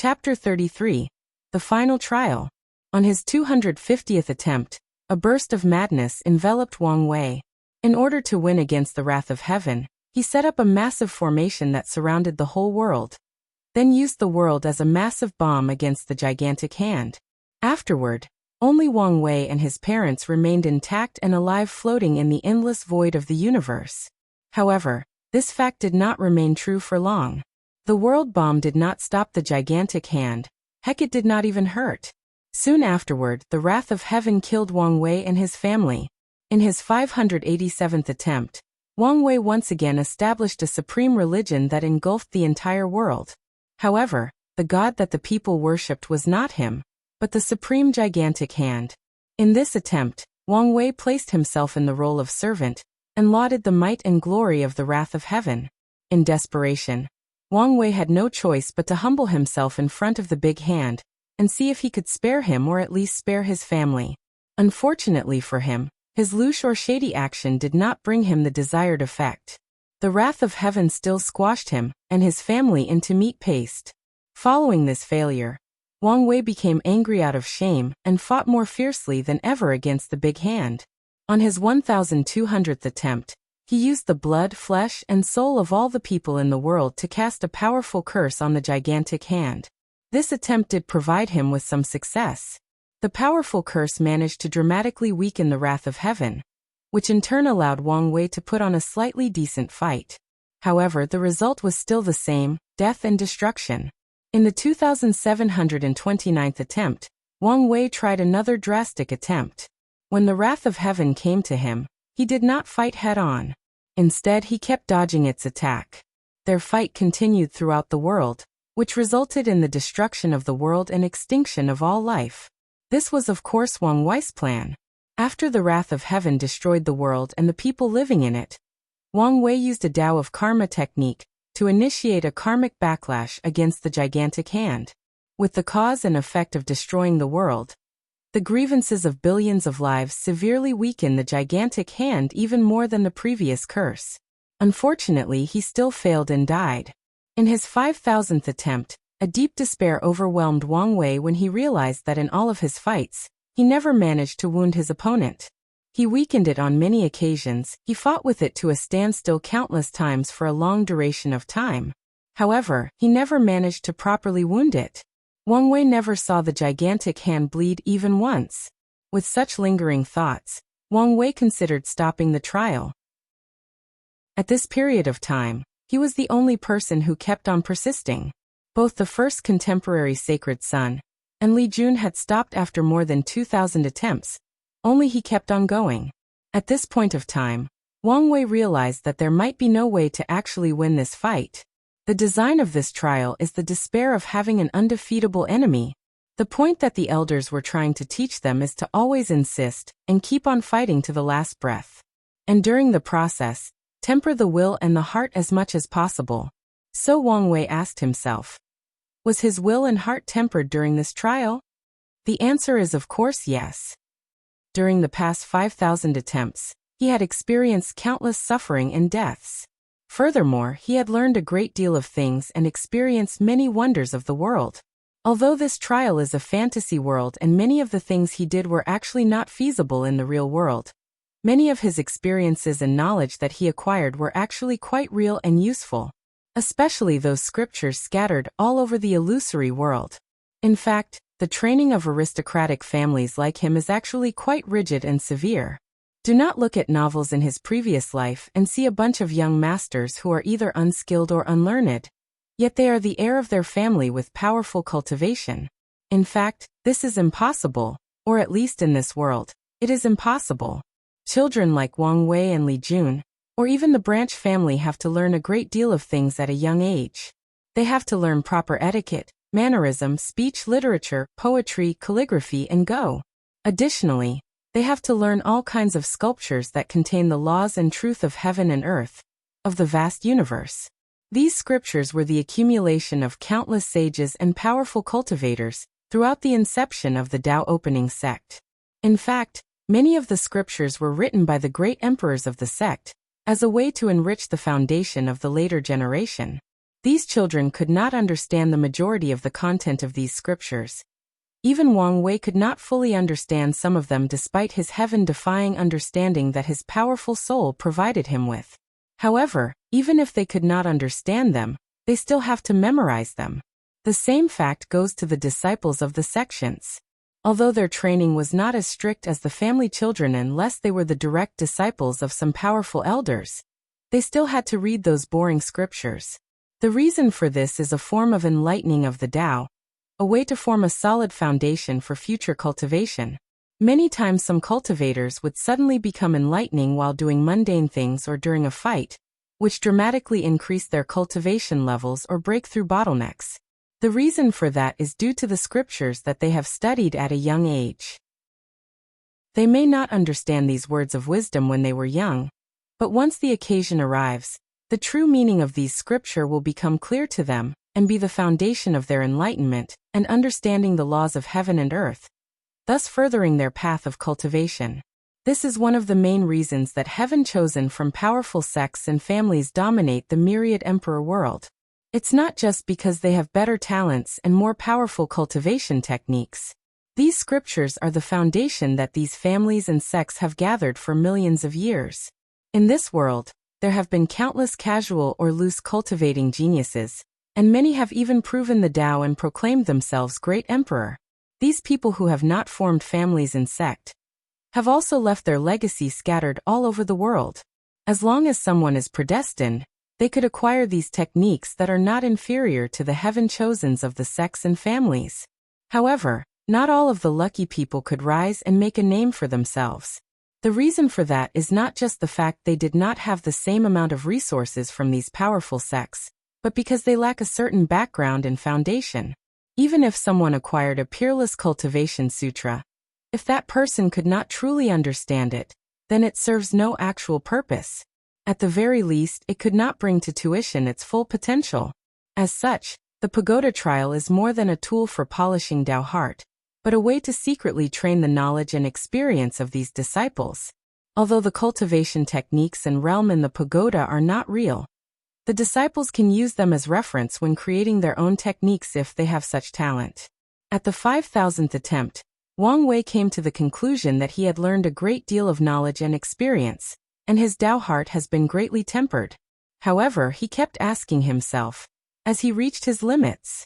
Chapter 33. The Final Trial. On his 250th attempt, a burst of madness enveloped Wang Wei. In order to win against the wrath of heaven, he set up a massive formation that surrounded the whole world, then used the world as a massive bomb against the gigantic hand. Afterward, only Wang Wei and his parents remained intact and alive, floating in the endless void of the universe. However, this fact did not remain true for long. The world bomb did not stop the gigantic hand. Heck, it did not even hurt. Soon afterward, the wrath of heaven killed Wang Wei and his family. In his 587th attempt, Wang Wei once again established a supreme religion that engulfed the entire world. However, the god that the people worshipped was not him, but the supreme gigantic hand. In this attempt, Wang Wei placed himself in the role of servant and lauded the might and glory of the wrath of heaven. In desperation, Wang Wei had no choice but to humble himself in front of the big hand and see if he could spare him, or at least spare his family. Unfortunately for him, his louche or shady action did not bring him the desired effect. The wrath of heaven still squashed him and his family into meat paste. Following this failure, Wang Wei became angry out of shame and fought more fiercely than ever against the big hand. On his 1200th attempt, he used the blood, flesh, and soul of all the people in the world to cast a powerful curse on the gigantic hand. This attempt did provide him with some success. The powerful curse managed to dramatically weaken the wrath of heaven, which in turn allowed Wang Wei to put on a slightly decent fight. However, the result was still the same: death and destruction. In the 2729th attempt, Wang Wei tried another drastic attempt. When the wrath of heaven came to him, he did not fight head-on. Instead, he kept dodging its attack. Their fight continued throughout the world, which resulted in the destruction of the world and extinction of all life. This was of course Wang Wei's plan. After the wrath of heaven destroyed the world and the people living in it, Wang Wei used a Tao of Karma technique to initiate a karmic backlash against the gigantic hand. With the cause and effect of destroying the world, the grievances of billions of lives severely weakened the gigantic hand even more than the previous curse. Unfortunately, he still failed and died. In his 5000th attempt, a deep despair overwhelmed Wang Wei when he realized that in all of his fights, he never managed to wound his opponent. He weakened it on many occasions. He fought with it to a standstill countless times for a long duration of time. However, he never managed to properly wound it. Wang Wei never saw the gigantic hand bleed even once. With such lingering thoughts, Wang Wei considered stopping the trial. At this period of time, he was the only person who kept on persisting. Both the first contemporary Sacred Son and Li Jun had stopped after more than 2,000 attempts, only he kept on going. At this point of time, Wang Wei realized that there might be no way to actually win this fight. The design of this trial is the despair of having an undefeatable enemy. The point that the elders were trying to teach them is to always insist and keep on fighting to the last breath. And during the process, temper the will and the heart as much as possible. So Wang Wei asked himself, was his will and heart tempered during this trial? The answer is of course yes. During the past 5,000 attempts, he had experienced countless suffering and deaths. Furthermore, he had learned a great deal of things and experienced many wonders of the world. Although this trial is a fantasy world and many of the things he did were actually not feasible in the real world, many of his experiences and knowledge that he acquired were actually quite real and useful, especially those scriptures scattered all over the illusory world. In fact, the training of aristocratic families like him is actually quite rigid and severe. Do not look at novels in his previous life and see a bunch of young masters who are either unskilled or unlearned, yet they are the heir of their family with powerful cultivation. In fact, this is impossible, or at least in this world, it is impossible. Children like Wang Wei and Li Jun, or even the branch family, have to learn a great deal of things at a young age. They have to learn proper etiquette, mannerism, speech, literature, poetry, calligraphy, and go. Additionally, they have to learn all kinds of sculptures that contain the laws and truth of heaven and earth, of the vast universe. These scriptures were the accumulation of countless sages and powerful cultivators throughout the inception of the Tao opening sect. In fact, many of the scriptures were written by the great emperors of the sect as a way to enrich the foundation of the later generation. These children could not understand the majority of the content of these scriptures. Even Wang Wei could not fully understand some of them despite his heaven-defying understanding that his powerful soul provided him with. However, even if they could not understand them, they still have to memorize them. The same fact goes to the disciples of the sections. Although their training was not as strict as the family children unless they were the direct disciples of some powerful elders, they still had to read those boring scriptures. The reason for this is a form of enlightening of the Tao, a way to form a solid foundation for future cultivation. Many times some cultivators would suddenly become enlightening while doing mundane things or during a fight, which dramatically increase their cultivation levels or break through bottlenecks. The reason for that is due to the scriptures that they have studied at a young age. They may not understand these words of wisdom when they were young, but once the occasion arrives, the true meaning of these scripture will become clear to them and be the foundation of their enlightenment and understanding the laws of heaven and earth, thus furthering their path of cultivation. This is one of the main reasons that heaven-chosen from powerful sects and families dominate the myriad emperor world. It's not just because they have better talents and more powerful cultivation techniques. These scriptures are the foundation that these families and sects have gathered for millions of years. In this world, there have been countless casual or loose cultivating geniuses, and many have even proven the Tao and proclaimed themselves great emperor. These people who have not formed families and sect have also left their legacy scattered all over the world. As long as someone is predestined, they could acquire these techniques that are not inferior to the heaven-chosens of the sects and families. However, not all of the lucky people could rise and make a name for themselves. The reason for that is not just the fact they did not have the same amount of resources from these powerful sects, but because they lack a certain background and foundation. Even if someone acquired a peerless cultivation sutra, if that person could not truly understand it, then it serves no actual purpose. At the very least, it could not bring to tuition its full potential. As such, the pagoda trial is more than a tool for polishing Tao heart, but a way to secretly train the knowledge and experience of these disciples. Although the cultivation techniques and realm in the pagoda are not real, the disciples can use them as reference when creating their own techniques if they have such talent. At the 5,000th attempt, Wang Wei came to the conclusion that he had learned a great deal of knowledge and experience, and his Tao heart has been greatly tempered. However, he kept asking himself, as he reached his limits.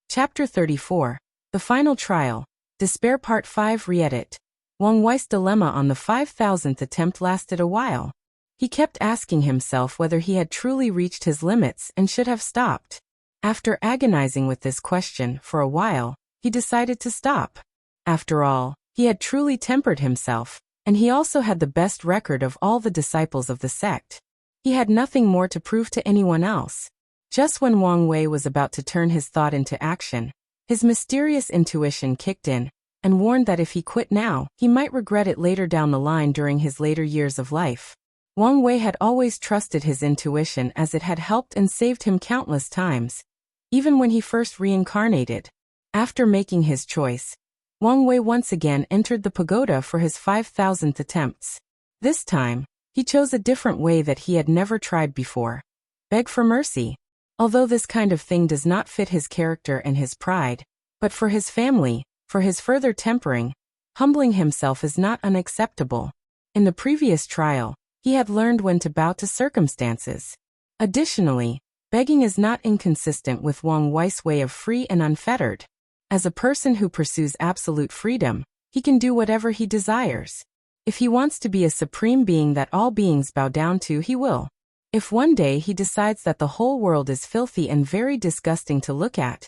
Chapter 34, The Final Trial, Despair Part 5 Re-edit. Wang Wei's dilemma on the 5,000th attempt lasted a while. He kept asking himself whether he had truly reached his limits and should have stopped. After agonizing with this question for a while, he decided to stop. After all, he had truly tempered himself, and he also had the best record of all the disciples of the sect. He had nothing more to prove to anyone else. Just when Wang Wei was about to turn his thought into action, his mysterious intuition kicked in and warned that if he quit now, he might regret it later down the line during his later years of life. Wang Wei had always trusted his intuition as it had helped and saved him countless times, even when he first reincarnated. After making his choice, Wang Wei once again entered the pagoda for his 5,000th attempts. This time, he chose a different way that he had never tried before. Beg for mercy. Although this kind of thing does not fit his character and his pride, but for his family, for his further tempering, humbling himself is not unacceptable. In the previous trial, he had learned when to bow to circumstances. Additionally, begging is not inconsistent with Wang Wei's way of free and unfettered. As a person who pursues absolute freedom, he can do whatever he desires. If he wants to be a supreme being that all beings bow down to, he will. If one day he decides that the whole world is filthy and very disgusting to look at,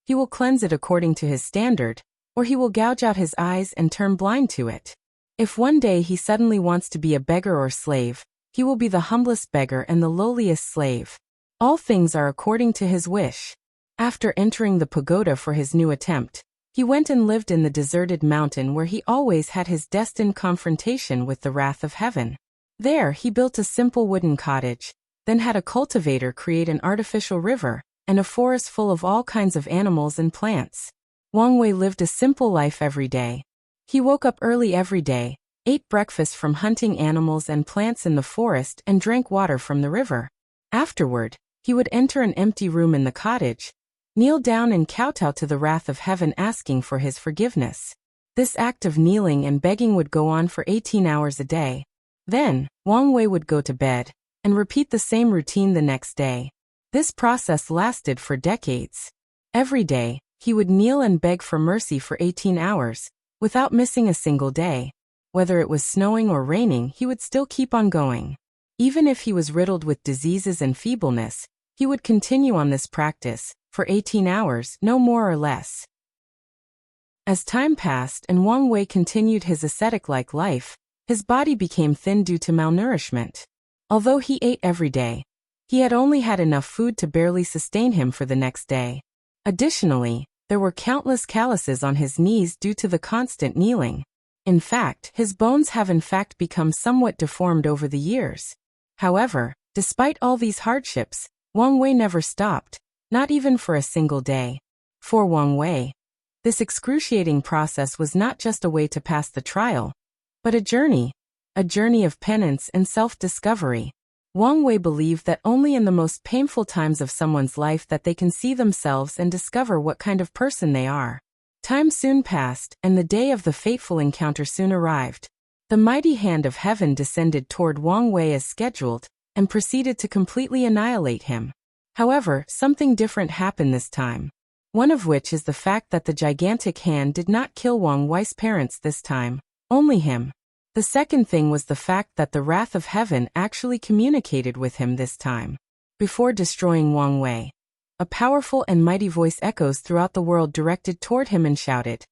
he will cleanse it according to his standard, or he will gouge out his eyes and turn blind to it. If one day he suddenly wants to be a beggar or slave, he will be the humblest beggar and the lowliest slave. All things are according to his wish. After entering the pagoda for his new attempt, he went and lived in the deserted mountain where he always had his destined confrontation with the wrath of heaven. There he built a simple wooden cottage, then had a cultivator create an artificial river, and a forest full of all kinds of animals and plants. Wang Wei lived a simple life every day. He woke up early every day, ate breakfast from hunting animals and plants in the forest and drank water from the river. Afterward, he would enter an empty room in the cottage, kneel down and kowtow to the wrath of heaven, asking for his forgiveness. This act of kneeling and begging would go on for 18 hours a day. Then, Wang Wei would go to bed and repeat the same routine the next day. This process lasted for decades. Every day, he would kneel and beg for mercy for 18 hours, without missing a single day. Whether it was snowing or raining, he would still keep on going. Even if he was riddled with diseases and feebleness, he would continue on this practice, for 18 hours, no more or less. As time passed and Wang Wei continued his ascetic-like life, his body became thin due to malnourishment. Although he ate every day, he had only had enough food to barely sustain him for the next day. Additionally, there were countless calluses on his knees due to the constant kneeling. In fact, his bones have in fact become somewhat deformed over the years. However, despite all these hardships, Wang Wei never stopped, not even for a single day. For Wang Wei, this excruciating process was not just a way to pass the trial, but a journey of penance and self-discovery. Wang Wei believed that only in the most painful times of someone's life that they can see themselves and discover what kind of person they are. Time soon passed, and the day of the fateful encounter soon arrived. The mighty hand of heaven descended toward Wang Wei as scheduled, and proceeded to completely annihilate him. However, something different happened this time. One of which is the fact that the gigantic hand did not kill Wang Wei's parents this time, only him. The second thing was the fact that the wrath of heaven actually communicated with him this time. Before destroying Wang Wei, a powerful and mighty voice echoes throughout the world directed toward him and shouted,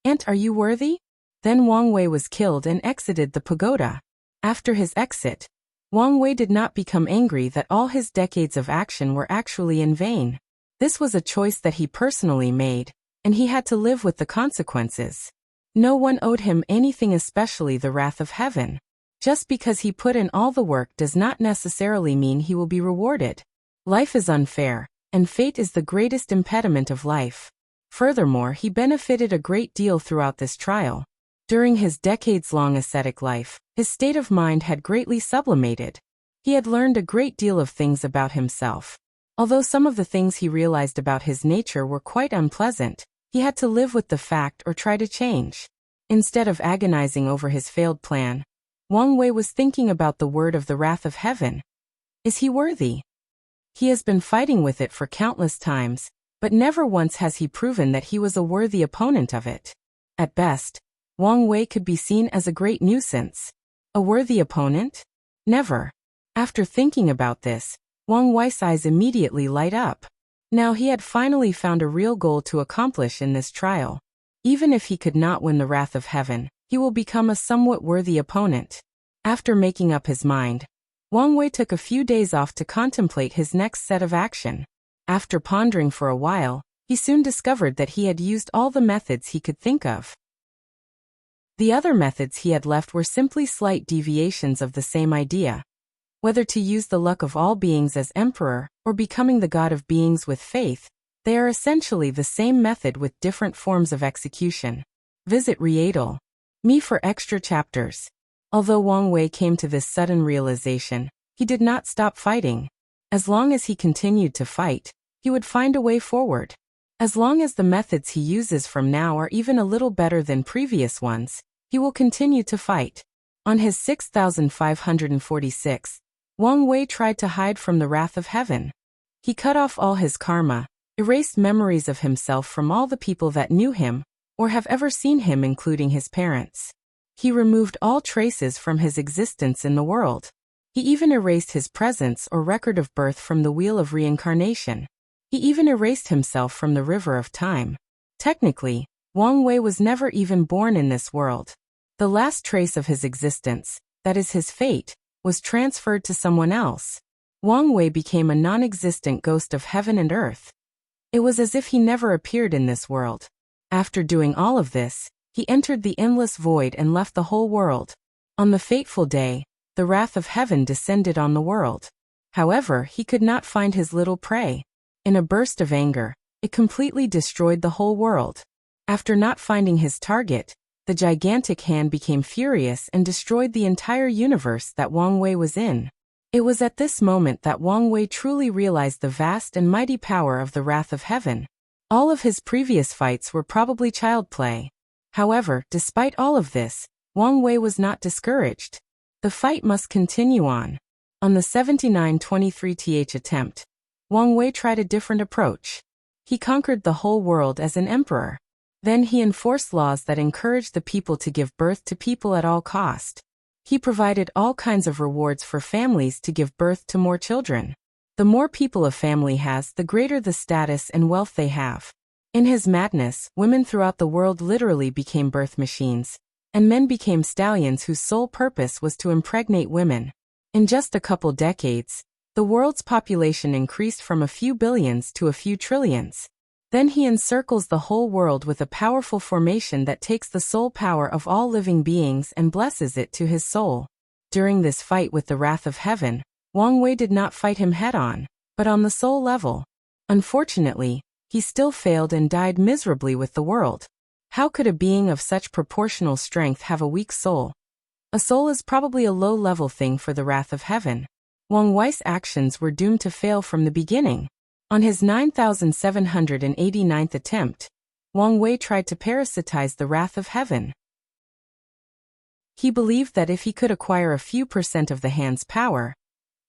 "Ant, are you worthy?" Then Wang Wei was killed and exited the pagoda. After his exit, Wang Wei did not become angry that all his decades of action were actually in vain. This was a choice that he personally made, and he had to live with the consequences. No one owed him anything, especially the wrath of heaven. Just because he put in all the work does not necessarily mean he will be rewarded. Life is unfair, and fate is the greatest impediment of life. Furthermore, he benefited a great deal throughout this trial. During his decades-long ascetic life, his state of mind had greatly sublimated. He had learned a great deal of things about himself. Although some of the things he realized about his nature were quite unpleasant, he had to live with the fact or try to change. Instead of agonizing over his failed plan, Wang Wei was thinking about the word of the wrath of heaven. Is he worthy? He has been fighting with it for countless times, but never once has he proven that he was a worthy opponent of it. At best, Wang Wei could be seen as a great nuisance. A worthy opponent? Never. After thinking about this, Wang Wei's eyes immediately light up. Now he had finally found a real goal to accomplish in this trial. Even if he could not win the wrath of heaven, he will become a somewhat worthy opponent. After making up his mind, Wang Wei took a few days off to contemplate his next set of action. After pondering for a while, he soon discovered that he had used all the methods he could think of. The other methods he had left were simply slight deviations of the same idea. Whether to use the luck of all beings as emperor, or becoming the god of beings with faith, they are essentially the same method with different forms of execution. Visit Readle. Me for extra chapters. Although Wang Wei came to this sudden realization, he did not stop fighting. As long as he continued to fight, he would find a way forward. As long as the methods he uses from now are even a little better than previous ones, he will continue to fight. On his 6546, Wang Wei tried to hide from the wrath of heaven. He cut off all his karma, erased memories of himself from all the people that knew him, or have ever seen him, including his parents. He removed all traces from his existence in the world. He even erased his presence or record of birth from the wheel of reincarnation. He even erased himself from the river of time. Technically, Wang Wei was never even born in this world. The last trace of his existence, that is his fate, was transferred to someone else. Wang Wei became a non-existent ghost of heaven and earth. It was as if he never appeared in this world. After doing all of this, he entered the endless void and left the whole world. On the fateful day, the wrath of heaven descended on the world. However, he could not find his little prey. In a burst of anger, it completely destroyed the whole world. After not finding his target, the gigantic hand became furious and destroyed the entire universe that Wang Wei was in. It was at this moment that Wang Wei truly realized the vast and mighty power of the wrath of heaven. All of his previous fights were probably child play. However, despite all of this, Wang Wei was not discouraged. The fight must continue on. On the 79-23th attempt, Wang Wei tried a different approach. He conquered the whole world as an emperor. Then he enforced laws that encouraged the people to give birth to people at all cost. He provided all kinds of rewards for families to give birth to more children. The more people a family has, the greater the status and wealth they have. In his madness, women throughout the world literally became birth machines, and men became stallions whose sole purpose was to impregnate women. In just a couple decades, the world's population increased from a few billions to a few trillions. Then he encircles the whole world with a powerful formation that takes the soul power of all living beings and blesses it to his soul. During this fight with the wrath of heaven, Wang Wei did not fight him head-on, but on the soul level. Unfortunately, he still failed and died miserably with the world. How could a being of such proportional strength have a weak soul? A soul is probably a low-level thing for the wrath of heaven. Wang Wei's actions were doomed to fail from the beginning. On his 9789th attempt, Wang Wei tried to parasitize the wrath of heaven. He believed that if he could acquire a few % of the hand's power,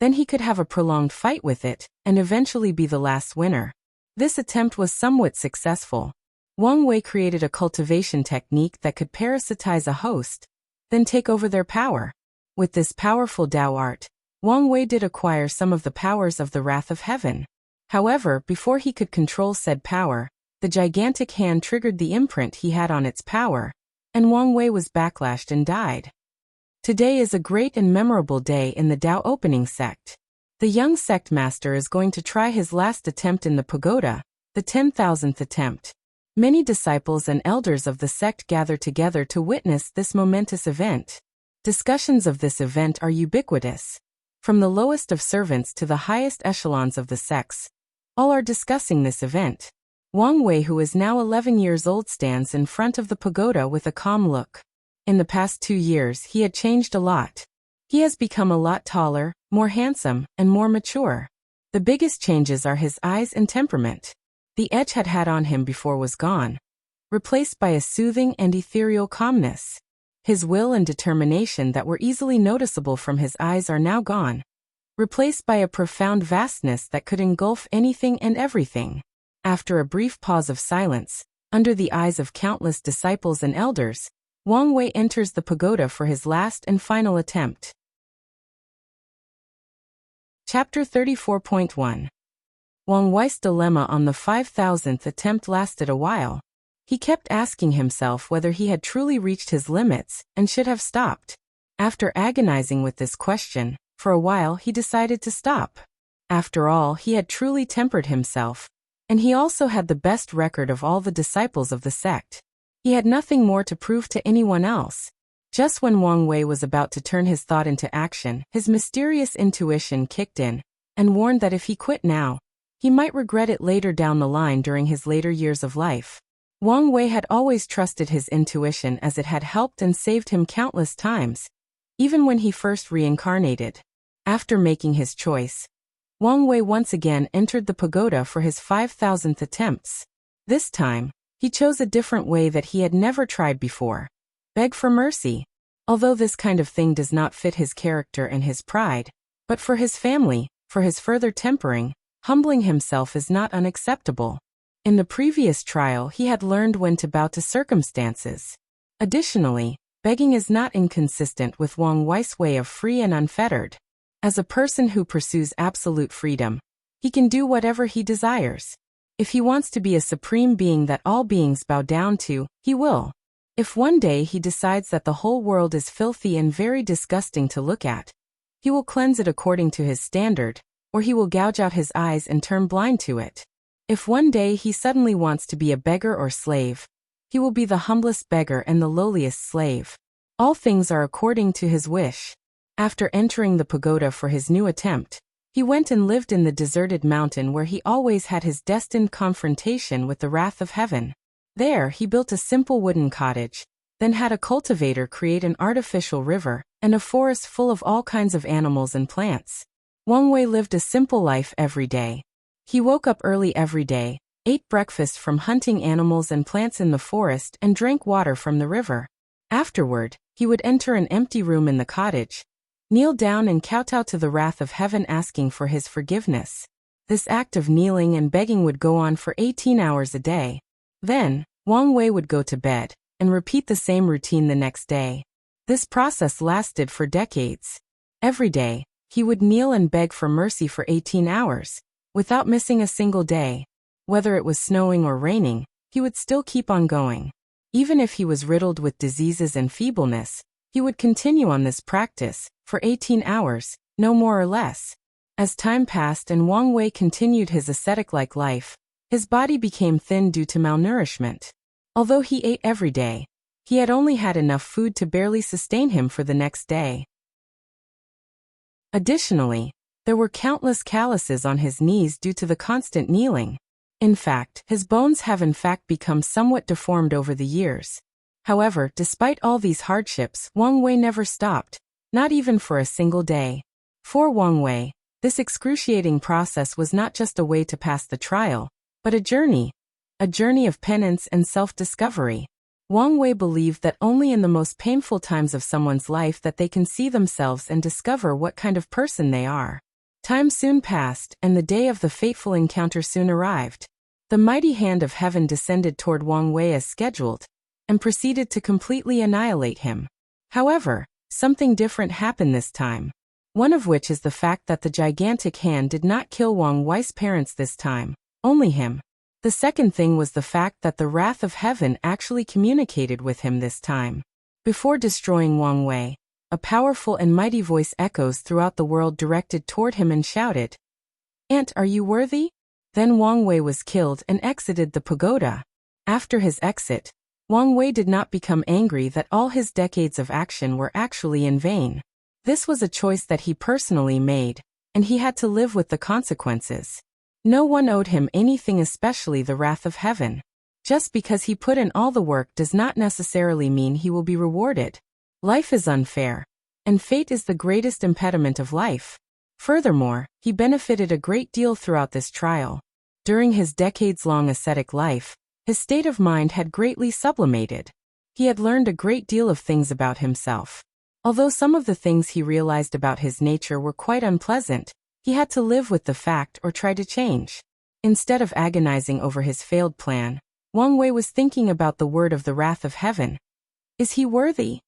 then he could have a prolonged fight with it, and eventually be the last winner. This attempt was somewhat successful. Wang Wei created a cultivation technique that could parasitize a host, then take over their power. With this powerful Dao art, Wang Wei did acquire some of the powers of the wrath of heaven. However, before he could control said power, the gigantic hand triggered the imprint he had on its power, and Wang Wei was backlashed and died. Today is a great and memorable day in the Dao opening sect. The young sect master is going to try his last attempt in the pagoda, the 10,000th attempt. Many disciples and elders of the sect gather together to witness this momentous event. Discussions of this event are ubiquitous. From the lowest of servants to the highest echelons of the sects, all are discussing this event. Wang Wei, who is now 11 years old, stands in front of the pagoda with a calm look. In the past 2 years, he had changed a lot. He has become a lot taller, more handsome, and more mature. The biggest changes are his eyes and temperament. The edge had on him before was gone, replaced by a soothing and ethereal calmness. His will and determination that were easily noticeable from his eyes are now gone, replaced by a profound vastness that could engulf anything and everything. After a brief pause of silence, under the eyes of countless disciples and elders, Wang Wei enters the pagoda for his last and final attempt. Chapter 34.1. Wang Wei's dilemma on the 5,000th attempt lasted a while. He kept asking himself whether he had truly reached his limits and should have stopped. After agonizing with this question, for a while he decided to stop. After all, he had truly tempered himself, and he also had the best record of all the disciples of the sect. He had nothing more to prove to anyone else. Just when Wang Wei was about to turn his thought into action, his mysterious intuition kicked in and warned that if he quit now, he might regret it later down the line during his later years of life. Wang Wei had always trusted his intuition as it had helped and saved him countless times, even when he first reincarnated. After making his choice, Wang Wei once again entered the pagoda for his 5,000th attempts. This time, he chose a different way that he had never tried before. Beg for mercy. Although this kind of thing does not fit his character and his pride, but for his family, for his further tempering, humbling himself is not unacceptable. In the previous trial, he had learned when to bow to circumstances. Additionally, begging is not inconsistent with Wang Wei's way of free and unfettered. As a person who pursues absolute freedom, he can do whatever he desires. If he wants to be a supreme being that all beings bow down to, he will. If one day he decides that the whole world is filthy and very disgusting to look at, he will cleanse it according to his standard, or he will gouge out his eyes and turn blind to it. If one day he suddenly wants to be a beggar or slave, he will be the humblest beggar and the lowliest slave. All things are according to his wish. After entering the pagoda for his new attempt, he went and lived in the deserted mountain where he always had his destined confrontation with the wrath of heaven. There he built a simple wooden cottage, then had a cultivator create an artificial river, and a forest full of all kinds of animals and plants. Wang Wei lived a simple life every day. He woke up early every day, ate breakfast from hunting animals and plants in the forest, and drank water from the river. Afterward, he would enter an empty room in the cottage, kneel down and kowtow to the wrath of heaven, asking for his forgiveness. This act of kneeling and begging would go on for 18 hours a day. Then, Wang Wei would go to bed, and repeat the same routine the next day. This process lasted for decades. Every day, he would kneel and beg for mercy for 18 hours, without missing a single day. Whether it was snowing or raining, he would still keep on going. Even if he was riddled with diseases and feebleness, he would continue on this practice, for 18 hours, no more or less. As time passed and Wang Wei continued his ascetic-like life, his body became thin due to malnourishment. Although he ate every day, he had only had enough food to barely sustain him for the next day. Additionally, there were countless calluses on his knees due to the constant kneeling. In fact, his bones have in fact become somewhat deformed over the years. However, despite all these hardships, Wang Wei never stopped, not even for a single day. For Wang Wei, this excruciating process was not just a way to pass the trial, but a journey of penance and self-discovery. Wang Wei believed that only in the most painful times of someone's life that they can see themselves and discover what kind of person they are. Time soon passed, and the day of the fateful encounter soon arrived. The mighty hand of heaven descended toward Wang Wei as scheduled, and proceeded to completely annihilate him. However, something different happened this time. One of which is the fact that the gigantic hand did not kill Wang Wei's parents this time, only him. The second thing was the fact that the wrath of heaven actually communicated with him this time. Before destroying Wang Wei, a powerful and mighty voice echoes throughout the world directed toward him and shouted, "Ant, are you worthy?" Then Wang Wei was killed and exited the pagoda. After his exit, Wang Wei did not become angry that all his decades of action were actually in vain. This was a choice that he personally made, and he had to live with the consequences. No one owed him anything, especially the wrath of heaven. Just because he put in all the work does not necessarily mean he will be rewarded. Life is unfair, and fate is the greatest impediment of life. Furthermore, he benefited a great deal throughout this trial. During his decades-long ascetic life, his state of mind had greatly sublimated. He had learned a great deal of things about himself. Although some of the things he realized about his nature were quite unpleasant, he had to live with the fact or try to change. Instead of agonizing over his failed plan, Wang Wei was thinking about the word of the wrath of heaven. Is he worthy?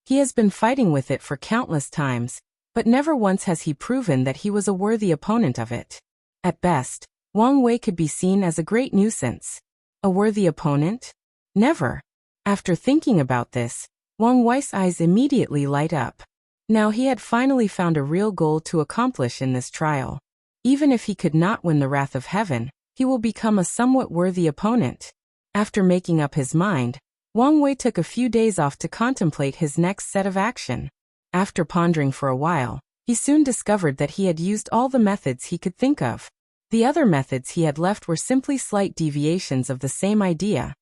He has been fighting with it for countless times, but never once has he proven that he was a worthy opponent of it. At best, Wang Wei could be seen as a great nuisance. A worthy opponent? Never. After thinking about this, Wang Wei's eyes immediately light up. Now he had finally found a real goal to accomplish in this trial. Even if he could not win the wrath of heaven, he will become a somewhat worthy opponent. After making up his mind, Wang Wei took a few days off to contemplate his next set of action. After pondering for a while, he soon discovered that he had used all the methods he could think of. The other methods he had left were simply slight deviations of the same idea.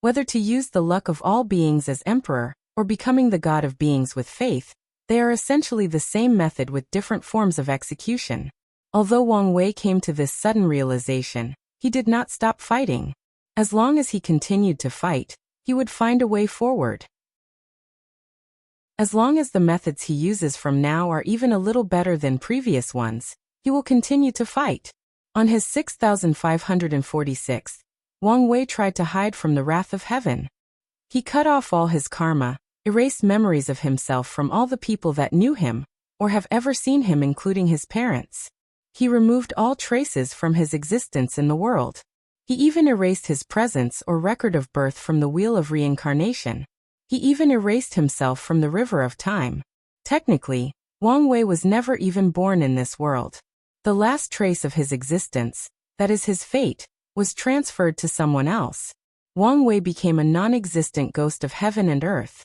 Whether to use the luck of all beings as emperor, or becoming the god of beings with faith, they are essentially the same method with different forms of execution. Although Wang Wei came to this sudden realization, he did not stop fighting. As long as he continued to fight, he would find a way forward. As long as the methods he uses from now are even a little better than previous ones, he will continue to fight. On his 6546th, Wang Wei tried to hide from the wrath of heaven. He cut off all his karma, erased memories of himself from all the people that knew him, or have ever seen him, including his parents. He removed all traces from his existence in the world. He even erased his presence or record of birth from the wheel of reincarnation. He even erased himself from the river of time. Technically, Wang Wei was never even born in this world. The last trace of his existence, that is his fate, was transferred to someone else. Wang Wei became a non-existent ghost of heaven and earth.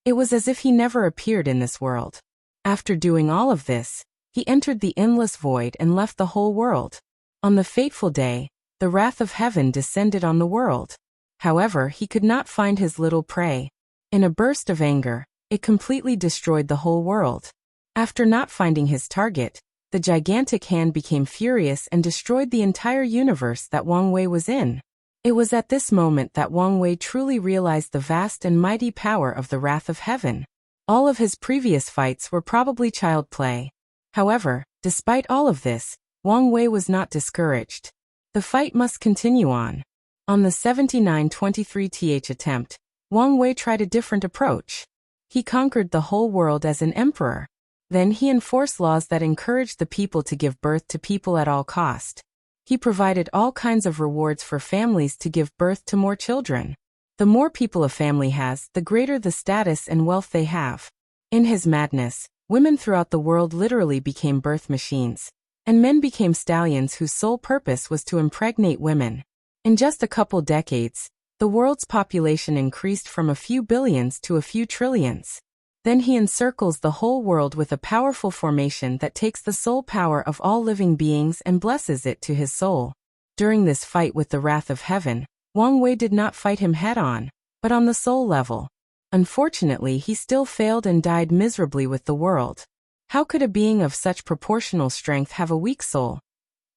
It was as if he never appeared in this world. After doing all of this, he entered the endless void and left the whole world. On the fateful day, the wrath of heaven descended on the world. However, he could not find his little prey. In a burst of anger, it completely destroyed the whole world. After not finding his target, the gigantic hand became furious and destroyed the entire universe that Wang Wei was in. It was at this moment that Wang Wei truly realized the vast and mighty power of the wrath of heaven. All of his previous fights were probably child play. However, despite all of this, Wang Wei was not discouraged. The fight must continue on. On the 79-23th attempt, Wang Wei tried a different approach. He conquered the whole world as an emperor. Then he enforced laws that encouraged the people to give birth to people at all cost. He provided all kinds of rewards for families to give birth to more children. The more people a family has, the greater the status and wealth they have. In his madness, women throughout the world literally became birth machines, and men became stallions whose sole purpose was to impregnate women. In just a couple decades, the world's population increased from a few billions to a few trillions. Then he encircles the whole world with a powerful formation that takes the soul power of all living beings and blesses it to his soul. During this fight with the wrath of heaven, Wang Wei did not fight him head-on, but on the soul level. Unfortunately, he still failed and died miserably with the world. How could a being of such proportional strength have a weak soul?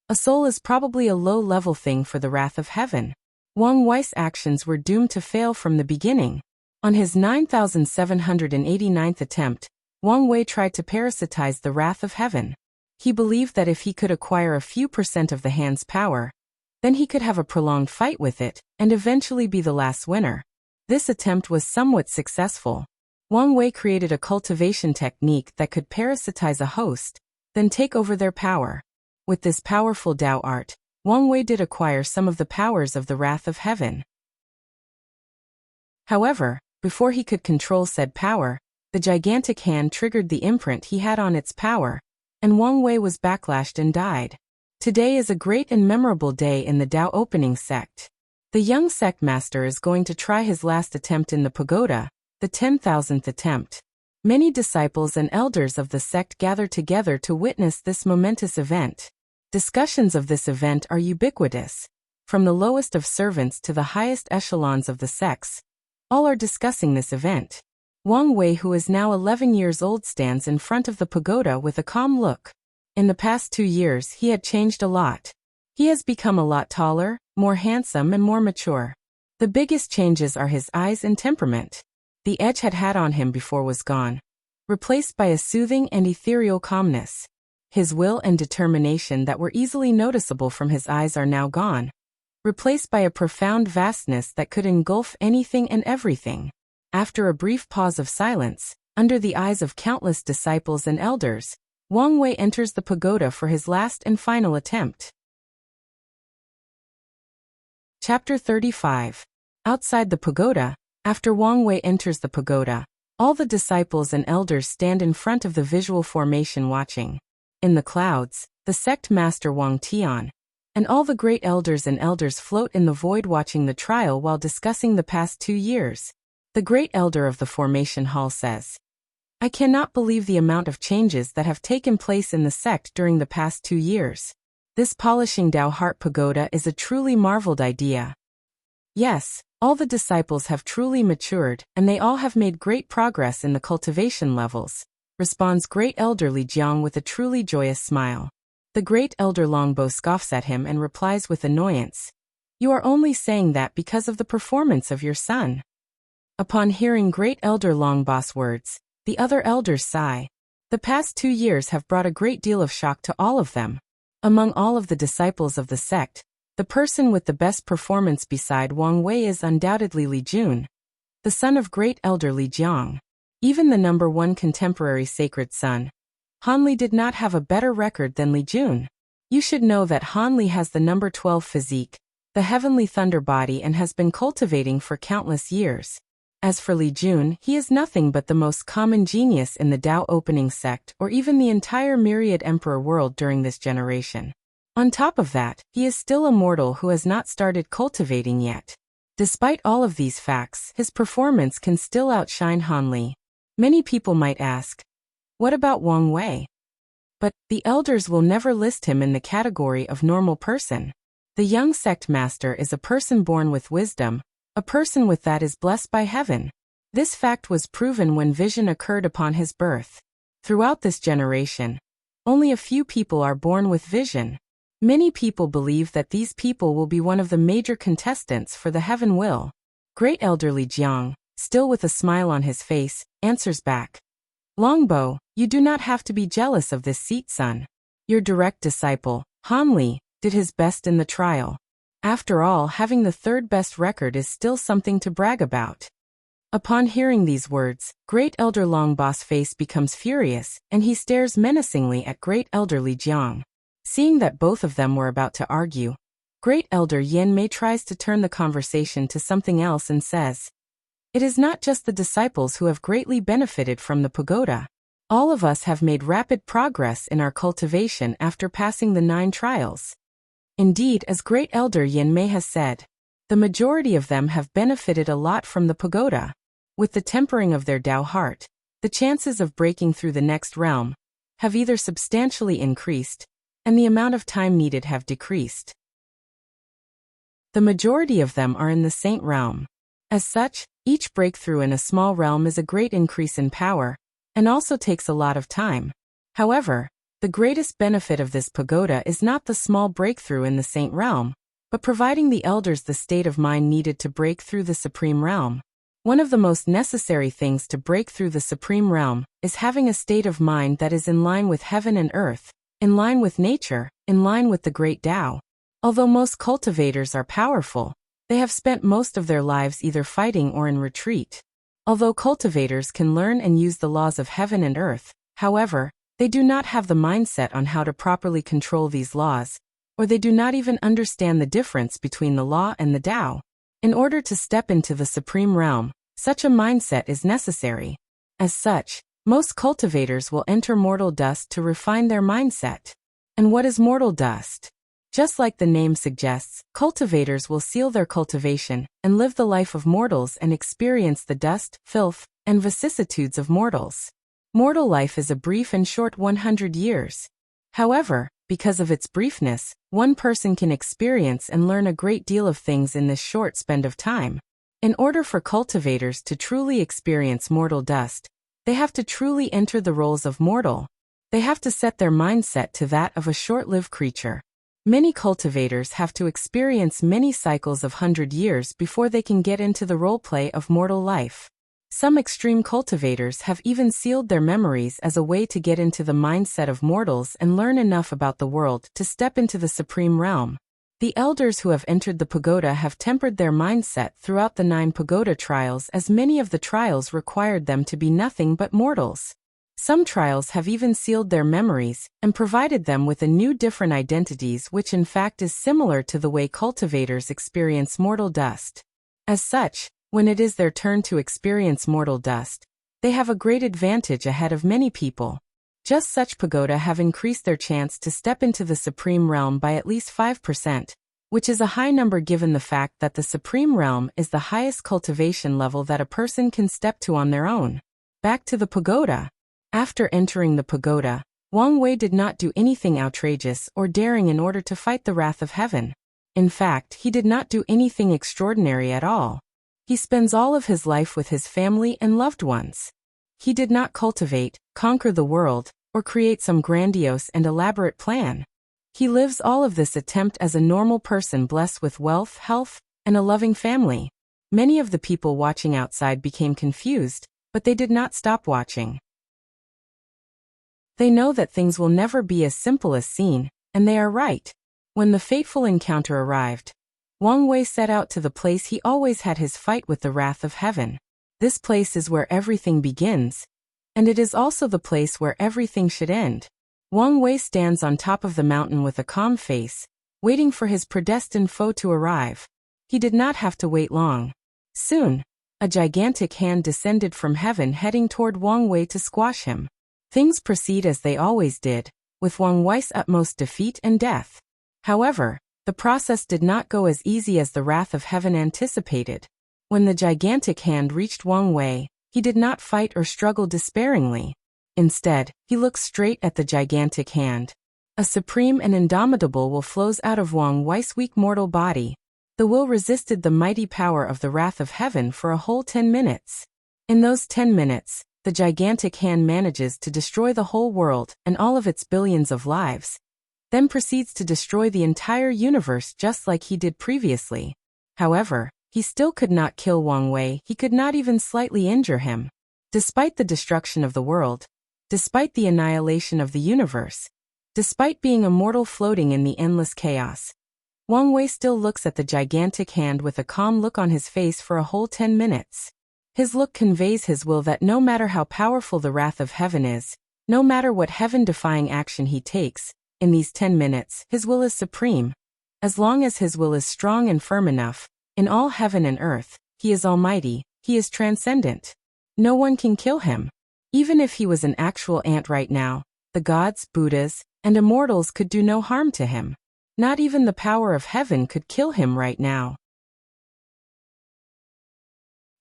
A soul is probably a low-level thing for the wrath of heaven. Wang Wei's actions were doomed to fail from the beginning. On his 9789th attempt, Wang Wei tried to parasitize the wrath of heaven. He believed that if he could acquire a few % of the hand's power, then he could have a prolonged fight with it, and eventually be the last winner. This attempt was somewhat successful. Wang Wei created a cultivation technique that could parasitize a host, then take over their power. With this powerful Dao art, Wang Wei did acquire some of the powers of the wrath of heaven. However, before he could control said power, the gigantic hand triggered the imprint he had on its power, and Wang Wei was backlashed and died. Today is a great and memorable day in the Dao opening sect. The young sect master is going to try his last attempt in the pagoda, the 10,000th attempt. Many disciples and elders of the sect gather together to witness this momentous event. Discussions of this event are ubiquitous. From the lowest of servants to the highest echelons of the sects, all are discussing this event. Wang Wei, who is now 11 years old, stands in front of the pagoda with a calm look. In the past 2 years, he had changed a lot. He has become a lot taller, more handsome and more mature. The biggest changes are his eyes and temperament. The edge had on him before was gone, replaced by a soothing and ethereal calmness. His will and determination that were easily noticeable from his eyes are now gone, replaced by a profound vastness that could engulf anything and everything. After a brief pause of silence, under the eyes of countless disciples and elders, Wang Wei enters the pagoda for his last and final attempt. Chapter 35. Outside the pagoda. After Wang Wei enters the pagoda, all the disciples and elders stand in front of the visual formation watching. In the clouds, the sect master Wang Tian and all the great elders and elders float in the void watching the trial while discussing the past 2 years. The great elder of the formation hall says, "I cannot believe the amount of changes that have taken place in the sect during the past 2 years. This polishing Dao Heart Pagoda is a truly marveled idea. Yes, all the disciples have truly matured, and they all have made great progress in the cultivation levels," responds Great Elder Li Jiang with a truly joyous smile. The Great Elder Longbo scoffs at him and replies with annoyance, "You are only saying that because of the performance of your son." Upon hearing Great Elder Longbo's words, the other elders sigh. The past 2 years have brought a great deal of shock to all of them. Among all of the disciples of the sect, the person with the best performance beside Wang Wei is undoubtedly Li Jun, the son of Great Elder Li Jiang. Even the number 1 contemporary sacred son, Han Li, did not have a better record than Li Jun. You should know that Han Li has the number 12 physique, the heavenly thunder body, and has been cultivating for countless years. As for Li Jun, he is nothing but the most common genius in the Dao opening sect or even the entire myriad emperor world during this generation. On top of that, he is still a mortal who has not started cultivating yet. Despite all of these facts, his performance can still outshine Han Li. Many people might ask, what about Wang Wei? But the elders will never list him in the category of normal person. The young sect master is a person born with wisdom, a person with that is blessed by heaven. This fact was proven when vision occurred upon his birth. Throughout this generation, Only a few people are born with vision. Many people believe that these people will be one of the major contestants for the heaven will. Great elderly Jiang, still with a smile on his face, answers back. Longbo, you do not have to be jealous of this seat, son. Your direct disciple, Han Li, did his best in the trial. After all, having the third best record is still something to brag about. Upon hearing these words, Great Elder Longbo's face becomes furious, and he stares menacingly at Great Elderly Jiang. Seeing that both of them were about to argue, Great Elder Yin Mei tries to turn the conversation to something else and says, "It is not just the disciples who have greatly benefited from the pagoda. All of us have made rapid progress in our cultivation after passing the 9 trials. Indeed, as Great Elder Yin Mei has said, the majority of them have benefited a lot from the pagoda. With the tempering of their Tao heart, the chances of breaking through the next realm have either substantially increased, and the amount of time needed have decreased. The majority of them are in the Saint realm. As such, each breakthrough in a small realm is a great increase in power, and also takes a lot of time. However, the greatest benefit of this pagoda is not the small breakthrough in the Saint realm, but providing the elders the state of mind needed to break through the Supreme realm. One of the most necessary things to break through the Supreme realm is having a state of mind that is in line with heaven and earth, in line with nature, in line with the great Tao. Although most cultivators are powerful, they have spent most of their lives either fighting or in retreat. Although cultivators can learn and use the laws of heaven and earth, however, they do not have the mindset on how to properly control these laws, or they do not even understand the difference between the law and the Tao. In order to step into the Supreme realm, such a mindset is necessary. As such, most cultivators will enter mortal dust to refine their mindset. And what is mortal dust? Just like the name suggests, cultivators will seal their cultivation and live the life of mortals and experience the dust, filth, and vicissitudes of mortals. Mortal life is a brief and short 100 years. However, because of its briefness, one person can experience and learn a great deal of things in this short span of time. In order for cultivators to truly experience mortal dust, they have to truly enter the roles of mortal. They have to set their mindset to that of a short-lived creature. Many cultivators have to experience many cycles of 100 years before they can get into the roleplay of mortal life. Some extreme cultivators have even sealed their memories as a way to get into the mindset of mortals and learn enough about the world to step into the Supreme realm. The elders who have entered the pagoda have tempered their mindset throughout the 9 pagoda trials, as many of the trials required them to be nothing but mortals. Some trials have even sealed their memories and provided them with a new different identities, which in fact is similar to the way cultivators experience mortal dust. As such, when it is their turn to experience mortal dust, they have a great advantage ahead of many people. Just such pagoda have increased their chance to step into the Supreme realm by at least 5%, which is a high number given the fact that the Supreme realm is the highest cultivation level that a person can step to on their own. Back to the pagoda. After entering the pagoda, Wang Wei did not do anything outrageous or daring in order to fight the wrath of heaven. In fact, he did not do anything extraordinary at all. He spends all of his life with his family and loved ones. He did not cultivate, conquer the world, or create some grandiose and elaborate plan. He lives all of this attempt as a normal person blessed with wealth, health, and a loving family. Many of the people watching outside became confused, but they did not stop watching. They know that things will never be as simple as seen, and they are right. When the fateful encounter arrived, Wang Wei set out to the place he always had his fight with the wrath of heaven. This place is where everything begins, and it is also the place where everything should end. Wang Wei stands on top of the mountain with a calm face, waiting for his predestined foe to arrive. He did not have to wait long. Soon, a gigantic hand descended from heaven heading toward Wang Wei to squash him. Things proceed as they always did, with Wang Wei's utmost defeat and death. However, the process did not go as easy as the wrath of heaven anticipated. When the gigantic hand reached Wang Wei, he did not fight or struggle despairingly. Instead, he looked straight at the gigantic hand. A supreme and indomitable will flows out of Wang Wei's weak mortal body. The will resisted the mighty power of the wrath of heaven for a whole 10 minutes. In those 10 minutes, the gigantic hand manages to destroy the whole world and all of its billions of lives, then proceeds to destroy the entire universe just like he did previously. However, he still could not kill Wang Wei. He could not even slightly injure him. Despite the destruction of the world, despite the annihilation of the universe, despite being immortal floating in the endless chaos, Wang Wei still looks at the gigantic hand with a calm look on his face for a whole 10 minutes. His look conveys his will that no matter how powerful the wrath of heaven is, no matter what heaven-defying action he takes, in these 10 minutes, his will is supreme. As long as his will is strong and firm enough, in all heaven and earth, he is almighty, he is transcendent. No one can kill him. Even if he was an actual ant right now, the gods, Buddhas, and immortals could do no harm to him. Not even the power of heaven could kill him right now.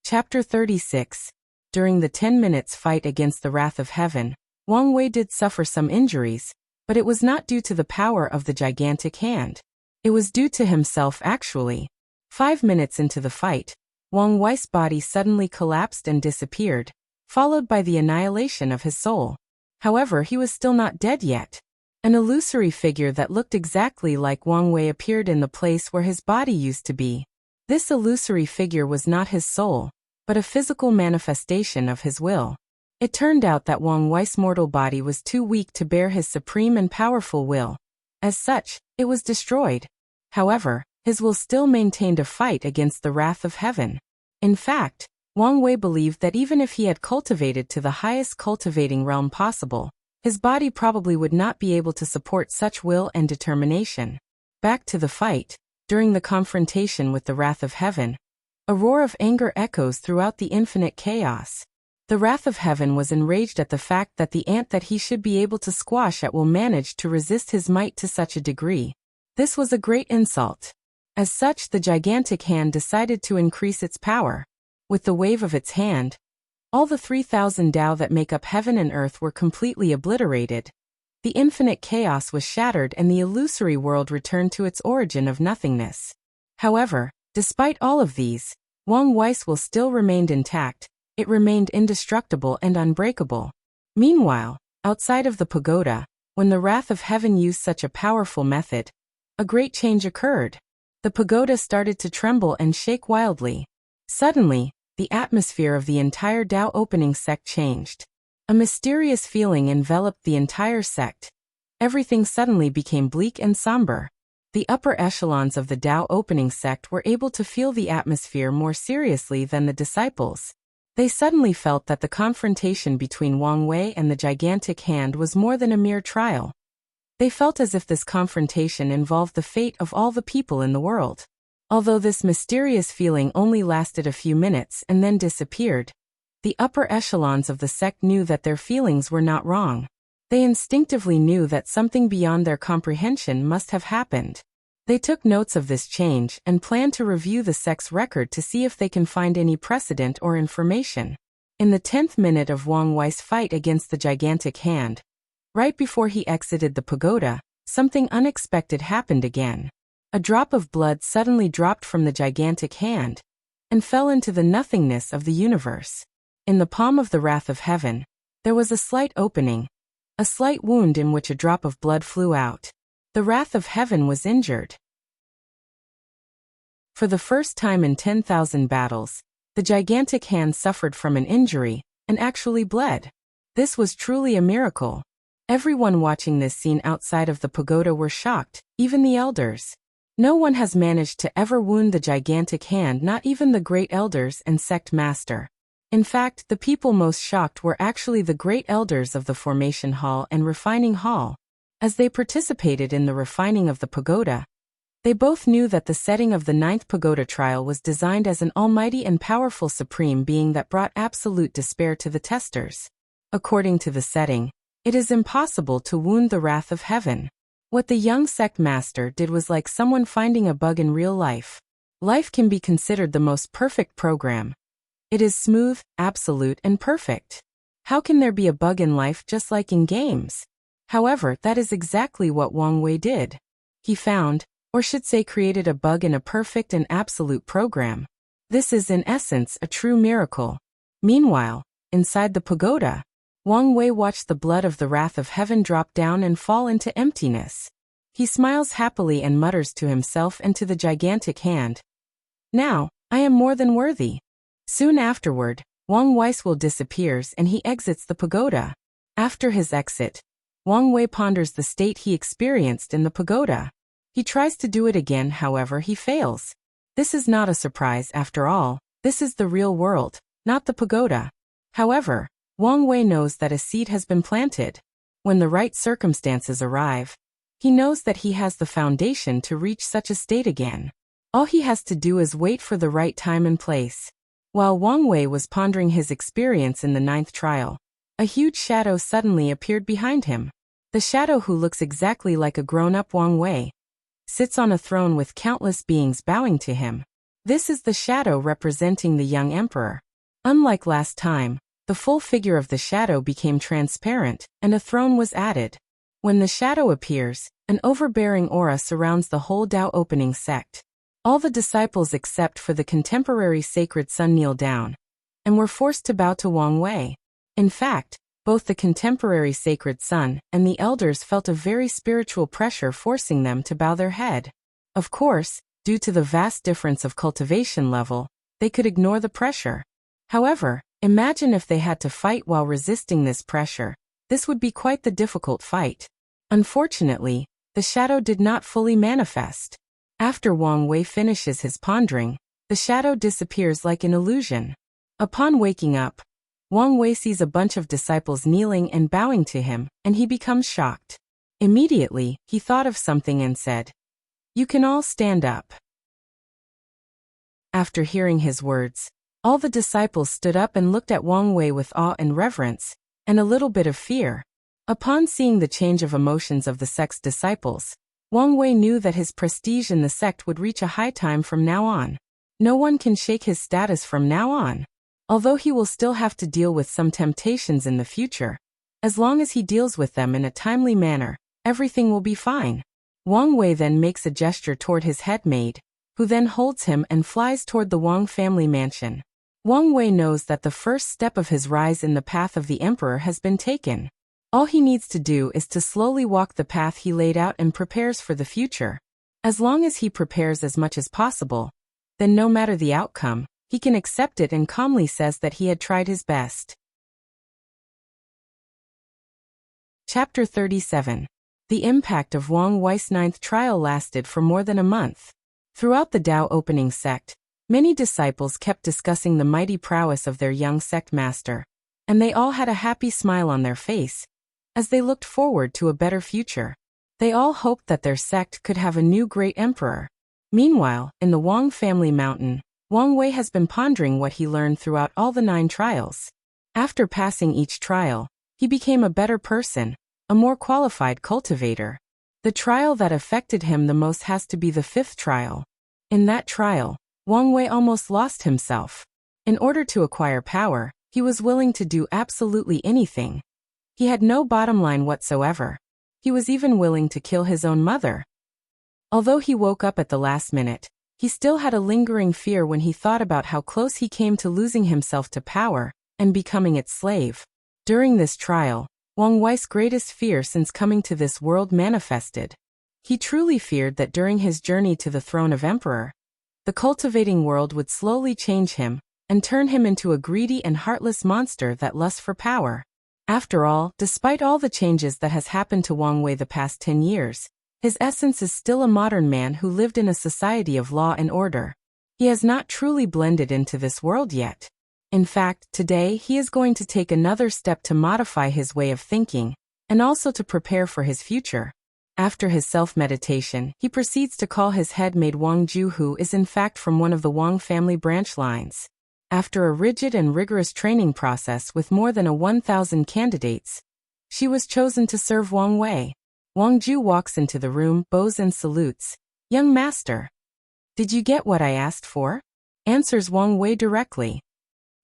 Chapter 36. During the 10 minutes fight against the wrath of heaven, Wang Wei did suffer some injuries, but it was not due to the power of the gigantic hand. It was due to himself actually. 5 minutes into the fight, Wang Wei's body suddenly collapsed and disappeared, followed by the annihilation of his soul. However, he was still not dead yet. An illusory figure that looked exactly like Wang Wei appeared in the place where his body used to be. This illusory figure was not his soul, but a physical manifestation of his will. It turned out that Wang Wei's mortal body was too weak to bear his supreme and powerful will. As such, it was destroyed. However, his will still maintained a fight against the wrath of heaven. In fact, Wang Wei believed that even if he had cultivated to the highest cultivating realm possible, his body probably would not be able to support such will and determination. Back to the fight. During the confrontation with the wrath of heaven, a roar of anger echoes throughout the infinite chaos. The wrath of heaven was enraged at the fact that the ant that he should be able to squash at will managed to resist his might to such a degree. This was a great insult. As such, the gigantic hand decided to increase its power. With the wave of its hand, all the 3,000 Tao that make up heaven and earth were completely obliterated. The infinite chaos was shattered and the illusory world returned to its origin of nothingness. However, despite all of these, Wang Wei's will still remained intact. It remained indestructible and unbreakable. Meanwhile, outside of the pagoda, when the wrath of heaven used such a powerful method, a great change occurred. The pagoda started to tremble and shake wildly. Suddenly, the atmosphere of the entire Tao opening sect changed. A mysterious feeling enveloped the entire sect. Everything suddenly became bleak and somber. The upper echelons of the Tao opening sect were able to feel the atmosphere more seriously than the disciples. They suddenly felt that the confrontation between Wang Wei and the gigantic hand was more than a mere trial. They felt as if this confrontation involved the fate of all the people in the world. Although this mysterious feeling only lasted a few minutes and then disappeared, the upper echelons of the sect knew that their feelings were not wrong. They instinctively knew that something beyond their comprehension must have happened. They took notes of this change and planned to review the sect's record to see if they can find any precedent or information. In the 10th minute of Wang Wei's fight against the gigantic hand, right before he exited the pagoda, something unexpected happened again. A drop of blood suddenly dropped from the gigantic hand and fell into the nothingness of the universe. In the palm of the wrath of heaven, there was a slight opening, a slight wound in which a drop of blood flew out. The wrath of heaven was injured. For the first time in 10,000 battles, the gigantic hand suffered from an injury and actually bled. This was truly a miracle. Everyone watching this scene outside of the pagoda were shocked, even the elders. No one has managed to ever wound the gigantic hand, not even the great elders and sect master. In fact, the people most shocked were actually the great elders of the Formation Hall and Refining Hall. As they participated in the refining of the pagoda, they both knew that the setting of the 9th pagoda trial was designed as an almighty and powerful supreme being that brought absolute despair to the testers. According to the setting, it is impossible to wound the wrath of heaven. What the young sect master did was like someone finding a bug in real life. Life can be considered the most perfect program. It is smooth, absolute, and perfect. How can there be a bug in life just like in games? However, that is exactly what Wang Wei did. He found, or should say created a bug in a perfect and absolute program. This is in essence a true miracle. Meanwhile, inside the pagoda. Wang Wei watched the blood of the wrath of heaven drop down and fall into emptiness. He smiles happily and mutters to himself and to the gigantic hand, "Now, I am more than worthy." Soon afterward, Wang Wei's disappears and he exits the pagoda. After his exit, Wang Wei ponders the state he experienced in the pagoda. He tries to do it again, however he fails. This is not a surprise after all, this is the real world, not the pagoda. However, Wang Wei knows that a seed has been planted. When the right circumstances arrive, he knows that he has the foundation to reach such a state again. All he has to do is wait for the right time and place. While Wang Wei was pondering his experience in the 9th trial, a huge shadow suddenly appeared behind him. The shadow, who looks exactly like a grown-up Wang Wei, sits on a throne with countless beings bowing to him. This is the shadow representing the young emperor. Unlike last time, the full figure of the shadow became transparent, and a throne was added. When the shadow appears, an overbearing aura surrounds the whole Dao opening sect. All the disciples except for the contemporary sacred son kneel down, and were forced to bow to Wang Wei. In fact, both the contemporary sacred son and the elders felt a very spiritual pressure forcing them to bow their head. Of course, due to the vast difference of cultivation level, they could ignore the pressure. However, imagine if they had to fight while resisting this pressure. This would be quite the difficult fight. Unfortunately, the shadow did not fully manifest. After Wang Wei finishes his pondering, the shadow disappears like an illusion. Upon waking up, Wang Wei sees a bunch of disciples kneeling and bowing to him, and he becomes shocked. Immediately, he thought of something and said, "You can all stand up." After hearing his words, all the disciples stood up and looked at Wang Wei with awe and reverence, and a little bit of fear. Upon seeing the change of emotions of the sect's disciples, Wang Wei knew that his prestige in the sect would reach a high time from now on. No one can shake his status from now on. Although he will still have to deal with some temptations in the future, as long as he deals with them in a timely manner, everything will be fine. Wang Wei then makes a gesture toward his head maid, who then holds him and flies toward the Wang family mansion. Wang Wei knows that the first step of his rise in the path of the emperor has been taken. All he needs to do is to slowly walk the path he laid out and prepares for the future. As long as he prepares as much as possible, then no matter the outcome, he can accept it and calmly says that he had tried his best. Chapter 37. The impact of Wang Wei's 9th trial lasted for more than a month. Throughout the Dao opening sect, many disciples kept discussing the mighty prowess of their young sect master, and they all had a happy smile on their face, as they looked forward to a better future. They all hoped that their sect could have a new great emperor. Meanwhile, in the Wang family mountain, Wang Wei has been pondering what he learned throughout all the 9 trials. After passing each trial, he became a better person, a more qualified cultivator. The trial that affected him the most has to be the 5th trial. In that trial, Wang Wei almost lost himself. In order to acquire power, he was willing to do absolutely anything. He had no bottom line whatsoever. He was even willing to kill his own mother. Although he woke up at the last minute, he still had a lingering fear when he thought about how close he came to losing himself to power and becoming its slave. During this trial, Wang Wei's greatest fear since coming to this world manifested. He truly feared that during his journey to the throne of emperor, the cultivating world would slowly change him and turn him into a greedy and heartless monster that lusts for power. After all, despite all the changes that has happened to Wang Wei the past 10 years, his essence is still a modern man who lived in a society of law and order. He has not truly blended into this world yet. In fact, today he is going to take another step to modify his way of thinking, and also to prepare for his future. After his self-meditation, he proceeds to call his head maid Wang Ju, who is in fact from one of the Wang family branch lines. After a rigid and rigorous training process with more than 1,000 candidates, she was chosen to serve Wang Wei. Wang Ju walks into the room, bows and salutes. "Young master, did you get what I asked for?" answers Wang Wei directly.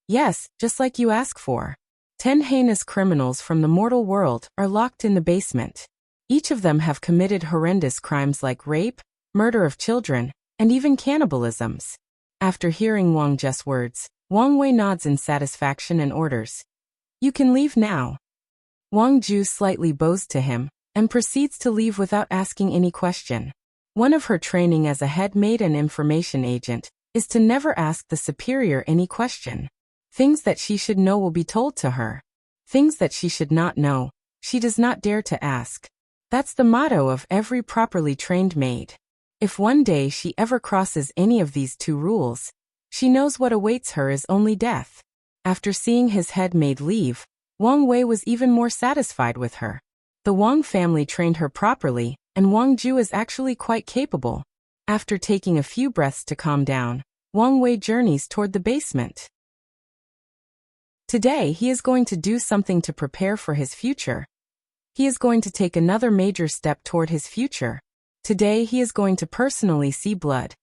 "Yes, just like you asked for. 10 heinous criminals from the mortal world are locked in the basement. Each of them have committed horrendous crimes like rape, murder of children, and even cannibalisms." After hearing Wang Ju's words, Wang Wei nods in satisfaction and orders, You can leave now. Wang Ju slightly bows to him and proceeds to leave without asking any question. One of her training as a head maid and information agent is to never ask the superior any question. Things that she should know will be told to her. Things that she should not know, she does not dare to ask. That's the motto of every properly trained maid. If one day she ever crosses any of these two rules, she knows what awaits her is only death. After seeing his head maid leave, Wang Wei was even more satisfied with her. The Wang family trained her properly, and Wang Ju is actually quite capable. After taking a few breaths to calm down, Wang Wei journeys toward the basement. Today he is going to do something to prepare for his future. He is going to take another major step toward his future. Today he is going to personally see blood.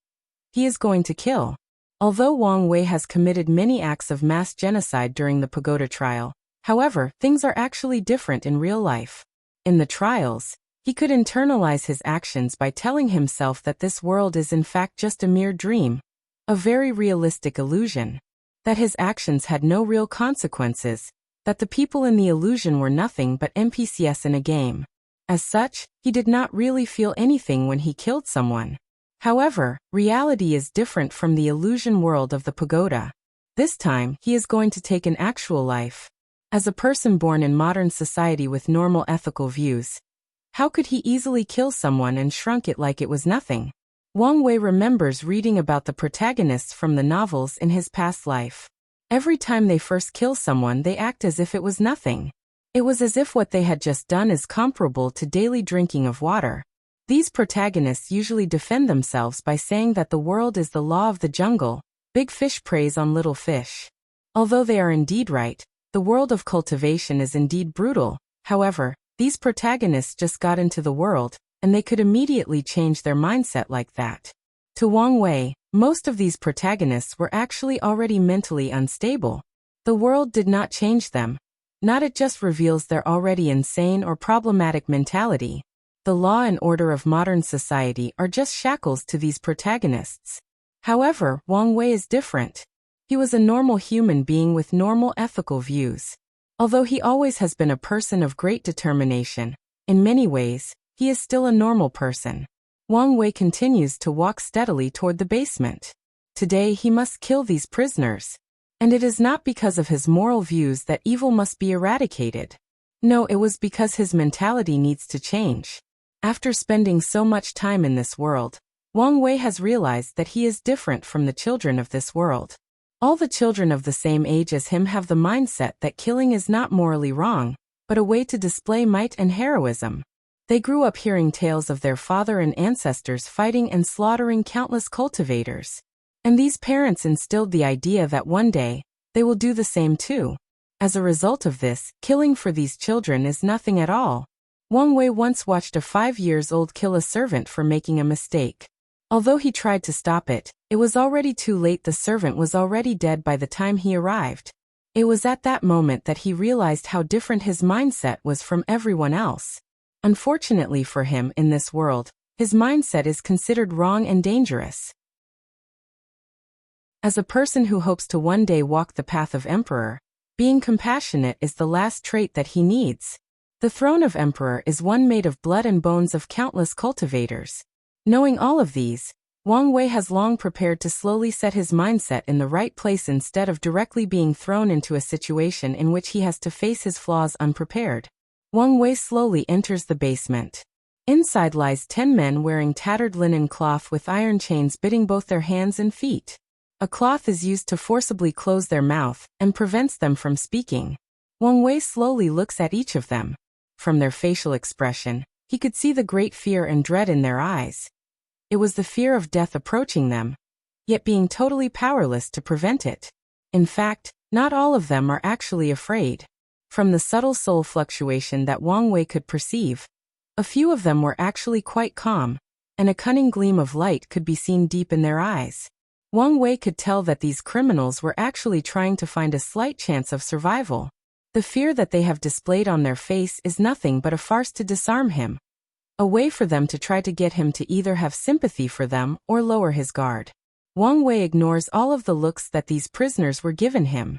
He is going to kill. Although Wang Wei has committed many acts of mass genocide during the pagoda trial, however, things are actually different in real life. In the trials, he could internalize his actions by telling himself that this world is in fact just a mere dream, a very realistic illusion, that his actions had no real consequences, that the people in the illusion were nothing but NPCs in a game. As such, he did not really feel anything when he killed someone. However, reality is different from the illusion world of the pagoda. This time, he is going to take an actual life. As a person born in modern society with normal ethical views, how could he easily kill someone and shrunk it like it was nothing? Wang Wei remembers reading about the protagonists from the novels in his past life. Every time they first kill someone, they act as if it was nothing. It was as if what they had just done is comparable to daily drinking of water. These protagonists usually defend themselves by saying that the world is the law of the jungle. Big fish preys on little fish. Although they are indeed right, the world of cultivation is indeed brutal. However, these protagonists just got into the world, and they could immediately change their mindset like that. To Wang Wei, most of these protagonists were actually already mentally unstable. The world did not change them. Not it just reveals their already insane or problematic mentality. The law and order of modern society are just shackles to these protagonists. However, Wang Wei is different. He was a normal human being with normal ethical views. Although he always has been a person of great determination, in many ways, he is still a normal person. Wang Wei continues to walk steadily toward the basement. Today he must kill these prisoners. And it is not because of his moral views that evil must be eradicated. No, it was because his mentality needs to change. After spending so much time in this world, Wang Wei has realized that he is different from the children of this world. All the children of the same age as him have the mindset that killing is not morally wrong, but a way to display might and heroism. They grew up hearing tales of their father and ancestors fighting and slaughtering countless cultivators. And these parents instilled the idea that one day, they will do the same too. As a result of this, killing for these children is nothing at all. Wang Wei once watched a 5-year-old kill a servant for making a mistake. Although he tried to stop it, it was already too late. The servant was already dead by the time he arrived. It was at that moment that he realized how different his mindset was from everyone else. Unfortunately for him in this world, his mindset is considered wrong and dangerous. As a person who hopes to one day walk the path of emperor, being compassionate is the last trait that he needs. The throne of emperor is one made of blood and bones of countless cultivators. Knowing all of these, Wang Wei has long prepared to slowly set his mindset in the right place instead of directly being thrown into a situation in which he has to face his flaws unprepared. Wang Wei slowly enters the basement. Inside lies 10 men wearing tattered linen cloth with iron chains biting both their hands and feet. A cloth is used to forcibly close their mouth and prevents them from speaking. Wang Wei slowly looks at each of them. From their facial expression, he could see the great fear and dread in their eyes. It was the fear of death approaching them, yet being totally powerless to prevent it. In fact, not all of them are actually afraid. From the subtle soul fluctuation that Wang Wei could perceive, a few of them were actually quite calm, and a cunning gleam of light could be seen deep in their eyes. Wang Wei could tell that these criminals were actually trying to find a slight chance of survival. The fear that they have displayed on their face is nothing but a farce to disarm him. A way for them to try to get him to either have sympathy for them or lower his guard. Wang Wei ignores all of the looks that these prisoners were given him.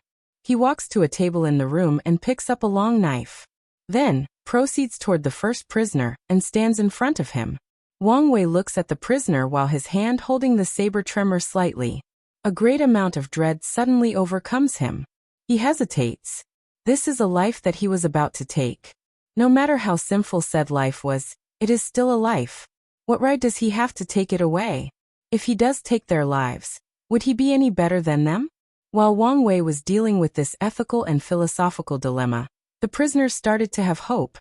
He walks to a table in the room and picks up a long knife. Then, proceeds toward the first prisoner and stands in front of him. Wang Wei looks at the prisoner while his hand holding the saber tremors slightly. A great amount of dread suddenly overcomes him. He hesitates. This is a life that he was about to take. No matter how sinful said life was, it is still a life. What right does he have to take it away? If he does take their lives, would he be any better than them? While Wang Wei was dealing with this ethical and philosophical dilemma, the prisoners started to have hope.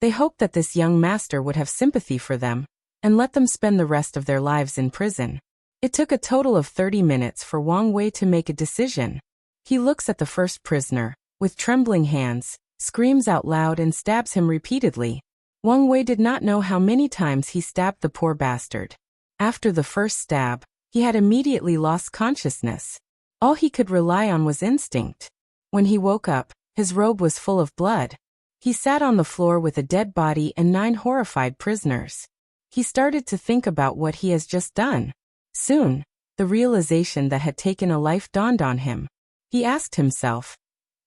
They hoped that this young master would have sympathy for them and let them spend the rest of their lives in prison. It took a total of 30 minutes for Wang Wei to make a decision. He looks at the first prisoner, with trembling hands, screams out loud and stabs him repeatedly. Wang Wei did not know how many times he stabbed the poor bastard. After the first stab, he had immediately lost consciousness. All he could rely on was instinct. When he woke up, his robe was full of blood. He sat on the floor with a dead body and 9 horrified prisoners. He started to think about what he has just done. Soon, the realization that had taken a life dawned on him. He asked himself,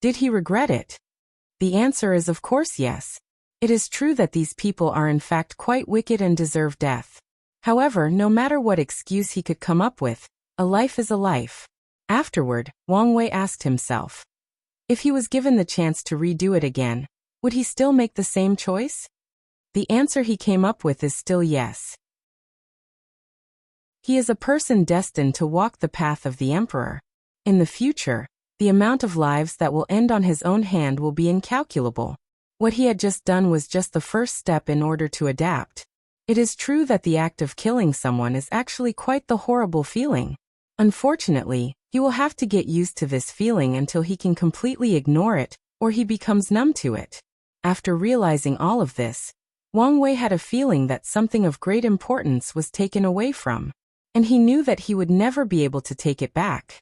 did he regret it? The answer is of course yes. It is true that these people are in fact quite wicked and deserve death. However, no matter what excuse he could come up with, a life is a life. Afterward, Wang Wei asked himself, if he was given the chance to redo it again, would he still make the same choice? The answer he came up with is still yes. He is a person destined to walk the path of the emperor. In the future, the amount of lives that will end on his own hand will be incalculable. What he had just done was just the first step in order to adapt. It is true that the act of killing someone is actually quite the horrible feeling. Unfortunately, he will have to get used to this feeling until he can completely ignore it, or he becomes numb to it. After realizing all of this, Wang Wei had a feeling that something of great importance was taken away from, and he knew that he would never be able to take it back.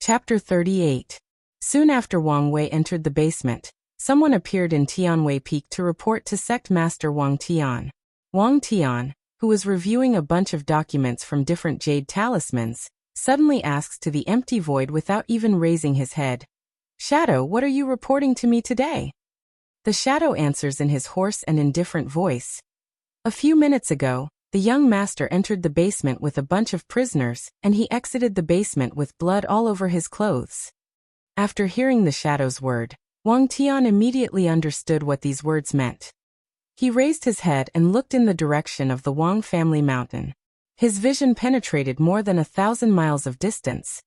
Chapter 38. Soon after Wang Wei entered the basement, someone appeared in Tianwei Peak to report to Sect Master Wang Tian. Wang Tian, who was reviewing a bunch of documents from different jade talismans, suddenly asks to the empty void without even raising his head, "Shadow, what are you reporting to me today?" The shadow answers in his hoarse and indifferent voice. A few minutes ago, the young master entered the basement with a bunch of prisoners, and he exited the basement with blood all over his clothes. After hearing the shadow's word, Wang Tian immediately understood what these words meant. He raised his head and looked in the direction of the Wang family mountain. His vision penetrated more than 1,000 miles of distance.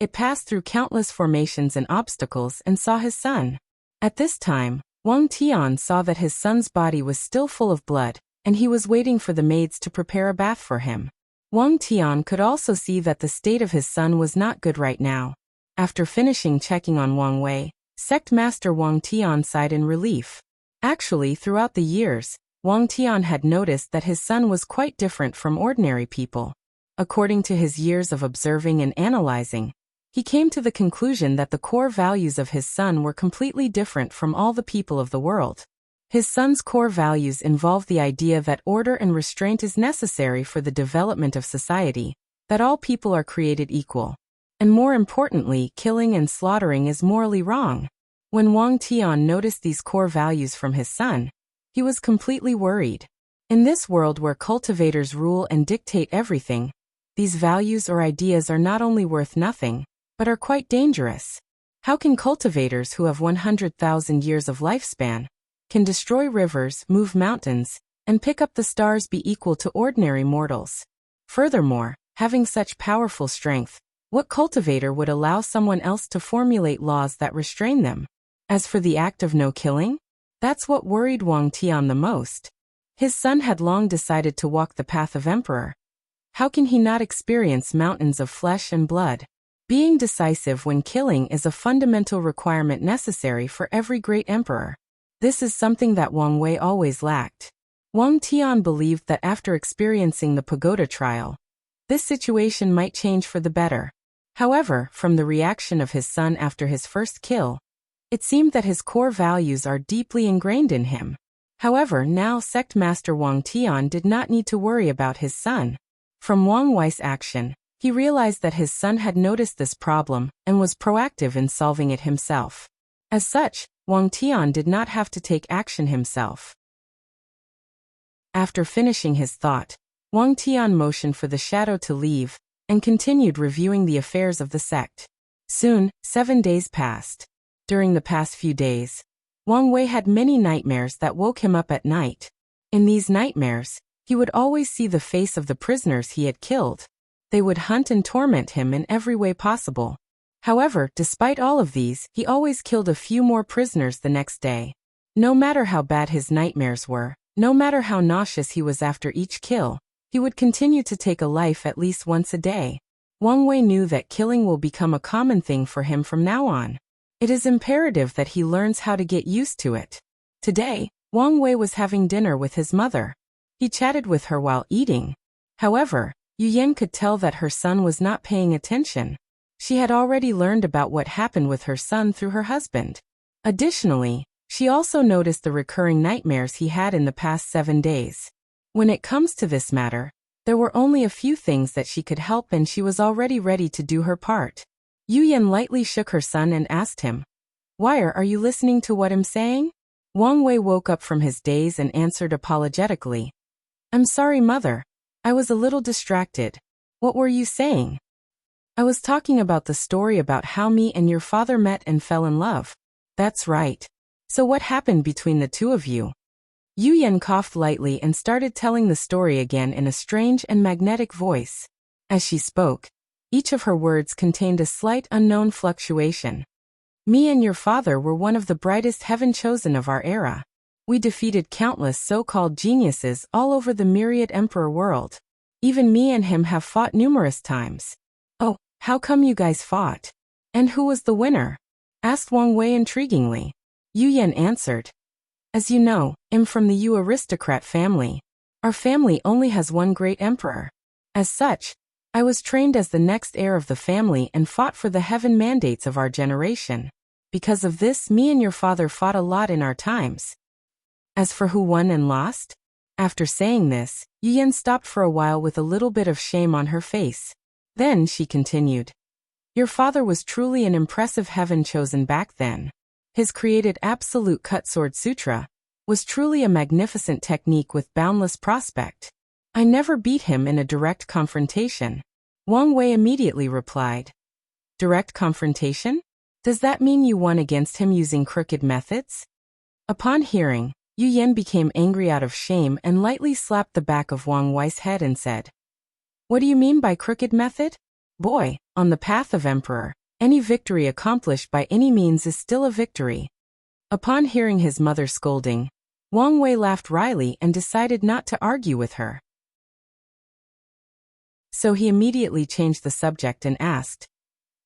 It passed through countless formations and obstacles and saw his son. At this time, Wang Tian saw that his son's body was still full of blood, and he was waiting for the maids to prepare a bath for him. Wang Tian could also see that the state of his son was not good right now. After finishing checking on Wang Wei, Sect Master Wang Tian sighed in relief. Actually, throughout the years, Wang Tian had noticed that his son was quite different from ordinary people. According to his years of observing and analyzing, he came to the conclusion that the core values of his son were completely different from all the people of the world. His son's core values involve the idea that order and restraint is necessary for the development of society, that all people are created equal, and more importantly, killing and slaughtering is morally wrong. When Wang Tian noticed these core values from his son, he was completely worried. In this world where cultivators rule and dictate everything, these values or ideas are not only worth nothing, but are quite dangerous. How can cultivators who have 100,000 years of lifespan, can destroy rivers, move mountains, and pick up the stars be equal to ordinary mortals? Furthermore, having such powerful strength, what cultivator would allow someone else to formulate laws that restrain them? As for the act of no killing, that's what worried Wang Tian the most. His son had long decided to walk the path of emperor. How can he not experience mountains of flesh and blood? Being decisive when killing is a fundamental requirement necessary for every great emperor. This is something that Wang Wei always lacked. Wang Tian believed that after experiencing the pagoda trial, this situation might change for the better. However, from the reaction of his son after his first kill, it seemed that his core values are deeply ingrained in him. However, now Sect Master Wang Tian did not need to worry about his son. From Wang Wei's action, he He realized that his son had noticed this problem and was proactive in solving it himself. As such, Wang Tian did not have to take action himself. After finishing his thought, Wang Tian motioned for the shadow to leave and continued reviewing the affairs of the sect. Soon, 7 days passed. During the past few days, Wang Wei had many nightmares that woke him up at night. In these nightmares, he would always see the face of the prisoners he had killed. They would hunt and torment him in every way possible. However, despite all of these, he always killed a few more prisoners the next day. No matter how bad his nightmares were, no matter how nauseous he was after each kill, he would continue to take a life at least once a day. Wang Wei knew that killing will become a common thing for him from now on. It is imperative that he learns how to get used to it. Today, Wang Wei was having dinner with his mother. He chatted with her while eating. However, Yu Yan could tell that her son was not paying attention. She had already learned about what happened with her son through her husband. Additionally, she also noticed the recurring nightmares he had in the past 7 days. When it comes to this matter, there were only a few things that she could help and she was already ready to do her part. Yu Yan lightly shook her son and asked him, "Why are you listening to what I'm saying?" Wang Wei woke up from his daze and answered apologetically, "I'm sorry, mother. I was a little distracted. What were you saying?" "I was talking about the story about how me and your father met and fell in love." "That's right. So what happened between the two of you?" Yu Yan coughed lightly and started telling the story again in a strange and magnetic voice. As she spoke, each of her words contained a slight unknown fluctuation. "Me and your father were one of the brightest heaven-chosen of our era. We defeated countless so-called geniuses all over the myriad emperor world. Even me and him have fought numerous times." "Oh, how come you guys fought? And who was the winner?" asked Wang Wei intriguingly. Yu Yan answered, "As you know, I'm from the Yu aristocrat family. Our family only has one great emperor. As such, I was trained as the next heir of the family and fought for the heaven mandates of our generation. Because of this, me and your father fought a lot in our times." As for who won and lost? After saying this, Yu Yan stopped for a while with a little bit of shame on her face. Then she continued, "Your father was truly an impressive heaven-chosen back then. His created Absolute Cut Sword Sutra was truly a magnificent technique with boundless prospect. I never beat him in a direct confrontation." Wang Wei immediately replied, "Direct confrontation? Does that mean you won against him using crooked methods?" Upon hearing, Yu Yan became angry out of shame and lightly slapped the back of Wang Wei's head and said, "What do you mean by crooked method? Boy, on the path of emperor, any victory accomplished by any means is still a victory." Upon hearing his mother scolding, Wang Wei laughed wryly and decided not to argue with her. So he immediately changed the subject and asked,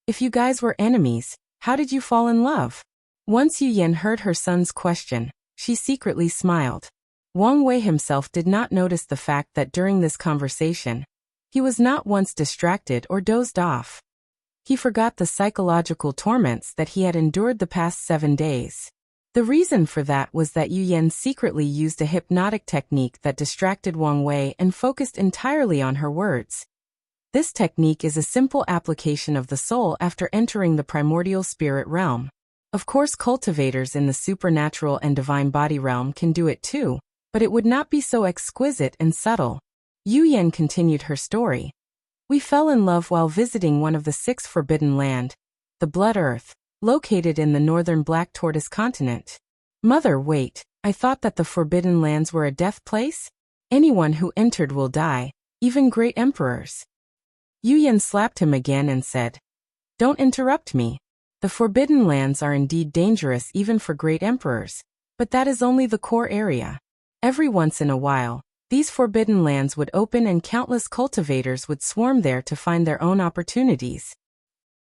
"If you guys were enemies, how did you fall in love?" Once Yu Yan heard her son's question, she secretly smiled. Wang Wei himself did not notice the fact that during this conversation, he was not once distracted or dozed off. He forgot the psychological torments that he had endured the past 7 days. The reason for that was that Yu Yan secretly used a hypnotic technique that distracted Wang Wei and focused entirely on her words. This technique is a simple application of the soul after entering the primordial spirit realm. Of course, cultivators in the supernatural and divine body realm can do it too, but it would not be so exquisite and subtle. Yu Yan continued her story. "We fell in love while visiting one of the 6 forbidden land, the Blood Earth, located in the northern Black Tortoise continent." "Mother, wait, I thought that the forbidden lands were a death place? Anyone who entered will die, even great emperors." Yu Yan slapped him again and said, "Don't interrupt me. The forbidden lands are indeed dangerous even for great emperors, but that is only the core area. Every once in a while, these forbidden lands would open and countless cultivators would swarm there to find their own opportunities.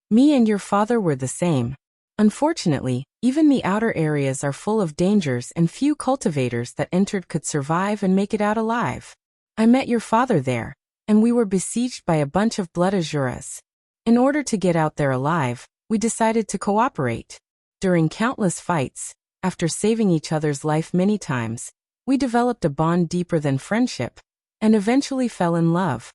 Me and your father were the same. Unfortunately, even the outer areas are full of dangers and few cultivators that entered could survive and make it out alive. I met your father there, and we were besieged by a bunch of blood azuras. In order to get out there alive, we decided to cooperate. During countless fights, after saving each other's life many times, we developed a bond deeper than friendship, and eventually fell in love."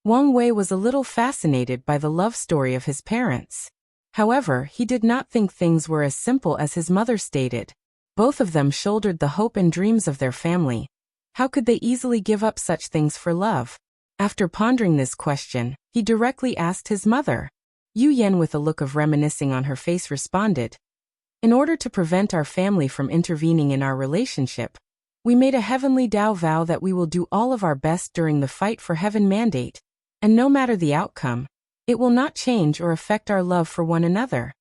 Wang Wei was a little fascinated by the love story of his parents. However, he did not think things were as simple as his mother stated. Both of them shouldered the hope and dreams of their family. How could they easily give up such things for love? After pondering this question, he directly asked his mother. Yu Yan, with a look of reminiscing on her face, responded, "In order to prevent our family from intervening in our relationship, we made a heavenly Tao vow that we will do all of our best during the fight for heaven mandate, and no matter the outcome, it will not change or affect our love for one another.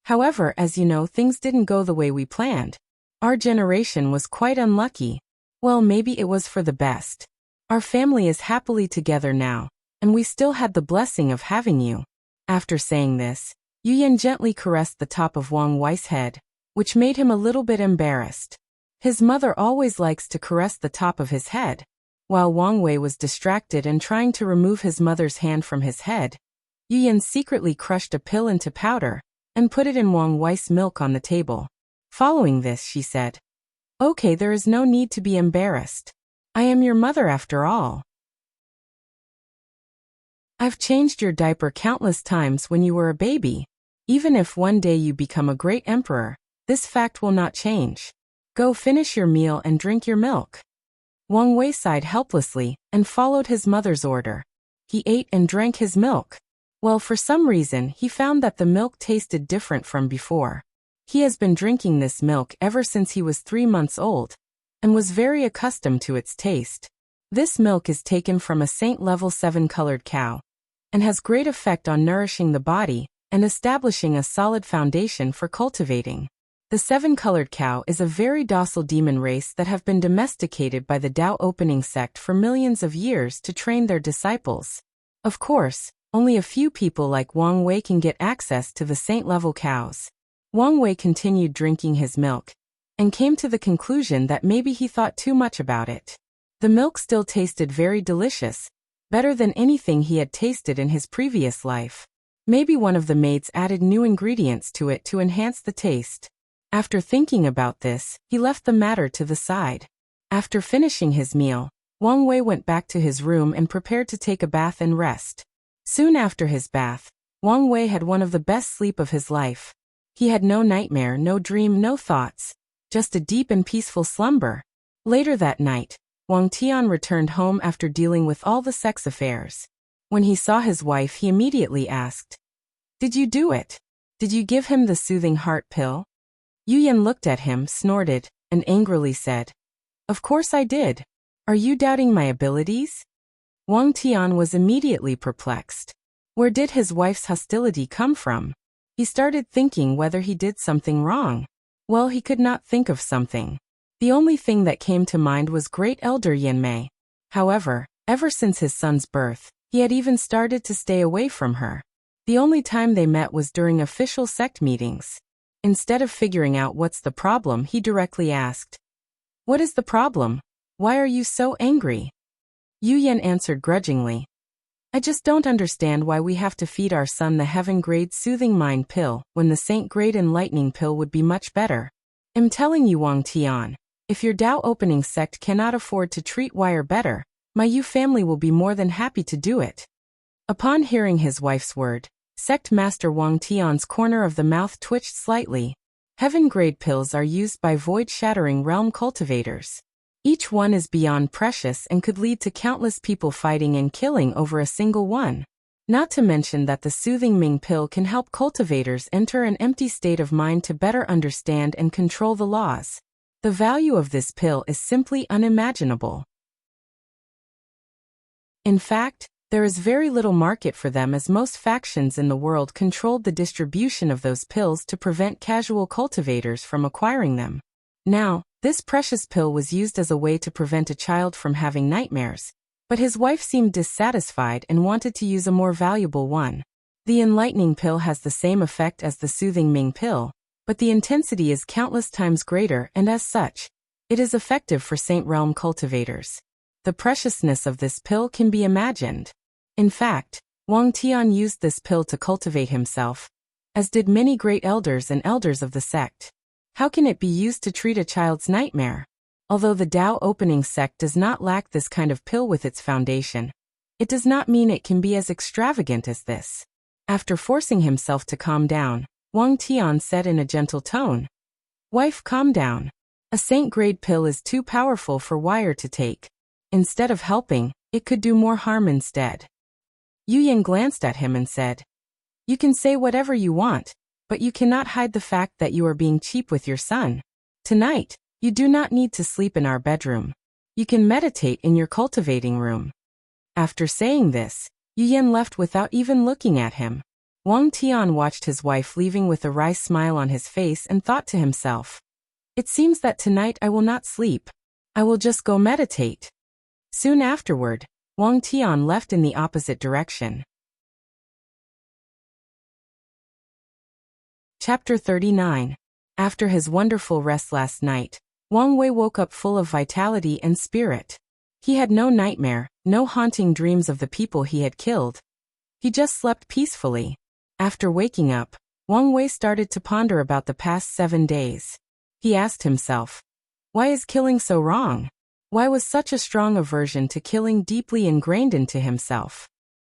However, as you know, things didn't go the way we planned. Our generation was quite unlucky. Well, maybe it was for the best. Our family is happily together now, and we still had the blessing of having you." After saying this, Yu Yan gently caressed the top of Wang Wei's head, which made him a little bit embarrassed. His mother always likes to caress the top of his head. While Wang Wei was distracted and trying to remove his mother's hand from his head, Yu Yan secretly crushed a pill into powder and put it in Wang Wei's milk on the table. Following this, she said, "Okay, there is no need to be embarrassed. I am your mother after all. I've changed your diaper countless times when you were a baby. Even if one day you become a great emperor, this fact will not change. Go finish your meal and drink your milk." Wang Wei sighed helplessly and followed his mother's order. He ate and drank his milk. Well, for some reason, he found that the milk tasted different from before. He has been drinking this milk ever since he was 3 months old, and was very accustomed to its taste. This milk is taken from a Saint Level 7 colored cow, and has great effect on nourishing the body and establishing a solid foundation for cultivating. The 7-colored cow is a very docile demon race that have been domesticated by the Tao opening sect for millions of years to train their disciples. Of course, only a few people like Wang Wei can get access to the Saint-level cows. Wang Wei continued drinking his milk, and came to the conclusion that maybe he thought too much about it. The milk still tasted very delicious, better than anything he had tasted in his previous life. Maybe one of the maids added new ingredients to it to enhance the taste. After thinking about this, he left the matter to the side. After finishing his meal, Wang Wei went back to his room and prepared to take a bath and rest. Soon after his bath, Wang Wei had one of the best sleep of his life. He had no nightmare, no dream, no thoughts, just a deep and peaceful slumber. Later that night, Wang Tian returned home after dealing with all the sex affairs. When he saw his wife, he immediately asked, "Did you do it? Did you give him the soothing heart pill?" Yu Yan looked at him, snorted, and angrily said, "Of course I did. Are you doubting my abilities?" Wang Tian was immediately perplexed. Where did his wife's hostility come from? He started thinking whether he did something wrong. Well, he could not think of something. The only thing that came to mind was Great Elder Yanmei. However, ever since his son's birth, he had even started to stay away from her. The only time they met was during official sect meetings. Instead of figuring out what's the problem, he directly asked, "What is the problem? Why are you so angry?" Yu Yan answered grudgingly, "I just don't understand why we have to feed our son the heaven-grade soothing mind pill when the saint-grade enlightening pill would be much better. I'm telling you, Wang Tian, if your Tao opening sect cannot afford to treat Wire better, my Yu family will be more than happy to do it." Upon hearing his wife's word, Sect Master Wang Tian's corner of the mouth twitched slightly. Heaven-grade pills are used by void-shattering realm cultivators. Each one is beyond precious and could lead to countless people fighting and killing over a single one. Not to mention that the soothing Ming pill can help cultivators enter an empty state of mind to better understand and control the laws. The value of this pill is simply unimaginable. In fact, there is very little market for them, as most factions in the world controlled the distribution of those pills to prevent casual cultivators from acquiring them. Now, this precious pill was used as a way to prevent a child from having nightmares, but his wife seemed dissatisfied and wanted to use a more valuable one. The enlightening pill has the same effect as the soothing Ming pill, but the intensity is countless times greater, and as such, it is effective for Saint Realm cultivators. The preciousness of this pill can be imagined. In fact, Wang Tian used this pill to cultivate himself, as did many great elders and elders of the sect. How can it be used to treat a child's nightmare? Although the Tao opening sect does not lack this kind of pill with its foundation, it does not mean it can be as extravagant as this. After forcing himself to calm down, Wang Tian said in a gentle tone, "Wife, calm down. A saint-grade pill is too powerful for Wire to take. Instead of helping, it could do more harm instead." Yu Yan glanced at him and said, "You can say whatever you want, but you cannot hide the fact that you are being cheap with your son. Tonight, you do not need to sleep in our bedroom. You can meditate in your cultivating room." After saying this, Yu Yan left without even looking at him. Wang Tian watched his wife leaving with a wry smile on his face and thought to himself, "It seems that tonight I will not sleep. I will just go meditate." Soon afterward, Wang Tian left in the opposite direction. Chapter 39. After his wonderful rest last night, Wang Wei woke up full of vitality and spirit. He had no nightmare, no haunting dreams of the people he had killed. He just slept peacefully. After waking up, Wang Wei started to ponder about the past 7 days. He asked himself, why is killing so wrong? Why was such a strong aversion to killing deeply ingrained into himself?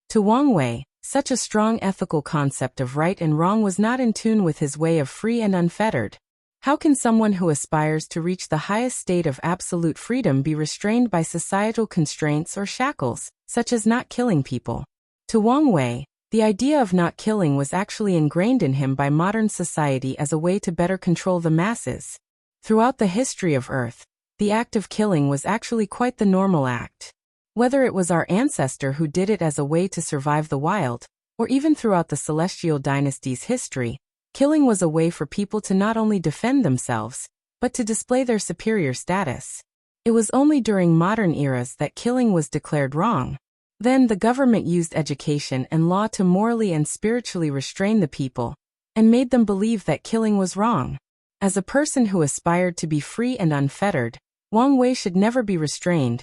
To Wang Wei, such a strong ethical concept of right and wrong was not in tune with his way of free and unfettered. How can someone who aspires to reach the highest state of absolute freedom be restrained by societal constraints or shackles, such as not killing people? To Wang Wei, the idea of not killing was actually ingrained in him by modern society as a way to better control the masses. Throughout the history of Earth, the act of killing was actually quite the normal act. Whether it was our ancestor who did it as a way to survive the wild, or even throughout the Celestial Dynasty's history, killing was a way for people to not only defend themselves, but to display their superior status. It was only during modern eras that killing was declared wrong. Then the government used education and law to morally and spiritually restrain the people, and made them believe that killing was wrong. As a person who aspired to be free and unfettered, Wang Wei should never be restrained.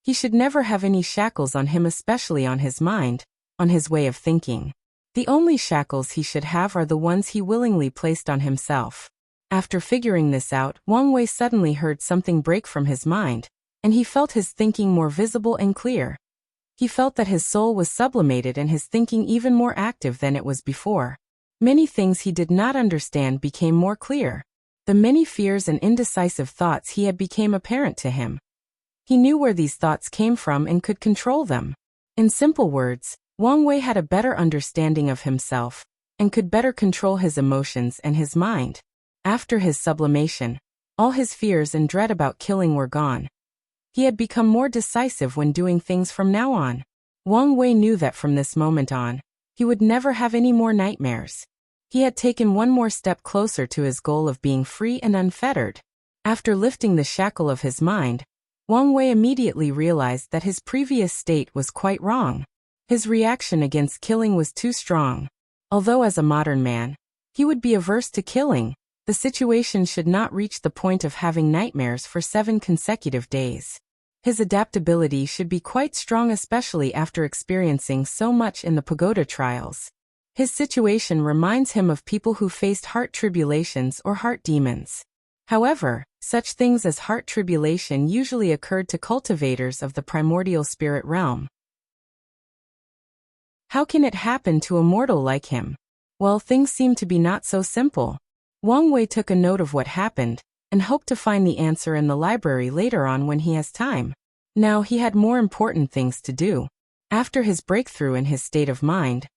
He should never have any shackles on him, especially on his mind, on his way of thinking. The only shackles he should have are the ones he willingly placed on himself. After figuring this out, Wang Wei suddenly heard something break from his mind, and he felt his thinking more visible and clear. He felt that his soul was sublimated and his thinking even more active than it was before. Many things he did not understand became more clear. The many fears and indecisive thoughts he had became apparent to him. He knew where these thoughts came from and could control them. In simple words, Wang Wei had a better understanding of himself, and could better control his emotions and his mind. After his sublimation, all his fears and dread about killing were gone. He had become more decisive when doing things from now on. Wang Wei knew that from this moment on, he would never have any more nightmares. He had taken one more step closer to his goal of being free and unfettered. After lifting the shackle of his mind, Wang Wei immediately realized that his previous state was quite wrong. His reaction against killing was too strong. Although as a modern man, he would be averse to killing, the situation should not reach the point of having nightmares for 7 consecutive days. His adaptability should be quite strong, especially after experiencing so much in the pagoda trials. His situation reminds him of people who faced heart tribulations or heart demons. However, such things as heart tribulation usually occurred to cultivators of the primordial spirit realm. How can it happen to a mortal like him? Well, things seem to be not so simple. Wang Wei took a note of what happened, and hoped to find the answer in the library later on when he has time. Now he had more important things to do. After his breakthrough in his state of mind,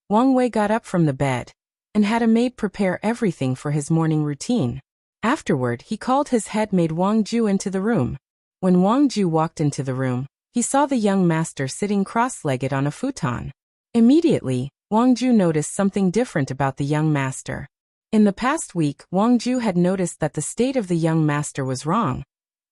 Wang Wei got up from the bed, and had a maid prepare everything for his morning routine. Afterward, he called his head maid Wang Ju into the room. When Wang Ju walked into the room, he saw the young master sitting cross-legged on a futon. Immediately, Wang Ju noticed something different about the young master. In the past week, Wang Ju had noticed that the state of the young master was wrong.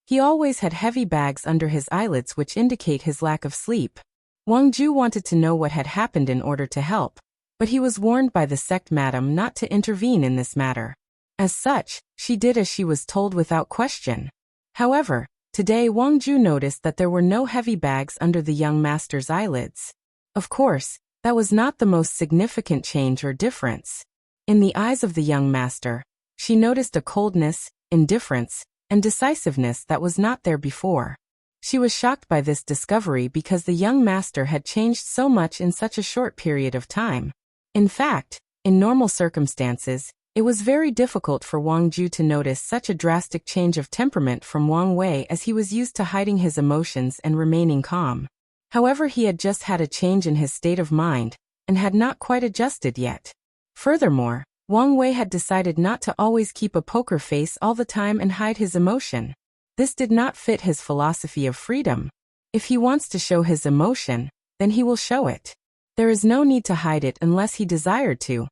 He always had heavy bags under his eyelids, which indicate his lack of sleep. Wang Ju wanted to know what had happened in order to help, but he was warned by the sect madam not to intervene in this matter. As such, she did as she was told without question. However, today Wang Ju noticed that there were no heavy bags under the young master's eyelids. Of course, that was not the most significant change or difference. In the eyes of the young master, she noticed a coldness, indifference, and decisiveness that was not there before. She was shocked by this discovery because the young master had changed so much in such a short period of time. In fact, in normal circumstances, it was very difficult for Wang Ju to notice such a drastic change of temperament from Wang Wei, as he was used to hiding his emotions and remaining calm. However, he had just had a change in his state of mind, and had not quite adjusted yet. Furthermore, Wang Wei had decided not to always keep a poker face all the time and hide his emotion. This did not fit his philosophy of freedom. If he wants to show his emotion, then he will show it. There is no need to hide it unless he desired to.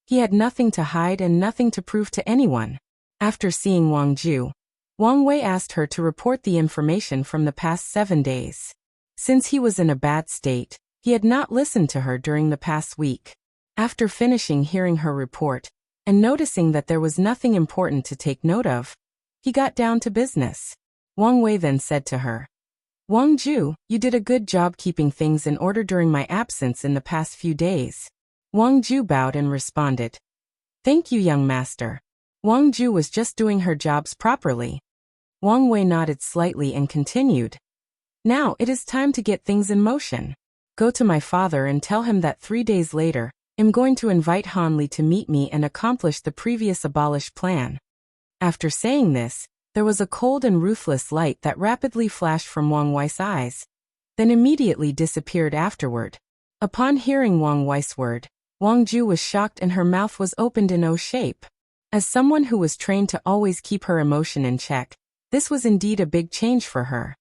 He had nothing to hide and nothing to prove to anyone. After seeing Wang Ju, Wang Wei asked her to report the information from the past 7 days. Since he was in a bad state, he had not listened to her during the past week. After finishing hearing her report, and noticing that there was nothing important to take note of, he got down to business. Wang Wei then said to her, "Wang Ju, you did a good job keeping things in order during my absence in the past few days." Wang Ju bowed and responded, "Thank you, young master." Wang Ju was just doing her jobs properly. Wang Wei nodded slightly and continued, "Now it is time to get things in motion. Go to my father and tell him that 3 days later, I'm going to invite Han Li to meet me and accomplish the previous abolished plan." After saying this, there was a cold and ruthless light that rapidly flashed from Wang Wei's eyes, then immediately disappeared afterward. Upon hearing Wang Wei's word, Wang Ju was shocked and her mouth was opened in O shape. As someone who was trained to always keep her emotion in check, this was indeed a big change for her.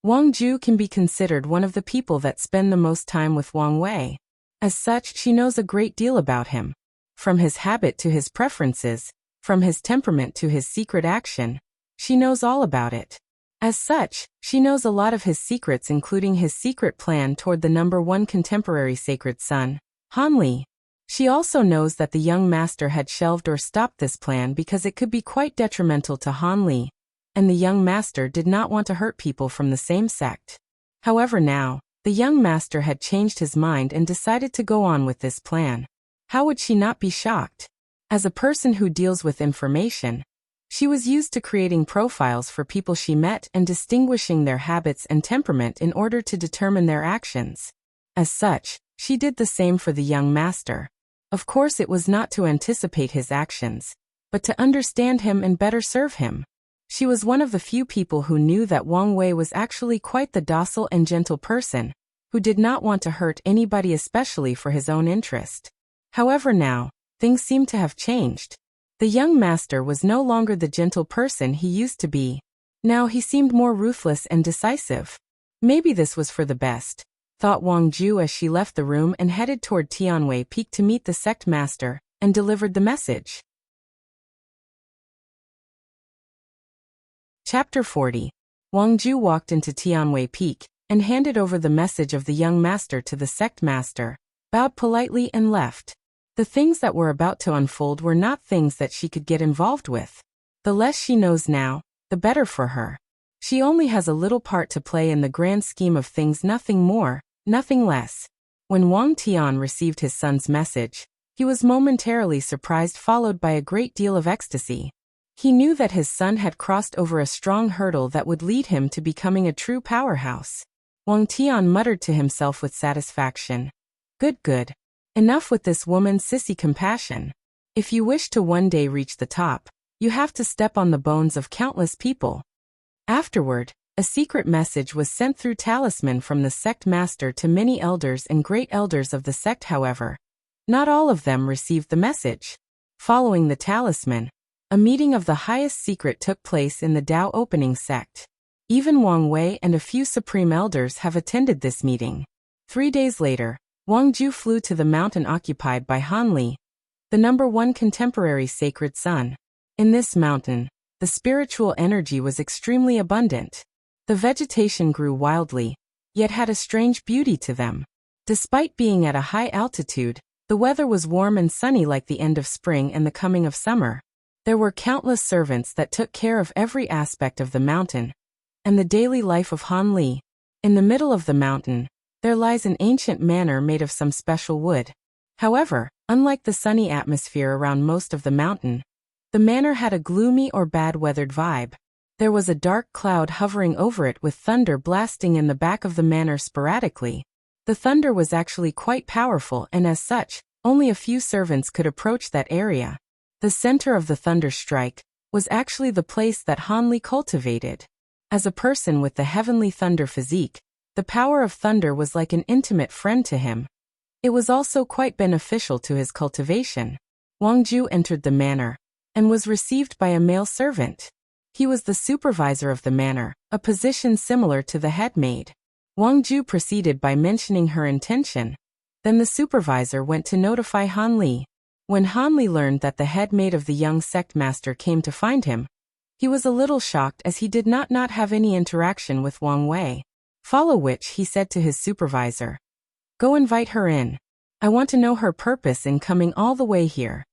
Wang Ju can be considered one of the people that spend the most time with Wang Wei. As such, she knows a great deal about him. From his habit to his preferences, from his temperament to his secret action, she knows all about it. As such, she knows a lot of his secrets, including his secret plan toward the #1 contemporary sacred son, Han Li. She also knows that the young master had shelved or stopped this plan because it could be quite detrimental to Han Li, and the young master did not want to hurt people from the same sect. However, now, the young master had changed his mind and decided to go on with this plan. How would she not be shocked? As a person who deals with information, she was used to creating profiles for people she met and distinguishing their habits and temperament in order to determine their actions. As such, she did the same for the young master. Of course, it was not to anticipate his actions, but to understand him and better serve him. She was one of the few people who knew that Wang Wei was actually quite the docile and gentle person, who did not want to hurt anybody, especially for his own interest. However, now, things seemed to have changed. The young master was no longer the gentle person he used to be. Now he seemed more ruthless and decisive. Maybe this was for the best, thought Wang Ju as she left the room and headed toward Tianwei Peak to meet the sect master, and delivered the message. Chapter 40. Wang Ju walked into Tianwei Peak, and handed over the message of the young master to the sect master, bowed politely and left. The things that were about to unfold were not things that she could get involved with. The less she knows now, the better for her. She only has a little part to play in the grand scheme of things, nothing more, nothing less. When Wang Tian received his son's message, he was momentarily surprised, followed by a great deal of ecstasy. He knew that his son had crossed over a strong hurdle that would lead him to becoming a true powerhouse. Wang Tian muttered to himself with satisfaction. Good. Enough with this woman's sissy compassion. If you wish to one day reach the top, you have to step on the bones of countless people. Afterward, a secret message was sent through talisman from the sect master to many elders and great elders of the sect. However, not all of them received the message. Following the talisman, a meeting of the highest secret took place in the Dao opening sect. Even Wang Wei and a few supreme elders have attended this meeting. 3 days later, Wang Ju flew to the mountain occupied by Han Li, the #1 contemporary sacred son. In this mountain, the spiritual energy was extremely abundant. The vegetation grew wildly, yet had a strange beauty to them. Despite being at a high altitude, the weather was warm and sunny, like the end of spring and the coming of summer. There were countless servants that took care of every aspect of the mountain and the daily life of Han Li. In the middle of the mountain, there lies an ancient manor made of some special wood. However, unlike the sunny atmosphere around most of the mountain, the manor had a gloomy or bad-weathered vibe. There was a dark cloud hovering over it with thunder blasting in the back of the manor sporadically. The thunder was actually quite powerful and as such, only a few servants could approach that area. The center of the thunder strike was actually the place that Han Li cultivated. As a person with the heavenly thunder physique, the power of thunder was like an intimate friend to him. It was also quite beneficial to his cultivation. Wang Ju entered the manor and was received by a male servant. He was the supervisor of the manor, a position similar to the head maid. Wang Ju proceeded by mentioning her intention. Then the supervisor went to notify Han Li. When Han Li learned that the head maid of the young sect master came to find him, he was a little shocked as he did not have any interaction with Wang Wei. Follow which he said to his supervisor, "Go invite her in. I want to know her purpose in coming all the way here."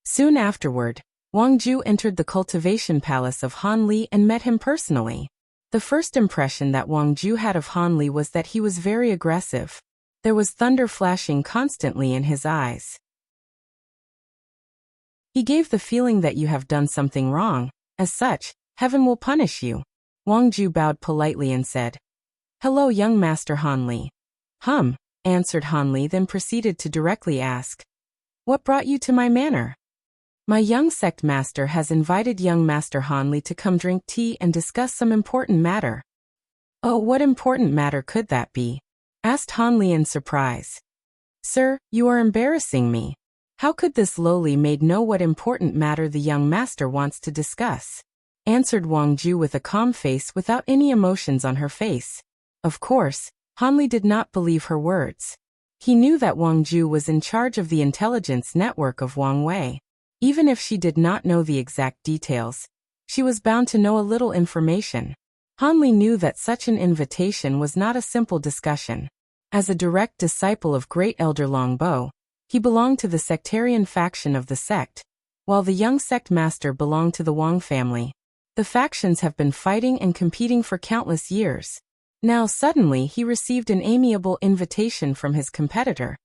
Soon afterward, Wang Ju entered the cultivation palace of Han Li and met him personally. The first impression that Wang Ju had of Han Li was that he was very aggressive. There was thunder flashing constantly in his eyes. He gave the feeling that you have done something wrong. As such, heaven will punish you. Wang Ju bowed politely and said, "Hello, young master Han Li." Answered Han Li, then proceeded to directly ask, "What brought you to my manor?" "My young sect master has invited young master Han Li to come drink tea and discuss some important matter." "Oh, what important matter could that be?" asked Han Li in surprise. "Sir, you are embarrassing me. How could this lowly maid know what important matter the young master wants to discuss?" answered Wang Ju with a calm face without any emotions on her face. Of course, Han Li did not believe her words. He knew that Wang Ju was in charge of the intelligence network of Wang Wei. Even if she did not know the exact details, she was bound to know a little information. Han Li knew that such an invitation was not a simple discussion. As a direct disciple of Great Elder Long Bo, he belonged to the sectarian faction of the sect, while the young sect master belonged to the Wang family. The factions have been fighting and competing for countless years. Now suddenly he received an amiable invitation from his competitor.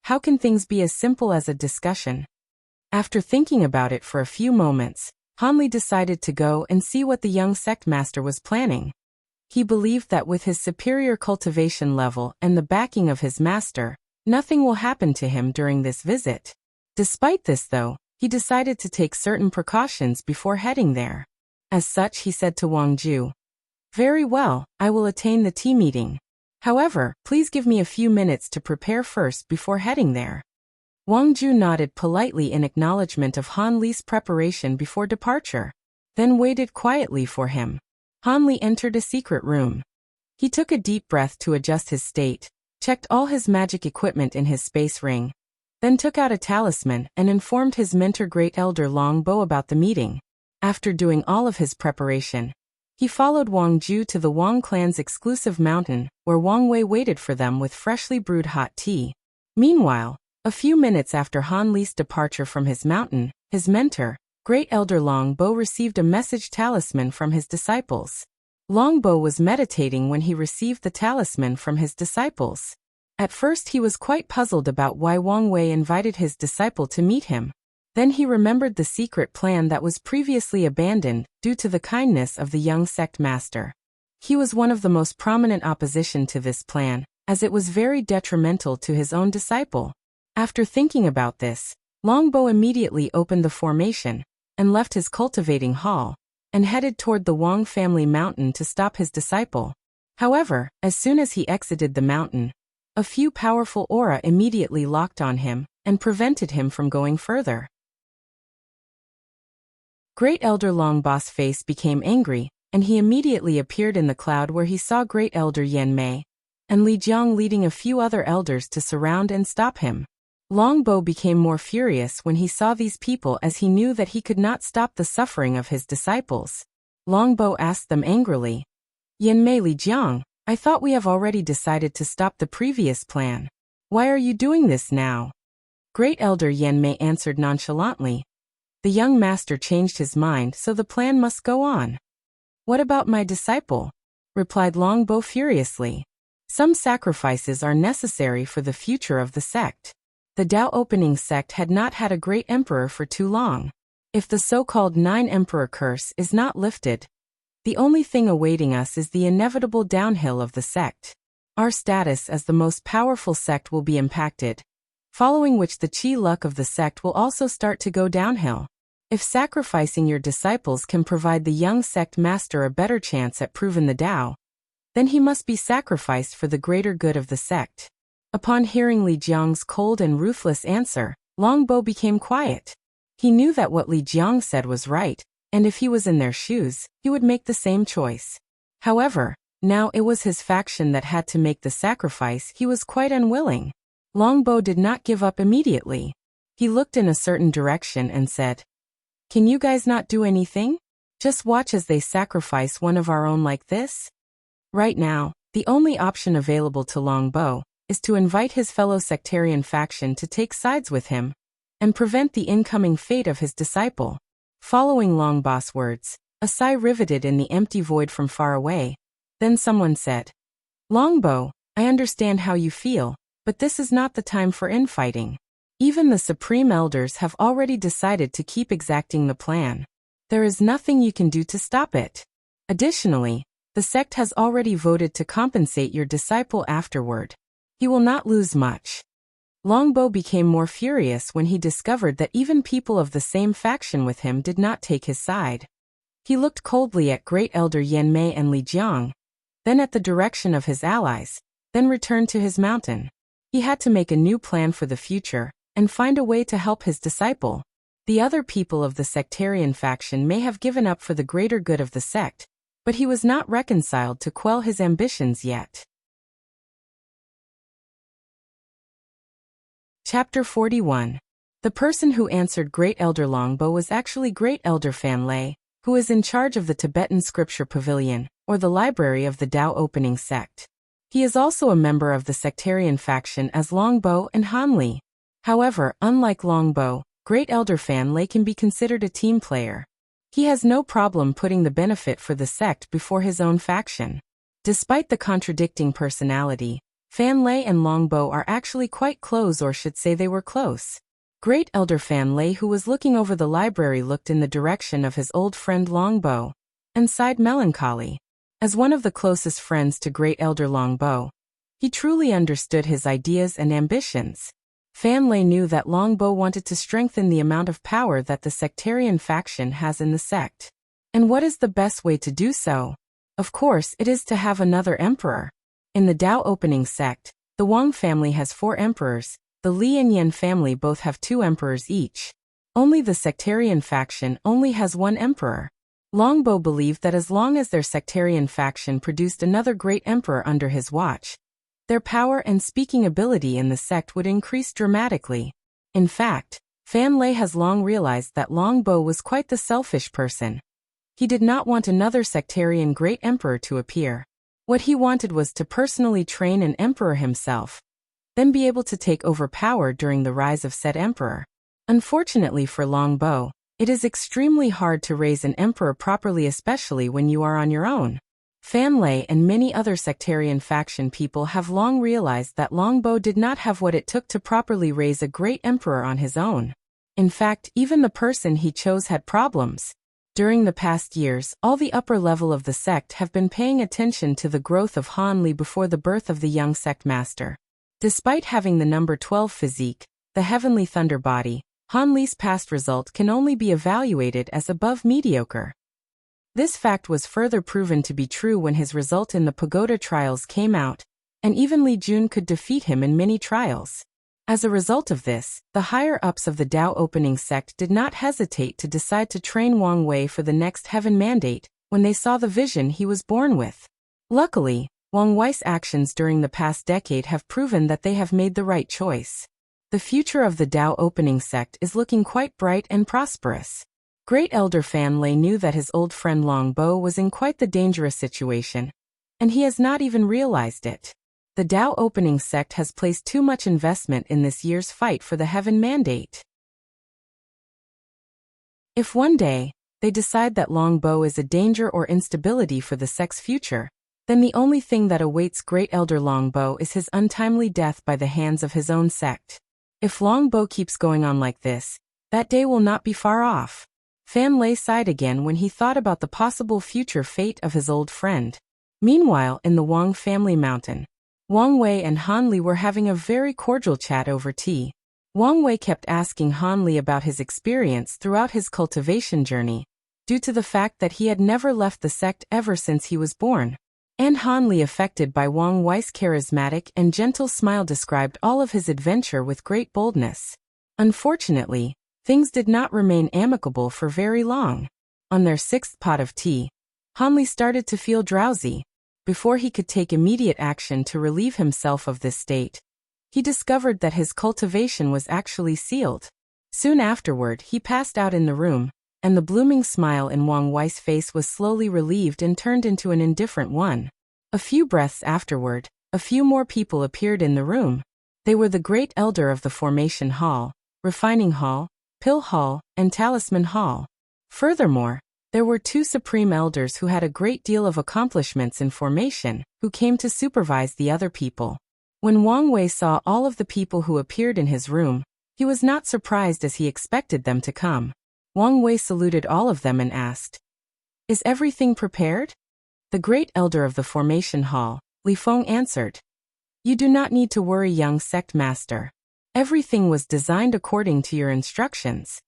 How can things be as simple as a discussion? After thinking about it for a few moments, Han Li decided to go and see what the young sect master was planning. He believed that with his superior cultivation level and the backing of his master, nothing will happen to him during this visit. Despite this though, he decided to take certain precautions before heading there. As such, he said to Wang Ju, "Very well, I will attend the tea meeting. However, please give me a few minutes to prepare first before heading there." Wang Ju nodded politely in acknowledgement of Han Li's preparation before departure, then waited quietly for him. Han Li entered a secret room. He took a deep breath to adjust his state, checked all his magic equipment in his space ring, then took out a talisman and informed his mentor Great Elder Long Bo about the meeting. After doing all of his preparation, he followed Wang Ju to the Wang clan's exclusive mountain, where Wang Wei waited for them with freshly brewed hot tea. Meanwhile, a few minutes after Han Li's departure from his mountain, his mentor, Great Elder Long Bo, received a message talisman from his disciples. Long Bo was meditating when he received the talisman from his disciples. At first he was quite puzzled about why Wang Wei invited his disciple to meet him. Then he remembered the secret plan that was previously abandoned due to the kindness of the young sect master. He was one of the most prominent opposition to this plan, as it was very detrimental to his own disciple. After thinking about this, Long Bo immediately opened the formation and left his cultivating hall and headed toward the Wang family mountain to stop his disciple. However, as soon as he exited the mountain, a few powerful aura immediately locked on him and prevented him from going further. Great Elder Long Bo's face became angry, and he immediately appeared in the cloud where he saw Great Elder Yan Mei and Li Jiang leading a few other elders to surround and stop him. Long Bo became more furious when he saw these people, as he knew that he could not stop the suffering of his disciples. Long Bo asked them angrily, "Yan Mei, Li Jiang, I thought we have already decided to stop the previous plan. Why are you doing this now?" Great Elder Yan Mei answered nonchalantly, "The young master changed his mind, so the plan must go on." "What about my disciple?" replied Long Bo furiously. "Some sacrifices are necessary for the future of the sect." The Dao opening sect had not had a great emperor for too long. If the so-called 9 emperor curse is not lifted, The only thing awaiting us is the inevitable downhill of the sect. Our status as the most powerful sect will be impacted, following which the chi luck of the sect will also start to go downhill. If sacrificing your disciples can provide the young sect master a better chance at proving the Tao, then he must be sacrificed for the greater good of the sect. Upon hearing Li Jiang's cold and ruthless answer, Longbo became quiet. He knew that what Li Jiang said was right, and if he was in their shoes, he would make the same choice. However, now it was his faction that had to make the sacrifice. He was quite unwilling. Longbo did not give up immediately. He looked in a certain direction and said, "Can you guys not do anything? Just watch as they sacrifice one of our own like this?" Right now, the only option available to Longbo is to invite his fellow sectarian faction to take sides with him and prevent the incoming fate of his disciple. Following Longbo's words, a sigh riveted in the empty void from far away. Then someone said, "Longbo, I understand how you feel, but this is not the time for infighting. Even the Supreme Elders have already decided to keep exacting the plan. There is nothing you can do to stop it. Additionally, the sect has already voted to compensate your disciple afterward. He will not lose much." Longbo became more furious when he discovered that even people of the same faction with him did not take his side. He looked coldly at Great Elder Yan Mei and Li Jiang, then at the direction of his allies, then returned to his mountain. He had to make a new plan for the future and find a way to help his disciple. The other people of the sectarian faction may have given up for the greater good of the sect, but he was not reconciled to quell his ambitions yet. Chapter 41. The person who answered Great Elder Longbo was actually Great Elder Fan Lei, who is in charge of the Tibetan Scripture Pavilion, or the library of the Tao Opening Sect. He is also a member of the sectarian faction as Longbo and Han Li. However, unlike Longbo, Great Elder Fan Lei can be considered a team player. He has no problem putting the benefit for the sect before his own faction. Despite the contradicting personality, Fan Lei and Longbo are actually quite close, or should say they were close. Great Elder Fan Lei, who was looking over the library, looked in the direction of his old friend Longbo and sighed melancholy. As one of the closest friends to Great Elder Longbo, he truly understood his ideas and ambitions. Fan Lei knew that Longbo wanted to strengthen the amount of power that the sectarian faction has in the sect. And what is the best way to do so? Of course, it is to have another emperor. In the Tao Opening Sect, the Wang family has 4 emperors, the Li and Yan family both have 2 emperors each. Only the sectarian faction only has 1 emperor. Longbo believed that as long as their sectarian faction produced another great emperor under his watch, their power and speaking ability in the sect would increase dramatically. In fact, Fan Lei has long realized that Longbo was quite the selfish person. He did not want another sectarian great emperor to appear. What he wanted was to personally train an emperor himself, then be able to take over power during the rise of said emperor. Unfortunately for Longbo, it is extremely hard to raise an emperor properly, especially when you are on your own. Fan Lei and many other sectarian faction people have long realized that Longbo did not have what it took to properly raise a great emperor on his own. In fact, even the person he chose had problems. During the past years, all the upper level of the sect have been paying attention to the growth of Han Li before the birth of the young sect master. Despite having the number 12 physique, the heavenly thunder body, Han Li's past result can only be evaluated as above mediocre. This fact was further proven to be true when his result in the pagoda trials came out, and even Li Jun could defeat him in many trials. As a result of this, the higher-ups of the Tao Opening Sect did not hesitate to decide to train Wang Wei for the next heaven mandate when they saw the vision he was born with. Luckily, Wang Wei's actions during the past decade have proven that they have made the right choice. The future of the Tao Opening Sect is looking quite bright and prosperous. Great Elder Fan Lei knew that his old friend Longbo was in quite the dangerous situation, and he has not even realized it. The Tao Opening Sect has placed too much investment in this year's fight for the heaven mandate. If one day, they decide that Longbo is a danger or instability for the sect's future, then the only thing that awaits Great Elder Longbo is his untimely death by the hands of his own sect. If Longbo keeps going on like this, that day will not be far off. Fan Lei sighed again when he thought about the possible future fate of his old friend. Meanwhile, in the Wang family mountain, Wang Wei and Han Li were having a very cordial chat over tea. Wang Wei kept asking Han Li about his experience throughout his cultivation journey, due to the fact that he had never left the sect ever since he was born. And Han Li, affected by Wang Wei's charismatic and gentle smile, described all of his adventure with great boldness. Unfortunately, things did not remain amicable for very long. On their 6th pot of tea, Han Li started to feel drowsy. Before he could take immediate action to relieve himself of this state, he discovered that his cultivation was actually sealed. Soon afterward, he passed out in the room, and the blooming smile in Wang Wei's face was slowly relieved and turned into an indifferent one. A few breaths afterward, a few more people appeared in the room. They were the Great Elder of the Formation Hall, Refining Hall, Pill Hall, and Talisman Hall. Furthermore, there were 2 Supreme Elders who had a great deal of accomplishments in formation, who came to supervise the other people. When Wang Wei saw all of the people who appeared in his room, he was not surprised, as he expected them to come. Wang Wei saluted all of them and asked, "Is everything prepared?" The Great Elder of the Formation Hall, Li Feng, answered, "You do not need to worry, young sect master. Everything was designed according to your instructions."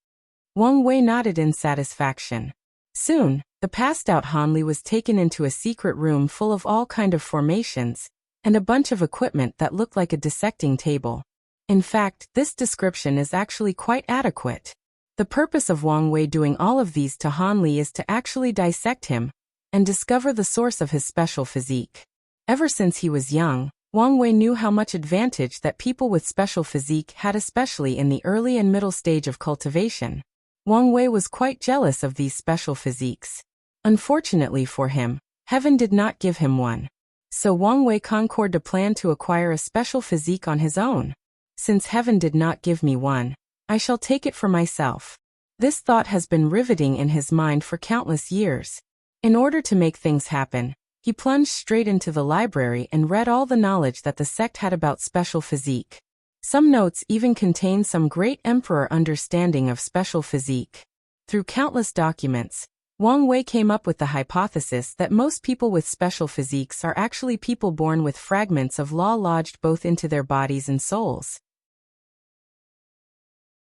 Wang Wei nodded in satisfaction. Soon, the passed-out Han Li was taken into a secret room full of all kind of formations, and a bunch of equipment that looked like a dissecting table. In fact, this description is actually quite adequate. The purpose of Wang Wei doing all of these to Han Li is to actually dissect him, and discover the source of his special physique. Ever since he was young, Wang Wei knew how much advantage that people with special physique had, especially in the early and middle stage of cultivation. Wang Wei was quite jealous of these special physiques. Unfortunately for him, heaven did not give him one. So Wang Wei concorded a plan to acquire a special physique on his own. Since heaven did not give me one, I shall take it for myself. This thought has been riveting in his mind for countless years. In order to make things happen, he plunged straight into the library and read all the knowledge that the sect had about special physique. Some notes even contain some great emperor understanding of special physique. Through countless documents, Wang Wei came up with the hypothesis that most people with special physiques are actually people born with fragments of law lodged both into their bodies and souls.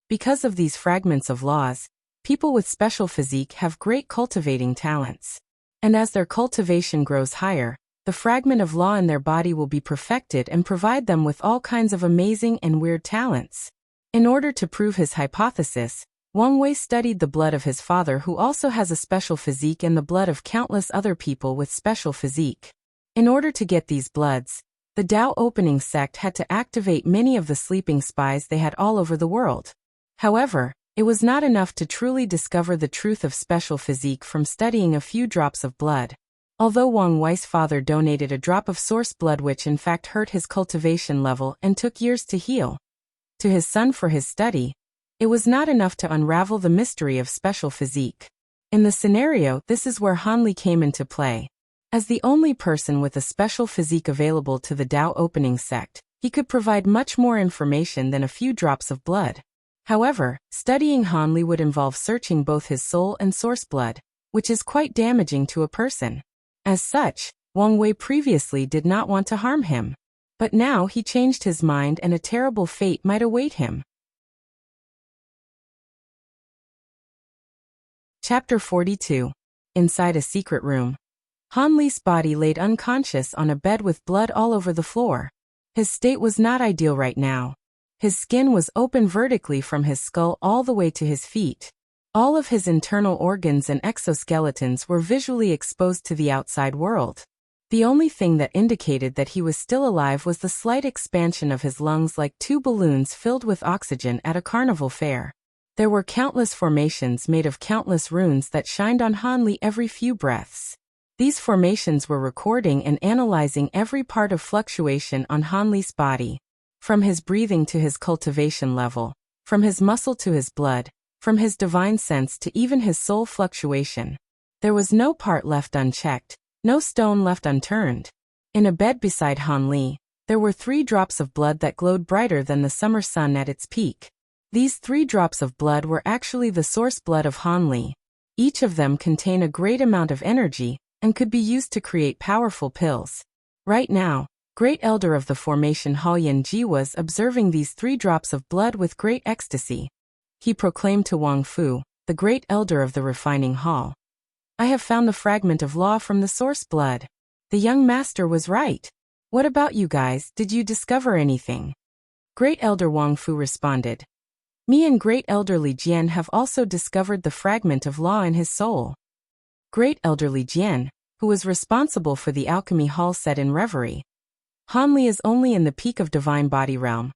Because of these fragments of laws, people with special physique have great cultivating talents. And as their cultivation grows higher, the fragment of law in their body will be perfected and provide them with all kinds of amazing and weird talents. In order to prove his hypothesis, Wang Wei studied the blood of his father, who also has a special physique, and the blood of countless other people with special physique. In order to get these bloods, the Dao Opening sect had to activate many of the sleeping spies they had all over the world. However, it was not enough to truly discover the truth of special physique from studying a few drops of blood. Although Wang Wei's father donated a drop of source blood, which in fact hurt his cultivation level and took years to heal, to his son for his study, it was not enough to unravel the mystery of special physique. In the scenario, this is where Han Li came into play. As the only person with a special physique available to the Dao Opening sect, he could provide much more information than a few drops of blood. However, studying Han Li would involve searching both his soul and source blood, which is quite damaging to a person. As such, Wang Wei previously did not want to harm him. But now he changed his mind, and a terrible fate might await him. Chapter 42. Inside a secret room. Han Li's body laid unconscious on a bed with blood all over the floor. His state was not ideal right now. His skin was open vertically from his skull all the way to his feet. All of his internal organs and exoskeletons were visually exposed to the outside world. The only thing that indicated that he was still alive was the slight expansion of his lungs, like 2 balloons filled with oxygen at a carnival fair. There were countless formations made of countless runes that shined on Han Li every few breaths. These formations were recording and analyzing every part of fluctuation on Han Li's body. From his breathing to his cultivation level, from his muscle to his blood, from his divine sense to even his soul fluctuation. There was no part left unchecked, no stone left unturned. In a bed beside Han Li, there were 3 drops of blood that glowed brighter than the summer sun at its peak. These 3 drops of blood were actually the source blood of Han Li. Each of them contain a great amount of energy and could be used to create powerful pills. Right now, Great Elder of the Formation Hall Yanji was observing these 3 drops of blood with great ecstasy. He proclaimed to Wang Fu, the Great Elder of the Refining Hall, "I have found the fragment of law from the source blood." The young master was right. "What about you guys, did you discover anything?" Great Elder Wang Fu responded, "Me and Great Elder Li Jian have also discovered the fragment of law in his soul." Great Elder Li Jian, who was responsible for the alchemy hall, said in reverie, "Han Li is only in the peak of divine body realm.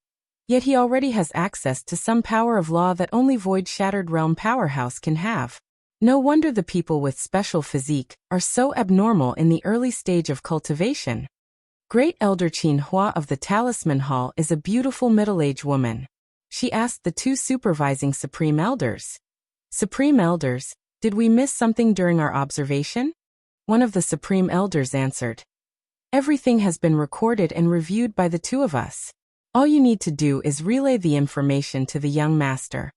Yet he already has access to some power of law that only Void Shattered Realm Powerhouse can have. No wonder the people with special physique are so abnormal in the early stage of cultivation." Great Elder Qin Hua of the Talisman Hall is a beautiful middle-aged woman. She asked the 2 supervising Supreme Elders, "Supreme Elders, did we miss something during our observation?" One of the Supreme Elders answered, "Everything has been recorded and reviewed by the 2 of us. All you need to do is relay the information to the young master."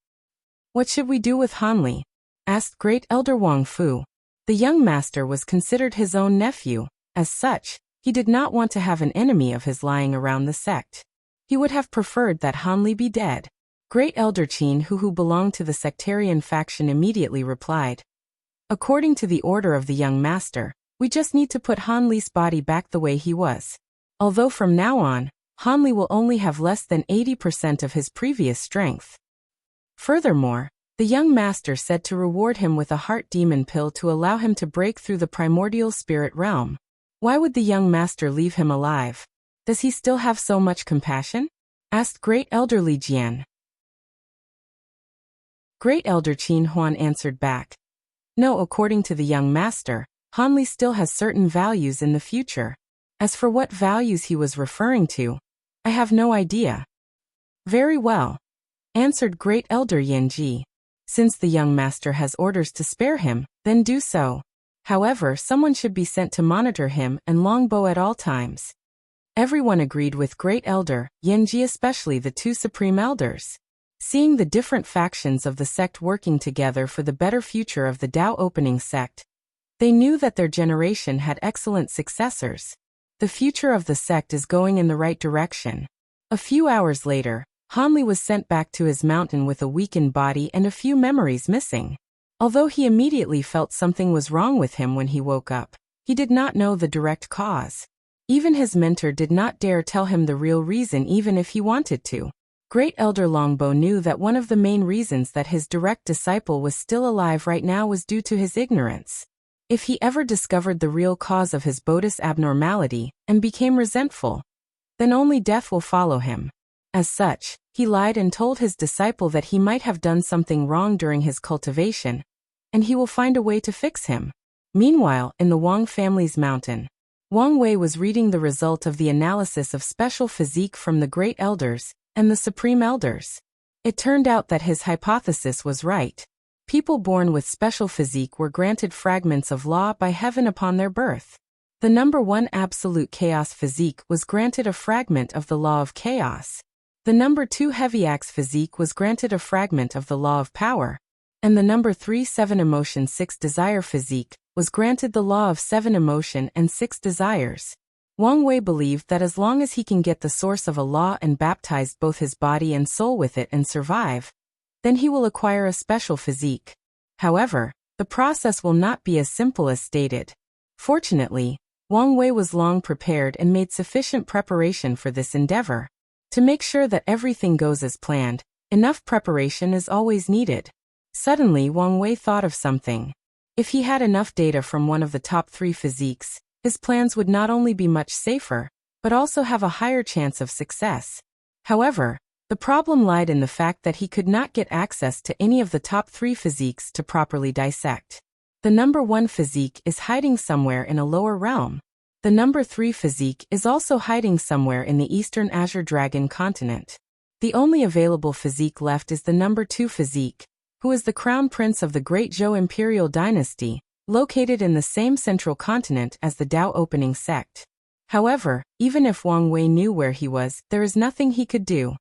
"What should we do with Han Li?" asked Great Elder Wang Fu. The young master was considered his own nephew. As such, he did not want to have an enemy of his lying around the sect. He would have preferred that Han Li be dead. Great Elder Qin Hu, who belonged to the sectarian faction, immediately replied, "According to the order of the young master, we just need to put Han Li's body back the way he was. Although from now on, Han Li will only have less than 80% of his previous strength." Furthermore, the young master said to reward him with a heart demon pill to allow him to break through the primordial spirit realm. Why would the young master leave him alive? Does he still have so much compassion? Asked Great Elder Li Jian. Great Elder Qin Huan answered back, "No, according to the young master, Han Li still has certain values in the future. As for what values he was referring to, I have no idea." "Very well," answered Great Elder Yanji. "Since the young master has orders to spare him, then do so. However, someone should be sent to monitor him and Longbow at all times." Everyone agreed with Great Elder Yanji, especially the 2 Supreme Elders. Seeing the different factions of the sect working together for the better future of the Dao Opening sect, they knew that their generation had excellent successors. The future of the sect is going in the right direction. A few hours later, Han Li was sent back to his mountain with a weakened body and a few memories missing. Although he immediately felt something was wrong with him when he woke up, he did not know the direct cause. Even his mentor did not dare tell him the real reason, even if he wanted to. Great Elder Longbow knew that one of the main reasons that his direct disciple was still alive right now was due to his ignorance. If he ever discovered the real cause of his Bodis abnormality and became resentful, then only death will follow him. As such, he lied and told his disciple that he might have done something wrong during his cultivation, and he will find a way to fix him. Meanwhile, in the Wang family's mountain, Wang Wei was reading the result of the analysis of special physique from the Great Elders and the Supreme Elders. It turned out that his hypothesis was right. People born with special physique were granted fragments of law by heaven upon their birth. The number 1 absolute chaos physique was granted a fragment of the law of chaos. The number 2 heavy axe physique was granted a fragment of the law of power. And the number 3 7 emotion 6 desire physique was granted the law of 7 emotion and 6 desires. Wang Wei believed that as long as he can get the source of a law and baptize both his body and soul with it and survive, then he will acquire a special physique. However, the process will not be as simple as stated. Fortunately, Wang Wei was long prepared and made sufficient preparation for this endeavor. To make sure that everything goes as planned, enough preparation is always needed. Suddenly, Wang Wei thought of something. If he had enough data from one of the top 3 physiques, his plans would not only be much safer, but also have a higher chance of success. However, the problem lied in the fact that he could not get access to any of the top 3 physiques to properly dissect. The number 1 physique is hiding somewhere in a lower realm. The number 3 physique is also hiding somewhere in the Eastern Azure Dragon continent. The only available physique left is the number 2 physique, who is the crown prince of the Great Zhou Imperial Dynasty, located in the same central continent as the Dao Opening sect. However, even if Wang Wei knew where he was, there is nothing he could do.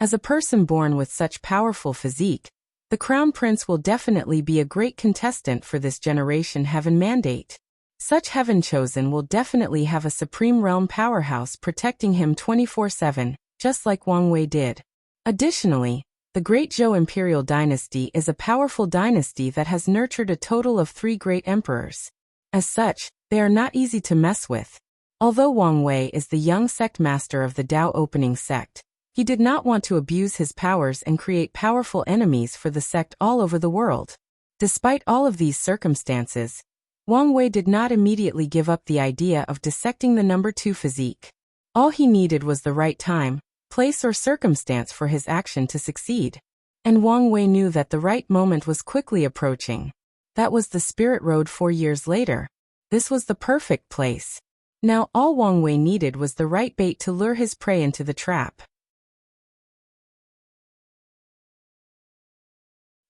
As a person born with such powerful physique, the Crown Prince will definitely be a great contestant for this generation Heaven Mandate. Such Heaven Chosen will definitely have a Supreme Realm powerhouse protecting him 24/7, just like Wang Wei did. Additionally, the Great Zhou Imperial Dynasty is a powerful dynasty that has nurtured a total of 3 great emperors. As such, they are not easy to mess with. Although Wang Wei is the young sect master of the Dao opening sect, he did not want to abuse his powers and create powerful enemies for the sect all over the world. Despite all of these circumstances, Wang Wei did not immediately give up the idea of dissecting the number 2 physique. All he needed was the right time, place or circumstance for his action to succeed. And Wang Wei knew that the right moment was quickly approaching. That was the Spirit Road 4 years later. This was the perfect place. Now all Wang Wei needed was the right bait to lure his prey into the trap.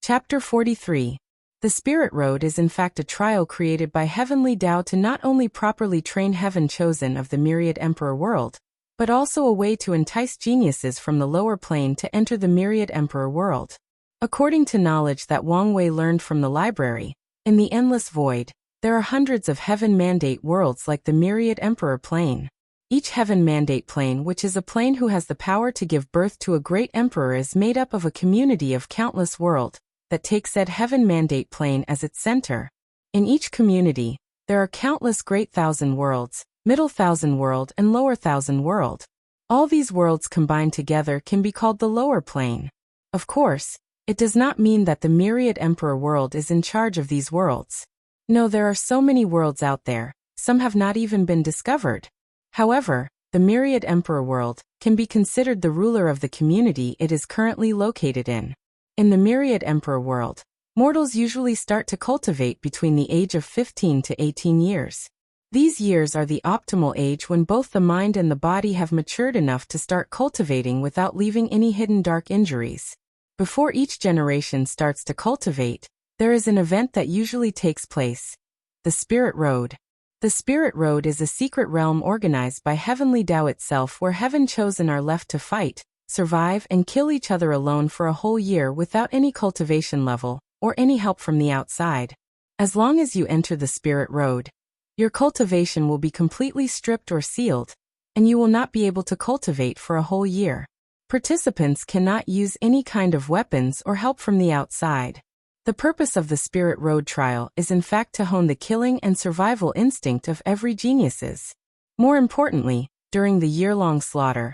Chapter 43. The Spirit Road is in fact a trial created by Heavenly Dao to not only properly train Heaven Chosen of the Myriad Emperor world, but also a way to entice geniuses from the lower plane to enter the Myriad Emperor world. According to knowledge that Wang Wei learned from the library, in the Endless Void, there are hundreds of Heaven Mandate worlds like the Myriad Emperor plane. Each Heaven Mandate plane, which is a plane who has the power to give birth to a great emperor, is made up of a community of countless worlds that take said Heaven Mandate plane as its center. In each community, there are countless great thousand worlds, middle thousand world and lower thousand world. All these worlds combined together can be called the lower plane. Of course, it does not mean that the Myriad Emperor world is in charge of these worlds. No, there are so many worlds out there, some have not even been discovered. However, the Myriad Emperor world can be considered the ruler of the community it is currently located in. In the Myriad Emperor world, mortals usually start to cultivate between the age of 15 to 18 years. These years are the optimal age when both the mind and the body have matured enough to start cultivating without leaving any hidden dark injuries. Before each generation starts to cultivate, there is an event that usually takes place. The Spirit Road. The Spirit Road is a secret realm organized by Heavenly Dao itself where Heaven Chosen are left to fight, survive and kill each other alone for a whole year without any cultivation level, or any help from the outside. As long as you enter the Spirit Road, your cultivation will be completely stripped or sealed, and you will not be able to cultivate for a whole year. Participants cannot use any kind of weapons or help from the outside. The purpose of the Spirit Road trial is in fact to hone the killing and survival instinct of every geniuses. More importantly, during the year-long slaughter,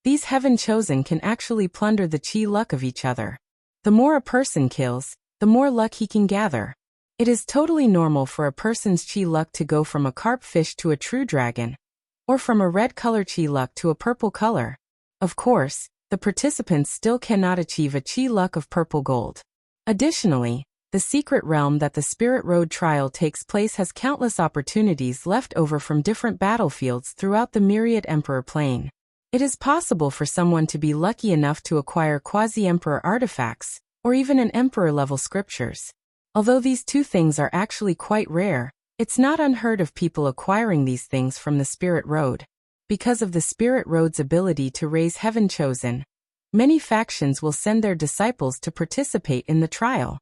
these Heaven Chosen can actually plunder the chi luck of each other. The more a person kills, the more luck he can gather. It is totally normal for a person's chi luck to go from a carp fish to a true dragon, or from a red color chi luck to a purple color. Of course, the participants still cannot achieve a chi luck of purple gold. Additionally, the secret realm that the Spirit Road trial takes place has countless opportunities left over from different battlefields throughout the Myriad Emperor plane. It is possible for someone to be lucky enough to acquire quasi-emperor artifacts, or even an emperor-level scriptures. Although these two things are actually quite rare, it's not unheard of people acquiring these things from the Spirit Road. Because of the Spirit Road's ability to raise Heaven Chosen, many factions will send their disciples to participate in the trial.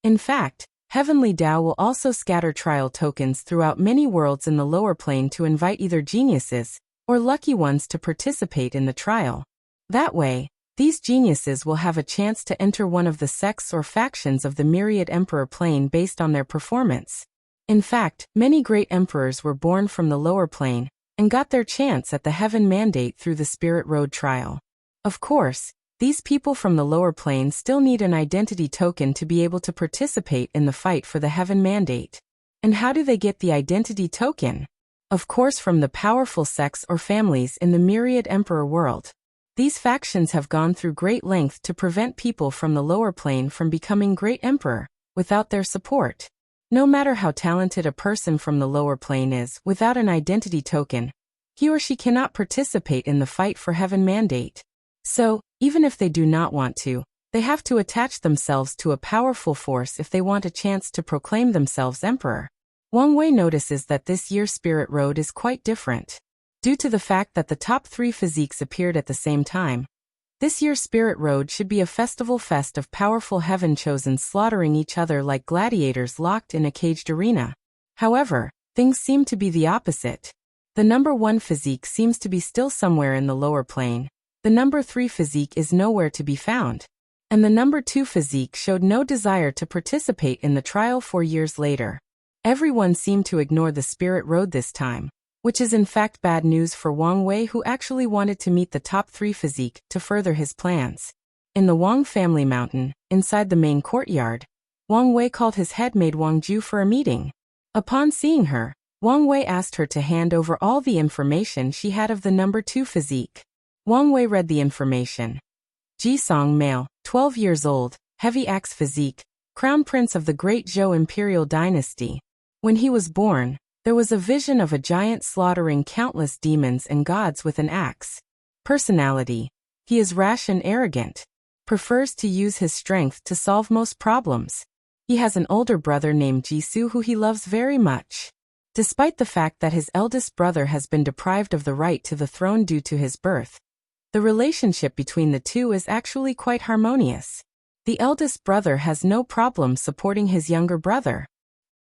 In fact, Heavenly Dao will also scatter trial tokens throughout many worlds in the lower plane to invite either geniuses or lucky ones to participate in the trial. That way, these geniuses will have a chance to enter one of the sects or factions of the Myriad Emperor plane based on their performance. In fact, many great emperors were born from the lower plane and got their chance at the Heaven Mandate through the Spirit Road trial. Of course, these people from the lower plane still need an identity token to be able to participate in the fight for the Heaven Mandate. And how do they get the identity token? Of course, from the powerful sects or families in the Myriad Emperor world. These factions have gone through great length to prevent people from the lower plane from becoming great emperor without their support. No matter how talented a person from the lower plane is, without an identity token, he or she cannot participate in the fight for Heaven Mandate. So, even if they do not want to, they have to attach themselves to a powerful force if they want a chance to proclaim themselves emperor. Wang Wei notices that this year's Spirit Road is quite different. Due to the fact that the top 3 physiques appeared at the same time, this year's Spirit Road should be a festival fest of powerful heaven-chosen slaughtering each other like gladiators locked in a caged arena. However, things seem to be the opposite. The number 1 physique seems to be still somewhere in the lower plane. The number 3 physique is nowhere to be found. And the number 2 physique showed no desire to participate in the trial 4 years later. Everyone seemed to ignore the Spirit Road this time, which is in fact bad news for Wang Wei, who actually wanted to meet the top 3 physique to further his plans. In the Wang family mountain, inside the main courtyard, Wang Wei called his head maid Wang Ju for a meeting. Upon seeing her, Wang Wei asked her to hand over all the information she had of the number 2 physique. Wang Wei read the information. Jisong male, 12 years old, heavy axe physique, crown prince of the Great Zhou imperial dynasty. When he was born, there was a vision of a giant slaughtering countless demons and gods with an axe. Personality: he is rash and arrogant. Prefers to use his strength to solve most problems. He has an older brother named Jisoo who he loves very much. Despite the fact that his eldest brother has been deprived of the right to the throne due to his birth, the relationship between the two is actually quite harmonious. The eldest brother has no problem supporting his younger brother.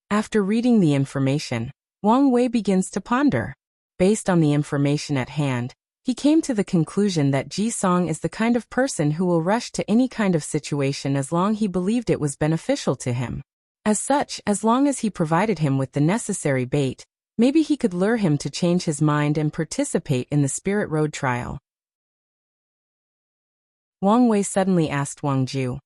After reading the information, Wang Wei begins to ponder. Based on the information at hand, he came to the conclusion that Jisong is the kind of person who will rush to any kind of situation as long as he believed it was beneficial to him. As such, as long as he provided him with the necessary bait, maybe he could lure him to change his mind and participate in the Spirit Road trial. Wang Wei suddenly asked Wang Ju,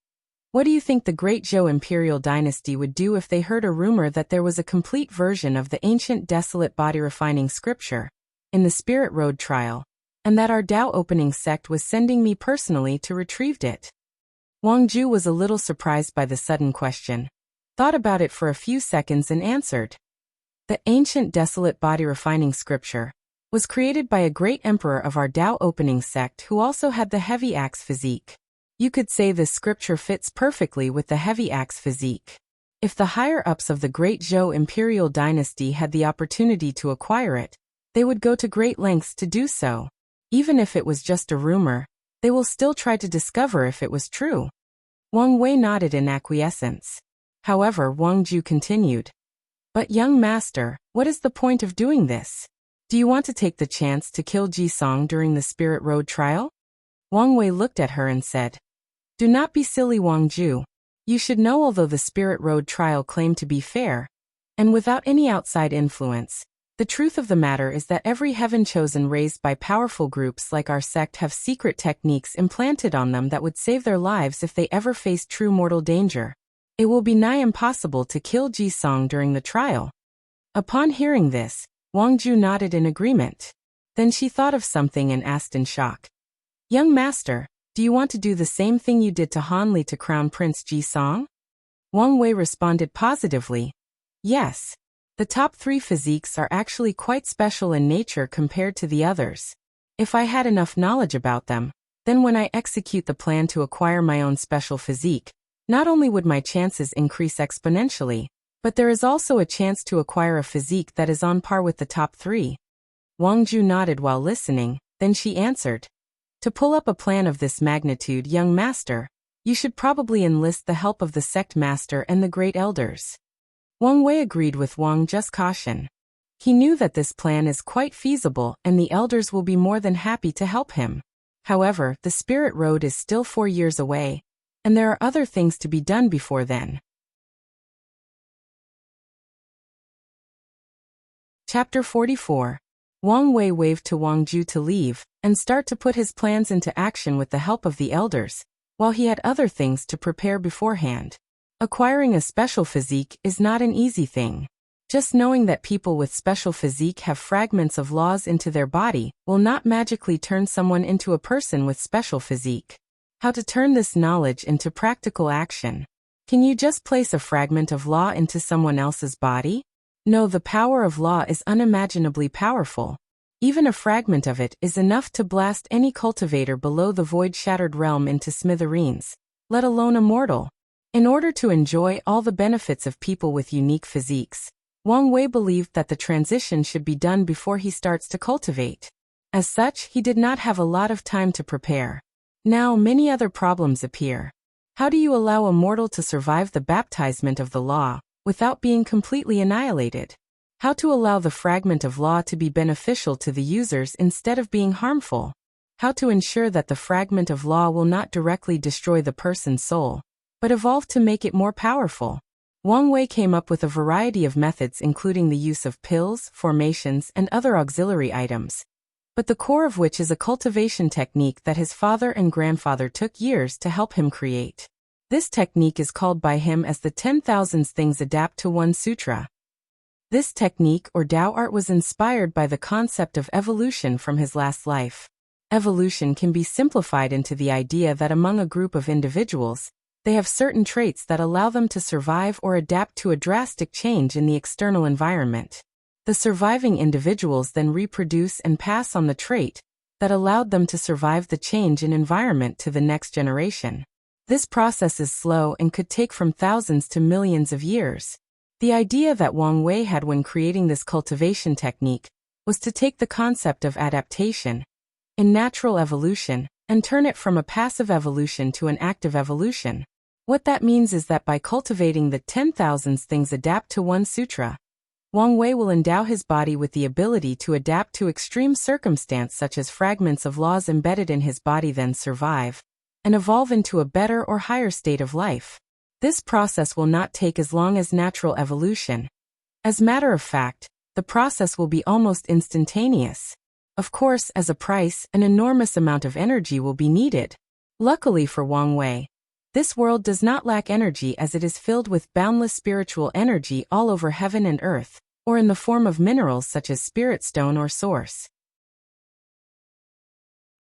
"What do you think the Great Zhou imperial dynasty would do if they heard a rumor that there was a complete version of the ancient desolate body-refining scripture in the Spirit Road trial, and that our Tao opening sect was sending me personally to retrieve it?" Wang Ju was a little surprised by the sudden question, thought about it for a few seconds and answered. The ancient desolate body-refining scripture was created by a great emperor of our Tao opening sect who also had the heavy axe physique. You could say this scripture fits perfectly with the heavy axe physique. If the higher-ups of the Great Zhou imperial dynasty had the opportunity to acquire it, they would go to great lengths to do so. Even if it was just a rumor, they will still try to discover if it was true. Wang Wei nodded in acquiescence. However, Wang Ju continued, "But young master, what is the point of doing this? Do you want to take the chance to kill Jisong during the Spirit Road trial?" Wang Wei looked at her and said, "Do not be silly, Wang Ju. You should know although the Spirit Road trial claimed to be fair, and without any outside influence, the truth of the matter is that every heaven chosen raised by powerful groups like our sect have secret techniques implanted on them that would save their lives if they ever faced true mortal danger. It will be nigh impossible to kill Jisong during the trial." Upon hearing this, Wang Ju nodded in agreement. Then she thought of something and asked in shock, "Young master, do you want to do the same thing you did to Han Li to Crown Prince Jisong?" Wang Wei responded positively, "Yes. The top 3 physiques are actually quite special in nature compared to the others. If I had enough knowledge about them, then when I execute the plan to acquire my own special physique, not only would my chances increase exponentially, but there is also a chance to acquire a physique that is on par with the top 3. Wang Ju nodded while listening, then she answered, "To pull up a plan of this magnitude, young master, you should probably enlist the help of the sect master and the great elders." Wang Wei agreed with Wang Ju's caution. He knew that this plan is quite feasible and the elders will be more than happy to help him. However, the Spirit Road is still 4 years away, and there are other things to be done before then. Chapter 44. Wang Wei waved to Wang Ju to leave and start to put his plans into action with the help of the elders, while he had other things to prepare beforehand. Acquiring a special physique is not an easy thing. Just knowing that people with special physique have fragments of laws into their body will not magically turn someone into a person with special physique. How to turn this knowledge into practical action? Can you just place a fragment of law into someone else's body? No, the power of law is unimaginably powerful. Even a fragment of it is enough to blast any cultivator below the void-shattered realm into smithereens, let alone a mortal. In order to enjoy all the benefits of people with unique physiques, Wang Wei believed that the transition should be done before he starts to cultivate. As such, he did not have a lot of time to prepare. Now, many other problems appear. How do you allow a mortal to survive the baptizement of the law without being completely annihilated? How to allow the fragment of law to be beneficial to the users instead of being harmful? How to ensure that the fragment of law will not directly destroy the person's soul, but evolve to make it more powerful? Wang Wei came up with a variety of methods, including the use of pills, formations, and other auxiliary items, but the core of which is a cultivation technique that his father and grandfather took years to help him create. This technique is called by him as the 10,000 Things Adapt to One Sutra. This technique or Tao art was inspired by the concept of evolution from his last life. Evolution can be simplified into the idea that among a group of individuals, they have certain traits that allow them to survive or adapt to a drastic change in the external environment. The surviving individuals then reproduce and pass on the trait that allowed them to survive the change in environment to the next generation. This process is slow and could take from thousands to millions of years. The idea that Wang Wei had when creating this cultivation technique was to take the concept of adaptation in natural evolution and turn it from a passive evolution to an active evolution. What that means is that by cultivating the 10,000 Things Adapt to One Sutra, Wang Wei will endow his body with the ability to adapt to extreme circumstance such as fragments of laws embedded in his body then survive and evolve into a better or higher state of life. This process will not take as long as natural evolution. As a matter of fact, the process will be almost instantaneous. Of course, as a price, an enormous amount of energy will be needed. Luckily for Wang Wei, this world does not lack energy as it is filled with boundless spiritual energy all over heaven and earth, or in the form of minerals such as spirit stone or source.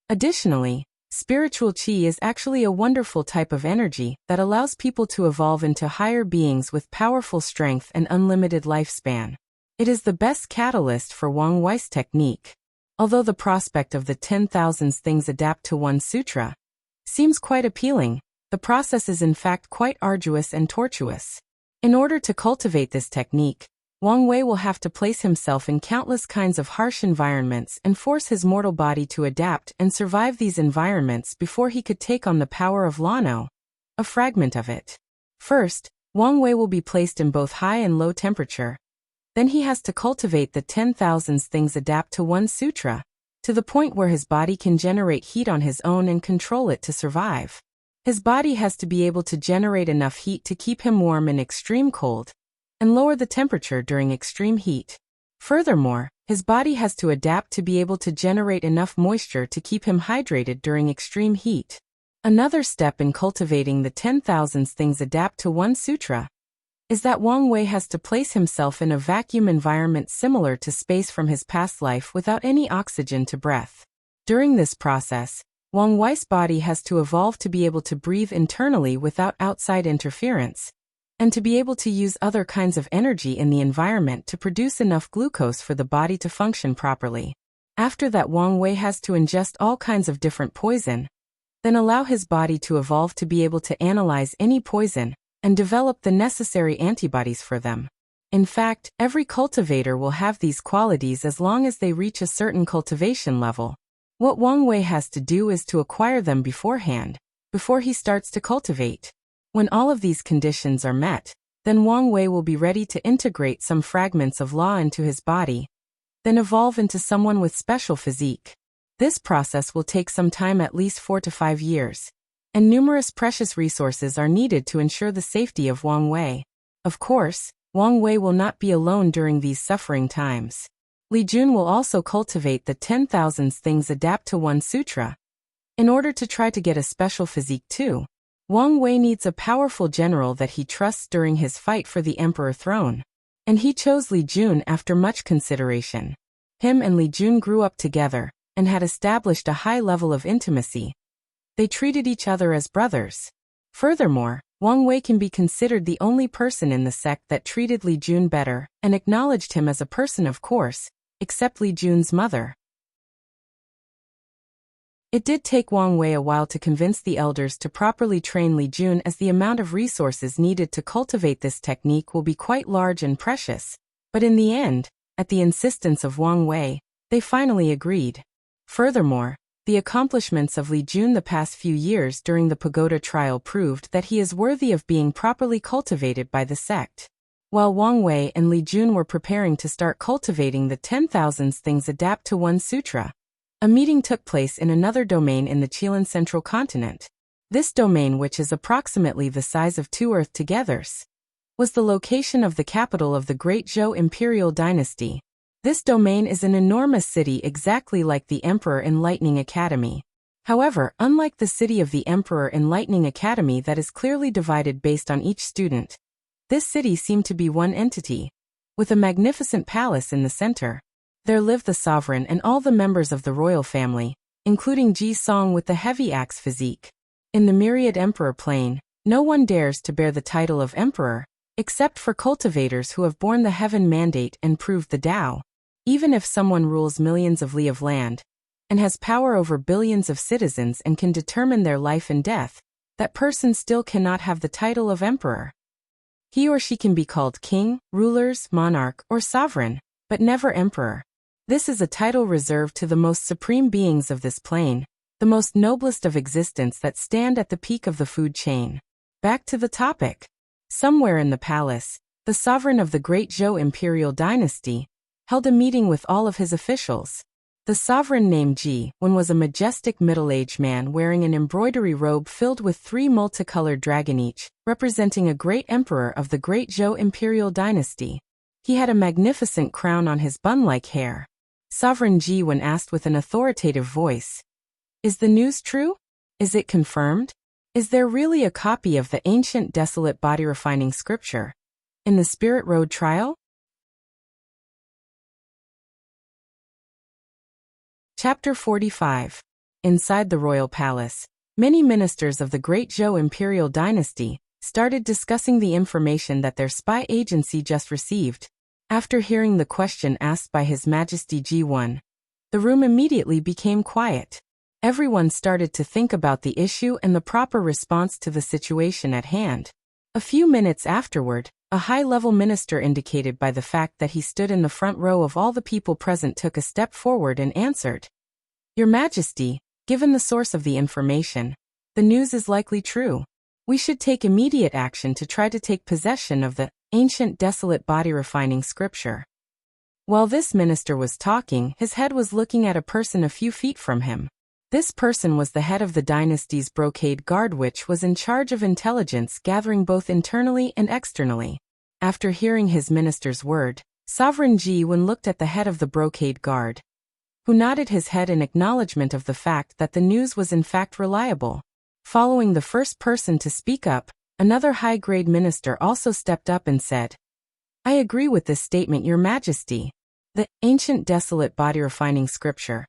Additionally, spiritual qi is actually a wonderful type of energy that allows people to evolve into higher beings with powerful strength and unlimited lifespan. It is the best catalyst for Wang Wei's technique. Although the prospect of the 10,000 Things Adapt to One Sutra seems quite appealing, the process is in fact quite arduous and tortuous. In order to cultivate this technique, Wang Wei will have to place himself in countless kinds of harsh environments and force his mortal body to adapt and survive these environments before he could take on the power of Lano, a fragment of it. First, Wang Wei will be placed in both high and low temperature. Then he has to cultivate the 10,000 Things Adapt to One Sutra, to the point where his body can generate heat on his own and control it to survive. His body has to be able to generate enough heat to keep him warm in extreme cold, and lower the temperature during extreme heat. Furthermore, his body has to adapt to be able to generate enough moisture to keep him hydrated during extreme heat. Another step in cultivating the 10,000 Things Adapt to One Sutra is that Wang Wei has to place himself in a vacuum environment similar to space from his past life without any oxygen to breath. During this process, Wang Wei's body has to evolve to be able to breathe internally without outside interference, and to be able to use other kinds of energy in the environment to produce enough glucose for the body to function properly. After that, Wang Wei has to ingest all kinds of different poison, then allow his body to evolve to be able to analyze any poison and develop the necessary antibodies for them. In fact, every cultivator will have these qualities as long as they reach a certain cultivation level. What Wang Wei has to do is to acquire them beforehand, before he starts to cultivate. When all of these conditions are met, then Wang Wei will be ready to integrate some fragments of law into his body, then evolve into someone with special physique. This process will take some time, at least 4 to 5 years, and numerous precious resources are needed to ensure the safety of Wang Wei. Of course, Wang Wei will not be alone during these suffering times. Li Jun will also cultivate the 10,000 Things Adapt to One Sutra. In order to try to get a special physique too, Wang Wei needs a powerful general that he trusts during his fight for the emperor throne. And he chose Li Jun after much consideration. Him and Li Jun grew up together and had established a high level of intimacy. They treated each other as brothers. Furthermore, Wang Wei can be considered the only person in the sect that treated Li Jun better and acknowledged him as a person, of course, except Li Jun's mother. It did take Wang Wei a while to convince the elders to properly train Li Jun, as the amount of resources needed to cultivate this technique will be quite large and precious, But in the end, at the insistence of Wang Wei, they finally agreed. Furthermore, the accomplishments of Li Jun the past few years during the pagoda trial proved that he is worthy of being properly cultivated by the sect. While Wang Wei and Li Jun were preparing to start cultivating the 10,000 things adapt to one sutra, a meeting took place in another domain in the Chilean central continent. This domain, which is approximately the size of 2 Earth togethers, was the location of the capital of the Great Zhou imperial dynasty. This domain is an enormous city exactly like the Emperor Enlightening Academy. However, unlike the city of the Emperor Enlightening Academy that is clearly divided based on each student, this city seemed to be one entity, with a magnificent palace in the center. There lived the sovereign and all the members of the royal family, including Ji Song with the heavy axe physique. In the myriad emperor plane, no one dares to bear the title of emperor, except for cultivators who have borne the heaven mandate and proved the Tao. Even if someone rules millions of li of land, and has power over billions of citizens and can determine their life and death, that person still cannot have the title of emperor. He or she can be called king, rulers, monarch, or sovereign, but never emperor. This is a title reserved to the most supreme beings of this plane, the most noblest of existence that stand at the peak of the food chain. Back to the topic. Somewhere in the palace, the sovereign of the Great Zhou imperial dynasty held a meeting with all of his officials. The sovereign named Ji Wen was a majestic middle-aged man wearing an embroidery robe filled with 3 multicolored dragon each, representing a great emperor of the Great Zhou imperial dynasty. He had a magnificent crown on his bun-like hair. Sovereign Ji Wen asked with an authoritative voice, "Is the news true? Is it confirmed? Is there really a copy of the ancient desolate body-refining scripture in the Spirit Road trial?" Chapter 45. Inside the royal palace, many ministers of the Great Zhou imperial dynasty started discussing the information that their spy agency just received. After hearing the question asked by His Majesty Ji1, the room immediately became quiet. Everyone started to think about the issue and the proper response to the situation at hand. A few minutes afterward, a high-level minister indicated by the fact that he stood in the front row of all the people present took a step forward and answered, "Your Majesty, given the source of the information, the news is likely true. We should take immediate action to try to take possession of the ancient desolate body-refining scripture." While this minister was talking, his head was looking at a person a few feet from him. This person was the head of the dynasty's brocade guard, which was in charge of intelligence gathering both internally and externally. After hearing his minister's word, Sovereign Ji Wen looked at the head of the brocade guard, who nodded his head in acknowledgement of the fact that the news was in fact reliable. Following the first person to speak up, another high-grade minister also stepped up and said, "I agree with this statement, Your Majesty. The ancient desolate body-refining scripture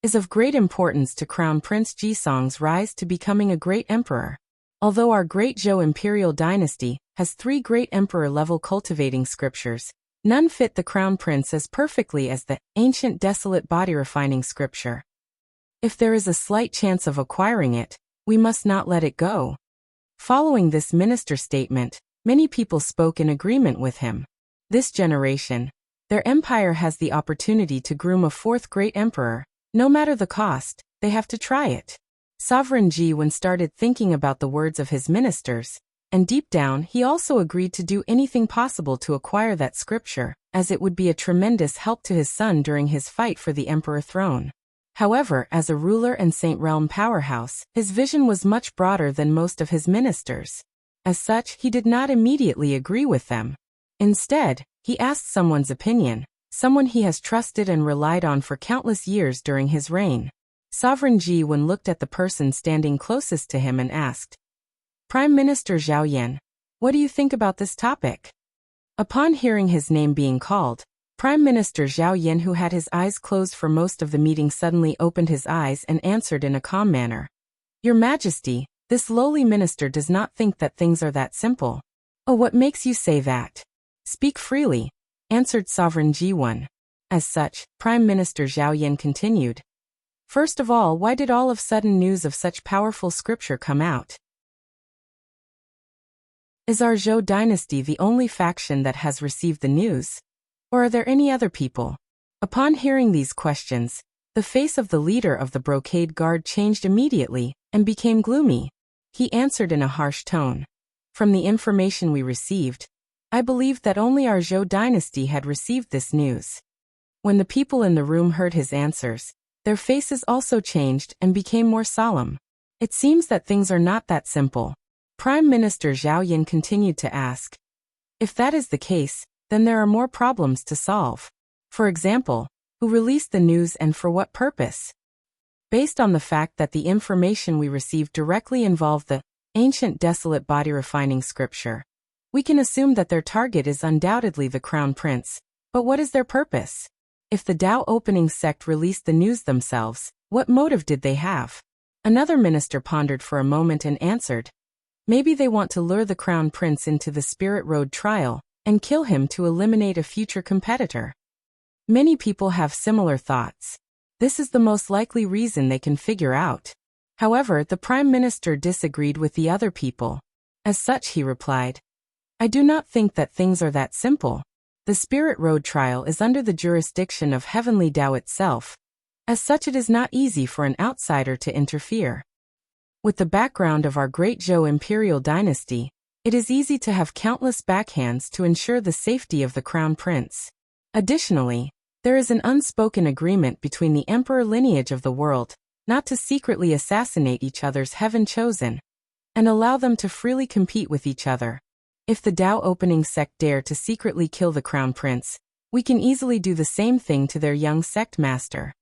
is of great importance to Crown Prince Jisong's rise to becoming a great emperor. Although our Great Zhou imperial dynasty has 3 great emperor-level cultivating scriptures, none fit the Crown Prince as perfectly as the ancient desolate body-refining scripture. If there is a slight chance of acquiring it, we must not let it go." Following this minister's statement, many people spoke in agreement with him. This generation, their empire has the opportunity to groom a 4th great emperor. No matter the cost, they have to try it. Sovereign Ji Wen started thinking about the words of his ministers, and deep down he also agreed to do anything possible to acquire that scripture, as it would be a tremendous help to his son during his fight for the emperor throne. However, as a ruler and Saint Realm powerhouse, his vision was much broader than most of his ministers. As such, he did not immediately agree with them. Instead, he asked someone's opinion, someone he has trusted and relied on for countless years during his reign. Sovereign Ji Wen looked at the person standing closest to him and asked, "Prime Minister Zhao Yan, what do you think about this topic?" Upon hearing his name being called, Prime Minister Zhao Yan, who had his eyes closed for most of the meeting, suddenly opened his eyes and answered in a calm manner, "Your Majesty, this lowly minister does not think that things are that simple." "Oh, what makes you say that? Speak freely," answered Sovereign Ji Wen. As such, Prime Minister Zhao Yan continued, "First of all, why did all of sudden news of such powerful scripture come out? Is our Zhou dynasty the only faction that has received the news? Or are there any other people? Upon hearing these questions, the face of the leader of the brocade guard changed immediately and became gloomy. He answered in a harsh tone. From the information we received, I believed that only our Zhou dynasty had received this news. When the people in the room heard his answers, their faces also changed and became more solemn. It seems that things are not that simple. Prime Minister Zhao Yin continued to ask. If that is the case, then there are more problems to solve. For example, who released the news and for what purpose? Based on the fact that the information we received directly involved the ancient desolate body refining scripture, we can assume that their target is undoubtedly the crown prince. But what is their purpose? If the Dao opening sect released the news themselves, what motive did they have? Another minister pondered for a moment and answered. Maybe they want to lure the crown prince into the Spirit Road trial and kill him to eliminate a future competitor. Many people have similar thoughts. This is the most likely reason they can figure out. However, the Prime Minister disagreed with the other people. As such, he replied, I do not think that things are that simple. The Spirit Road trial is under the jurisdiction of Heavenly Tao itself. As such, it is not easy for an outsider to interfere. With the background of our great Zhou imperial dynasty, it is easy to have countless backhands to ensure the safety of the crown prince. Additionally, there is an unspoken agreement between the emperor lineage of the world not to secretly assassinate each other's heaven chosen and allow them to freely compete with each other. If the Dao opening sect dare to secretly kill the crown prince, we can easily do the same thing to their young sect master.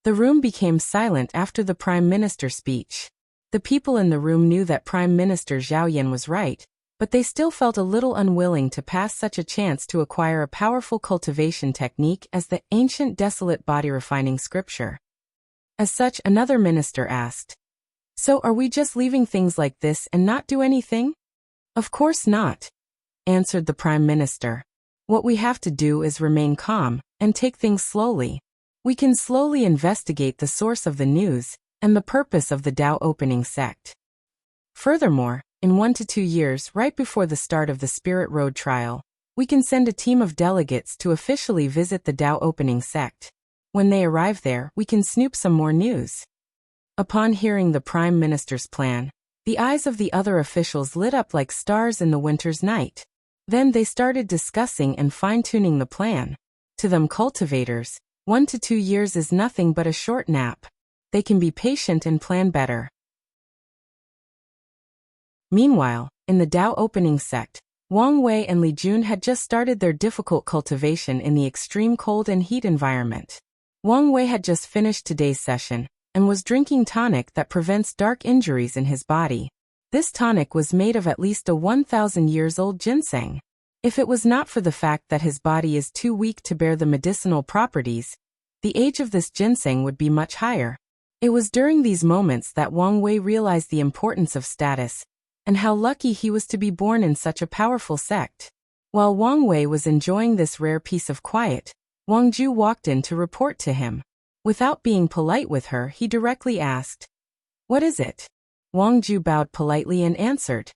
The room became silent after the Prime Minister's speech. The people in the room knew that Prime Minister Zhao Yin was right, but they still felt a little unwilling to pass such a chance to acquire a powerful cultivation technique as the ancient desolate body refining scripture. As such, another minister asked, So are we just leaving things like this and not do anything? Of course not, answered the Prime Minister. What we have to do is remain calm and take things slowly. We can slowly investigate the source of the news and the purpose of the Dao opening sect. Furthermore, in 1 to 2 years right before the start of the Spirit Road trial, we can send a team of delegates to officially visit the Dao opening sect. When they arrive there, we can snoop some more news. Upon hearing the Prime Minister's plan, the eyes of the other officials lit up like stars in the winter's night. Then they started discussing and fine-tuning the plan. To them cultivators, 1 to 2 years is nothing but a short nap. They can be patient and plan better. Meanwhile, in the Dao opening sect, Wang Wei and Li Jun had just started their difficult cultivation in the extreme cold and heat environment. Wang Wei had just finished today's session and was drinking tonic that prevents dark injuries in his body. This tonic was made of at least a 1,000 years old ginseng. If it was not for the fact that his body is too weak to bear the medicinal properties, the age of this ginseng would be much higher. It was during these moments that Wang Wei realized the importance of status and how lucky he was to be born in such a powerful sect. While Wang Wei was enjoying this rare piece of quiet, Wang Ju walked in to report to him. Without being polite with her, he directly asked, What is it? Wang Ju bowed politely and answered,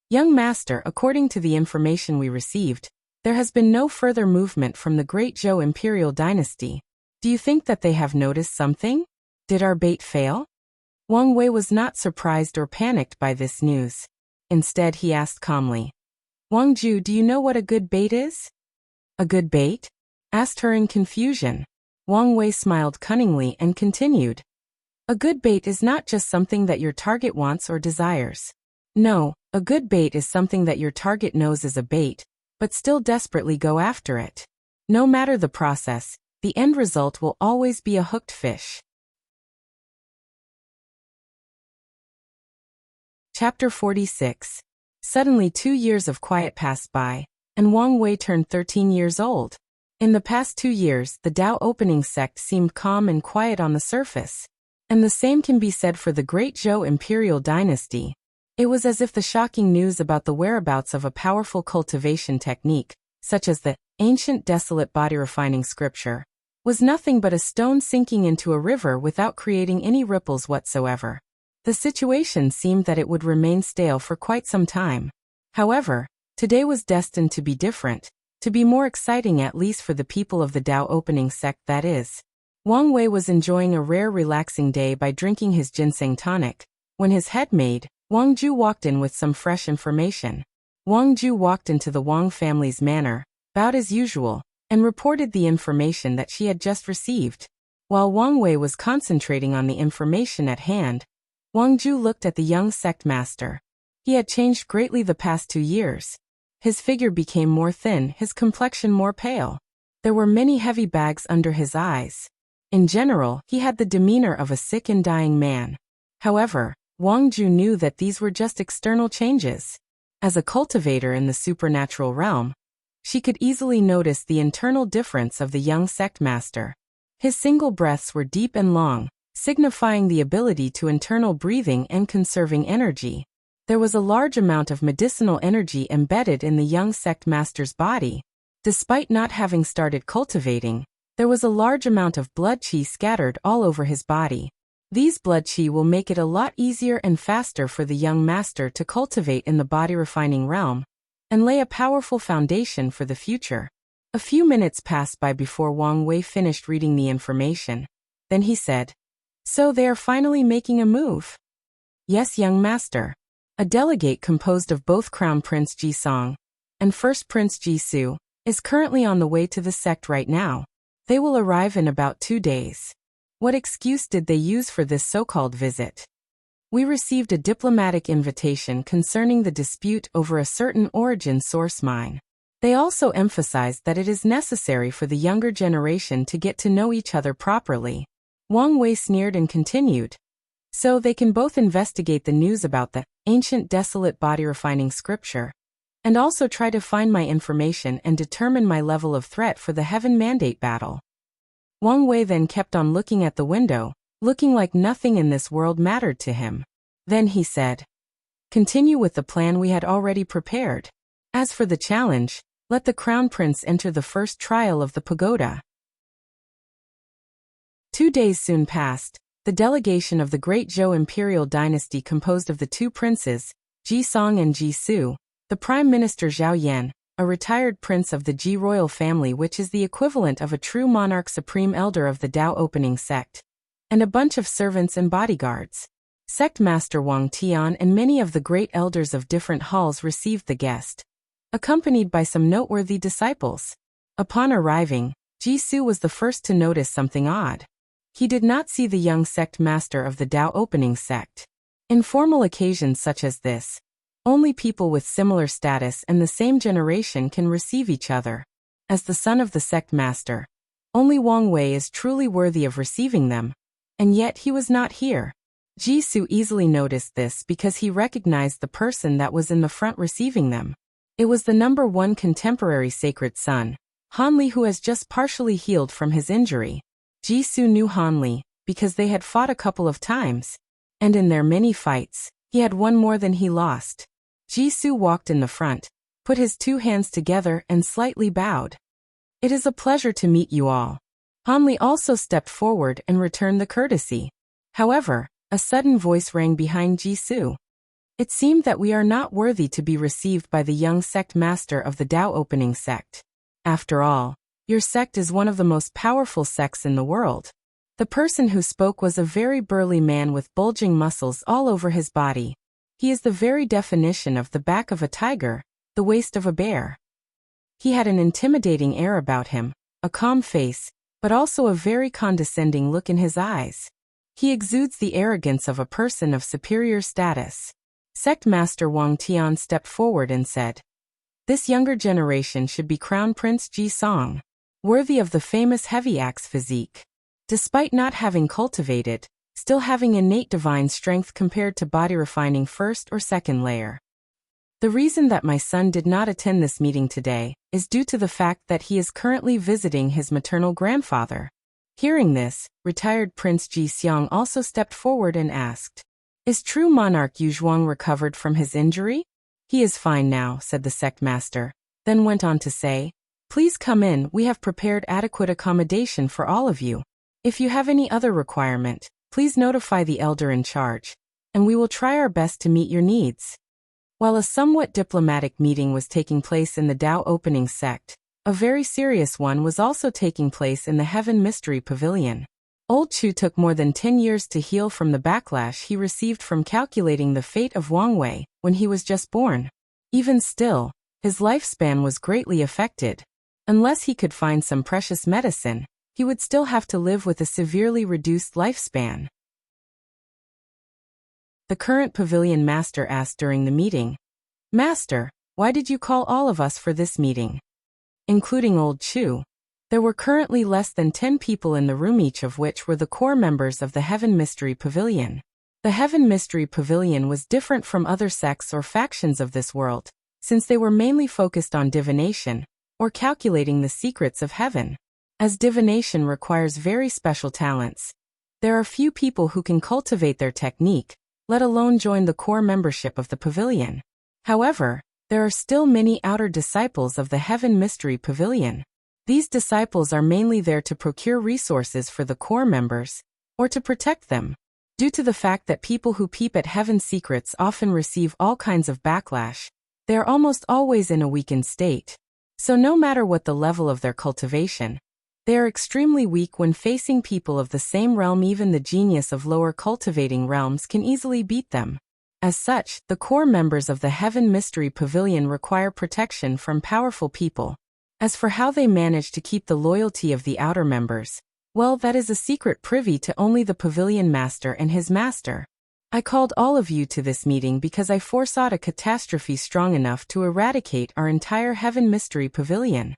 Young master, according to the information we received, there has been no further movement from the great Zhou imperial dynasty. Do you think that they have noticed something? Did our bait fail? Wang Wei was not surprised or panicked by this news. Instead, he asked calmly, Wang Ju, do you know what a good bait is? A good bait? Asked her in confusion. Wang Wei smiled cunningly and continued, A good bait is not just something that your target wants or desires. No, a good bait is something that your target knows is a bait, but still desperately go after it. No matter the process, the end result will always be a hooked fish. Chapter 46. Suddenly 2 years of quiet passed by, and Wang Wei turned 13 years old. In the past 2 years, the Dao opening sect seemed calm and quiet on the surface. And the same can be said for the great Zhou imperial dynasty. It was as if the shocking news about the whereabouts of a powerful cultivation technique, such as the ancient desolate body refining scripture, was nothing but a stone sinking into a river without creating any ripples whatsoever. The situation seemed that it would remain stale for quite some time. However, today was destined to be different. To be more exciting, at least for the people of the Tao opening sect, that is. Wang Wei was enjoying a rare relaxing day by drinking his ginseng tonic. When his head maid, Wang Ju, walked in with some fresh information. Wang Ju walked into the Wang family's manor, bowed as usual, and reported the information that she had just received. While Wang Wei was concentrating on the information at hand, Wang Ju looked at the young sect master. He had changed greatly the past 2 years. His figure became more thin, his complexion more pale. There were many heavy bags under his eyes. In general, he had the demeanor of a sick and dying man. However, Wang Ju knew that these were just external changes. As a cultivator in the supernatural realm, she could easily notice the internal difference of the young sect master. His single breaths were deep and long, signifying the ability to internal breathing and conserving energy. There was a large amount of medicinal energy embedded in the young sect master's body. Despite not having started cultivating, there was a large amount of blood qi scattered all over his body. These blood qi will make it a lot easier and faster for the young master to cultivate in the body refining realm and lay a powerful foundation for the future. A few minutes passed by before Wang Wei finished reading the information. Then he said, "So they are finally making a move?" "Yes, young master." A delegate composed of both Crown Prince Ji Song and First Prince Ji Su is currently on the way to the sect right now. They will arrive in about 2 days. What excuse did they use for this so-called visit? We received a diplomatic invitation concerning the dispute over a certain origin source mine. They also emphasized that it is necessary for the younger generation to get to know each other properly. Wang Wei sneered and continued. So they can both investigate the news about the ancient desolate body refining scripture, and also try to find my information and determine my level of threat for the Heaven Mandate battle. Wang Wei then kept on looking at the window, looking like nothing in this world mattered to him. Then he said, "Continue with the plan we had already prepared. As for the challenge, let the Crown Prince enter the first trial of the pagoda." 2 days soon passed. The delegation of the Great Zhou Imperial Dynasty, composed of the 2 princes, Ji Song and Ji Su, the Prime Minister Zhao Yan, a retired prince of the Ji royal family, which is the equivalent of a true monarch, supreme elder of the Tao opening sect, and a bunch of servants and bodyguards. Sect Master Wang Tian and many of the great elders of different halls received the guest, accompanied by some noteworthy disciples. Upon arriving, Ji Su was the first to notice something odd. He did not see the young sect master of the Tao opening sect. In formal occasions such as this, only people with similar status and the same generation can receive each other. As the son of the sect master, only Wang Wei is truly worthy of receiving them, and yet he was not here. Ji Su easily noticed this because he recognized the person that was in the front receiving them. It was the number 1 contemporary sacred son, Han Li, who has just partially healed from his injury. Ji Su knew Han Li because they had fought a couple of times, and in their many fights, he had won more than he lost. Ji Su walked in the front, put his 2 hands together and slightly bowed. "It is a pleasure to meet you all." Han Li also stepped forward and returned the courtesy. However, a sudden voice rang behind Ji Su. It seemed that we are not worthy to be received by the young sect master of the Tao opening sect. After all, your sect is one of the most powerful sects in the world. The person who spoke was a very burly man with bulging muscles all over his body. He is the very definition of the back of a tiger, the waist of a bear. He had an intimidating air about him, a calm face, but also a very condescending look in his eyes. He exudes the arrogance of a person of superior status. Sect Master Wang Tian stepped forward and said, "This younger generation should be Crown Prince Ji Song, worthy of the famous heavy axe physique. Despite not having cultivated, still having innate divine strength compared to body refining first or second layer. The reason that my son did not attend this meeting today is due to the fact that he is currently visiting his maternal grandfather." Hearing this, retired Prince Ji Xiang also stepped forward and asked, "Is true monarch Yu Zhuang recovered from his injury?" "He is fine now," said the sect master, then went on to say, "Please come in, we have prepared adequate accommodation for all of you. If you have any other requirement, please notify the elder in charge, and we will try our best to meet your needs." While a somewhat diplomatic meeting was taking place in the Tao opening sect, A very serious one was also taking place in the Heaven Mystery Pavilion. Old Chu took more than 10 years to heal from the backlash he received from calculating the fate of Wang Wei when he was just born. Even still, his lifespan was greatly affected. Unless he could find some precious medicine, he would still have to live with a severely reduced lifespan. The current pavilion master asked during the meeting, "Master, why did you call all of us for this meeting?" Including Old Chu. There were currently less than 10 people in the room, each of which were the core members of the Heaven Mystery Pavilion. The Heaven Mystery Pavilion was different from other sects or factions of this world, since they were mainly focused on divination, or calculating the secrets of heaven. As divination requires very special talents, there are few people who can cultivate their technique, let alone join the core membership of the pavilion. However, there are still many outer disciples of the Heaven Mystery Pavilion. These disciples are mainly there to procure resources for the core members, or to protect them. Due to the fact that people who peep at heaven's secrets often receive all kinds of backlash, they are almost always in a weakened state. So no matter what the level of their cultivation, they are extremely weak when facing people of the same realm. Even the genius of lower cultivating realms can easily beat them. As such, the core members of the Heaven Mystery Pavilion require protection from powerful people. As for how they manage to keep the loyalty of the outer members, well, that is a secret privy to only the pavilion master and his master. I called all of you to this meeting because I foresaw a catastrophe strong enough to eradicate our entire Heaven Mystery Pavilion.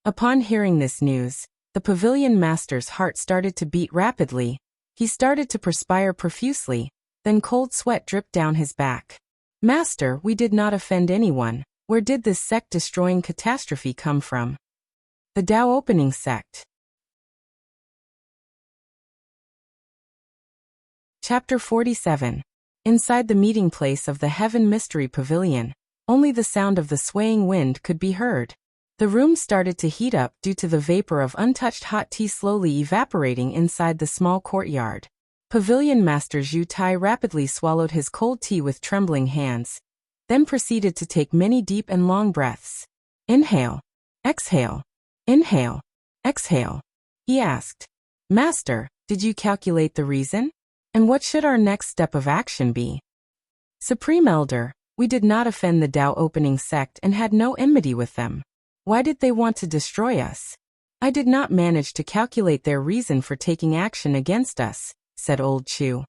Upon hearing this news, the pavilion master's heart started to beat rapidly. He started to perspire profusely, then cold sweat dripped down his back. "Master, we did not offend anyone. Where did this sect-destroying catastrophe come from?" The Tao Opening Sect. Chapter 47. Inside the meeting place of the Heaven Mystery Pavilion, only the sound of the swaying wind could be heard. The room started to heat up due to the vapor of untouched hot tea slowly evaporating inside the small courtyard. Pavilion Master Zhu Tai rapidly swallowed his cold tea with trembling hands, then proceeded to take many deep and long breaths. "Inhale. Exhale. Inhale. Exhale." He asked, "Master, did you calculate the reason? And what should our next step of action be?" "Supreme Elder, we did not offend the Tao Opening Sect and had no enmity with them. Why did they want to destroy us? I did not manage to calculate their reason for taking action against us," said Old Chu.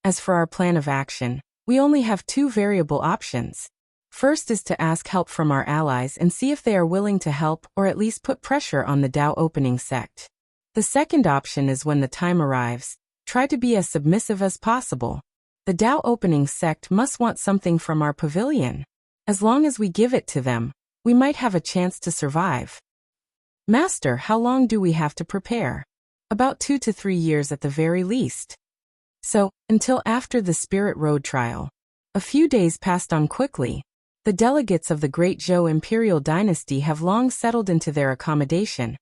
"As for our plan of action, we only have two variable options. First is to ask help from our allies and see if they are willing to help or at least put pressure on the Tao Opening Sect. The second option is, when the time arrives, try to be as submissive as possible. The Tao Opening Sect must want something from our pavilion. As long as we give it to them, we might have a chance to survive." "Master, how long do we have to prepare?" "About 2 to 3 years at the very least. So, until after the Spirit Road trial." A few days passed on quickly. The delegates of the Great Zhou Imperial Dynasty have long settled into their accommodation,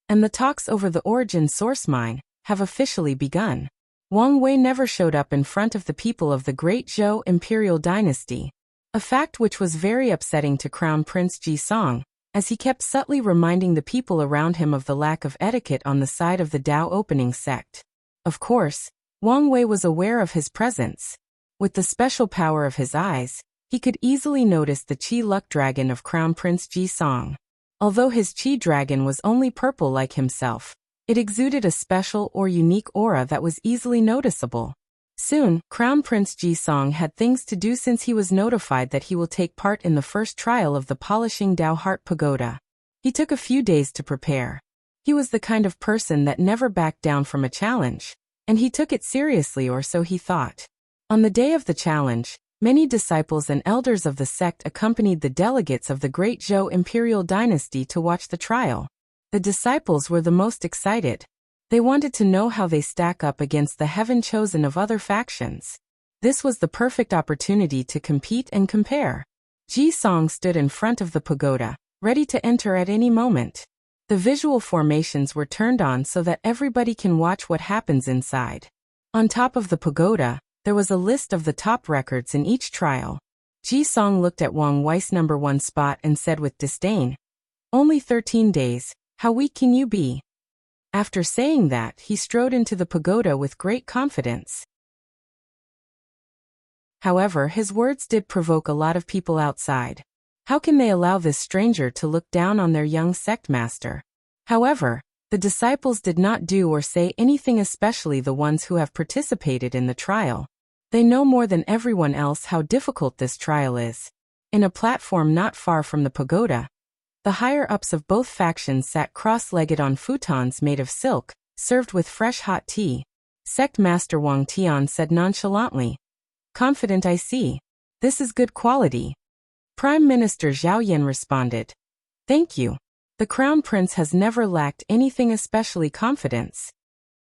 and the talks over the origin source mine have officially begun. Wang Wei never showed up in front of the people of the Great Zhou Imperial Dynasty, a fact which was very upsetting to Crown Prince Ji Song, as he kept subtly reminding the people around him of the lack of etiquette on the side of the Tao Opening Sect. Of course, Wang Wei was aware of his presence. With the special power of his eyes, he could easily notice the Qi Luck Dragon of Crown Prince Ji Song. Although his Qi Dragon was only purple like himself, it exuded a special or unique aura that was easily noticeable. Soon, Crown Prince Ji Song had things to do since he was notified that he will take part in the first trial of the Polishing Tao Heart Pagoda. He took a few days to prepare. He was the kind of person that never backed down from a challenge, and he took it seriously, or so he thought. On the day of the challenge, many disciples and elders of the sect accompanied the delegates of the Great Zhou Imperial Dynasty to watch the trial. The disciples were the most excited. They wanted to know how they stack up against the heaven chosen of other factions. This was the perfect opportunity to compete and compare. Ji Song stood in front of the pagoda, ready to enter at any moment. The visual formations were turned on so that everybody can watch what happens inside. On top of the pagoda, there was a list of the top records in each trial. Ji Song looked at Wang Wei's #1 spot and said with disdain, Only 13 days, how weak can you be? After saying that, he strode into the pagoda with great confidence. However, his words did provoke a lot of people outside. How can they allow this stranger to look down on their young sect master? However, the disciples did not do or say anything, especially the ones who have participated in the trial. They know more than everyone else how difficult this trial is. In a platform not far from the pagoda, the higher-ups of both factions sat cross-legged on futons made of silk, served with fresh hot tea. Sect Master Wang Tian said nonchalantly, "Confident, I see. This is good quality." Prime Minister Zhao Yan responded, "Thank you. The Crown Prince has never lacked anything, especially confidence."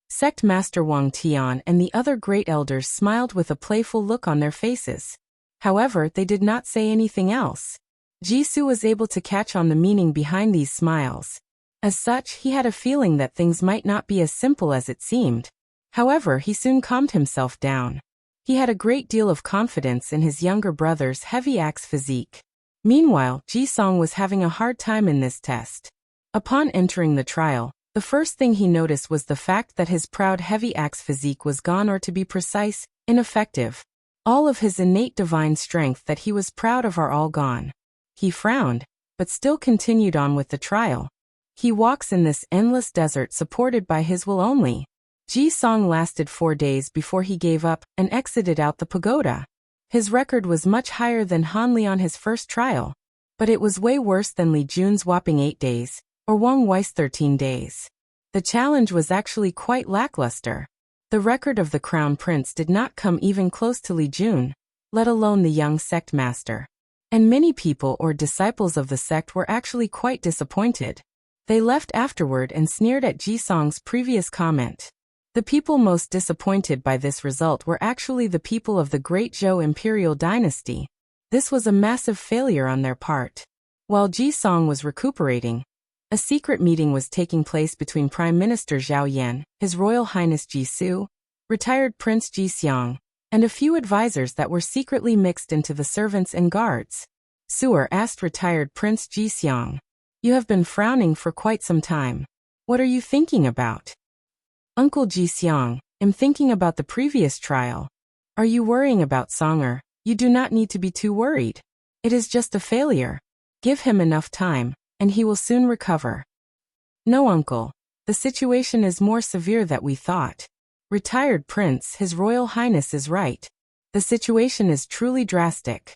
Sect Master Wang Tian and the other great elders smiled with a playful look on their faces. However, they did not say anything else. Jisoo was able to catch on the meaning behind these smiles. As such, he had a feeling that things might not be as simple as it seemed. However, he soon calmed himself down. He had a great deal of confidence in his younger brother's heavy axe physique. Meanwhile, Ji-song was having a hard time in this test. Upon entering the trial, the first thing he noticed was the fact that his proud heavy axe physique was gone, or to be precise, ineffective. All of his innate divine strength that he was proud of are all gone. He frowned, but still continued on with the trial. He walks in this endless desert supported by his will only. Ji-song lasted 4 days before he gave up and exited out the pagoda. His record was much higher than Han Li on his first trial, but it was way worse than Li Jun's whopping 8 days, or Wang Wei's 13 days. The challenge was actually quite lackluster. The record of the Crown Prince did not come even close to Li Jun, let alone the young sect master. And many people or disciples of the sect were actually quite disappointed. They left afterward and sneered at Ji-song's previous comment. The people most disappointed by this result were actually the people of the Great Zhou Imperial Dynasty. This was a massive failure on their part. While Ji-song was recuperating, a secret meeting was taking place between Prime Minister Zhao Yan, His Royal Highness Jisoo, retired Prince Ji-seong, and a few advisors that were secretly mixed into the servants and guards. Suer asked retired Prince Ji-seong, "You have been frowning for quite some time. What are you thinking about?" "Uncle Ji-seong, I'm thinking about the previous trial." "Are you worrying about Songer? You do not need to be too worried. It is just a failure. Give him enough time, and he will soon recover." "No, uncle. The situation is more severe than we thought." Retired Prince, His Royal Highness is right. The situation is truly drastic.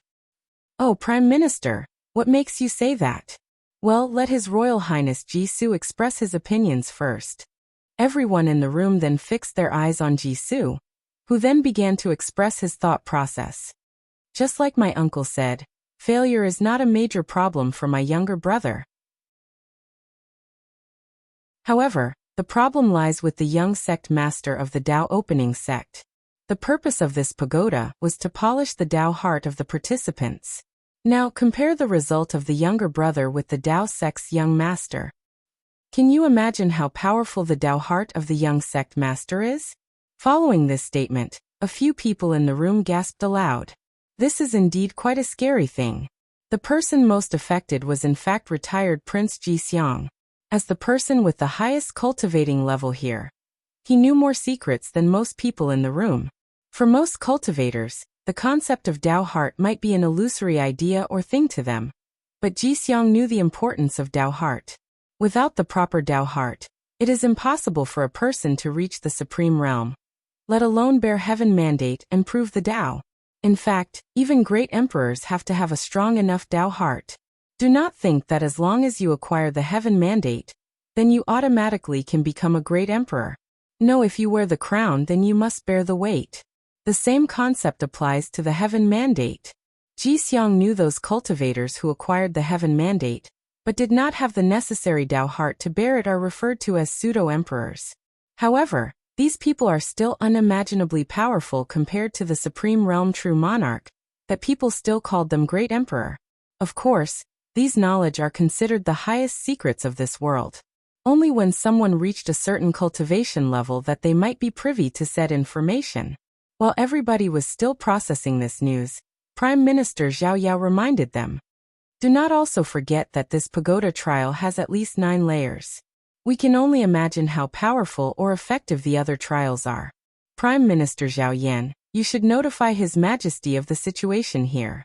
"Oh, Prime Minister, what makes you say that?" "Well, let His Royal Highness Jisoo express his opinions first." Everyone in the room then fixed their eyes on Jisoo, who then began to express his thought process. "Just like my uncle said, failure is not a major problem for my younger brother. However, the problem lies with the young sect master of the Tao opening sect. The purpose of this pagoda was to polish the Tao heart of the participants. Now compare the result of the younger brother with the Tao sect's young master. Can you imagine how powerful the Tao heart of the young sect master is? Following this statement, a few people in the room gasped aloud. This is indeed quite a scary thing. The person most affected was in fact retired Prince Ji-seong. As the person with the highest cultivating level here, he knew more secrets than most people in the room. For most cultivators, the concept of Tao heart might be an illusory idea or thing to them. But Ji-seong knew the importance of Tao heart. Without the proper Tao heart, it is impossible for a person to reach the supreme realm, let alone bear heaven mandate and prove the Tao. In fact, even great emperors have to have a strong enough Tao heart. Do not think that as long as you acquire the heaven mandate, then you automatically can become a great emperor. No, if you wear the crown, then you must bear the weight. The same concept applies to the heaven mandate. Ji-seong knew those cultivators who acquired the heaven mandate, but did not have the necessary Tao heart to bear it, are referred to as pseudo-emperors. However, these people are still unimaginably powerful compared to the supreme realm true monarch, that people still called them great emperor. Of course, these knowledge are considered the highest secrets of this world. Only when someone reached a certain cultivation level that they might be privy to said information. While everybody was still processing this news, Prime Minister Zhao Yao reminded them. Do not also forget that this pagoda trial has at least 9 layers. We can only imagine how powerful or effective the other trials are. Prime Minister Zhao Yan, you should notify His Majesty of the situation here.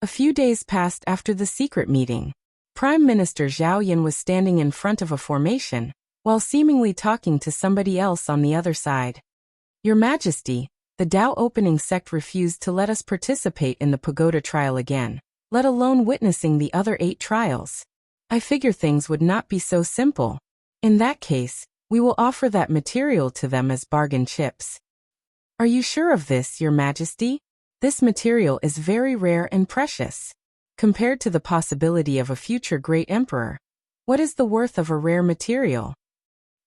A few days passed after the secret meeting. Prime Minister Zhao Yan was standing in front of a formation, while seemingly talking to somebody else on the other side. Your Majesty, the Dao opening sect refused to let us participate in the pagoda trial again, let alone witnessing the other 8 trials. I figure things would not be so simple. In that case, we will offer that material to them as bargain chips. Are you sure of this, Your Majesty? This material is very rare and precious. Compared to the possibility of a future great emperor, what is the worth of a rare material?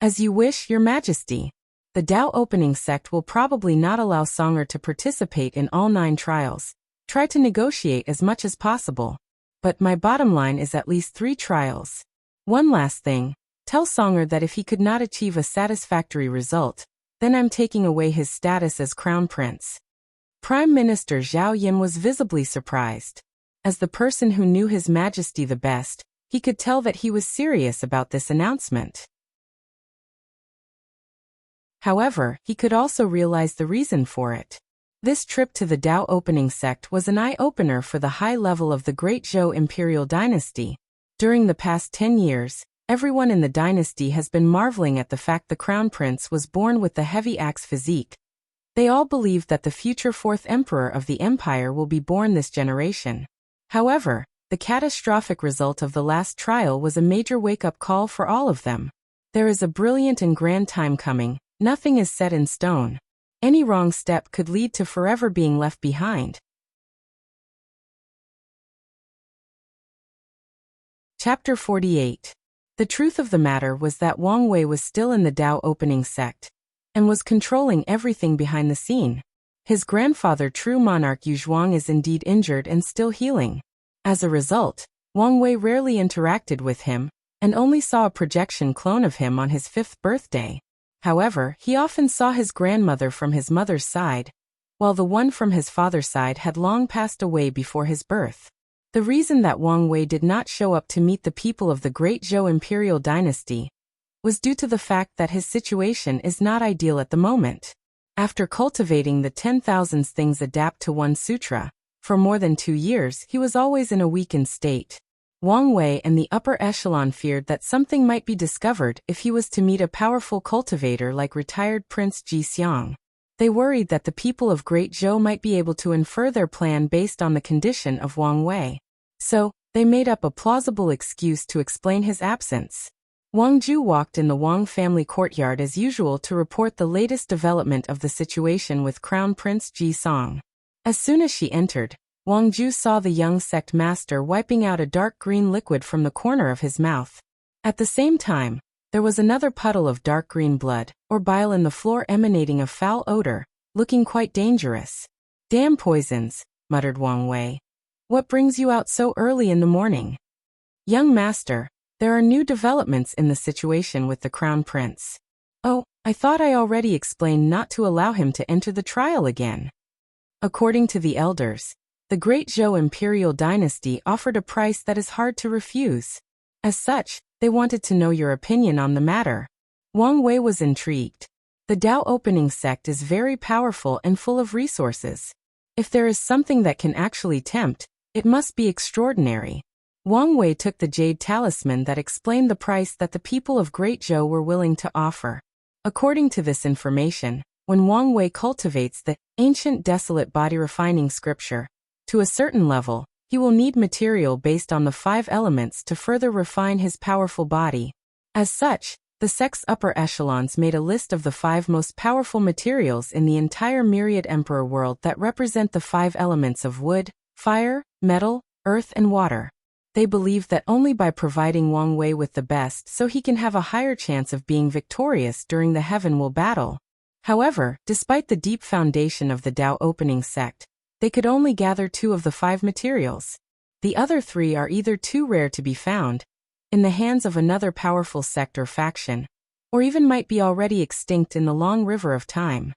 As you wish, Your Majesty. The Dao opening sect will probably not allow Songer to participate in all 9 trials. Try to negotiate as much as possible. But my bottom line is at least 3 trials. One last thing. Tell Songer that if he could not achieve a satisfactory result, then I'm taking away his status as crown prince. Prime Minister Zhao Yan was visibly surprised. As the person who knew His Majesty the best, he could tell that he was serious about this announcement. However, he could also realize the reason for it. This trip to the Dao opening sect was an eye-opener for the high level of the Great Zhou imperial dynasty. During the past 10 years, everyone in the dynasty has been marveling at the fact the crown prince was born with the heavy axe physique. They all believe that the future 4th emperor of the empire will be born this generation. However, the catastrophic result of the last trial was a major wake-up call for all of them. There is a brilliant and grand time coming. Nothing is set in stone. Any wrong step could lead to forever being left behind. Chapter 48. The truth of the matter was that Wang Wei was still in the Dao opening sect, and was controlling everything behind the scene. His grandfather, true monarch Yu Zhuang, is indeed injured and still healing. As a result, Wang Wei rarely interacted with him, and only saw a projection clone of him on his 5th birthday. However, he often saw his grandmother from his mother's side, while the one from his father's side had long passed away before his birth. The reason that Wang Wei did not show up to meet the people of the Great Zhou imperial dynasty was due to the fact that his situation is not ideal at the moment. After cultivating the 10,000 things adapt to one sutra, for more than 2 years he was always in a weakened state. Wang Wei and the upper echelon feared that something might be discovered if he was to meet a powerful cultivator like retired Prince Ji Xiang. They worried that the people of Great Zhou might be able to infer their plan based on the condition of Wang Wei. So, they made up a plausible excuse to explain his absence. Wang Ju walked in the Wang family courtyard as usual to report the latest development of the situation with Crown Prince Ji Xiang. As soon as she entered, Wang Ju saw the young sect master wiping out a dark green liquid from the corner of his mouth. At the same time, there was another puddle of dark green blood, or bile in the floor emanating a foul odor, looking quite dangerous. Damn poisons, muttered Wang Wei. What brings you out so early in the morning? Young master, there are new developments in the situation with the crown prince. Oh, I thought I already explained not to allow him to enter the trial again. According to the elders, the Great Zhou imperial dynasty offered a price that is hard to refuse. As such, they wanted to know your opinion on the matter. Wang Wei was intrigued. The Dao opening sect is very powerful and full of resources. If there is something that can actually tempt, it must be extraordinary. Wang Wei took the jade talisman that explained the price that the people of Great Zhou were willing to offer. According to this information, when Wang Wei cultivates the ancient desolate body refining scripture, to a certain level, he will need material based on the 5 elements to further refine his powerful body. As such, the sect's upper echelons made a list of the 5 most powerful materials in the entire myriad emperor world that represent the 5 elements of wood, fire, metal, earth and water. They believe that only by providing Wang Wei with the best so he can have a higher chance of being victorious during the Heaven-Will battle. However, despite the deep foundation of the Dao opening sect, they could only gather 2 of the 5 materials. The other 3 are either too rare to be found, in the hands of another powerful sect or faction, or even might be already extinct in the long river of time.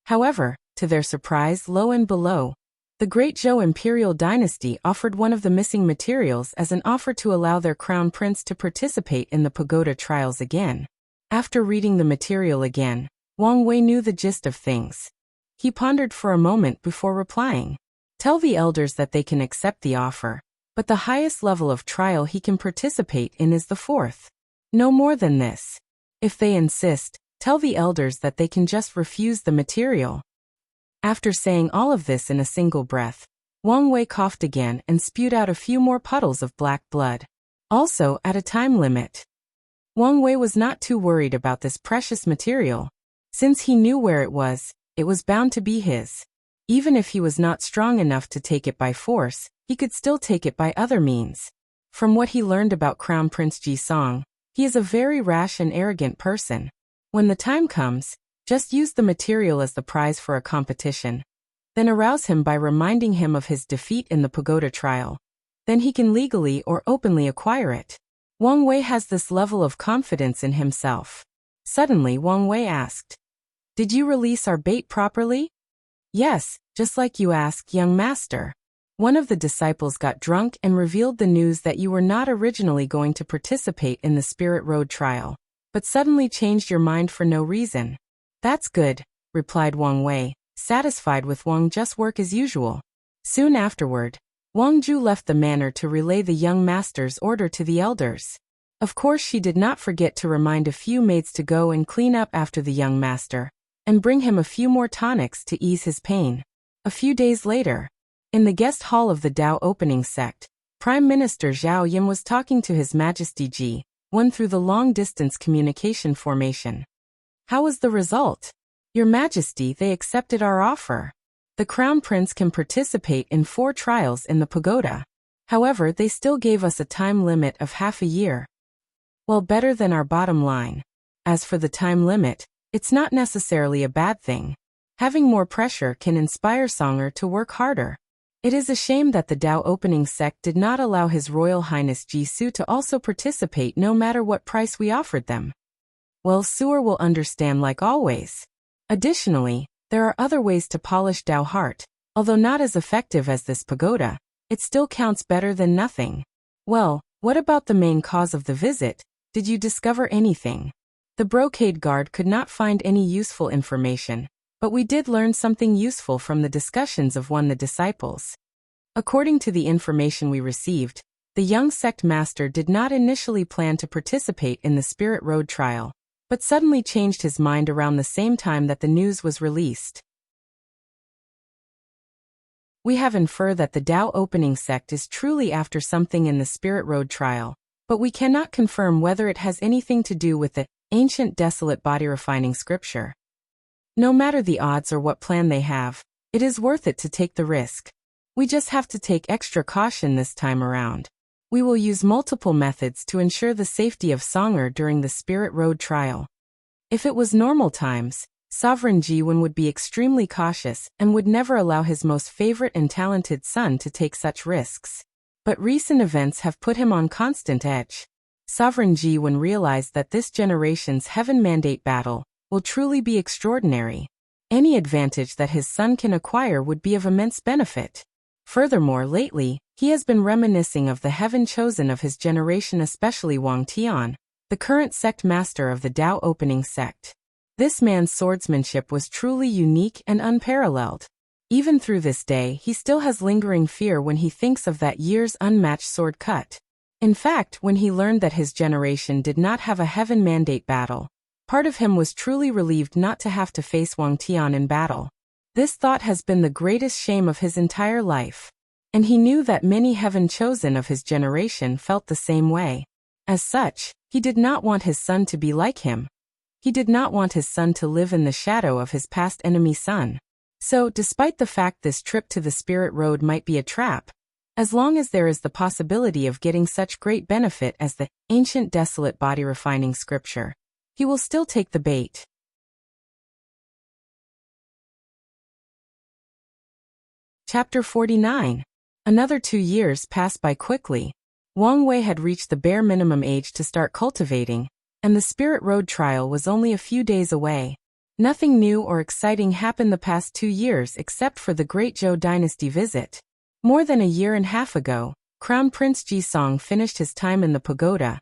However, to their surprise, lo and below, The Great Zhou imperial dynasty offered one of the missing materials as an offer to allow their crown prince to participate in the pagoda trials again. After reading the material again, Wang Wei knew the gist of things. He pondered for a moment before replying. Tell the elders that they can accept the offer, but the highest level of trial he can participate in is the 4th. No more than this. If they insist, tell the elders that they can just refuse the material. After saying all of this in a single breath, Wang Wei coughed again and spewed out a few more puddles of black blood. Also at a time limit. Wang Wei was not too worried about this precious material. Since he knew where it was bound to be his. Even if he was not strong enough to take it by force, he could still take it by other means. From what he learned about Crown Prince Ji Song, he is a very rash and arrogant person. When the time comes, just use the material as the prize for a competition. Then arouse him by reminding him of his defeat in the pagoda trial. Then he can legally or openly acquire it. Wang Wei has this level of confidence in himself. Suddenly Wang Wei asked, "Did you release our bait properly?" "Yes, just like you asked, young master." One of the disciples got drunk and revealed the news that you were not originally going to participate in the Spirit Road trial, but suddenly changed your mind for no reason. "That's good," replied Wang Wei, satisfied with Wang Ju's work as usual. Soon afterward, Wang Ju left the manor to relay the young master's order to the elders. Of course she did not forget to remind a few maids to go and clean up after the young master, and bring him a few more tonics to ease his pain. A few days later, in the guest hall of the Dao opening sect, Prime Minister Zhao Yin was talking to His Majesty Ji, one through the long-distance communication formation. "How was the result?" "Your Majesty, they accepted our offer. The Crown Prince can participate in 4 trials in the pagoda. However, they still gave us a time limit of half a year. Well, better than our bottom line. As for the time limit, it's not necessarily a bad thing. Having more pressure can inspire Songer to work harder. It is a shame that the Dao opening sect did not allow His Royal Highness Jisoo to also participate no matter what price we offered them." Well, Sewer will understand like always. Additionally, there are other ways to polish Dao heart. Although not as effective as this pagoda, it still counts better than nothing. Well, what about the main cause of the visit? Did you discover anything? The brocade guard could not find any useful information, but we did learn something useful from the discussions of one of the disciples. According to the information we received, the young sect master did not initially plan to participate in the Spirit Road trial, but suddenly changed his mind around the same time that the news was released. We have inferred that the Dao opening sect is truly after something in the Spirit Road trial, but we cannot confirm whether it has anything to do with the ancient desolate body refining scripture. No matter the odds or what plan they have, it is worth it to take the risk. We just have to take extra caution this time around. We will use multiple methods to ensure the safety of Songer during the Spirit Road trial. If it was normal times, Sovereign Jiwen would be extremely cautious and would never allow his most favorite and talented son to take such risks. But recent events have put him on constant edge. Sovereign Jiwen realized that this generation's Heaven Mandate battle will truly be extraordinary. Any advantage that his son can acquire would be of immense benefit. Furthermore, lately, he has been reminiscing of the heaven chosen of his generation, especially Wang Tian, the current sect master of the Dao opening sect. This man's swordsmanship was truly unique and unparalleled. Even through this day, he still has lingering fear when he thinks of that year's unmatched sword cut. In fact, when he learned that his generation did not have a Heaven Mandate battle, part of him was truly relieved not to have to face Wang Tian in battle. This thought has been the greatest shame of his entire life. And he knew that many heaven chosen of his generation felt the same way. As such, he did not want his son to be like him. He did not want his son to live in the shadow of his past enemy son. So, despite the fact this trip to the Spirit Road might be a trap, as long as there is the possibility of getting such great benefit as the ancient desolate body refining scripture, he will still take the bait. Chapter 49. Another 2 years passed by quickly. Wang Wei had reached the bare minimum age to start cultivating, and the Spirit Road trial was only a few days away. Nothing new or exciting happened the past 2 years except for the Great Zhou Dynasty visit. More than a year and a half ago, Crown Prince Jisong finished his time in the pagoda,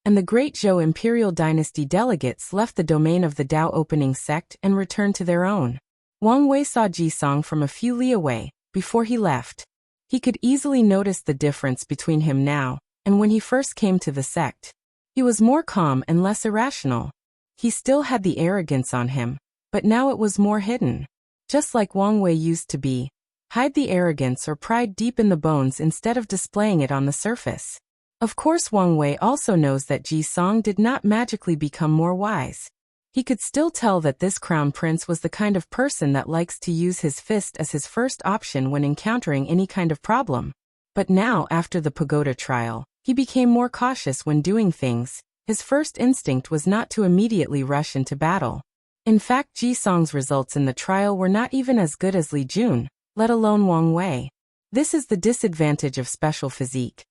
and the Great Zhou Imperial Dynasty delegates left the domain of the Dao opening sect and returned to their own. Wang Wei saw Jisong from a few li away, before he left. He could easily notice the difference between him now and when he first came to the sect. He was more calm and less irrational. He still had the arrogance on him, but now it was more hidden. Just like Wang Wei used to be. Hide the arrogance or pride deep in the bones instead of displaying it on the surface. Of course, Wang Wei also knows that Jisong did not magically become more wise. He could still tell that this crown prince was the kind of person that likes to use his fist as his first option when encountering any kind of problem. But now, after the pagoda trial, he became more cautious when doing things. His first instinct was not to immediately rush into battle. In fact, Jisong's results in the trial were not even as good as Li Jun, let alone Wang Wei. This is the disadvantage of special physique.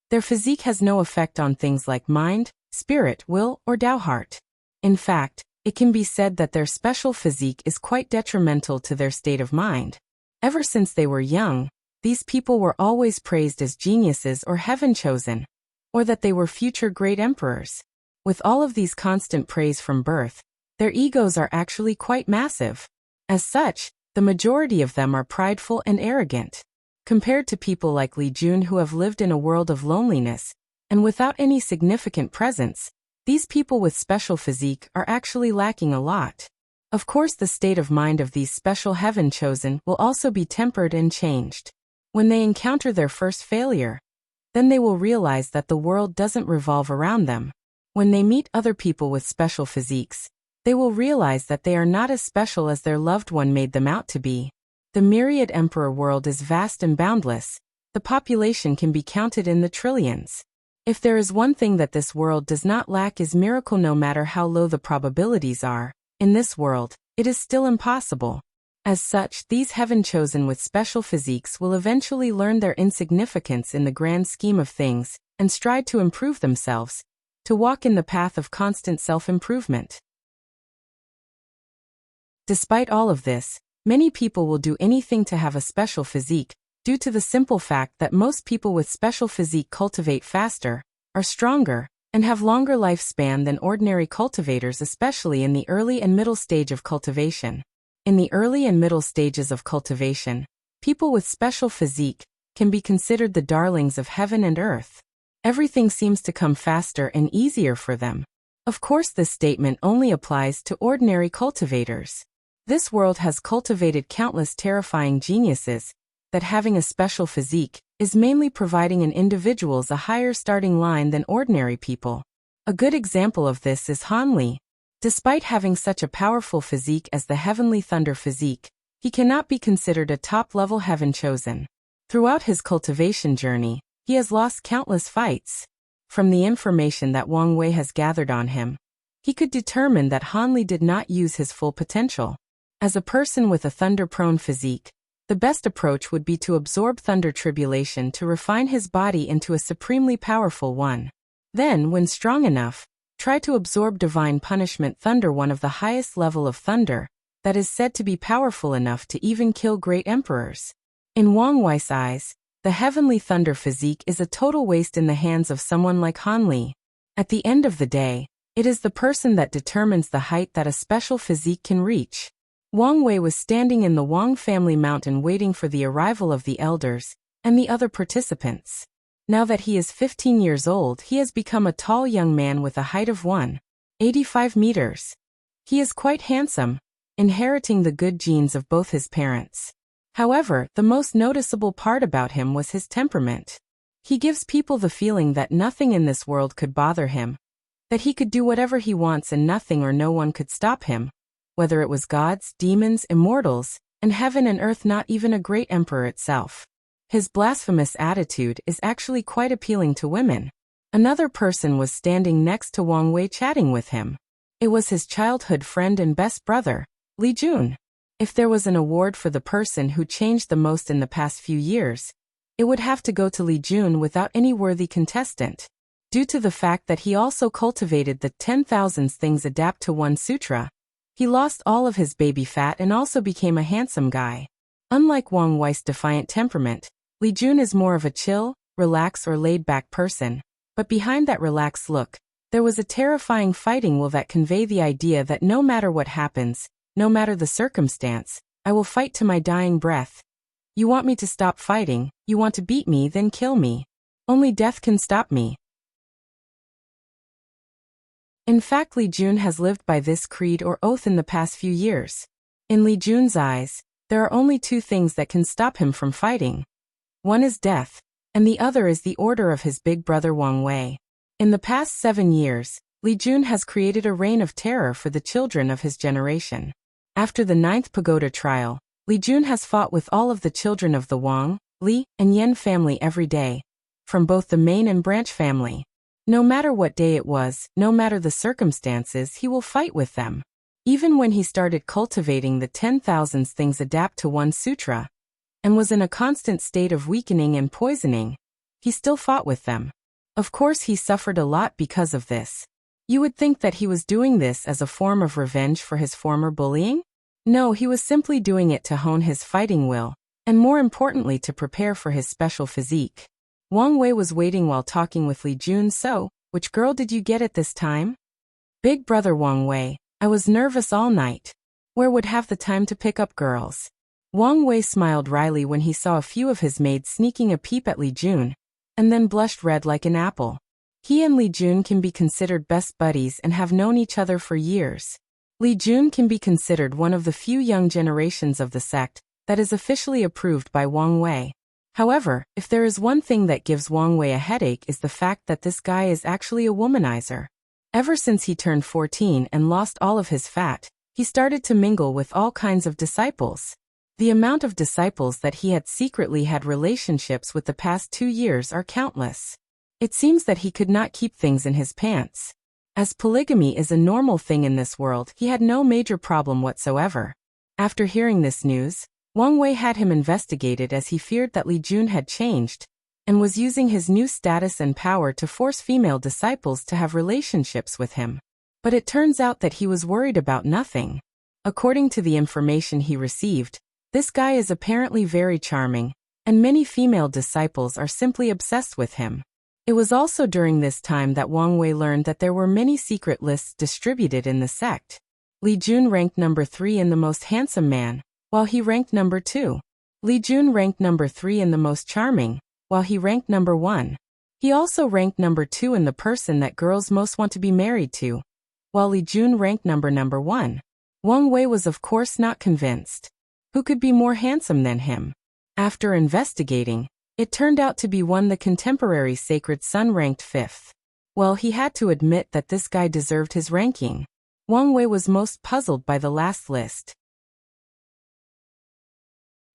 Their physique has no effect on things like mind, spirit, will, or Dao heart. In fact, it can be said that their special physique is quite detrimental to their state of mind. Ever since they were young, these people were always praised as geniuses or heaven-chosen, or that they were future great emperors. With all of these constant praise from birth, their egos are actually quite massive. As such, the majority of them are prideful and arrogant. Compared to people like Li Jun who have lived in a world of loneliness, and without any significant presence, these people with special physique are actually lacking a lot. Of course, the state of mind of these special heaven-chosen will also be tempered and changed. When they encounter their first failure, then they will realize that the world doesn't revolve around them. When they meet other people with special physiques, they will realize that they are not as special as their loved one made them out to be. The myriad emperor world is vast and boundless. The population can be counted in the trillions. If there is one thing that this world does not lack is miracle. No matter how low the probabilities are, in this world, it is still impossible. As such, these heaven-chosen with special physiques will eventually learn their insignificance in the grand scheme of things, and strive to improve themselves, to walk in the path of constant self-improvement. Despite all of this, many people will do anything to have a special physique, due to the simple fact that most people with special physique cultivate faster, are stronger, and have longer lifespan than ordinary cultivators, especially in the early and middle stage of cultivation. In the early and middle stages of cultivation, people with special physique can be considered the darlings of heaven and earth. Everything seems to come faster and easier for them. Of course, this statement only applies to ordinary cultivators. This world has cultivated countless terrifying geniuses, that having a special physique is mainly providing an individuals a higher starting line than ordinary people. A good example of this is Han Li. Despite having such a powerful physique as the Heavenly Thunder physique, he cannot be considered a top-level heaven-chosen. Throughout his cultivation journey, he has lost countless fights. From the information that Wang Wei has gathered on him, he could determine that Han Li did not use his full potential. As a person with a thunder-prone physique, the best approach would be to absorb thunder tribulation to refine his body into a supremely powerful one. Then, when strong enough, try to absorb divine punishment thunder, one of the highest level of thunder, that is said to be powerful enough to even kill great emperors. In Wang Wei's eyes, the heavenly thunder physique is a total waste in the hands of someone like Han Li. At the end of the day, it is the person that determines the height that a special physique can reach. Wang Wei was standing in the Wang family mountain waiting for the arrival of the elders and the other participants. Now that he is 15 years old, he has become a tall young man with a height of 185 meters. He is quite handsome, inheriting the good genes of both his parents. However, the most noticeable part about him was his temperament. He gives people the feeling that nothing in this world could bother him, that he could do whatever he wants and nothing or no one could stop him. Whether it was gods, demons, immortals, and heaven and earth, not even a great emperor itself. His blasphemous attitude is actually quite appealing to women. Another person was standing next to Wang Wei chatting with him. It was his childhood friend and best brother, Li Jun. If there was an award for the person who changed the most in the past few years, it would have to go to Li Jun without any worthy contestant. Due to the fact that he also cultivated the 10,000 things adapt to one sutra, He lost all of his baby fat and also became a handsome guy. Unlike Wang Wei's defiant temperament, Li Jun is more of a chill, relaxed or laid-back person. But behind that relaxed look, there was a terrifying fighting will that convey the idea that no matter what happens, no matter the circumstance, I will fight to my dying breath. You want me to stop fighting, you want to beat me, then kill me. Only death can stop me. In fact, Li Jun has lived by this creed or oath in the past few years. In Li Jun's eyes, there are only two things that can stop him from fighting. One is death, and the other is the order of his big brother Wang Wei. In the past 7 years, Li Jun has created a reign of terror for the children of his generation. After the 9th pagoda trial, Li Jun has fought with all of the children of the Wang, Li, and Yan family every day, from both the main and branch family. No matter what day it was, no matter the circumstances, he will fight with them. Even when he started cultivating the 10,000 things adapt to one sutra, and was in a constant state of weakening and poisoning, he still fought with them. Of course, he suffered a lot because of this. You would think that he was doing this as a form of revenge for his former bullying? No, he was simply doing it to hone his fighting will, and more importantly to prepare for his special physique. Wang Wei was waiting while talking with Li Jun. So, which girl did you get at this time? Big brother Wang Wei, I was nervous all night. Where would have the time to pick up girls? Wang Wei smiled wryly when he saw a few of his maids sneaking a peep at Li Jun, and then blushed red like an apple. He and Li Jun can be considered best buddies and have known each other for years. Li Jun can be considered one of the few young generations of the sect that is officially approved by Wang Wei. However, if there is one thing that gives Wang Wei a headache is the fact that this guy is actually a womanizer. Ever since he turned 14 and lost all of his fat, he started to mingle with all kinds of disciples. The amount of disciples that he had secretly had relationships with the past 2 years are countless. It seems that he could not keep things in his pants. As polygamy is a normal thing in this world, he had no major problem whatsoever. After hearing this news, Wang Wei had him investigated as he feared that Li Jun had changed, and was using his new status and power to force female disciples to have relationships with him. But it turns out that he was worried about nothing. According to the information he received, this guy is apparently very charming, and many female disciples are simply obsessed with him. It was also during this time that Wang Wei learned that there were many secret lists distributed in the sect. Li Jun ranked number 3 in the most handsome man, while he ranked number 2. Li Jun ranked number 3 in the most charming, while he ranked number 1. He also ranked number 2 in the person that girls most want to be married to, while Li Jun ranked number 1. Wang Wei was of course not convinced. Who could be more handsome than him? After investigating, it turned out to be the contemporary sacred son ranked 5th. Well, he had to admit that this guy deserved his ranking. Wang Wei was most puzzled by the last list.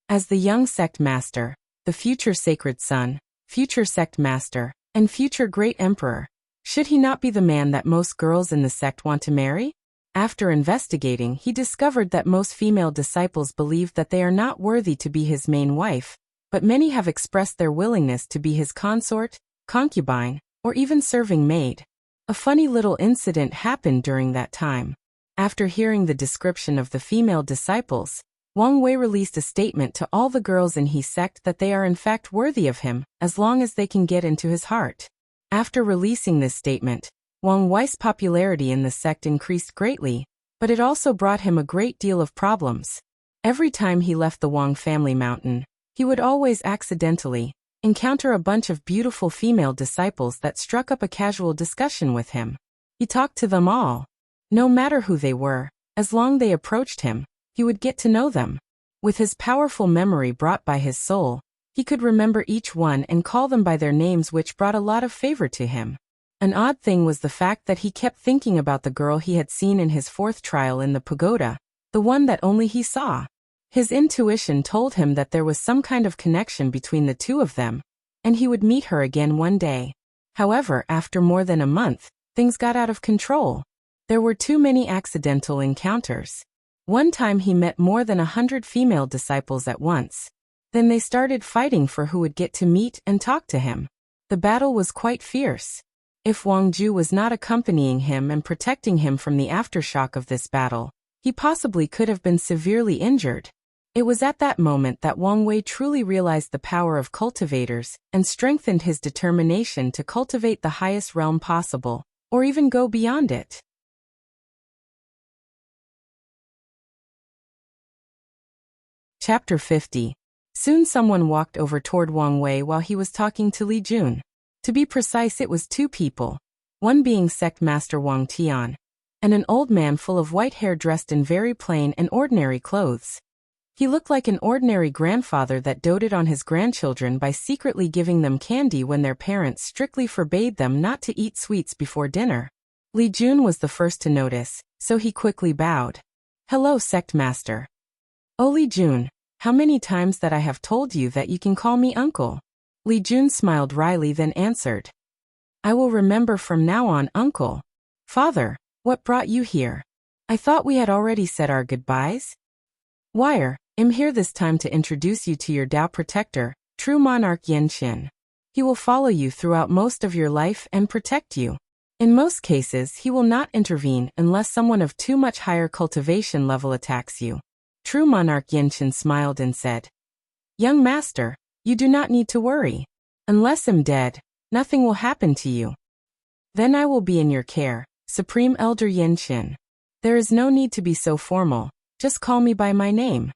As the young sect master, the future sacred son, future sect master, and future great emperor, should he not be the man that most girls in the sect want to marry? After investigating, he discovered that most female disciples believe that they are not worthy to be his main wife, but many have expressed their willingness to be his consort, concubine, or even serving maid. A funny little incident happened during that time. After hearing the description of the female disciples, Wang Wei released a statement to all the girls in his sect that they are in fact worthy of him, as long as they can get into his heart. After releasing this statement, Wang Wei's popularity in the sect increased greatly, but it also brought him a great deal of problems. Every time he left the Wang family mountain, he would always accidentally encounter a bunch of beautiful female disciples that struck up a casual discussion with him. He talked to them all. No matter who they were, as long they approached him, he would get to know them. With his powerful memory brought by his soul, he could remember each one and call them by their names, which brought a lot of favor to him. An odd thing was the fact that he kept thinking about the girl he had seen in his 4th trial in the pagoda, the one that only he saw. His intuition told him that there was some kind of connection between the two of them, and he would meet her again one day. However, after more than a month, things got out of control. There were too many accidental encounters. One time he met more than 100 female disciples at once. Then they started fighting for who would get to meet and talk to him. The battle was quite fierce. If Wang Ju was not accompanying him and protecting him from the aftershock of this battle, he he possibly could have been severely injured. It was at that moment that Wang Wei truly realized the power of cultivators and strengthened his determination to cultivate the highest realm possible, or even go beyond it. Chapter 50. Soon someone walked over toward Wang Wei while he was talking to Li Jun. To be precise, it was two people, one being sect master Wang Tian, and an old man full of white hair dressed in very plain and ordinary clothes. He looked like an ordinary grandfather that doted on his grandchildren by secretly giving them candy when their parents strictly forbade them not to eat sweets before dinner. Li Jun was the first to notice, so he quickly bowed. "Hello, sect master." "Oh, Li Jun, how many times that I have told you that you can call me uncle?" Li Jun smiled wryly, then answered. "I will remember from now on, uncle." "Father, what brought you here? I thought we had already said our goodbyes." "Wire, I'm here this time to introduce you to your Tao protector, true monarch Yan Qin. He will follow you throughout most of your life and protect you. In most cases, he will not intervene unless someone of too much higher cultivation level attacks you." True monarch Yan Qin smiled and said, "Young master, you do not need to worry. Unless I'm dead, nothing will happen to you. Then I will be in your care, Supreme Elder Yan Qin. There is no need to be so formal, just call me by my name."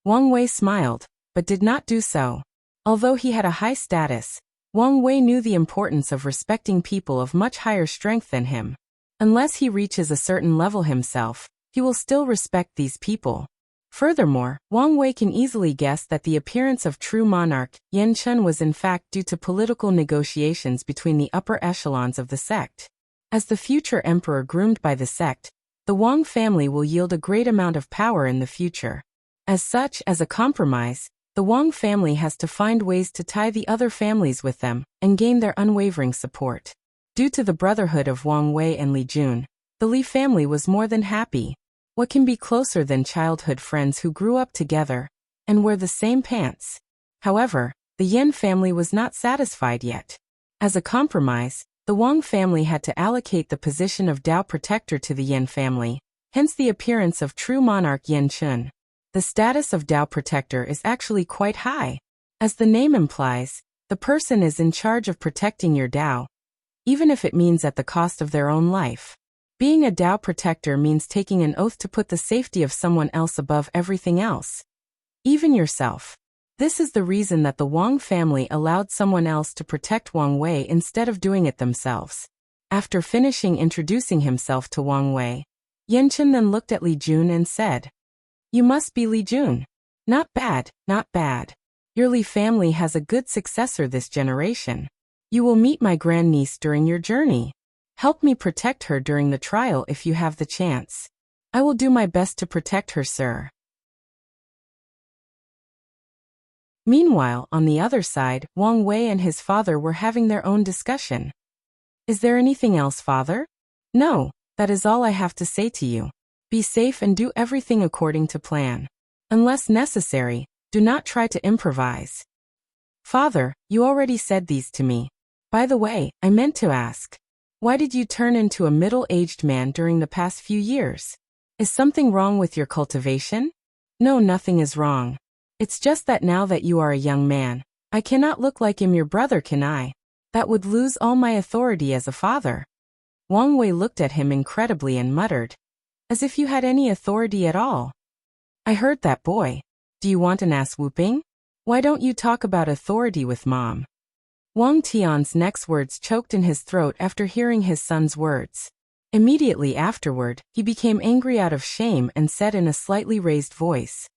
Wang Wei smiled, but did not do so. Although he had a high status, Wang Wei knew the importance of respecting people of much higher strength than him. Unless he reaches a certain level himself, he will still respect these people. Furthermore, Wang Wei can easily guess that the appearance of true monarch Yan Qin was in fact due to political negotiations between the upper echelons of the sect. As the future emperor groomed by the sect, the Wang family will yield a great amount of power in the future. As such, as a compromise, the Wang family has to find ways to tie the other families with them and gain their unwavering support. Due to the brotherhood of Wang Wei and Li Jun, the Li family was more than happy. What can be closer than childhood friends who grew up together and wear the same pants? However, the Yan family was not satisfied yet. As a compromise, the Wang family had to allocate the position of Tao protector to the Yan family, hence the appearance of true monarch Yan Qin. The status of Tao protector is actually quite high. As the name implies, the person is in charge of protecting your Tao, even if it means at the cost of their own life. Being a Tao protector means taking an oath to put the safety of someone else above everything else, even yourself. This is the reason that the Wang family allowed someone else to protect Wang Wei instead of doing it themselves. After finishing introducing himself to Wang Wei, Yan Qin then looked at Li Jun and said, "You must be Li Jun. Not bad, not bad. Your Li family has a good successor this generation. You will meet my grandniece during your journey. Help me protect her during the trial if you have the chance. I will do my best to protect her, sir." Meanwhile, on the other side, Wang Wei and his father were having their own discussion. "Is there anything else, father?" "No, that is all I have to say to you. Be safe and do everything according to plan. Unless necessary, do not try to improvise." "Father, you already said these to me. By the way, I meant to ask, why did you turn into a middle-aged man during the past few years? Is something wrong with your cultivation?" "No, nothing is wrong. It's just that now that you are a young man, I cannot look like him, your brother, can I? That would lose all my authority as a father." Wang Wei looked at him incredibly and muttered, "As if you had any authority at all." "I heard that, boy. Do you want an ass whooping? Why don't you talk about authority with mom?" Wang Tian's next words choked in his throat after hearing his son's words. Immediately afterward, he became angry out of shame and said in a slightly raised voice,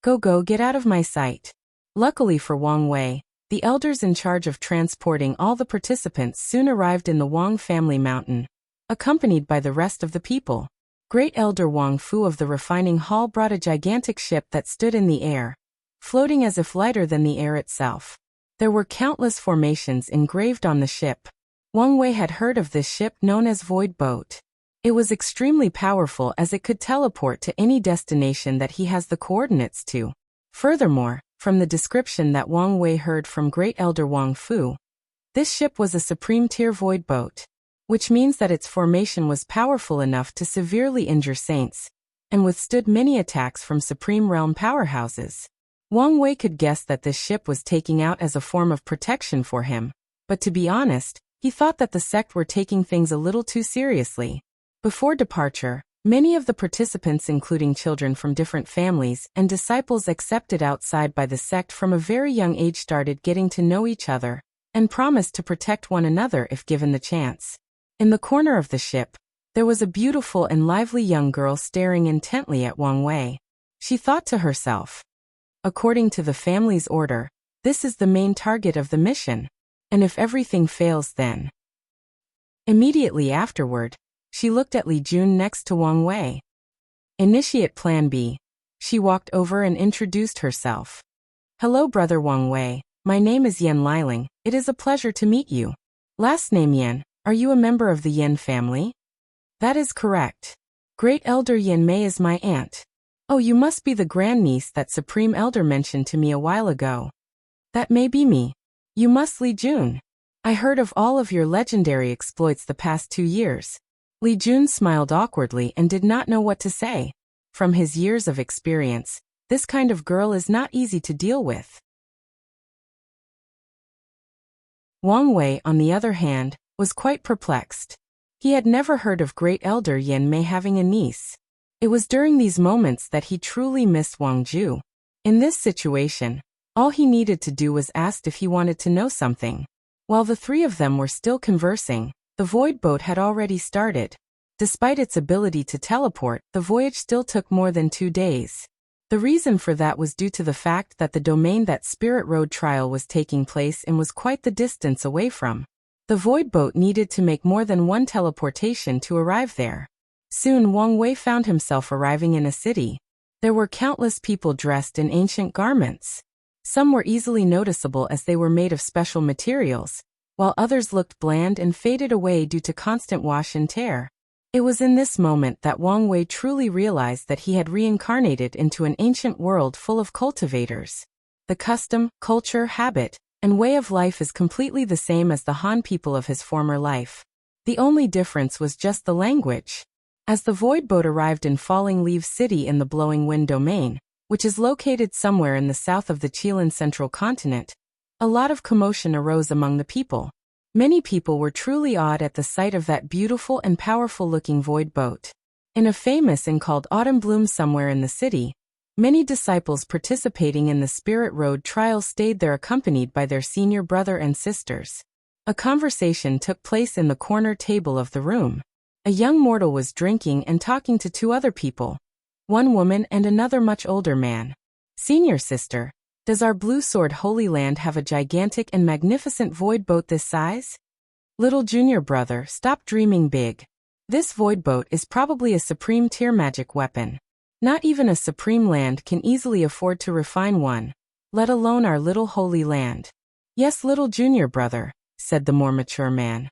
Go, get out of my sight." Luckily for Wang Wei, the elders in charge of transporting all the participants soon arrived in the Wang family mountain, accompanied by the rest of the people. Great Elder Wang Fu of the refining hall brought a gigantic ship that stood in the air, floating as if lighter than the air itself. There were countless formations engraved on the ship. Wang Wei had heard of this ship known as Void Boat. It was extremely powerful as it could teleport to any destination that he has the coordinates to. Furthermore, from the description that Wang Wei heard from Great Elder Wang Fu, this ship was a supreme tier void boat, which means that its formation was powerful enough to severely injure saints, and withstood many attacks from Supreme Realm powerhouses. Wang Wei could guess that this ship was taking out as a form of protection for him, but to be honest, he thought that the sect were taking things a little too seriously. Before departure, many of the participants, including children from different families and disciples accepted outside by the sect from a very young age, started getting to know each other and promised to protect one another if given the chance. In the corner of the ship, there was a beautiful and lively young girl staring intently at Wang Wei. She thought to herself, according to the family's order, this is the main target of the mission, and if everything fails then. Immediately afterward, she looked at Li Jun next to Wang Wei. Initiate Plan B. She walked over and introduced herself. Hello brother Wang Wei, my name is Yan Liling, it is a pleasure to meet you. Last name Yan, are you a member of the Yan family? That is correct. Great Elder Yan Mei is my aunt. Oh, you must be the grandniece that Supreme Elder mentioned to me a while ago. That may be me. You must Li Jun. I heard of all of your legendary exploits the past 2 years. Li Jun smiled awkwardly and did not know what to say. From his years of experience, this kind of girl is not easy to deal with. Wang Wei, on the other hand, was quite perplexed. He had never heard of Great Elder Yan Mei having a niece. It was during these moments that he truly missed Wang Ju. In this situation, all he needed to do was ask if he wanted to know something. While the three of them were still conversing, the void boat had already started. Despite its ability to teleport, the voyage still took more than 2 days. The reason for that was due to the fact that the domain that Spirit Road trial was taking place in was quite the distance away from. The void boat needed to make more than one teleportation to arrive there. Soon Wang Wei found himself arriving in a city. There were countless people dressed in ancient garments. Some were easily noticeable as they were made of special materials, while others looked bland and faded away due to constant wash and tear. It was in this moment that Wang Wei truly realized that he had reincarnated into an ancient world full of cultivators. The custom, culture, habit, and way of life is completely the same as the Han people of his former life. The only difference was just the language. As the void boat arrived in Falling Leaves City in the Blowing Wind domain, which is located somewhere in the south of the Chilean central continent, a lot of commotion arose among the people. Many people were truly awed at the sight of that beautiful and powerful-looking void boat. In a famous inn called Autumn Bloom somewhere in the city, many disciples participating in the Spirit Road trial stayed there accompanied by their senior brother and sisters. A conversation took place in the corner table of the room. A young mortal was drinking and talking to 2 other people, one woman and another much older man. Senior sister, does our Blue Sword Holy Land have a gigantic and magnificent void boat this size? Little junior brother, stop dreaming big. This void boat is probably a supreme tier magic weapon. Not even a supreme land can easily afford to refine one, let alone our little holy land. Yes, little junior brother, said the more mature man.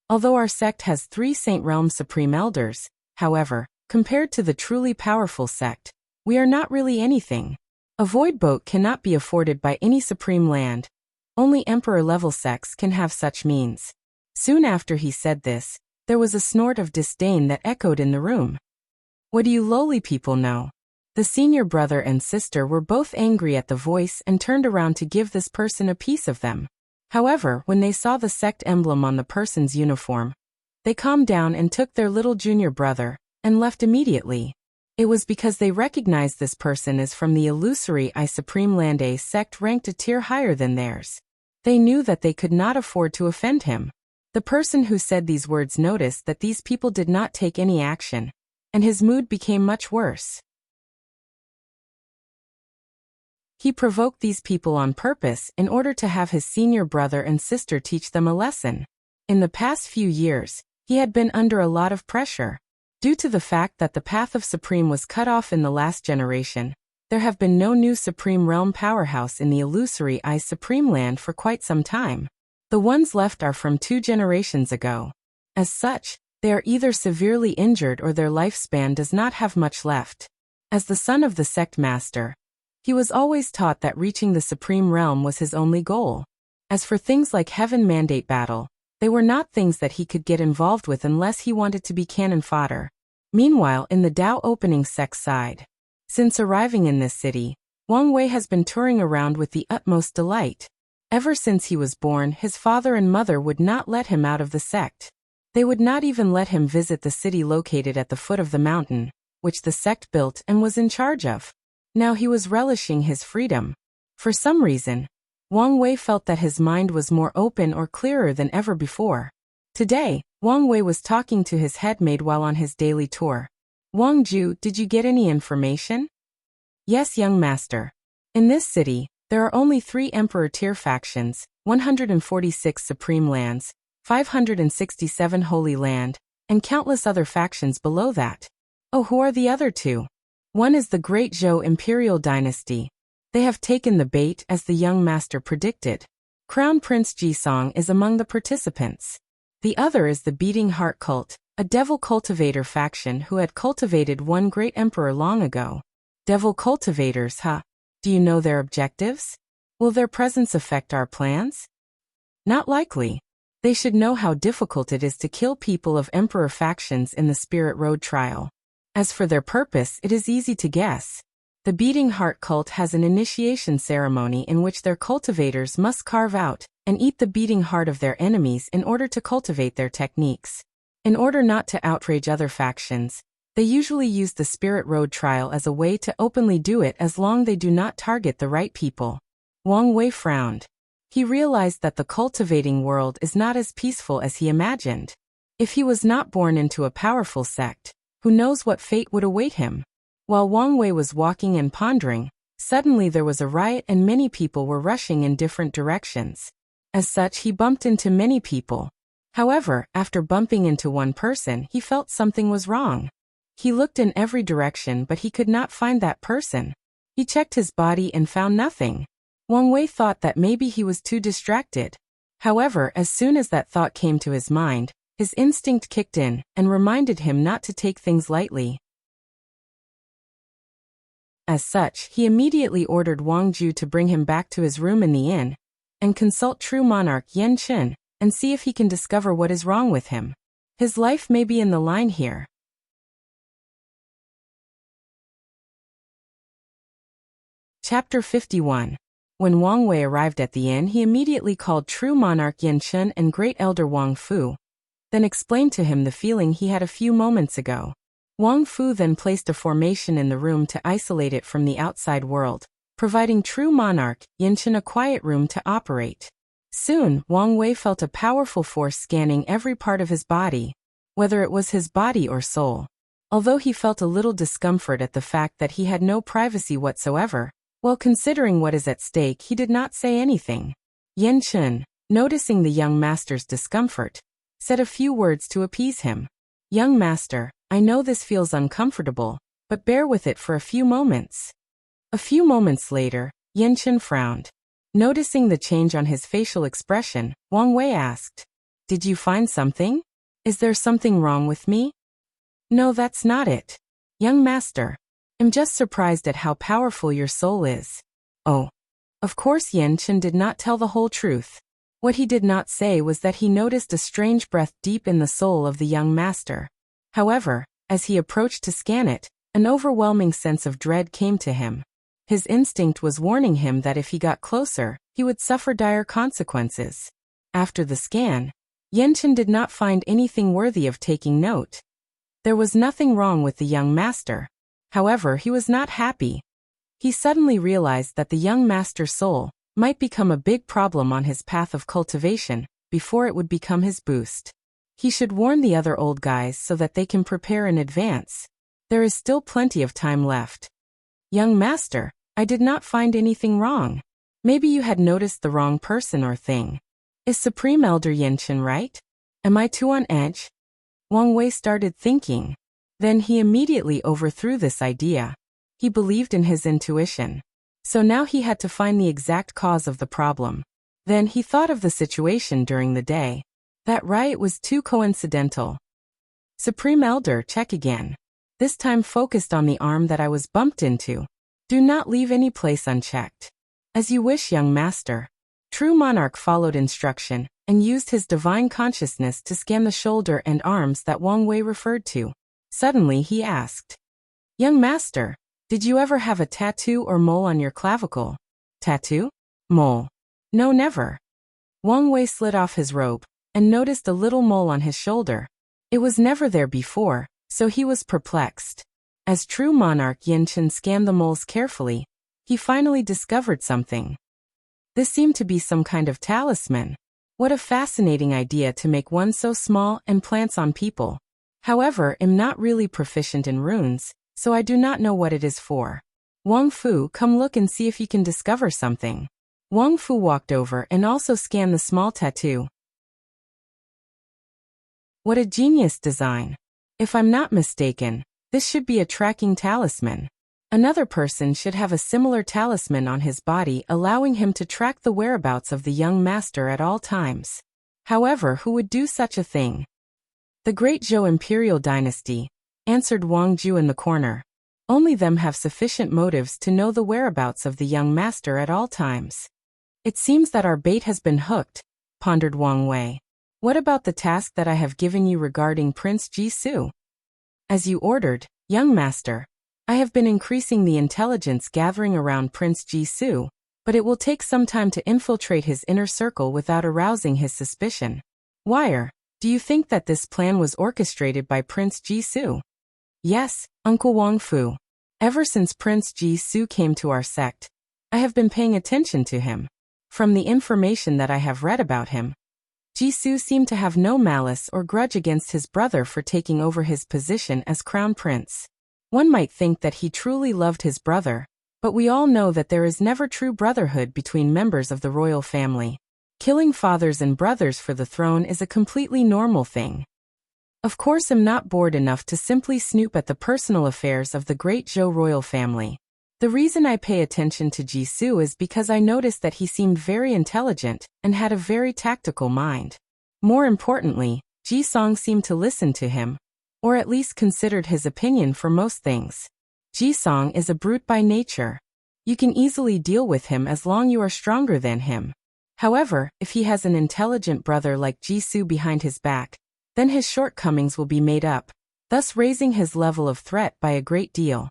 Although our sect has 3 Saint Realm Supreme Elders, however, compared to the truly powerful sect, we are not really anything. A void boat cannot be afforded by any supreme land. Only Emperor-level sects can have such means. Soon after he said this, there was a snort of disdain that echoed in the room. What do you lowly people know? The senior brother and sister were both angry at the voice and turned around to give this person a piece of them. However, when they saw the sect emblem on the person's uniform, they calmed down and took their little junior brother, and left immediately. It was because they recognized this person as from the illusory I Supreme Land A sect ranked a tier higher than theirs. They knew that they could not afford to offend him. The person who said these words noticed that these people did not take any action, and his mood became much worse. He provoked these people on purpose in order to have his senior brother and sister teach them a lesson. In the past few years, he had been under a lot of pressure. Due to the fact that the path of Supreme was cut off in the last generation, there have been no new Supreme Realm powerhouse in the illusory I Supreme Land for quite some time. The ones left are from 2 generations ago. As such, they are either severely injured or their lifespan does not have much left. As the son of the sect master, he was always taught that reaching the Supreme Realm was his only goal. As for things like Heaven Mandate Battle, they were not things that he could get involved with unless he wanted to be cannon fodder. Meanwhile, in the Dao opening sect side. Since arriving in this city, Wang Wei has been touring around with the utmost delight. Ever since he was born, his father and mother would not let him out of the sect. They would not even let him visit the city located at the foot of the mountain, which the sect built and was in charge of. Now he was relishing his freedom. For some reason, Wang Wei felt that his mind was more open or clearer than ever before. Today, Wang Wei was talking to his headmaid while on his daily tour. "Wang Ju, did you get any information?" "Yes, young master. In this city, there are only 3 emperor-tier factions, 146 supreme lands, 567 holy land, and countless other factions below that." "Oh, who are the other 2? "One is the Great Zhou Imperial Dynasty. They have taken the bait, as the young master predicted. Crown Prince Jisong is among the participants. The other is the Beating Heart Cult, a devil cultivator faction who had cultivated one great emperor long ago." "Devil cultivators, huh? Do you know their objectives? Will their presence affect our plans?" "Not likely. They should know how difficult it is to kill people of emperor factions in the Spirit Road trial. As for their purpose, it is easy to guess. The Beating Heart Cult has an initiation ceremony in which their cultivators must carve out and eat the beating heart of their enemies in order to cultivate their techniques. In order not to outrage other factions, they usually use the Spirit Road trial as a way to openly do it as long as they do not target the right people." Wang Wei frowned. He realized that the cultivating world is not as peaceful as he imagined. If he was not born into a powerful sect, who knows what fate would await him? While Wang Wei was walking and pondering, suddenly there was a riot and many people were rushing in different directions. As such, he bumped into many people. However, after bumping into one person, he felt something was wrong. He looked in every direction but he could not find that person. He checked his body and found nothing. Wang Wei thought that maybe he was too distracted. However, as soon as that thought came to his mind, his instinct kicked in and reminded him not to take things lightly. As such, he immediately ordered Wang Ju to bring him back to his room in the inn and consult true monarch Yan Chen and see if he can discover what is wrong with him. His life may be in the line here. Chapter 51. When Wang Wei arrived at the inn, he immediately called true monarch Yan Chen and great elder Wang Fu, then explained to him the feeling he had a few moments ago. Wang Fu then placed a formation in the room to isolate it from the outside world, providing true monarch Yan Chen a quiet room to operate. Soon, Wang Wei felt a powerful force scanning every part of his body, whether it was his body or soul. Although he felt a little discomfort at the fact that he had no privacy whatsoever, while considering what is at stake, he did not say anything. Yan Chen, noticing the young master's discomfort, said a few words to appease him. "Young master, I know this feels uncomfortable, but bear with it for a few moments." A few moments later, Yan Chen frowned. Noticing the change on his facial expression, Wang Wei asked, "Did you find something? Is there something wrong with me?" "No, that's not it. Young master, I'm just surprised at how powerful your soul is." "Oh." Of course, Yan Chen did not tell the whole truth. What he did not say was that he noticed a strange breath deep in the soul of the young master. However, as he approached to scan it, an overwhelming sense of dread came to him. His instinct was warning him that if he got closer, he would suffer dire consequences. After the scan, Yan Chen did not find anything worthy of taking note. There was nothing wrong with the young master. However, he was not happy. He suddenly realized that the young master's soul might become a big problem on his path of cultivation before it would become his boost. He should warn the other old guys so that they can prepare in advance. There is still plenty of time left. "Young master, I did not find anything wrong. Maybe you had noticed the wrong person or thing. Is Supreme Elder Yan Chen right? Am I too on edge?" Wang Wei started thinking. Then he immediately overthrew this idea. He believed in his intuition. So now he had to find the exact cause of the problem. Then he thought of the situation during the day. That riot was too coincidental. "Supreme Elder, check again. This time focused on the arm that I was bumped into. Do not leave any place unchecked." "As you wish, young master." True monarch followed instruction and used his divine consciousness to scan the shoulder and arms that Wang Wei referred to. Suddenly he asked, "Young master, did you ever have a tattoo or mole on your clavicle?" "Tattoo? Mole? No, never." Wang Wei slid off his robe and noticed a little mole on his shoulder. It was never there before, so he was perplexed. As true monarch, Yin Chen scanned the moles carefully. He finally discovered something. This seemed to be some kind of talisman. What a fascinating idea to make one so small and plants on people. However, I'm not really proficient in runes, so I do not know what it is for. Wang Fu, come look and see if you can discover something. Wang Fu walked over and also scanned the small tattoo. What a genius design. If I'm not mistaken, this should be a tracking talisman. Another person should have a similar talisman on his body, allowing him to track the whereabouts of the young master at all times. However, who would do such a thing? The great Zhou imperial dynasty, answered Wang Ju in the corner. Only them have sufficient motives to know the whereabouts of the young master at all times. It seems that our bait has been hooked, pondered Wang Wei. What about the task that I have given you regarding Prince Jisoo? As you ordered, young master. I have been increasing the intelligence gathering around Prince Jisoo, but it will take some time to infiltrate his inner circle without arousing his suspicion. Wire, do you think that this plan was orchestrated by Prince Jisoo? Yes, Uncle Wang Fu. Ever since Prince Jisoo came to our sect, I have been paying attention to him. From the information that I have read about him, Jisoo seemed to have no malice or grudge against his brother for taking over his position as crown prince. One might think that he truly loved his brother, but we all know that there is never true brotherhood between members of the royal family. Killing fathers and brothers for the throne is a completely normal thing. Of course, I'm not bored enough to simply snoop at the personal affairs of the great Zhou royal family. The reason I pay attention to Jisoo is because I noticed that he seemed very intelligent and had a very tactical mind. More importantly, Jisong seemed to listen to him, or at least considered his opinion for most things. Jisong is a brute by nature. You can easily deal with him as long you are stronger than him. However, if he has an intelligent brother like Jisoo behind his back, then his shortcomings will be made up, thus raising his level of threat by a great deal.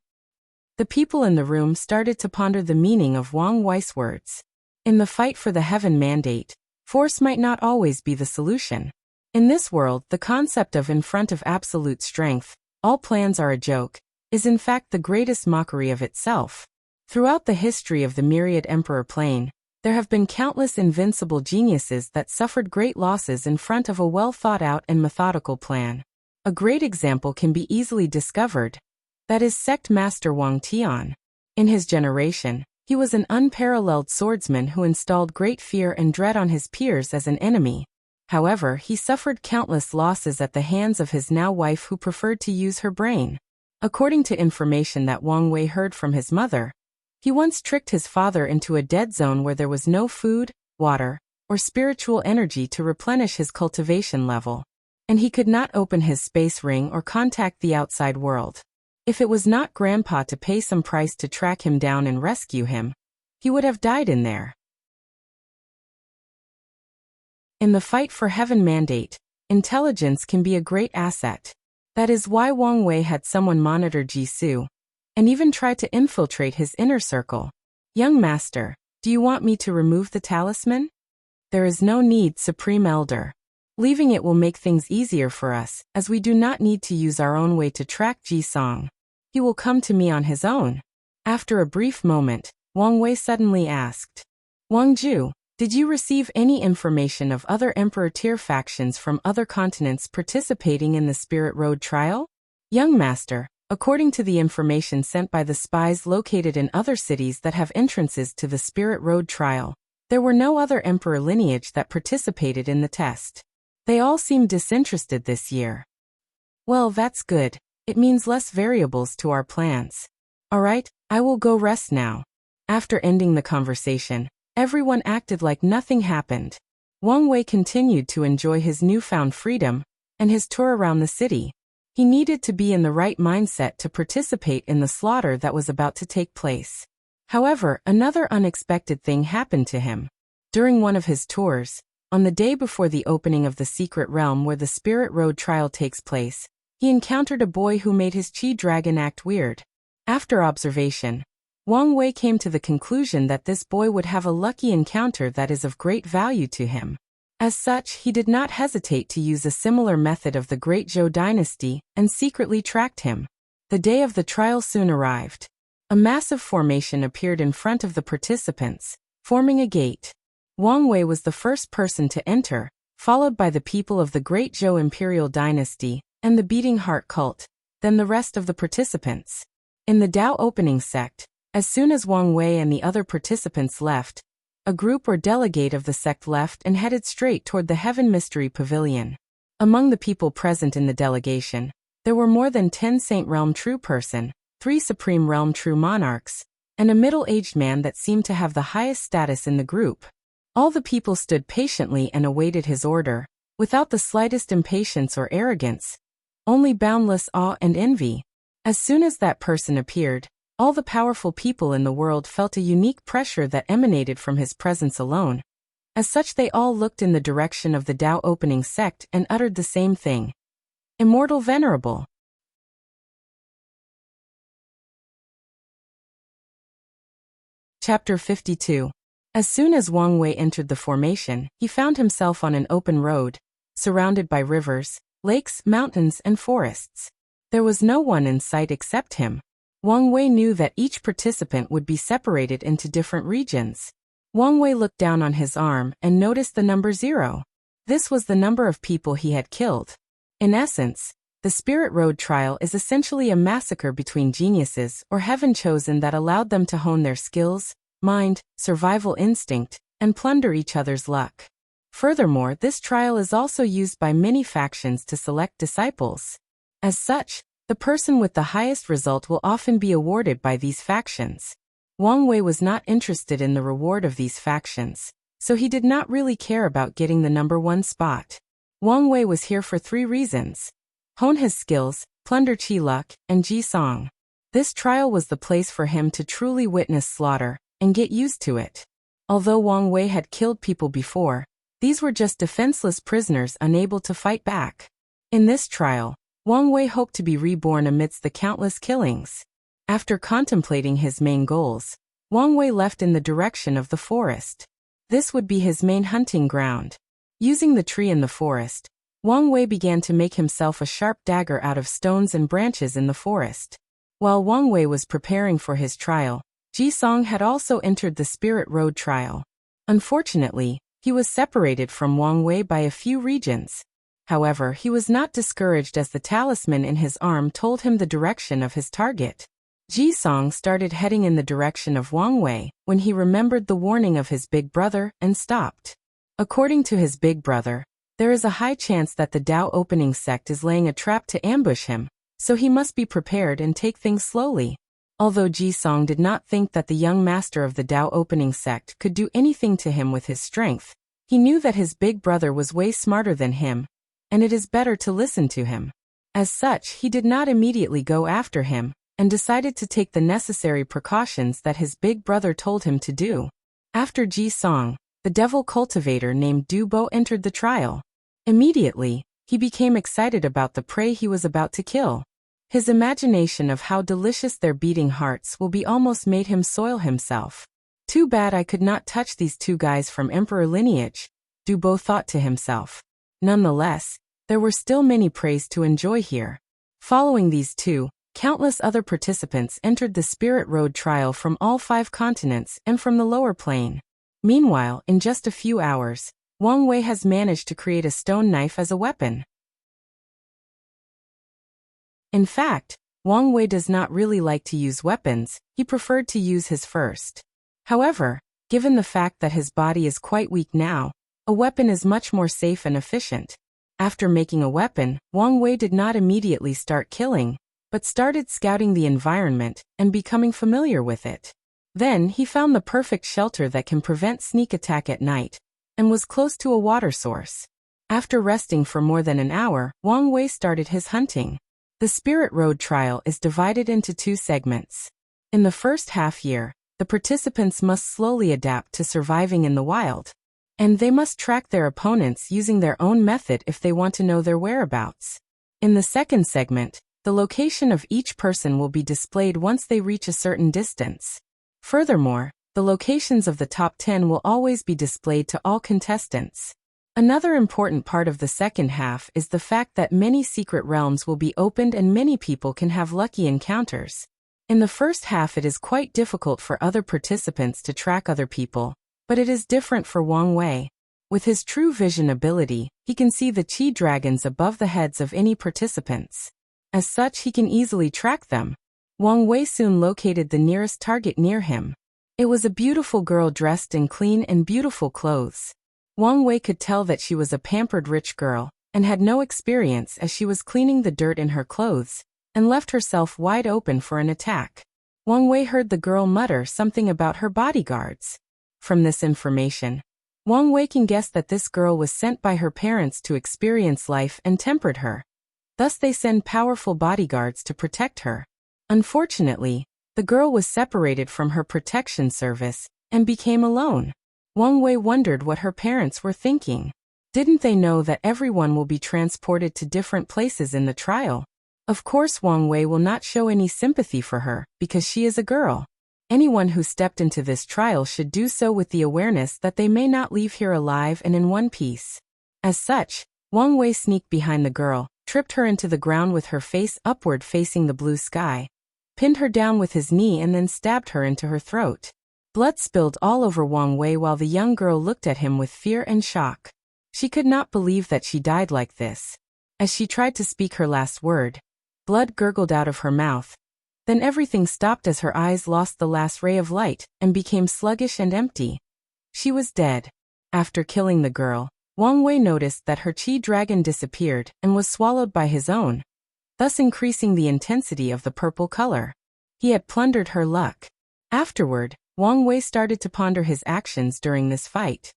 The people in the room started to ponder the meaning of Wang Wei's words. In the fight for the heaven mandate, force might not always be the solution. In this world, the concept of in front of absolute strength, all plans are a joke, is in fact the greatest mockery of itself. Throughout the history of the myriad emperor plane, there have been countless invincible geniuses that suffered great losses in front of a well-thought-out and methodical plan. A great example can be easily discovered. That is sect master Wang Tian. In his generation, he was an unparalleled swordsman who installed great fear and dread on his peers as an enemy. However, he suffered countless losses at the hands of his now wife who preferred to use her brain. According to information that Wang Wei heard from his mother, he once tricked his father into a dead zone where there was no food, water, or spiritual energy to replenish his cultivation level, and he could not open his space ring or contact the outside world. If it was not Grandpa to pay some price to track him down and rescue him, he would have died in there. In the fight for heaven mandate, intelligence can be a great asset. That is why Wang Wei had someone monitor Jisoo, and even try to infiltrate his inner circle. Young master, do you want me to remove the talisman? There is no need, Supreme Elder. Leaving it will make things easier for us, as we do not need to use our own way to track Jisong. He will come to me on his own. After a brief moment, Wang Wei suddenly asked, Wang Ju, did you receive any information of other Emperor tier factions from other continents participating in the Spirit Road trial? Young master, according to the information sent by the spies located in other cities that have entrances to the Spirit Road trial, there were no other Emperor lineage that participated in the test. They all seem disinterested this year. Well, that's good. It means less variables to our plans. Alright, I will go rest now. After ending the conversation, everyone acted like nothing happened. Wang Wei continued to enjoy his newfound freedom and his tour around the city. He needed to be in the right mindset to participate in the slaughter that was about to take place. However, another unexpected thing happened to him. During one of his tours, on the day before the opening of the secret realm where the Spirit Road trial takes place, he encountered a boy who made his chi dragon act weird. After observation, Wang Wei came to the conclusion that this boy would have a lucky encounter that is of great value to him. As such, he did not hesitate to use a similar method of the Great Zhou dynasty and secretly tracked him. The day of the trial soon arrived. A massive formation appeared in front of the participants, forming a gate. Wang Wei was the first person to enter, followed by the people of the Great Zhou imperial dynasty and the Beating Heart cult, then the rest of the participants. In the Dao opening sect, as soon as Wang Wei and the other participants left, a group or delegate of the sect left and headed straight toward the Heaven Mystery Pavilion. Among the people present in the delegation, there were more than 10 Saint Realm True Person, 3 Supreme Realm True Monarchs, and a middle-aged man that seemed to have the highest status in the group. All the people stood patiently and awaited his order, without the slightest impatience or arrogance, only boundless awe and envy. As soon as that person appeared, all the powerful people in the world felt a unique pressure that emanated from his presence alone. As such, they all looked in the direction of the Dao opening sect and uttered the same thing. Immortal Venerable. Chapter 52. As soon as Wang Wei entered the formation, he found himself on an open road, surrounded by rivers, lakes, mountains, and forests. There was no one in sight except him. Wang Wei knew that each participant would be separated into different regions. Wang Wei looked down on his arm and noticed the number 0. This was the number of people he had killed. In essence, the Spirit Road trial is essentially a massacre between geniuses or heaven chosen that allowed them to hone their skills, mind, survival instinct, and plunder each other's luck. Furthermore, this trial is also used by many factions to select disciples. As such, the person with the highest result will often be awarded by these factions. Wang Wei was not interested in the reward of these factions, so he did not really care about getting the number 1 spot. Wang Wei was here for 3 reasons: hone his skills, plunder chi luck, and ji song. This trial was the place for him to truly witness slaughter and get used to it. Although Wang Wei had killed people before, these were just defenseless prisoners unable to fight back. In this trial, Wang Wei hoped to be reborn amidst the countless killings. After contemplating his main goals, Wang Wei left in the direction of the forest. This would be his main hunting ground. Using the tree in the forest, Wang Wei began to make himself a sharp dagger out of stones and branches in the forest. While Wang Wei was preparing for his trial, Ji Song had also entered the Spirit Road trial. Unfortunately, he was separated from Wang Wei by a few regions. However, he was not discouraged as the talisman in his arm told him the direction of his target. Ji Song started heading in the direction of Wang Wei when he remembered the warning of his big brother and stopped. According to his big brother, there is a high chance that the Dao opening sect is laying a trap to ambush him, so he must be prepared and take things slowly. Although Ji Song did not think that the young master of the Dao opening sect could do anything to him with his strength, he knew that his big brother was way smarter than him, and it is better to listen to him. As such, he did not immediately go after him, and decided to take the necessary precautions that his big brother told him to do. After Ji Song, the devil cultivator named Du Bo entered the trial. Immediately, he became excited about the prey he was about to kill. His imagination of how delicious their beating hearts will be almost made him soil himself. Too bad I could not touch these 2 guys from emperor lineage, Du Bo thought to himself. Nonetheless, there were still many preys to enjoy here. Following these 2, countless other participants entered the Spirit Road trial from all 5 continents and from the lower plane. Meanwhile, in just a few hours, Wang Wei has managed to create a stone knife as a weapon. In fact, Wang Wei does not really like to use weapons, he preferred to use his first. However, given the fact that his body is quite weak now, a weapon is much more safe and efficient. After making a weapon, Wang Wei did not immediately start killing, but started scouting the environment and becoming familiar with it. Then he found the perfect shelter that can prevent sneak attack at night, and was close to a water source. After resting for more than an hour, Wang Wei started his hunting. The Spirit Road trial is divided into 2 segments. In the first half year, the participants must slowly adapt to surviving in the wild, and they must track their opponents using their own method if they want to know their whereabouts. In the second segment, the location of each person will be displayed once they reach a certain distance. Furthermore, the locations of the top 10 will always be displayed to all contestants. Another important part of the second half is the fact that many secret realms will be opened and many people can have lucky encounters. In the first half it is quite difficult for other participants to track other people, but it is different for Wang Wei. With his true vision ability, he can see the chi dragons above the heads of any participants. As such, he can easily track them. Wang Wei soon located the nearest target near him. It was a beautiful girl dressed in clean and beautiful clothes. Wang Wei could tell that she was a pampered rich girl, and had no experience as she was cleaning the dirt in her clothes, and left herself wide open for an attack. Wang Wei heard the girl mutter something about her bodyguards. From this information, Wang Wei can guess that this girl was sent by her parents to experience life and tempered her. Thus they send powerful bodyguards to protect her. Unfortunately, the girl was separated from her protection service, and became alone. Wang Wei wondered what her parents were thinking. Didn't they know that everyone will be transported to different places in the trial? Of course Wang Wei will not show any sympathy for her, because she is a girl. Anyone who stepped into this trial should do so with the awareness that they may not leave here alive and in one piece. As such, Wang Wei sneaked behind the girl, tripped her into the ground with her face upward facing the blue sky, pinned her down with his knee and then stabbed her into her throat. Blood spilled all over Wang Wei while the young girl looked at him with fear and shock. She could not believe that she died like this. As she tried to speak her last word, blood gurgled out of her mouth. Then everything stopped as her eyes lost the last ray of light and became sluggish and empty. She was dead. After killing the girl, Wang Wei noticed that her chi dragon disappeared and was swallowed by his own, thus increasing the intensity of the purple color. He had plundered her luck. Afterward, Wang Wei started to ponder his actions during this fight.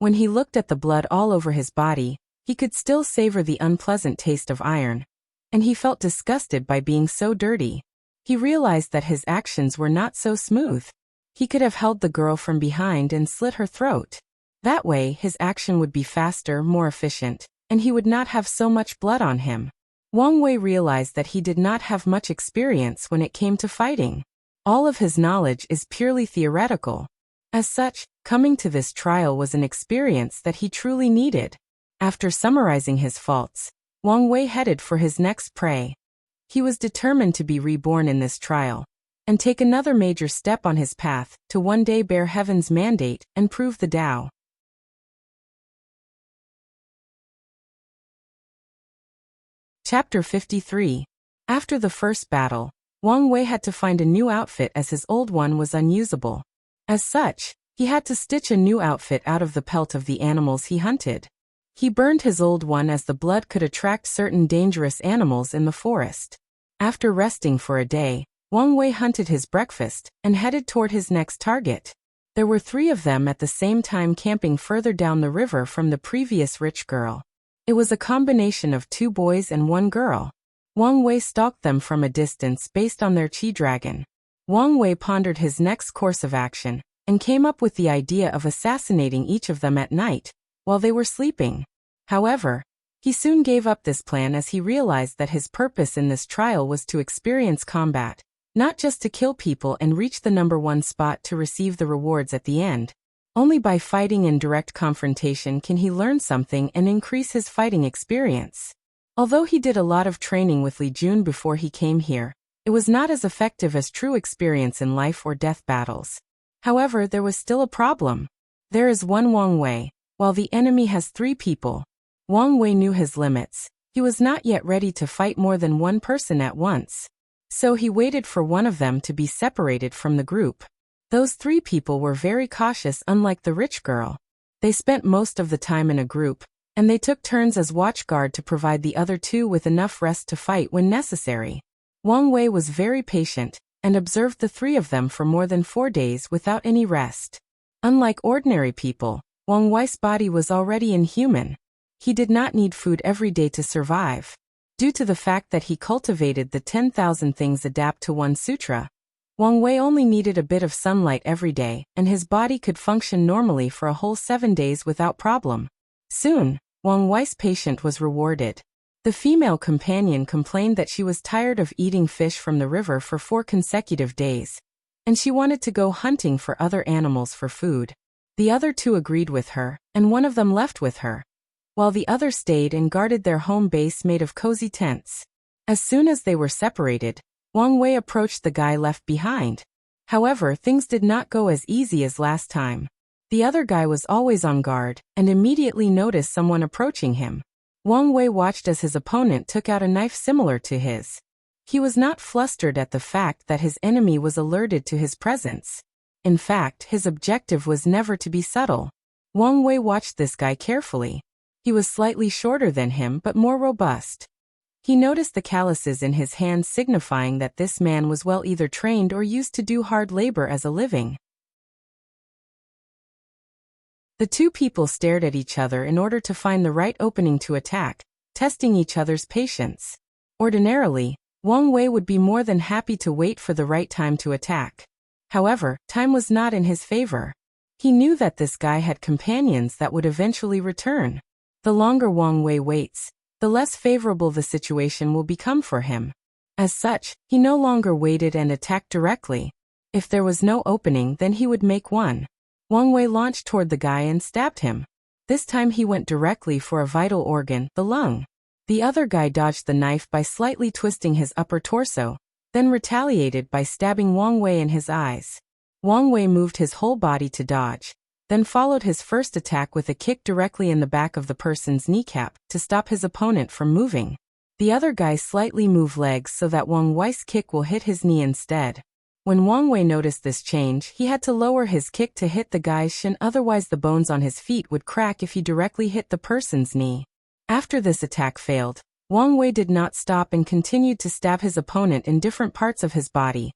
When he looked at the blood all over his body, he could still savor the unpleasant taste of iron, and he felt disgusted by being so dirty. He realized that his actions were not so smooth. He could have held the girl from behind and slit her throat. That way, his action would be faster, more efficient, and he would not have so much blood on him. Wang Wei realized that he did not have much experience when it came to fighting. All of his knowledge is purely theoretical. As such, coming to this trial was an experience that he truly needed. After summarizing his faults, Wang Wei headed for his next prey. He was determined to be reborn in this trial, and take another major step on his path to one day bear heaven's mandate and prove the Tao. Chapter 53. After the first battle, Wang Wei had to find a new outfit as his old one was unusable. As such, he had to stitch a new outfit out of the pelt of the animals he hunted. He burned his old one as the blood could attract certain dangerous animals in the forest. After resting for a day, Wang Wei hunted his breakfast and headed toward his next target. There were 3 of them at the same time camping further down the river from the previous rich girl. It was a combination of 2 boys and 1 girl. Wang Wei stalked them from a distance based on their chi dragon. Wang Wei pondered his next course of action, and came up with the idea of assassinating each of them at night, while they were sleeping. However, he soon gave up this plan as he realized that his purpose in this trial was to experience combat, not just to kill people and reach the number 1 spot to receive the rewards at the end. Only by fighting in direct confrontation can he learn something and increase his fighting experience. Although he did a lot of training with Li Jun before he came here, it was not as effective as true experience in life or death battles. However, there was still a problem. There is one Wang Wei, while the enemy has 3 people. Wang Wei knew his limits. He was not yet ready to fight more than 1 person at once. So he waited for one of them to be separated from the group. Those 3 people were very cautious, unlike the rich girl. They spent most of the time in a group, and they took turns as watchguard to provide the other 2 with enough rest to fight when necessary. Wang Wei was very patient, and observed the 3 of them for more than 4 days without any rest. Unlike ordinary people, Wang Wei's body was already inhuman. He did not need food every day to survive. Due to the fact that he cultivated the 10,000 things adapt to one sutra, Wang Wei only needed a bit of sunlight every day, and his body could function normally for a whole 7 days without problem. Soon, Wang Wei's patience was rewarded. The female companion complained that she was tired of eating fish from the river for 4 consecutive days, and she wanted to go hunting for other animals for food. The other 2 agreed with her, and one of them left with her, while the other stayed and guarded their home base made of cozy tents. As soon as they were separated, Wang Wei approached the guy left behind. However, things did not go as easy as last time. The other guy was always on guard, and immediately noticed someone approaching him. Wang Wei watched as his opponent took out a knife similar to his. He was not flustered at the fact that his enemy was alerted to his presence. In fact, his objective was never to be subtle. Wang Wei watched this guy carefully. He was slightly shorter than him but more robust. He noticed the calluses in his hands, signifying that this man was well either trained or used to do hard labor as a living. The 2 people stared at each other in order to find the right opening to attack, testing each other's patience. Ordinarily, Wang Wei would be more than happy to wait for the right time to attack. However, time was not in his favor. He knew that this guy had companions that would eventually return. The longer Wang Wei waits, the less favorable the situation will become for him. As such, he no longer waited and attacked directly. If there was no opening, then he would make one. Wang Wei launched toward the guy and stabbed him. This time he went directly for a vital organ, the lung. The other guy dodged the knife by slightly twisting his upper torso, then retaliated by stabbing Wang Wei in his eyes. Wang Wei moved his whole body to dodge, then followed his first attack with a kick directly in the back of the person's kneecap to stop his opponent from moving. The other guy slightly moved legs so that Wang Wei's kick will hit his knee instead. When Wang Wei noticed this change, he had to lower his kick to hit the guy's shin, otherwise the bones on his feet would crack if he directly hit the person's knee. After this attack failed, Wang Wei did not stop and continued to stab his opponent in different parts of his body: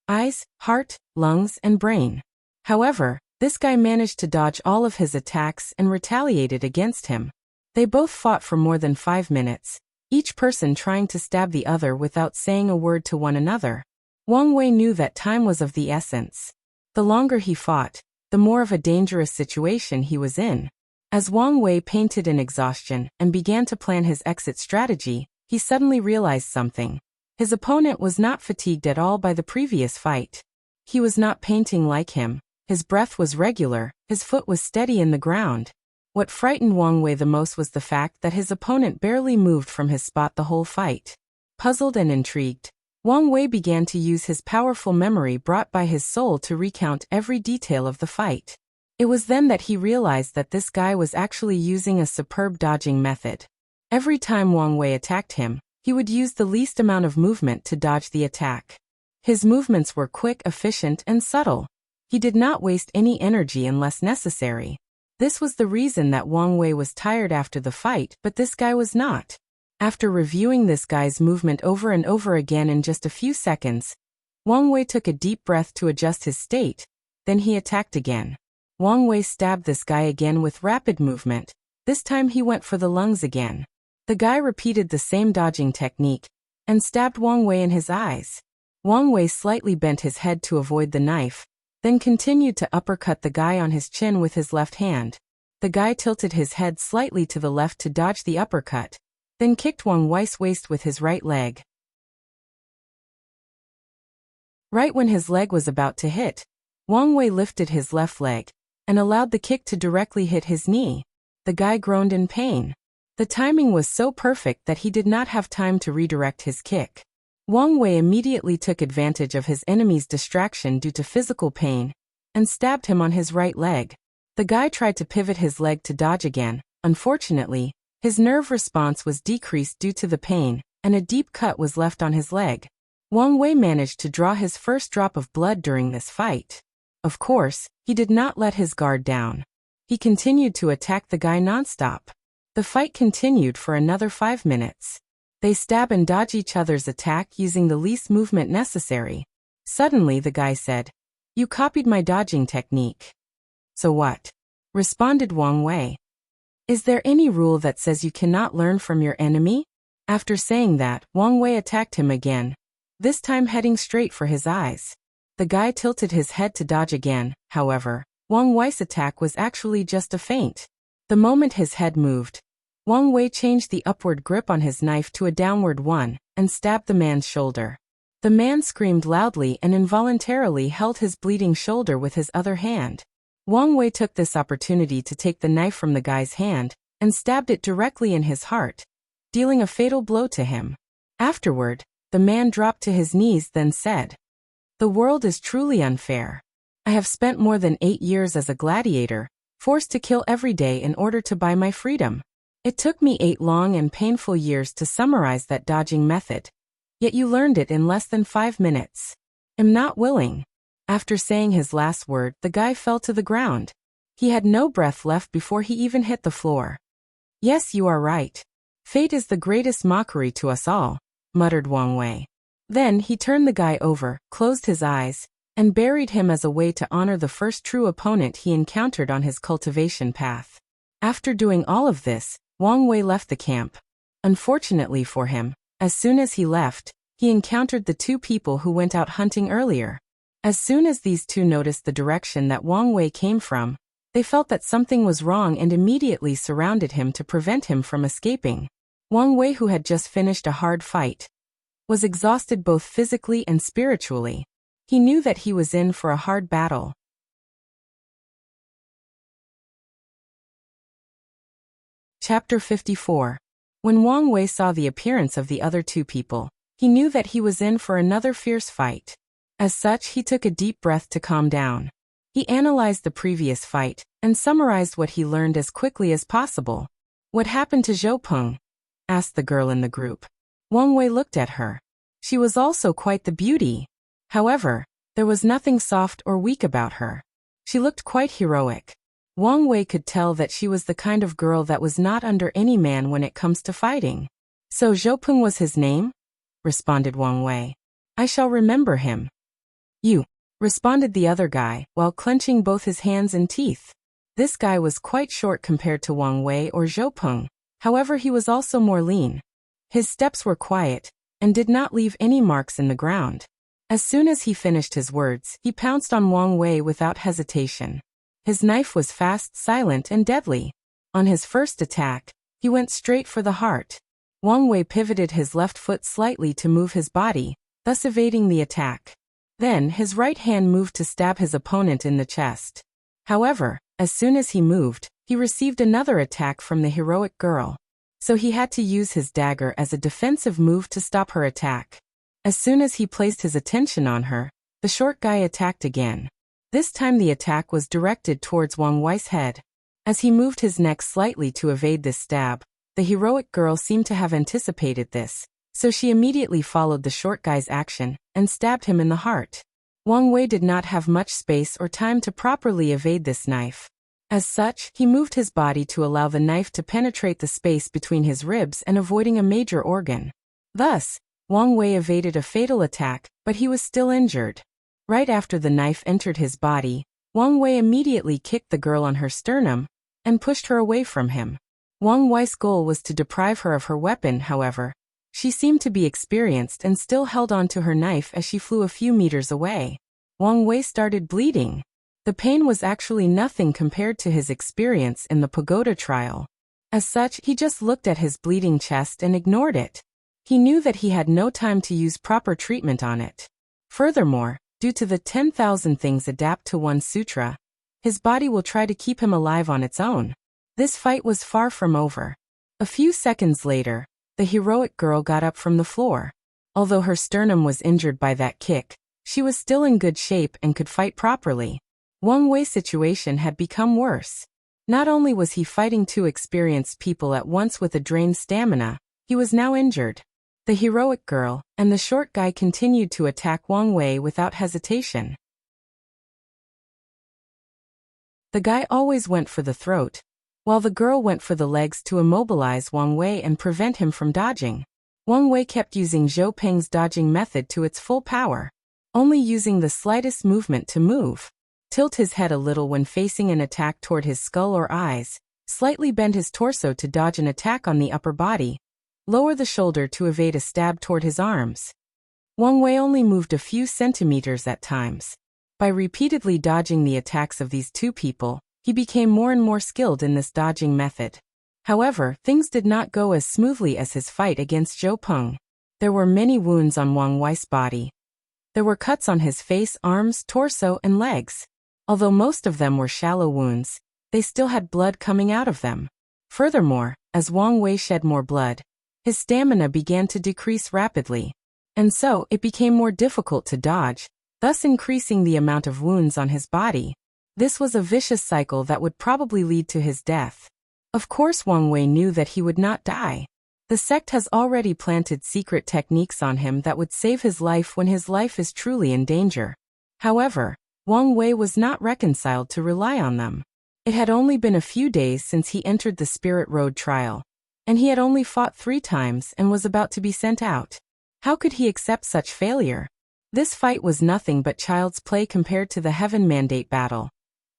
eyes, heart, lungs, and brain. However, this guy managed to dodge all of his attacks and retaliated against him. They both fought for more than 5 minutes, each person trying to stab the other without saying a word to one another. Wang Wei knew that time was of the essence. The longer he fought, the more of a dangerous situation he was in. As Wang Wei painted in exhaustion and began to plan his exit strategy, he suddenly realized something. His opponent was not fatigued at all by the previous fight. He was not painting like him. His breath was regular, his foot was steady in the ground. What frightened Wang Wei the most was the fact that his opponent barely moved from his spot the whole fight. Puzzled and intrigued, Wang Wei began to use his powerful memory brought by his soul to recount every detail of the fight. It was then that he realized that this guy was actually using a superb dodging method. Every time Wang Wei attacked him, he would use the least amount of movement to dodge the attack. His movements were quick, efficient, and subtle. He did not waste any energy unless necessary. This was the reason that Wang Wei was tired after the fight, but this guy was not. After reviewing this guy's movement over and over again in just a few seconds, Wang Wei took a deep breath to adjust his state, then he attacked again. Wang Wei stabbed this guy again with rapid movement. This time he went for the lungs again. The guy repeated the same dodging technique and stabbed Wang Wei in his eyes. Wang Wei slightly bent his head to avoid the knife, then continued to uppercut the guy on his chin with his left hand. The guy tilted his head slightly to the left to dodge the uppercut, then kicked Wang Wei's waist with his right leg. Right when his leg was about to hit, Wang Wei lifted his left leg and allowed the kick to directly hit his knee. The guy groaned in pain. The timing was so perfect that he did not have time to redirect his kick. Wang Wei immediately took advantage of his enemy's distraction due to physical pain and stabbed him on his right leg. The guy tried to pivot his leg to dodge again. Unfortunately, his nerve response was decreased due to the pain, and a deep cut was left on his leg. Wang Wei managed to draw his first drop of blood during this fight. Of course, he did not let his guard down. He continued to attack the guy nonstop. The fight continued for another 5 minutes. They stab and dodge each other's attack using the least movement necessary. Suddenly the guy said, "You copied my dodging technique." "So what?" responded Wang Wei. "Is there any rule that says you cannot learn from your enemy?" After saying that, Wang Wei attacked him again, this time heading straight for his eyes. The guy tilted his head to dodge again. However, Wang Wei's attack was actually just a feint. The moment his head moved, Wang Wei changed the upward grip on his knife to a downward one, and stabbed the man's shoulder. The man screamed loudly and involuntarily held his bleeding shoulder with his other hand. Wang Wei took this opportunity to take the knife from the guy's hand, and stabbed it directly in his heart, dealing a fatal blow to him. Afterward, the man dropped to his knees then said, "The world is truly unfair. I have spent more than 8 years as a gladiator, forced to kill every day in order to buy my freedom. It took me 8 long and painful years to summarize that dodging method. Yet you learned it in less than 5 minutes. Am not willing." After saying his last word, the guy fell to the ground. He had no breath left before he even hit the floor. "Yes, you are right. Fate is the greatest mockery to us all," muttered Wang Wei. Then he turned the guy over, closed his eyes, and buried him as a way to honor the first true opponent he encountered on his cultivation path. After doing all of this, Wang Wei left the camp. Unfortunately for him, as soon as he left, he encountered the 2 people who went out hunting earlier. As soon as these 2 noticed the direction that Wang Wei came from, they felt that something was wrong and immediately surrounded him to prevent him from escaping. Wang Wei, who had just finished a hard fight, was exhausted both physically and spiritually. He knew that he was in for a hard battle. Chapter 54. When Wang Wei saw the appearance of the other 2 people, he knew that he was in for another fierce fight. As such, he took a deep breath to calm down. He analyzed the previous fight, and summarized what he learned as quickly as possible. "What happened to Zhou Peng?" asked the girl in the group. Wang Wei looked at her. She was also quite the beauty. However, there was nothing soft or weak about her. She looked quite heroic. Wang Wei could tell that she was the kind of girl that was not under any man when it comes to fighting. "So Zhou Peng was his name?" responded Wang Wei. "I shall remember him." "You," responded the other guy, while clenching both his hands and teeth. This guy was quite short compared to Wang Wei or Zhou Peng, however he was also more lean. His steps were quiet, and did not leave any marks in the ground. As soon as he finished his words, he pounced on Wang Wei without hesitation. His knife was fast, silent, and deadly. On his first attack, he went straight for the heart. Wang Wei pivoted his left foot slightly to move his body, thus evading the attack. Then his right hand moved to stab his opponent in the chest. However, as soon as he moved, he received another attack from the heroic girl. So he had to use his dagger as a defensive move to stop her attack. As soon as he placed his attention on her, the short guy attacked again. This time the attack was directed towards Wang Wei's head. As he moved his neck slightly to evade this stab, the heroic girl seemed to have anticipated this, so she immediately followed the short guy's action and stabbed him in the heart. Wang Wei did not have much space or time to properly evade this knife. As such, he moved his body to allow the knife to penetrate the space between his ribs and avoiding a major organ. Thus, Wang Wei evaded a fatal attack, but he was still injured. Right after the knife entered his body, Wang Wei immediately kicked the girl on her sternum and pushed her away from him. Wang Wei's goal was to deprive her of her weapon, however. She seemed to be experienced and still held on to her knife as she flew a few meters away. Wang Wei started bleeding. The pain was actually nothing compared to his experience in the pagoda trial. As such, he just looked at his bleeding chest and ignored it. He knew that he had no time to use proper treatment on it. Furthermore, due to the 10,000 things adapt to one sutra, his body will try to keep him alive on its own. This fight was far from over. A few seconds later, the heroic girl got up from the floor. Although her sternum was injured by that kick, she was still in good shape and could fight properly. Wang Wei's situation had become worse. Not only was he fighting 2 experienced people at once with a drained stamina, he was now injured. The heroic girl and the short guy continued to attack Wang Wei without hesitation. The guy always went for the throat, while the girl went for the legs to immobilize Wang Wei and prevent him from dodging. Wang Wei kept using Zhou Peng's dodging method to its full power, only using the slightest movement to move. Tilt his head a little when facing an attack toward his skull or eyes, slightly bend his torso to dodge an attack on the upper body, lower the shoulder to evade a stab toward his arms. Wang Wei only moved a few centimeters at times. By repeatedly dodging the attacks of these 2 people, he became more and more skilled in this dodging method. However, things did not go as smoothly as his fight against Zhou Peng. There were many wounds on Wang Wei's body. There were cuts on his face, arms, torso, and legs. Although most of them were shallow wounds, they still had blood coming out of them. Furthermore, as Wang Wei shed more blood, his stamina began to decrease rapidly, and so it became more difficult to dodge, thus increasing the amount of wounds on his body. This was a vicious cycle that would probably lead to his death. Of course, Wang Wei knew that he would not die. The sect has already planted secret techniques on him that would save his life when his life is truly in danger. However, Wang Wei was not reconciled to rely on them. It had only been a few days since he entered the Spirit Road trial, and he had only fought 3 times and was about to be sent out. How could he accept such failure? This fight was nothing but child's play compared to the Heaven Mandate battle.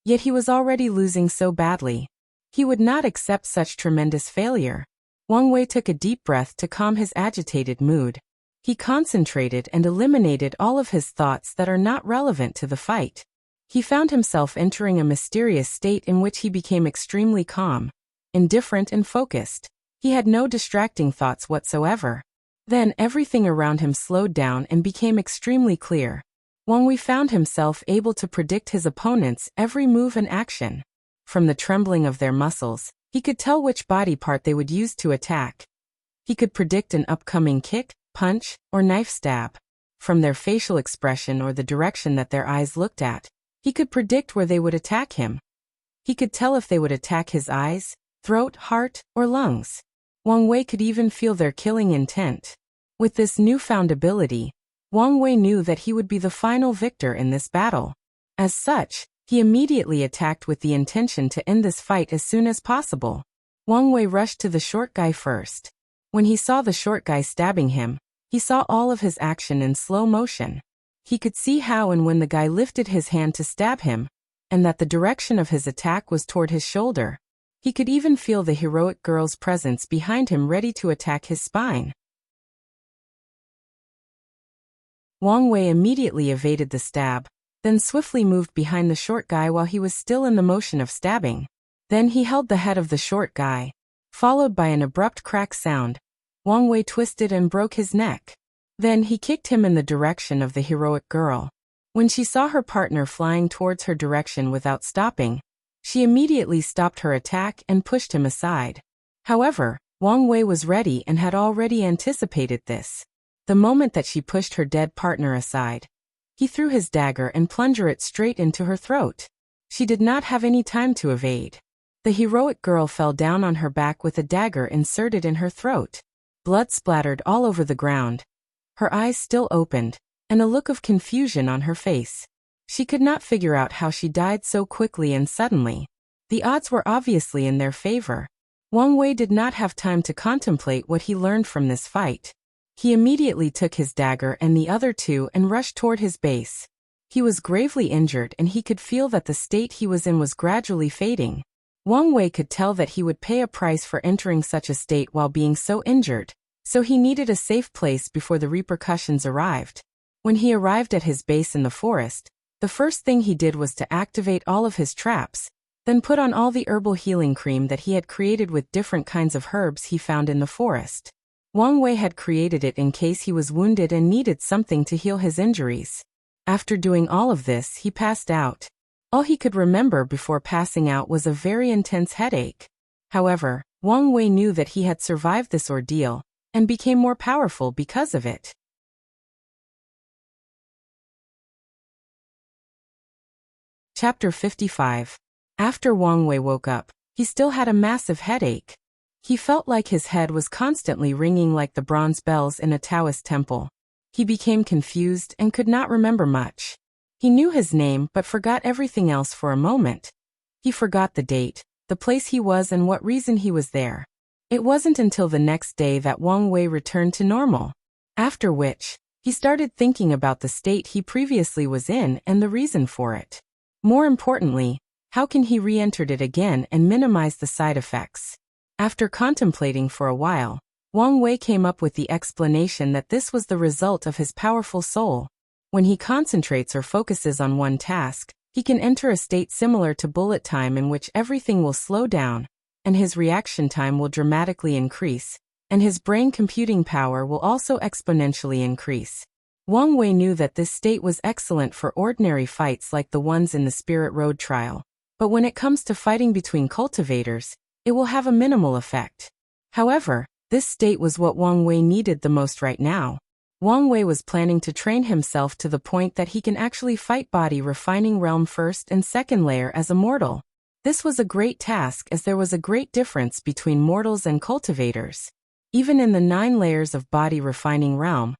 Yet he was already losing so badly. He would not accept such tremendous failure. Wang Wei took a deep breath to calm his agitated mood. He concentrated and eliminated all of his thoughts that are not relevant to the fight. He found himself entering a mysterious state in which he became extremely calm, indifferent and focused. He had no distracting thoughts whatsoever. Then everything around him slowed down and became extremely clear. Wang Wei found himself able to predict his opponent's every move and action. From the trembling of their muscles, he could tell which body part they would use to attack. He could predict an upcoming kick, punch, or knife stab. From their facial expression or the direction that their eyes looked at, he could predict where they would attack him. He could tell if they would attack his eyes, throat, heart, or lungs. Wang Wei could even feel their killing intent. With this newfound ability, Wang Wei knew that he would be the final victor in this battle. As such, he immediately attacked with the intention to end this fight as soon as possible. Wang Wei rushed to the short guy first. When he saw the short guy stabbing him, he saw all of his action in slow motion. He could see how and when the guy lifted his hand to stab him, and that the direction of his attack was toward his shoulder. He could even feel the heroic girl's presence behind him ready to attack his spine. Wang Wei immediately evaded the stab, then swiftly moved behind the short guy while he was still in the motion of stabbing. Then he held the head of the short guy. Followed by an abrupt crack sound, Wang Wei twisted and broke his neck. Then he kicked him in the direction of the heroic girl. When she saw her partner flying towards her direction without stopping, she immediately stopped her attack and pushed him aside. However, Wang Wei was ready and had already anticipated this. The moment that she pushed her dead partner aside, he threw his dagger and plunged it straight into her throat. She did not have any time to evade. The heroic girl fell down on her back with a dagger inserted in her throat. Blood splattered all over the ground. Her eyes still opened, and a look of confusion on her face. She could not figure out how she died so quickly and suddenly. The odds were obviously in their favor. Wang Wei did not have time to contemplate what he learned from this fight. He immediately took his dagger and the other 2 and rushed toward his base. He was gravely injured and he could feel that the state he was in was gradually fading. Wang Wei could tell that he would pay a price for entering such a state while being so injured, so he needed a safe place before the repercussions arrived. When he arrived at his base in the forest, the first thing he did was to activate all of his traps, then put on all the herbal healing cream that he had created with different kinds of herbs he found in the forest. Wang Wei had created it in case he was wounded and needed something to heal his injuries. After doing all of this, he passed out. All he could remember before passing out was a very intense headache. However, Wang Wei knew that he had survived this ordeal, and became more powerful because of it. Chapter 55. After Wang Wei woke up, he still had a massive headache. He felt like his head was constantly ringing like the bronze bells in a Taoist temple. He became confused and could not remember much. He knew his name but forgot everything else for a moment. He forgot the date, the place he was and what reason he was there. It wasn't until the next day that Wang Wei returned to normal. After which, he started thinking about the state he previously was in and the reason for it. More importantly, how can he re-enter it again and minimize the side effects? After contemplating for a while, Wang Wei came up with the explanation that this was the result of his powerful soul. When he concentrates or focuses on one task, he can enter a state similar to bullet time in which everything will slow down, and his reaction time will dramatically increase, and his brain computing power will also exponentially increase. Wang Wei knew that this state was excellent for ordinary fights like the ones in the Spirit Road trial, but when it comes to fighting between cultivators, it will have a minimal effect. However, this state was what Wang Wei needed the most right now. Wang Wei was planning to train himself to the point that he can actually fight body refining realm first and second layer as a mortal. This was a great task as there was a great difference between mortals and cultivators. Even in the 9 layers of body refining realm,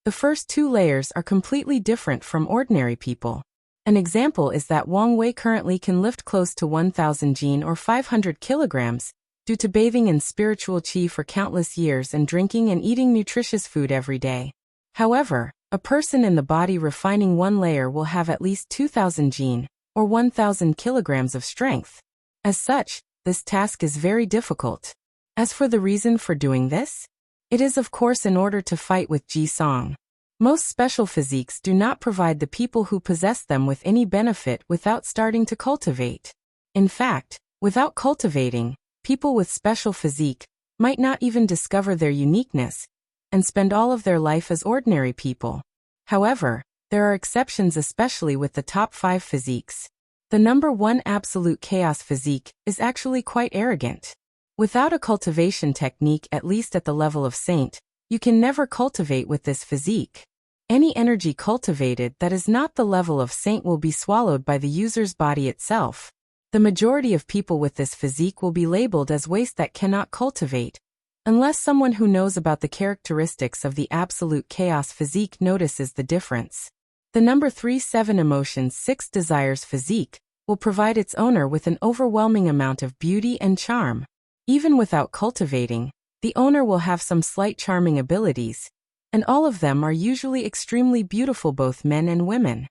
the first 2 layers are completely different from ordinary people. An example is that Wang Wei currently can lift close to 1,000 jin or 500 kilograms, due to bathing in spiritual qi for countless years and drinking and eating nutritious food every day. However, a person in the body refining 1 layer will have at least 2,000 jin, or 1,000 kilograms of strength. As such, this task is very difficult. As for the reason for doing this, it is of course in order to fight with Ji Song. Most special physiques do not provide the people who possess them with any benefit without starting to cultivate. In fact, without cultivating, people with special physique might not even discover their uniqueness and spend all of their life as ordinary people. However, there are exceptions, especially with the top 5 physiques. The number 1 absolute chaos physique is actually quite arrogant. Without a cultivation technique, at least at the level of saint, you can never cultivate with this physique. Any energy cultivated that is not the level of saint will be swallowed by the user's body itself. The majority of people with this physique will be labeled as waste that cannot cultivate, unless someone who knows about the characteristics of the absolute chaos physique notices the difference. The number 3-7 emotions 6 desires physique will provide its owner with an overwhelming amount of beauty and charm. Even without cultivating, the owner will have some slight charming abilities, and all of them are usually extremely beautiful, both men and women.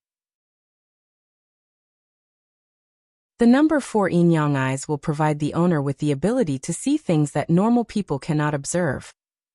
The number 4 yin-yang eyes will provide the owner with the ability to see things that normal people cannot observe,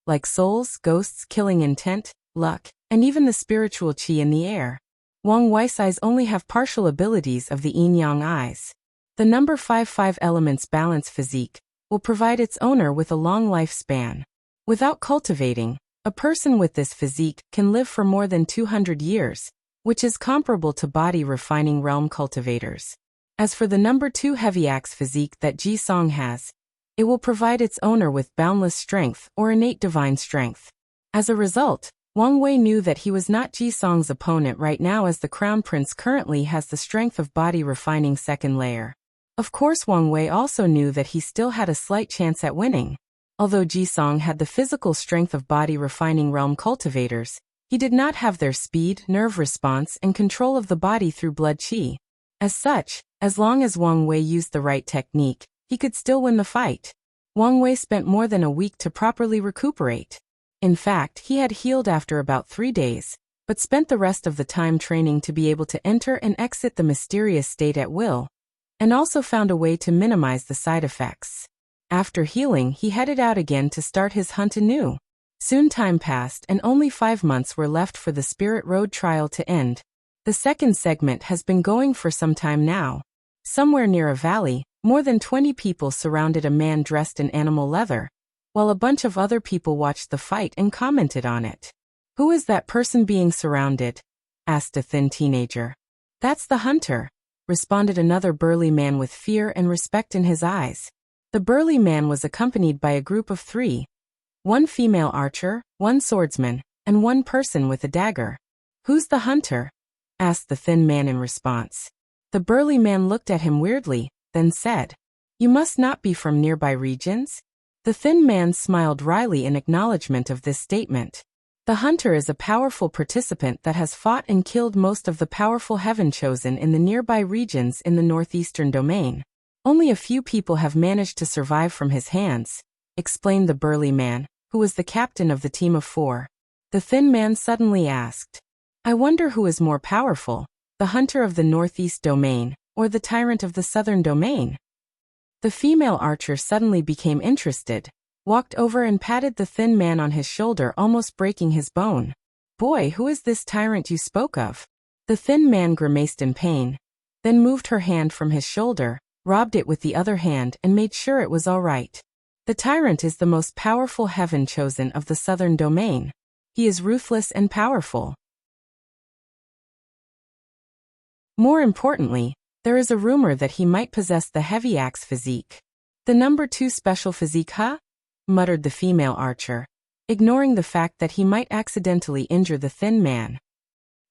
like souls, ghosts, killing intent, luck, and even the spiritual qi in the air. Wang Wei's eyes only have partial abilities of the yin-yang eyes. The number 5 elements balance physique will provide its owner with a long lifespan. Without cultivating, a person with this physique can live for more than 200 years, which is comparable to body refining realm cultivators. As for the number 2 heavy axe physique that Ji Song has, it will provide its owner with boundless strength or innate divine strength. As a result, Wang Wei knew that he was not Ji Song's opponent right now, as the Crown Prince currently has the strength of body refining second layer. Of course, Wang Wei also knew that he still had a slight chance at winning. Although Ji Song had the physical strength of body refining realm cultivators, he did not have their speed, nerve response, and control of the body through blood qi. As such, as long as Wang Wei used the right technique, he could still win the fight. Wang Wei spent more than a week to properly recuperate. In fact, he had healed after about 3 days, but spent the rest of the time training to be able to enter and exit the mysterious state at will, and also found a way to minimize the side effects. After healing, he headed out again to start his hunt anew. Soon time passed and only 5 months were left for the Spirit Road trial to end. The second segment has been going for some time now. Somewhere near a valley, more than 20 people surrounded a man dressed in animal leather, while a bunch of other people watched the fight and commented on it. "Who is that person being surrounded?" asked a thin teenager. "That's the hunter," responded another burly man with fear and respect in his eyes. The burly man was accompanied by a group of 3. 1 female archer, 1 swordsman, and 1 person with a dagger. "Who's the hunter?" asked the thin man in response. The burly man looked at him weirdly, then said, "You must not be from nearby regions?" The thin man smiled wryly in acknowledgement of this statement. The hunter is a powerful participant that has fought and killed most of the powerful heaven chosen in the nearby regions in the northeastern domain. Only a few people have managed to survive from his hands, explained the burly man, who was the captain of the team of 4. The thin man suddenly asked, "I wonder who is more powerful, the hunter of the northeast domain, or the tyrant of the southern domain?" The female archer suddenly became interested, walked over and patted the thin man on his shoulder, almost breaking his bone. "Boy, who is this tyrant you spoke of?" The thin man grimaced in pain, then moved her hand from his shoulder, rubbed it with the other hand and made sure it was all right. The tyrant is the most powerful heaven chosen of the southern domain. He is ruthless and powerful. More importantly, there is a rumor that he might possess the heavy axe physique. The number 2 special physique, huh? Muttered the female archer, ignoring the fact that he might accidentally injure the thin man.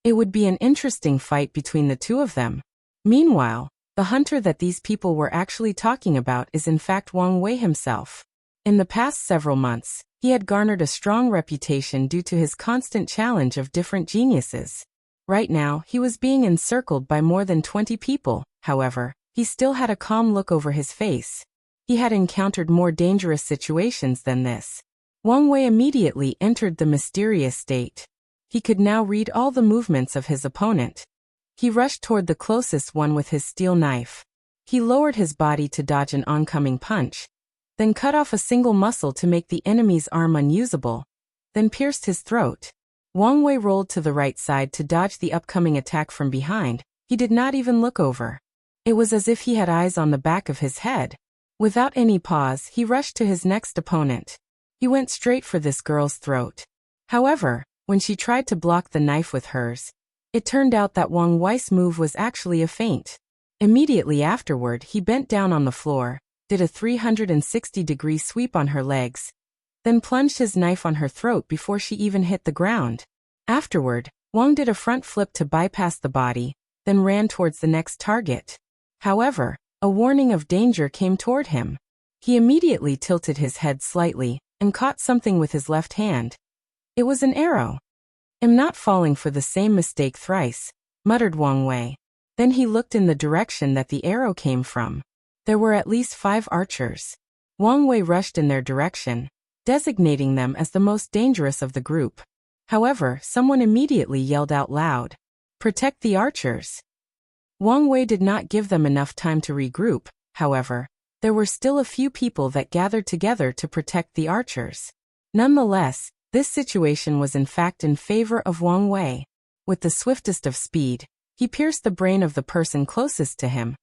It would be an interesting fight between the two of them. Meanwhile, the hunter that these people were actually talking about is in fact Wang Wei himself. In the past several months, he had garnered a strong reputation due to his constant challenge of different geniuses. Right now, he was being encircled by more than 20 people. However, he still had a calm look over his face. He had encountered more dangerous situations than this. Wang Wei immediately entered the mysterious state. He could now read all the movements of his opponent. He rushed toward the closest one with his steel knife. He lowered his body to dodge an oncoming punch, then cut off a single muscle to make the enemy's arm unusable, then pierced his throat. Wang Wei rolled to the right side to dodge the upcoming attack from behind. He did not even look over. It was as if he had eyes on the back of his head. Without any pause, he rushed to his next opponent. He went straight for this girl's throat. However, when she tried to block the knife with hers, it turned out that Wang Wei's move was actually a feint. Immediately afterward, he bent down on the floor, did a 360-degree sweep on her legs, then plunged his knife on her throat before she even hit the ground. Afterward, Wang did a front flip to bypass the body, then ran towards the next target. However, a warning of danger came toward him. He immediately tilted his head slightly and caught something with his left hand. It was an arrow. "Am not falling for the same mistake thrice," muttered Wang Wei. Then he looked in the direction that the arrow came from. There were at least 5 archers. Wang Wei rushed in their direction, designating them as the most dangerous of the group. However, someone immediately yelled out loud, "Protect the archers!" Wang Wei did not give them enough time to regroup. However, there were still a few people that gathered together to protect the archers. Nonetheless, this situation was in fact in favor of Wang Wei. With the swiftest of speed, he pierced the brain of the person closest to him.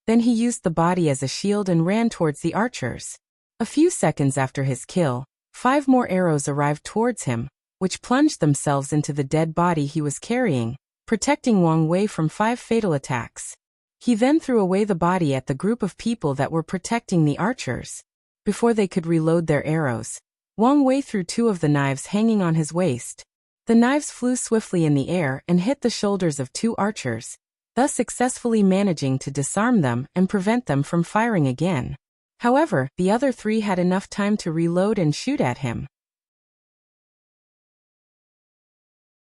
Then he used the body as a shield and ran towards the archers. A few seconds after his kill, 5 more arrows arrived towards him, which plunged themselves into the dead body he was carrying, protecting Wang Wei from 5 fatal attacks. He then threw away the body at the group of people that were protecting the archers. Before they could reload their arrows, Wang Wei threw 2 of the knives hanging on his waist. The knives flew swiftly in the air and hit the shoulders of 2 archers, thus successfully managing to disarm them and prevent them from firing again. However, the other 3 had enough time to reload and shoot at him.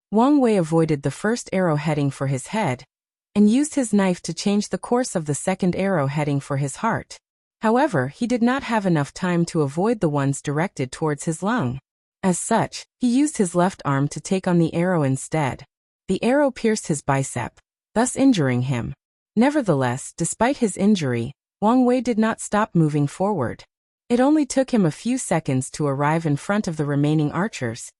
Wang Wei avoided the first arrow heading for his head, and used his knife to change the course of the second arrow heading for his heart. However, he did not have enough time to avoid the ones directed towards his lung. As such, he used his left arm to take on the arrow instead. The arrow pierced his bicep, thus injuring him. Nevertheless, despite his injury, Wang Wei did not stop moving forward. It only took him a few seconds to arrive in front of the remaining archers,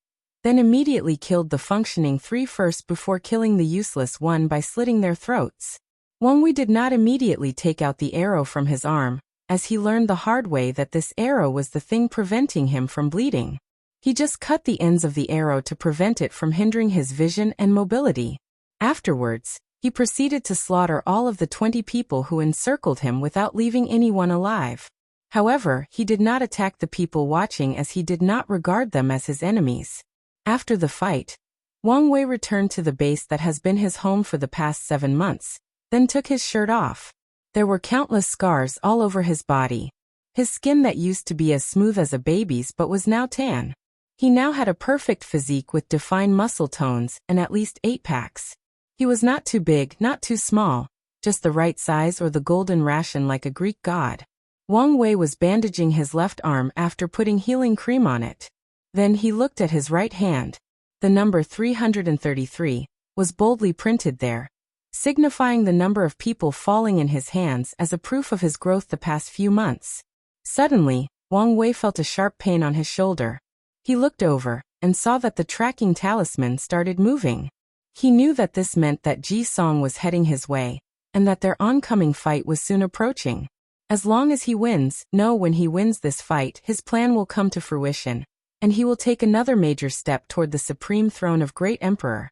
then immediately killed the functioning 3 first before killing the useless one by slitting their throats. Wang Wei did not immediately take out the arrow from his arm, as he learned the hard way that this arrow was the thing preventing him from bleeding. He just cut the ends of the arrow to prevent it from hindering his vision and mobility. Afterwards, he proceeded to slaughter all of the 20 people who encircled him without leaving anyone alive. However, he did not attack the people watching as he did not regard them as his enemies. After the fight, Wang Wei returned to the base that has been his home for the past 7 months, then took his shirt off. There were countless scars all over his body. His skin that used to be as smooth as a baby's but was now tan. He now had a perfect physique with defined muscle tones and at least 8 packs. He was not too big, not too small, just the right size or the golden ration like a Greek god. Wang Wei was bandaging his left arm after putting healing cream on it. Then he looked at his right hand. The number 333 was boldly printed there, signifying the number of people falling in his hands as a proof of his growth the past few months. Suddenly, Wang Wei felt a sharp pain on his shoulder. He looked over and saw that the tracking talisman started moving. He knew that this meant that Ji Song was heading his way, and that their oncoming fight was soon approaching. As long as he wins, when he wins this fight, his plan will come to fruition, and he will take another major step toward the supreme throne of Great Emperor.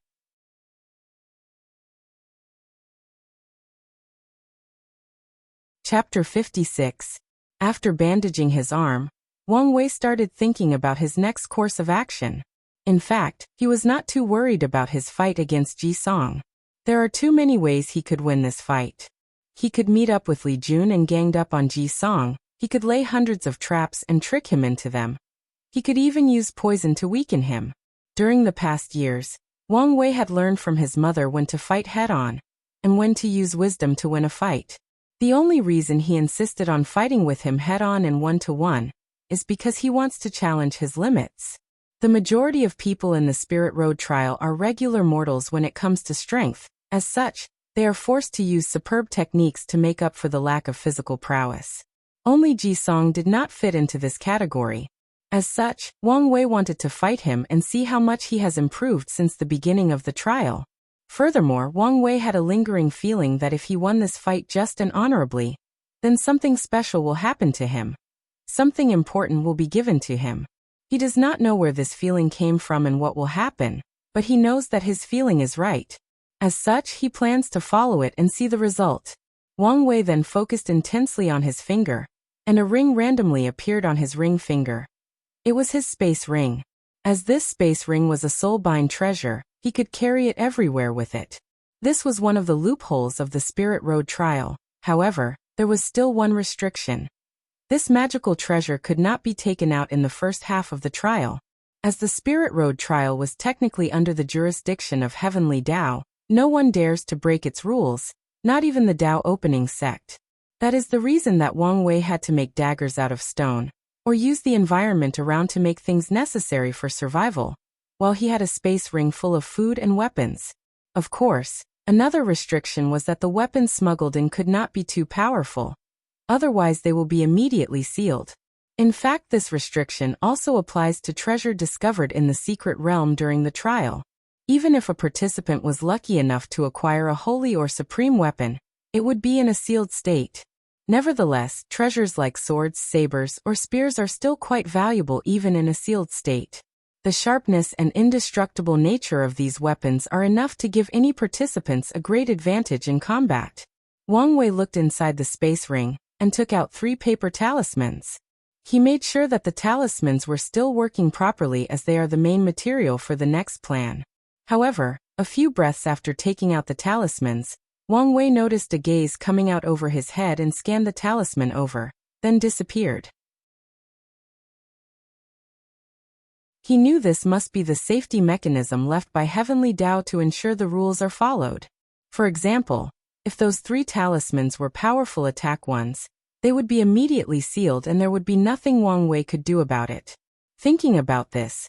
Chapter 56. After bandaging his arm, Wang Wei started thinking about his next course of action. In fact, he was not too worried about his fight against Ji Song. There are too many ways he could win this fight. He could meet up with Li Jun and ganged up on Ji Song. He could lay hundreds of traps and trick him into them. He could even use poison to weaken him. During the past years, Wang Wei had learned from his mother when to fight head-on, and when to use wisdom to win a fight. The only reason he insisted on fighting with him head-on and one-to-one is because he wants to challenge his limits. The majority of people in the Spirit Road trial are regular mortals when it comes to strength. As such, they are forced to use superb techniques to make up for the lack of physical prowess. Only Ji Song did not fit into this category. As such, Wang Wei wanted to fight him and see how much he has improved since the beginning of the trial. Furthermore, Wang Wei had a lingering feeling that if he won this fight just and honorably, then something special will happen to him. Something important will be given to him. He does not know where this feeling came from and what will happen, but he knows that his feeling is right. As such, he plans to follow it and see the result. Wang Wei then focused intensely on his finger, and a ring randomly appeared on his ring finger. It was his space ring. As this space ring was a soulbind treasure, he could carry it everywhere with it. This was one of the loopholes of the Spirit Road trial. However, there was still one restriction. This magical treasure could not be taken out in the first half of the trial. As the Spirit Road trial was technically under the jurisdiction of Heavenly Tao, no one dares to break its rules, not even the Tao opening sect. That is the reason that Wang Wei had to make daggers out of stone, or use the environment around to make things necessary for survival, while he had a space ring full of food and weapons. Of course, another restriction was that the weapons smuggled in could not be too powerful. Otherwise they will be immediately sealed. In fact, this restriction also applies to treasure discovered in the secret realm during the trial. Even if a participant was lucky enough to acquire a holy or supreme weapon, it would be in a sealed state. Nevertheless, treasures like swords, sabers, or spears are still quite valuable even in a sealed state. The sharpness and indestructible nature of these weapons are enough to give any participants a great advantage in combat. Wang Wei looked inside the space ring and took out 3 paper talismans. He made sure that the talismans were still working properly as they are the main material for the next plan. However, a few breaths after taking out the talismans, Wang Wei noticed a gaze coming out over his head and scanned the talisman over, then disappeared. He knew this must be the safety mechanism left by Heavenly Tao to ensure the rules are followed. For example, if those 3 talismans were powerful attack ones, they would be immediately sealed and there would be nothing Wang Wei could do about it. Thinking about this,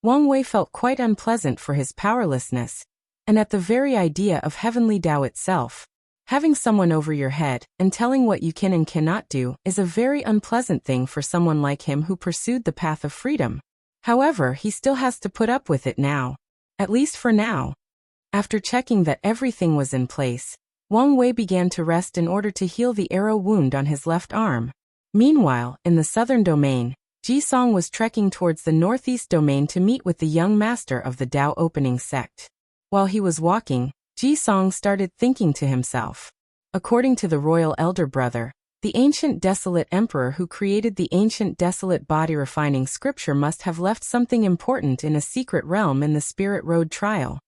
Wang Wei felt quite unpleasant for his powerlessness, and at the very idea of Heavenly Tao itself. Having someone over your head and telling what you can and cannot do is a very unpleasant thing for someone like him who pursued the path of freedom. However, he still has to put up with it now. At least for now. After checking that everything was in place, Wang Wei began to rest in order to heal the arrow wound on his left arm. Meanwhile, in the southern domain, Ji Song was trekking towards the northeast domain to meet with the young master of the Tao opening sect. While he was walking, Ji Song started thinking to himself. According to the royal elder brother, the ancient desolate emperor who created the ancient desolate body refining scripture must have left something important in a secret realm in the Spirit Road trial.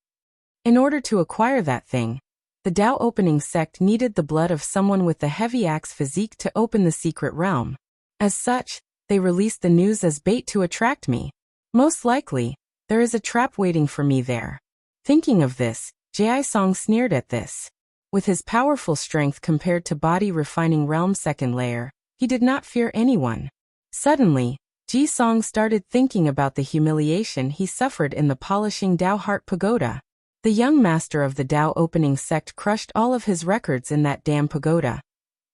In order to acquire that thing, the Tao opening sect needed the blood of someone with the heavy axe physique to open the secret realm. As such, they released the news as bait to attract me. Most likely, there is a trap waiting for me there. Thinking of this, Ji Song sneered at this. With his powerful strength compared to body refining realm second layer, he did not fear anyone. Suddenly, Ji Song started thinking about the humiliation he suffered in the polishing Tao Heart Pagoda. The young master of the Tao opening sect crushed all of his records in that damn pagoda.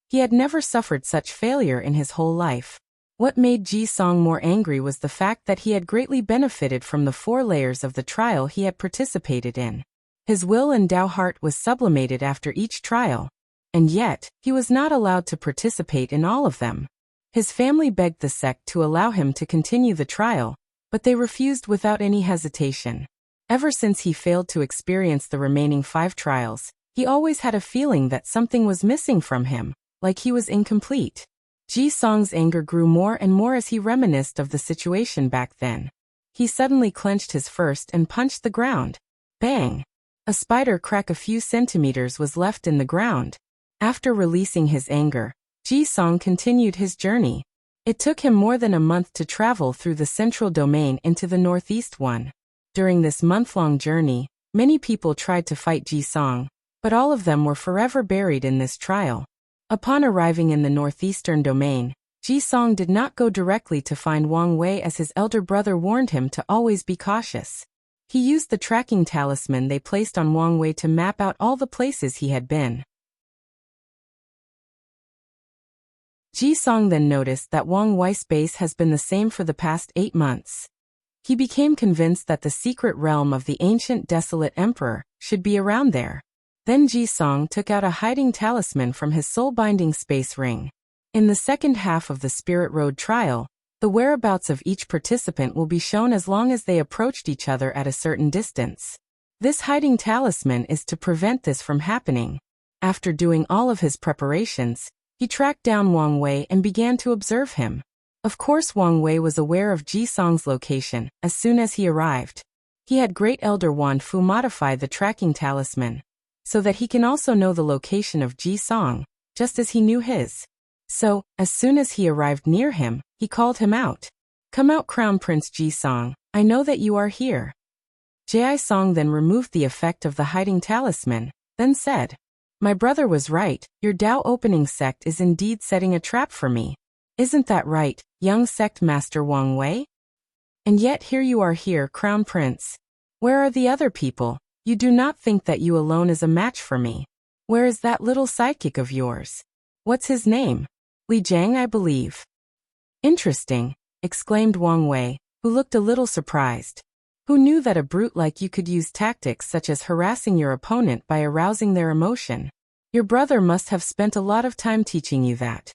He had never suffered such failure in his whole life. What made Ji Song more angry was the fact that he had greatly benefited from the 4 layers of the trial he had participated in. His will and Tao heart was sublimated after each trial. And yet, he was not allowed to participate in all of them. His family begged the sect to allow him to continue the trial, but they refused without any hesitation. Ever since he failed to experience the remaining 5 trials, he always had a feeling that something was missing from him, like he was incomplete. Ji Song's anger grew more and more as he reminisced of the situation back then. He suddenly clenched his fist and punched the ground. Bang! A spider crack a few centimeters was left in the ground. After releasing his anger, Ji Song continued his journey. It took him more than a month to travel through the central domain into the northeast one. During this month-long journey, many people tried to fight Ji Song, but all of them were forever buried in this trial. Upon arriving in the northeastern domain, Ji Song did not go directly to find Wang Wei as his elder brother warned him to always be cautious. He used the tracking talisman they placed on Wang Wei to map out all the places he had been. Ji Song then noticed that Wang Wei's base has been the same for the past 8 months. He became convinced that the secret realm of the ancient desolate emperor should be around there. Then Ji Song took out a hiding talisman from his soul-binding space ring. In the second half of the Spirit Road trial, the whereabouts of each participant will be shown as long as they approached each other at a certain distance. This hiding talisman is to prevent this from happening. After doing all of his preparations, he tracked down Wang Wei and began to observe him. Of course Wang Wei was aware of Ji Song's location as soon as he arrived. He had Great Elder Wan Fu modify the tracking talisman, so that he can also know the location of Ji Song, just as he knew his. So, as soon as he arrived near him, he called him out. "Come out, Crown Prince Ji Song, I know that you are here." Ji Song then removed the effect of the hiding talisman, then said, "My brother was right, your Dao opening sect is indeed setting a trap for me. Isn't that right, young sect master Wang Wei? And yet here you are here, Crown Prince. Where are the other people? You do not think that you alone is a match for me. Where is that little sidekick of yours? What's his name? Li Jiang, I believe." "Interesting," exclaimed Wang Wei, who looked a little surprised. Who knew that a brute like you could use tactics such as harassing your opponent by arousing their emotion? Your brother must have spent a lot of time teaching you that.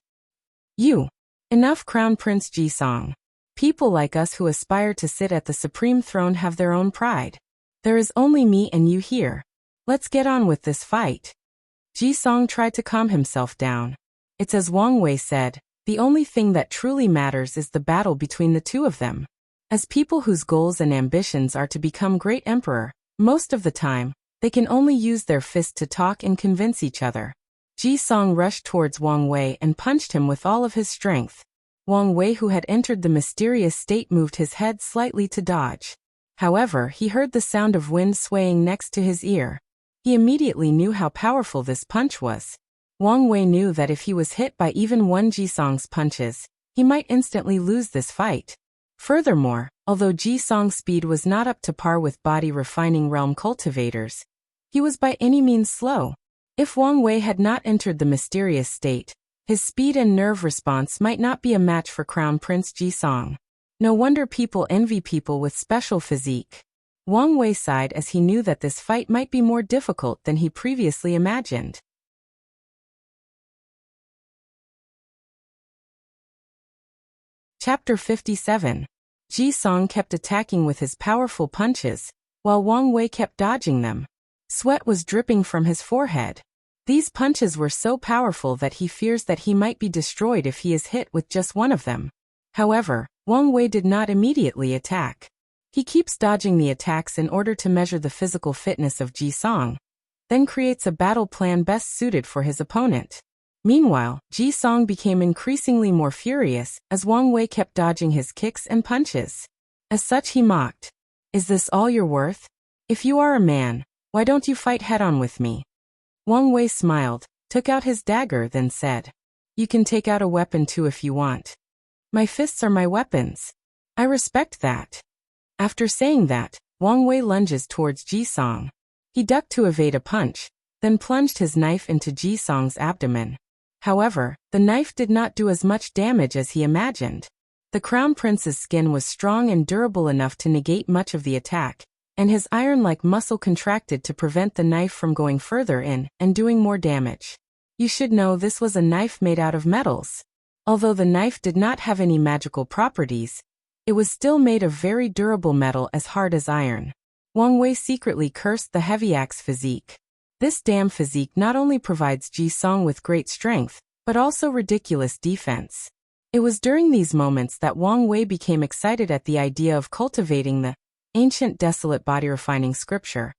You. Enough, Crown Prince Ji Song. People like us who aspire to sit at the supreme throne have their own pride. There is only me and you here. Let's get on with this fight. Ji Song tried to calm himself down. It's as Wang Wei said, the only thing that truly matters is the battle between the two of them. As people whose goals and ambitions are to become great emperor, most of the time, they can only use their fist to talk and convince each other. Ji Song rushed towards Wang Wei and punched him with all of his strength. Wang Wei, who had entered the mysterious state, moved his head slightly to dodge. However, he heard the sound of wind swaying next to his ear. He immediately knew how powerful this punch was. Wang Wei knew that if he was hit by even one Ji Song's punches, he might instantly lose this fight. Furthermore, although Ji Song's speed was not up to par with body refining realm cultivators, he was by any means slow. If Wang Wei had not entered the mysterious state, his speed and nerve response might not be a match for Crown Prince Ji Song. No wonder people envy people with special physique. Wang Wei sighed as he knew that this fight might be more difficult than he previously imagined. Chapter 57. Ji Song kept attacking with his powerful punches, while Wang Wei kept dodging them. Sweat was dripping from his forehead. These punches were so powerful that he fears that he might be destroyed if he is hit with just one of them. However, Wang Wei did not immediately attack. He keeps dodging the attacks in order to measure the physical fitness of Ji Song, then creates a battle plan best suited for his opponent. Meanwhile, Ji Song became increasingly more furious as Wang Wei kept dodging his kicks and punches. As such, he mocked. "Is this all you're worth? If you are a man, why don't you fight head-on with me?" Wang Wei smiled, took out his dagger, then said, "You can take out a weapon too if you want. My fists are my weapons. I respect that." After saying that, Wang Wei lunges towards Ji Song. He ducked to evade a punch, then plunged his knife into Ji Song's abdomen. However, the knife did not do as much damage as he imagined. The Crown Prince's skin was strong and durable enough to negate much of the attack, and his iron-like muscle contracted to prevent the knife from going further in and doing more damage. You should know this was a knife made out of metals. Although the knife did not have any magical properties, it was still made of very durable metal as hard as iron. Wang Wei secretly cursed the heavy axe physique. This damn physique not only provides Ji Song with great strength, but also ridiculous defense. It was during these moments that Wang Wei became excited at the idea of cultivating the ancient desolate body refining scripture,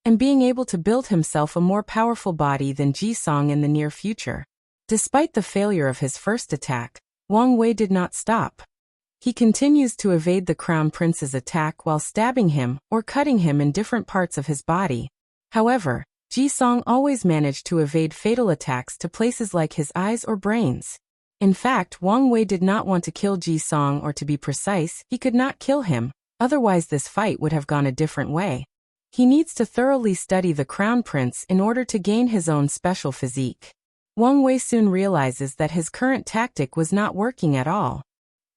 and being able to build himself a more powerful body than Ji Song in the near future. Despite the failure of his first attack, Wang Wei did not stop. He continues to evade the Crown Prince's attack while stabbing him or cutting him in different parts of his body. However, Ji Song always managed to evade fatal attacks to places like his eyes or brains. In fact, Wang Wei did not want to kill Ji Song, or to be precise, he could not kill him, otherwise this fight would have gone a different way. He needs to thoroughly study the Crown Prince in order to gain his own special physique. Wang Wei soon realizes that his current tactic was not working at all.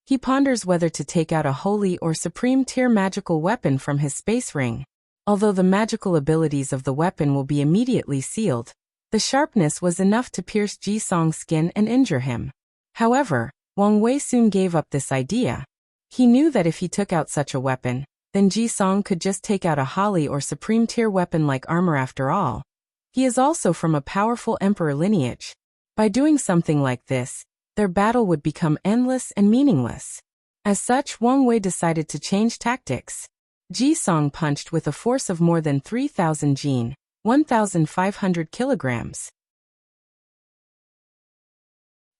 He ponders whether to take out a holy or supreme tier magical weapon from his space ring. Although the magical abilities of the weapon will be immediately sealed, the sharpness was enough to pierce Ji Song's skin and injure him. However, Wang Wei soon gave up this idea. He knew that if he took out such a weapon, then Ji Song could just take out a holy or supreme tier weapon like armor after all. He is also from a powerful emperor lineage. By doing something like this, their battle would become endless and meaningless. As such, Wang Wei decided to change tactics. Ji Song punched with a force of more than 3,000 jin, 1,500 kilograms.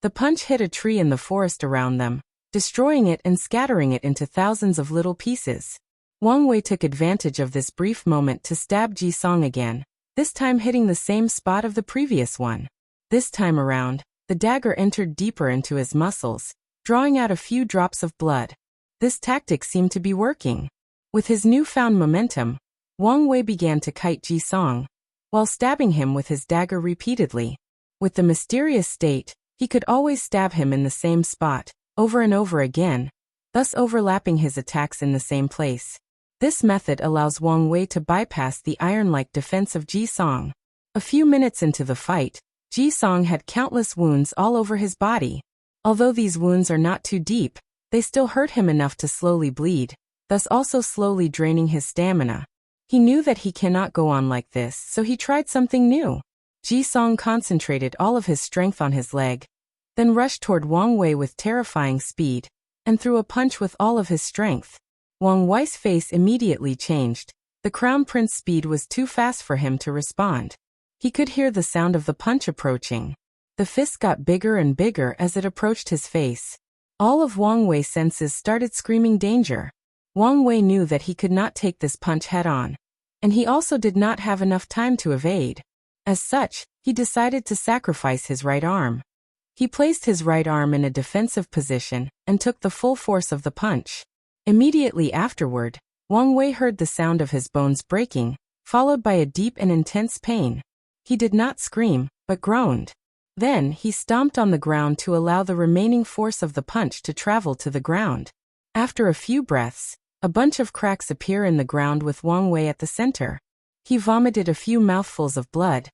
The punch hit a tree in the forest around them, destroying it and scattering it into thousands of little pieces. Wang Wei took advantage of this brief moment to stab Ji Song again, this time hitting the same spot of the previous one. This time around, the dagger entered deeper into his muscles, drawing out a few drops of blood. This tactic seemed to be working. With his newfound momentum, Wang Wei began to kite Ji Song, while stabbing him with his dagger repeatedly. With the mysterious state, he could always stab him in the same spot, over and over again, thus overlapping his attacks in the same place. This method allows Wang Wei to bypass the iron-like defense of Ji Song. A few minutes into the fight, Ji Song had countless wounds all over his body. Although these wounds are not too deep, they still hurt him enough to slowly bleed, thus also slowly draining his stamina. He knew that he cannot go on like this, so he tried something new. Ji Song concentrated all of his strength on his leg, then rushed toward Wang Wei with terrifying speed, and threw a punch with all of his strength. Wang Wei's face immediately changed. The Crown Prince's speed was too fast for him to respond. He could hear the sound of the punch approaching. The fist got bigger and bigger as it approached his face. All of Wang Wei's senses started screaming danger. Wang Wei knew that he could not take this punch head-on, and he also did not have enough time to evade. As such, he decided to sacrifice his right arm. He placed his right arm in a defensive position and took the full force of the punch. Immediately afterward, Wang Wei heard the sound of his bones breaking, followed by a deep and intense pain. He did not scream, but groaned. Then, he stomped on the ground to allow the remaining force of the punch to travel to the ground. After a few breaths, a bunch of cracks appear in the ground with Wang Wei at the center. He vomited a few mouthfuls of blood,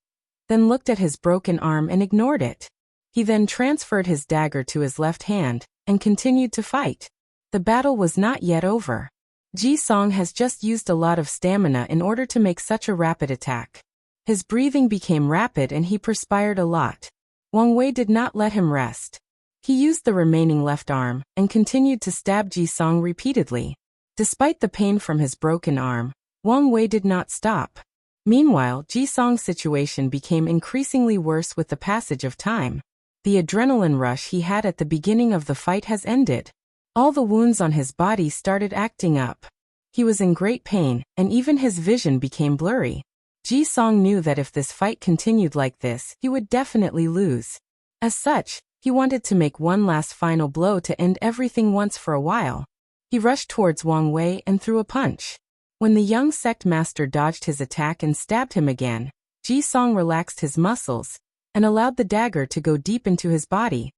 then looked at his broken arm and ignored it. He then transferred his dagger to his left hand, and continued to fight. The battle was not yet over. Ji Song has just used a lot of stamina in order to make such a rapid attack. His breathing became rapid and he perspired a lot. Wang Wei did not let him rest. He used the remaining left arm, and continued to stab Ji Song repeatedly. Despite the pain from his broken arm, Wang Wei did not stop. Meanwhile, Ji Song's situation became increasingly worse with the passage of time. The adrenaline rush he had at the beginning of the fight has ended. All the wounds on his body started acting up. He was in great pain, and even his vision became blurry. Ji Song knew that if this fight continued like this, he would definitely lose. As such, he wanted to make one last final blow to end everything once for a while. He rushed towards Wang Wei and threw a punch. When the young sect master dodged his attack and stabbed him again, Ji Song relaxed his muscles, and allowed the dagger to go deep into his body.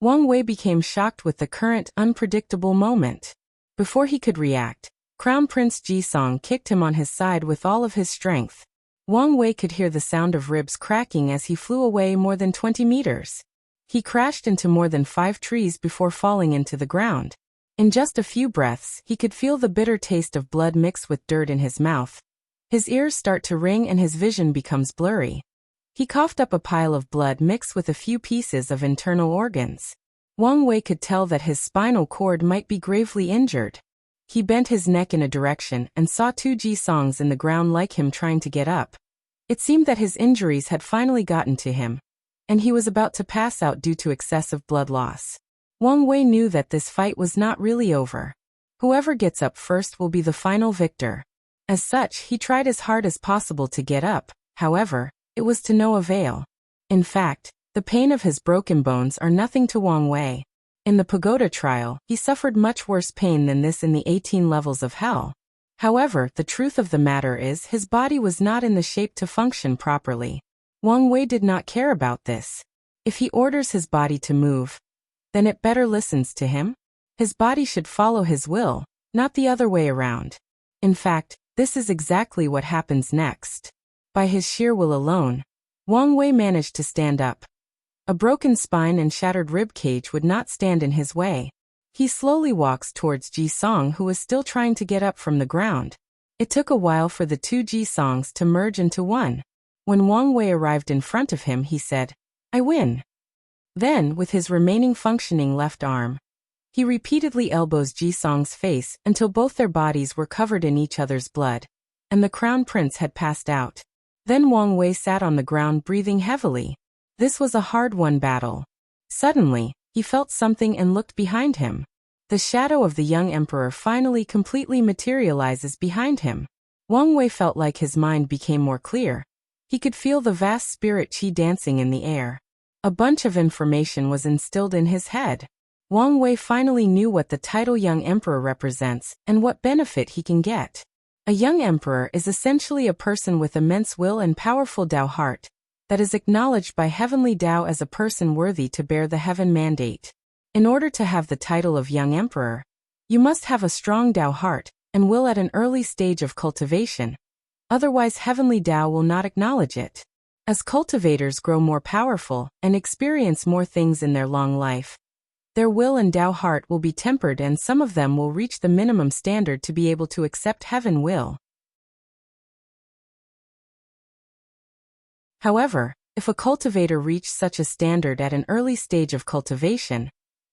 Wang Wei became shocked with the current, unpredictable moment. Before he could react, Crown Prince Ji Song kicked him on his side with all of his strength. Wang Wei could hear the sound of ribs cracking as he flew away more than 20 meters. He crashed into more than 5 trees before falling into the ground. In just a few breaths, he could feel the bitter taste of blood mixed with dirt in his mouth. His ears start to ring and his vision becomes blurry. He coughed up a pile of blood mixed with a few pieces of internal organs. Wang Wei could tell that his spinal cord might be gravely injured. He bent his neck in a direction and saw 2 Ji-songs in the ground like him trying to get up. It seemed that his injuries had finally gotten to him, and he was about to pass out due to excessive blood loss. Wang Wei knew that this fight was not really over. Whoever gets up first will be the final victor. As such, he tried as hard as possible to get up. However, it was to no avail. In fact, the pain of his broken bones are nothing to Wang Wei. In the pagoda trial, he suffered much worse pain than this in the 18 levels of hell. However, the truth of the matter is his body was not in the shape to function properly. Wang Wei did not care about this. If he orders his body to move, then it better listens to him. His body should follow his will, not the other way around. In fact, this is exactly what happens next. By his sheer will alone, Wang Wei managed to stand up. A broken spine and shattered rib cage would not stand in his way. He slowly walks towards Ji-song, who was still trying to get up from the ground. It took a while for the 2 Ji-songs to merge into one. When Wang Wei arrived in front of him, he said, "I win." Then, with his remaining functioning left arm, he repeatedly elbows Ji-song's face until both their bodies were covered in each other's blood, and the crown prince had passed out. Then Wang Wei sat on the ground breathing heavily. This was a hard-won battle. Suddenly, he felt something and looked behind him. The shadow of the young emperor finally completely materializes behind him. Wang Wei felt like his mind became more clear. He could feel the vast spirit qi dancing in the air. A bunch of information was instilled in his head. Wang Wei finally knew what the title Young Emperor represents and what benefit he can get. A young emperor is essentially a person with immense will and powerful Tao heart that is acknowledged by heavenly Tao as a person worthy to bear the heaven mandate. In order to have the title of Young Emperor, you must have a strong Tao heart and will at an early stage of cultivation. Otherwise, heavenly Tao will not acknowledge it. As cultivators grow more powerful and experience more things in their long life, their will and Tao heart will be tempered, and some of them will reach the minimum standard to be able to accept heaven will. However, if a cultivator reached such a standard at an early stage of cultivation,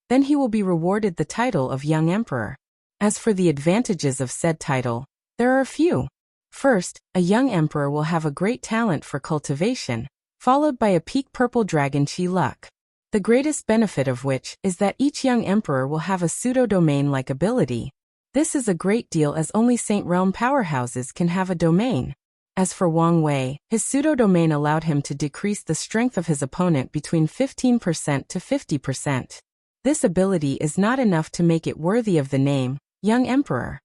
then he will be rewarded the title of Young Emperor. As for the advantages of said title, there are a few. First, a young emperor will have a great talent for cultivation, followed by a peak purple dragon qi luck. The greatest benefit of which is that each young emperor will have a pseudo-domain-like ability. This is a great deal, as only Saint Realm powerhouses can have a domain. As for Wang Wei, his pseudo-domain allowed him to decrease the strength of his opponent between 15% to 50%. This ability is not enough to make it worthy of the name, Young Emperor.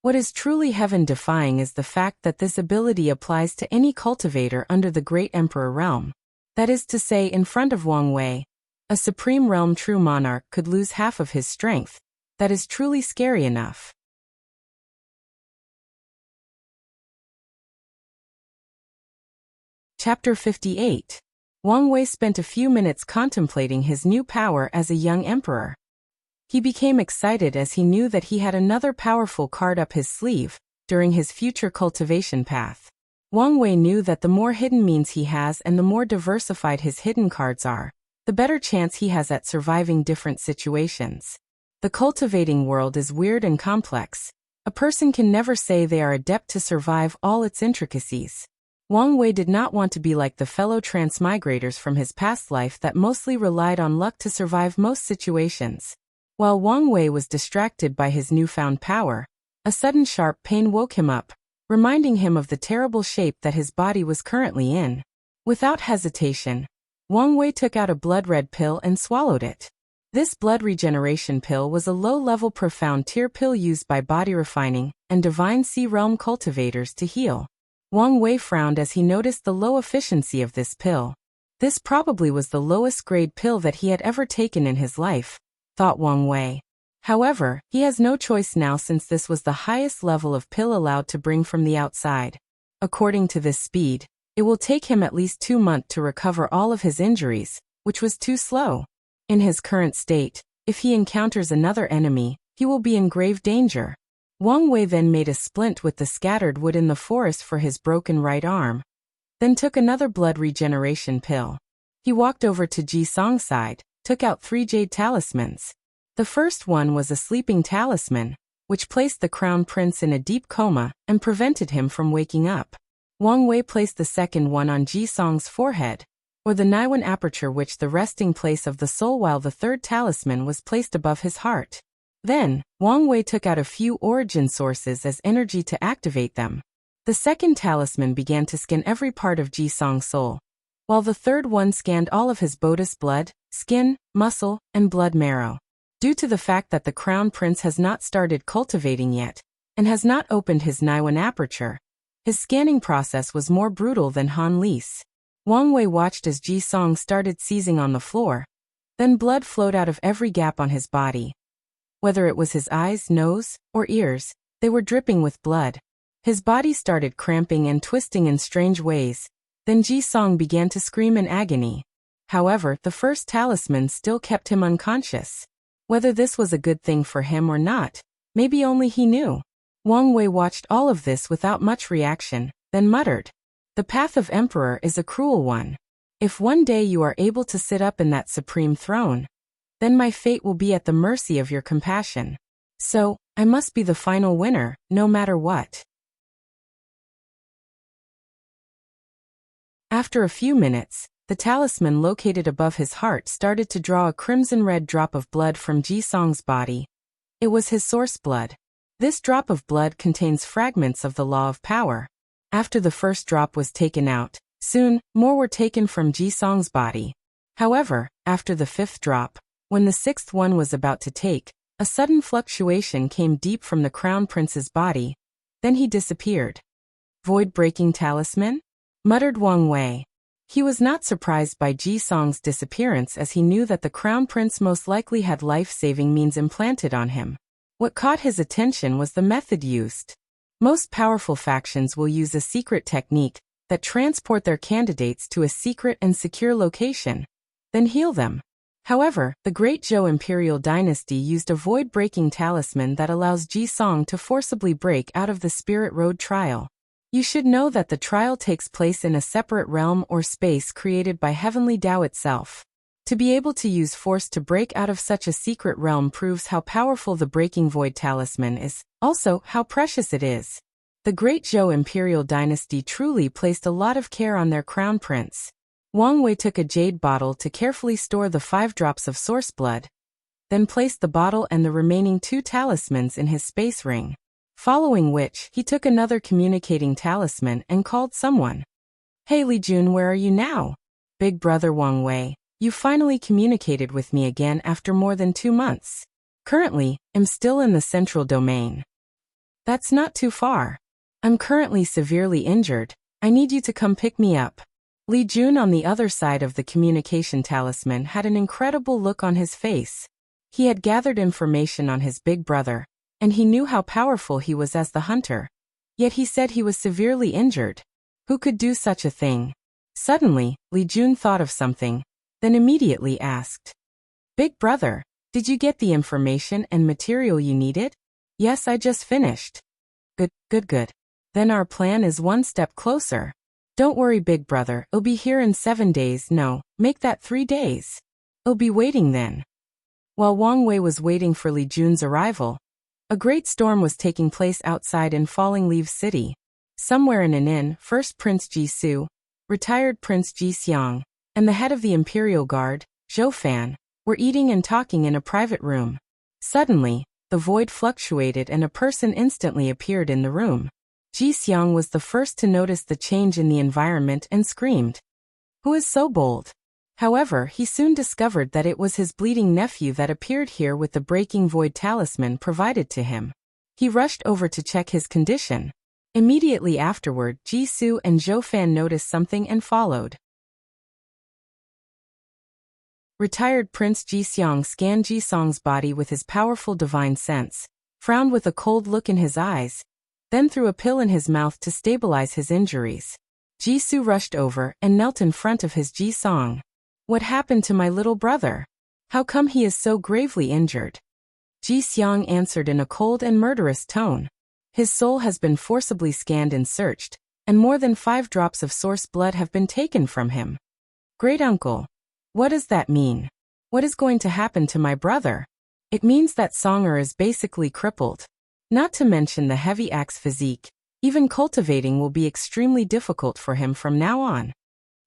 What is truly heaven-defying is the fact that this ability applies to any cultivator under the Great Emperor realm. That is to say, in front of Wang Wei, a Supreme Realm true monarch could lose half of his strength. That is truly scary enough. Chapter 58. Wang Wei spent a few minutes contemplating his new power as a young emperor. He became excited as he knew that he had another powerful card up his sleeve during his future cultivation path. Wang Wei knew that the more hidden means he has and the more diversified his hidden cards are, the better chance he has at surviving different situations. The cultivating world is weird and complex. A person can never say they are adept to survive all its intricacies. Wang Wei did not want to be like the fellow transmigrators from his past life that mostly relied on luck to survive most situations. While Wang Wei was distracted by his newfound power, a sudden sharp pain woke him up, reminding him of the terrible shape that his body was currently in. Without hesitation, Wang Wei took out a blood-red pill and swallowed it. This blood regeneration pill was a low-level profound tier pill used by body refining and divine sea realm cultivators to heal. Wang Wei frowned as he noticed the low efficiency of this pill. This probably was the lowest grade pill that he had ever taken in his life, thought Wang Wei. However, he has no choice now since this was the highest level of pill allowed to bring from the outside. According to this speed, it will take him at least 2 months to recover all of his injuries, which was too slow. In his current state, if he encounters another enemy, he will be in grave danger. Wang Wei then made a splint with the scattered wood in the forest for his broken right arm, then took another blood regeneration pill. He walked over to Ji Song's side, took out 3 jade talismans. The first one was a sleeping talisman, which placed the crown prince in a deep coma and prevented him from waking up. Wang Wei placed the second one on Ji Song's forehead, or the Naiwan aperture, which the resting place of the soul, while the third talisman was placed above his heart. Then, Wang Wei took out a few origin sources as energy to activate them. The second talisman began to scan every part of Ji Song's soul, while the third one scanned all of his bodhi's blood, skin, muscle, and blood marrow. Due to the fact that the crown prince has not started cultivating yet, and has not opened his Naiwan aperture, his scanning process was more brutal than Han Li's. Wang Wei watched as Ji Song started seizing on the floor. Then blood flowed out of every gap on his body. Whether it was his eyes, nose, or ears, they were dripping with blood. His body started cramping and twisting in strange ways. Then Ji Song began to scream in agony. However, the first talisman still kept him unconscious. Whether this was a good thing for him or not, maybe only he knew. Wang Wei watched all of this without much reaction, then muttered, "The path of Emperor is a cruel one. If one day you are able to sit up in that supreme throne, then my fate will be at the mercy of your compassion. So, I must be the final winner, no matter what." After a few minutes, the talisman located above his heart started to draw a crimson-red drop of blood from Ji Song's body. It was his source blood. This drop of blood contains fragments of the law of power. After the first drop was taken out, soon, more were taken from Ji Song's body. However, after the 5th drop, when the 6th one was about to take, a sudden fluctuation came deep from the crown prince's body. Then he disappeared. "Void-breaking talisman?" muttered Wang Wei. He was not surprised by Ji Song's disappearance, as he knew that the crown prince most likely had life-saving means implanted on him. What caught his attention was the method used. Most powerful factions will use a secret technique that transport their candidates to a secret and secure location, then heal them. However, the Great Zhou Imperial Dynasty used a void-breaking talisman that allows Ji Song to forcibly break out of the Spirit Road trial. You should know that the trial takes place in a separate realm or space created by Heavenly Tao itself. To be able to use force to break out of such a secret realm proves how powerful the Breaking Void Talisman is, also how precious it is. The Great Zhou Imperial Dynasty truly placed a lot of care on their crown prince. Wang Wei took a jade bottle to carefully store the 5 drops of source blood, then placed the bottle and the remaining 2 talismans in his space ring. Following which, he took another communicating talisman and called someone. "Hey Li Jun, where are you now?" "Big brother Wang Wei, you finally communicated with me again after more than 2 months. Currently, I'm still in the central domain." "That's not too far. I'm currently severely injured. I need you to come pick me up." Li Jun on the other side of the communication talisman had an incredible look on his face. He had gathered information on his big brother, and he knew how powerful he was as the hunter. Yet he said he was severely injured. Who could do such a thing? Suddenly, Li Jun thought of something, then immediately asked, "Big brother, did you get the information and material you needed?" "Yes, I just finished." Good. Then our plan is one step closer. Don't worry, big brother, it'll be here in 7 days. No, make that 3 days. It'll be waiting then. While Wang Wei was waiting for Li Jun's arrival, a great storm was taking place outside in Falling Leaves City. Somewhere in an inn, first Prince Ji Su, retired Prince Ji Xiang, and the head of the Imperial Guard, Zhou Fan, were eating and talking in a private room. Suddenly, the void fluctuated and a person instantly appeared in the room. Ji Xiang was the first to notice the change in the environment and screamed, "Who is so bold?" However, he soon discovered that it was his bleeding nephew that appeared here with the Breaking Void talisman provided to him. He rushed over to check his condition. Immediately afterward, Ji Su and Zhou Fan noticed something and followed. Retired Prince Ji Xiang scanned Ji Song's body with his powerful divine sense, frowned with a cold look in his eyes, then threw a pill in his mouth to stabilize his injuries. Jisoo rushed over and knelt in front of his Ji-song. "What happened to my little brother? How come he is so gravely injured?" Ji-seong answered in a cold and murderous tone. "His soul has been forcibly scanned and searched, and more than 5 drops of source blood have been taken from him." "Great uncle, what does that mean? What is going to happen to my brother?" "It means that Songer is basically crippled. Not to mention the heavy axe physique, even cultivating will be extremely difficult for him from now on."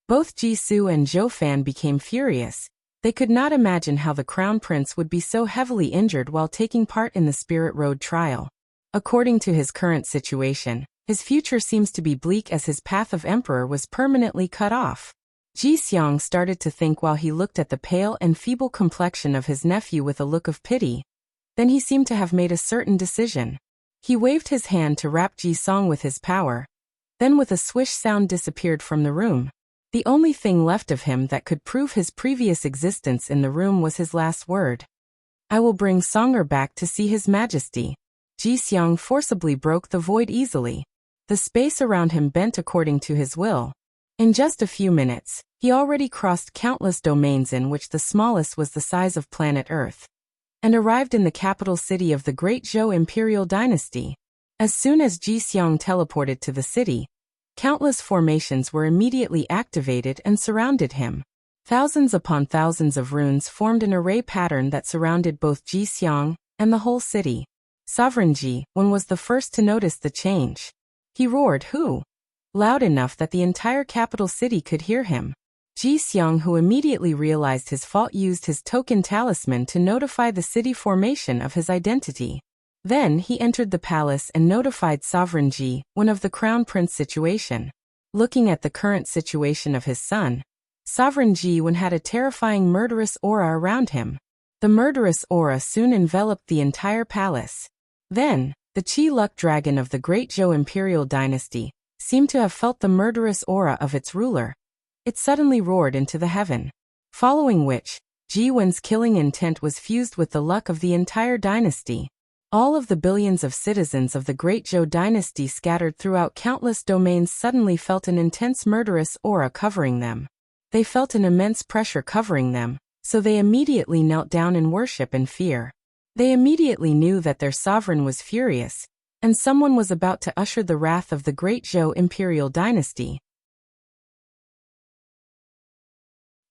Both Jisoo and Jo-fan became furious. They could not imagine how the Crown Prince would be so heavily injured while taking part in the Spirit Road trial. According to his current situation, his future seems to be bleak as his path of emperor was permanently cut off. Ji-seong started to think while he looked at the pale and feeble complexion of his nephew with a look of pity. Then he seemed to have made a certain decision. He waved his hand to wrap Ji-song with his power, then with a swish sound disappeared from the room. The only thing left of him that could prove his previous existence in the room was his last word. "I will bring Songer back to see His Majesty." Ji-seong forcibly broke the void easily. The space around him bent according to his will. In just a few minutes, he already crossed countless domains in which the smallest was the size of planet Earth, and arrived in the capital city of the Great Zhou Imperial Dynasty. As soon as Ji-seong teleported to the city, countless formations were immediately activated and surrounded him. Thousands upon thousands of runes formed an array pattern that surrounded both Ji-seong and the whole city. Sovereign Ji-won was the first to notice the change. He roared, "Who?" loud enough that the entire capital city could hear him. Ji-seong, who immediately realized his fault, used his token talisman to notify the city formation of his identity. Then he entered the palace and notified Sovereign Ji-won of the Crown Prince situation. Looking at the current situation of his son, Sovereign Ji-won had a terrifying murderous aura around him. The murderous aura soon enveloped the entire palace. Then, the Qi Luck Dragon of the Great Zhou Imperial Dynasty seemed to have felt the murderous aura of its ruler. It suddenly roared into the heaven. Following which, Ji-won's killing intent was fused with the luck of the entire dynasty. All of the billions of citizens of the Great Zhou Dynasty scattered throughout countless domains suddenly felt an intense murderous aura covering them. They felt an immense pressure covering them, so they immediately knelt down in worship and fear. They immediately knew that their sovereign was furious, and someone was about to usher the wrath of the Great Zhou Imperial Dynasty.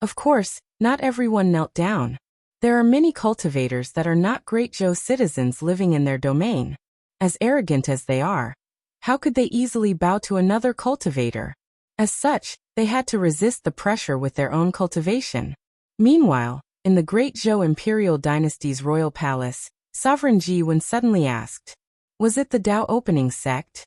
Of course, not everyone knelt down. There are many cultivators that are not Great Zhou citizens living in their domain. As arrogant as they are, how could they easily bow to another cultivator? As such, they had to resist the pressure with their own cultivation. Meanwhile, in the Great Zhou Imperial Dynasty's royal palace, Sovereign Ji-won suddenly asked, "Was it the Dao opening sect?"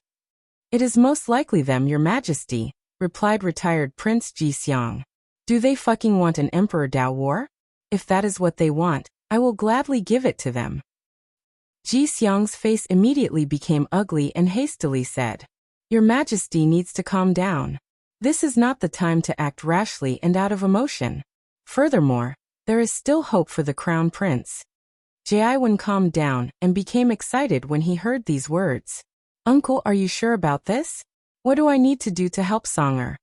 "It is most likely them, Your Majesty," replied retired Prince Ji-seong. "Do they fucking want an Emperor Dao war? If that is what they want, I will gladly give it to them." Ji-seong's face immediately became ugly and hastily said, "Your Majesty needs to calm down. This is not the time to act rashly and out of emotion. Furthermore, there is still hope for the Crown Prince." Ji-won calmed down and became excited when he heard these words. "Uncle, are you sure about this? What do I need to do to help Songer?"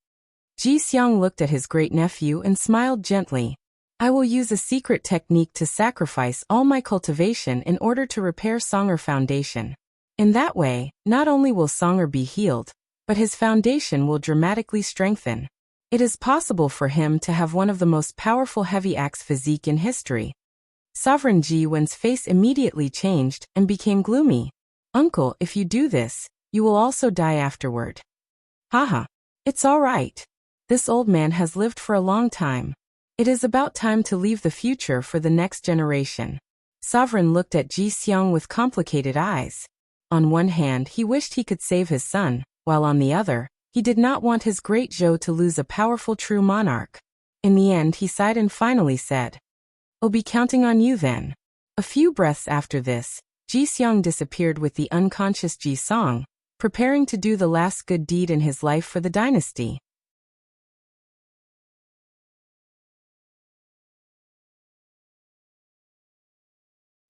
Ji-seong looked at his great-nephew and smiled gently. "I will use a secret technique to sacrifice all my cultivation in order to repair Songer Foundation. In that way, not only will Songer be healed, but his foundation will dramatically strengthen. It is possible for him to have one of the most powerful heavy axe physique in history." Sovereign Ji-won's face immediately changed and became gloomy. "Uncle, if you do this, you will also die afterward." "Haha. It's all right. This old man has lived for a long time. It is about time to leave the future for the next generation." Sovereign looked at Ji-seong with complicated eyes. On one hand, he wished he could save his son, while on the other, he did not want his Great Zhou to lose a powerful true monarch. In the end, he sighed and finally said, "I'll be counting on you then." A few breaths after this, Ji-seong disappeared with the unconscious Ji-song, preparing to do the last good deed in his life for the dynasty.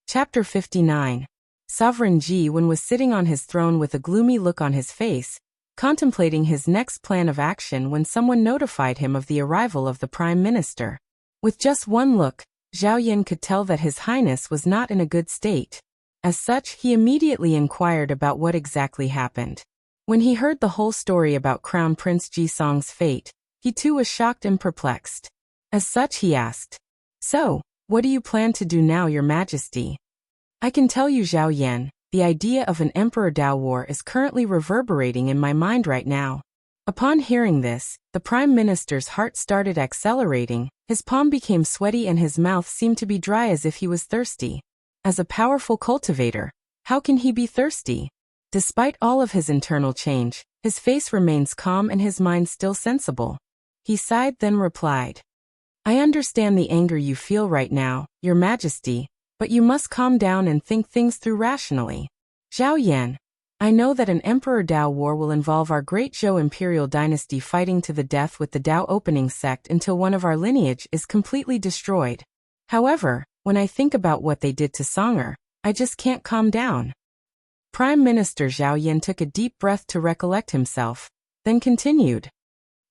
Chapter 59. Sovereign Ji-Wen was sitting on his throne with a gloomy look on his face, contemplating his next plan of action when someone notified him of the arrival of the Prime Minister. With just one look, Zhao Yan could tell that His Highness was not in a good state. As such, he immediately inquired about what exactly happened. When he heard the whole story about Crown Prince Jisong's fate, he too was shocked and perplexed. As such, he asked, "So, what do you plan to do now, Your Majesty?" "I can tell you, Zhao Yan, the idea of an Emperor Dao War is currently reverberating in my mind right now." Upon hearing this, the Prime Minister's heart started accelerating, his palm became sweaty and his mouth seemed to be dry as if he was thirsty. As a powerful cultivator, how can he be thirsty? Despite all of his internal change, his face remains calm and his mind still sensible. He sighed, then replied, "I understand the anger you feel right now, Your Majesty, but you must calm down and think things through rationally. Zhao Yan, I know that an Emperor Dao War will involve our great Zhou imperial dynasty fighting to the death with the Dao opening sect until one of our lineage is completely destroyed. However, when I think about what they did to Songer, I just can't calm down." Prime Minister Zhao Yan took a deep breath to recollect himself, then continued.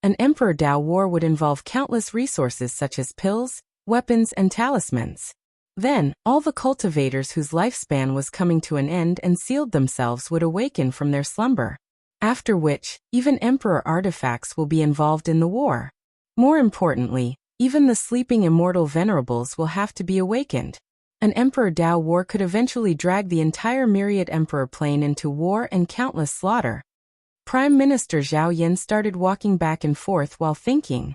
An Emperor Dao War would involve countless resources such as pills, weapons, and talismans. Then, all the cultivators whose lifespan was coming to an end and sealed themselves would awaken from their slumber. After which, even Emperor artifacts will be involved in the war. More importantly, even the sleeping immortal venerables will have to be awakened. An Emperor Dao War could eventually drag the entire myriad Emperor plane into war and countless slaughter. Prime Minister Zhao Yan started walking back and forth while thinking.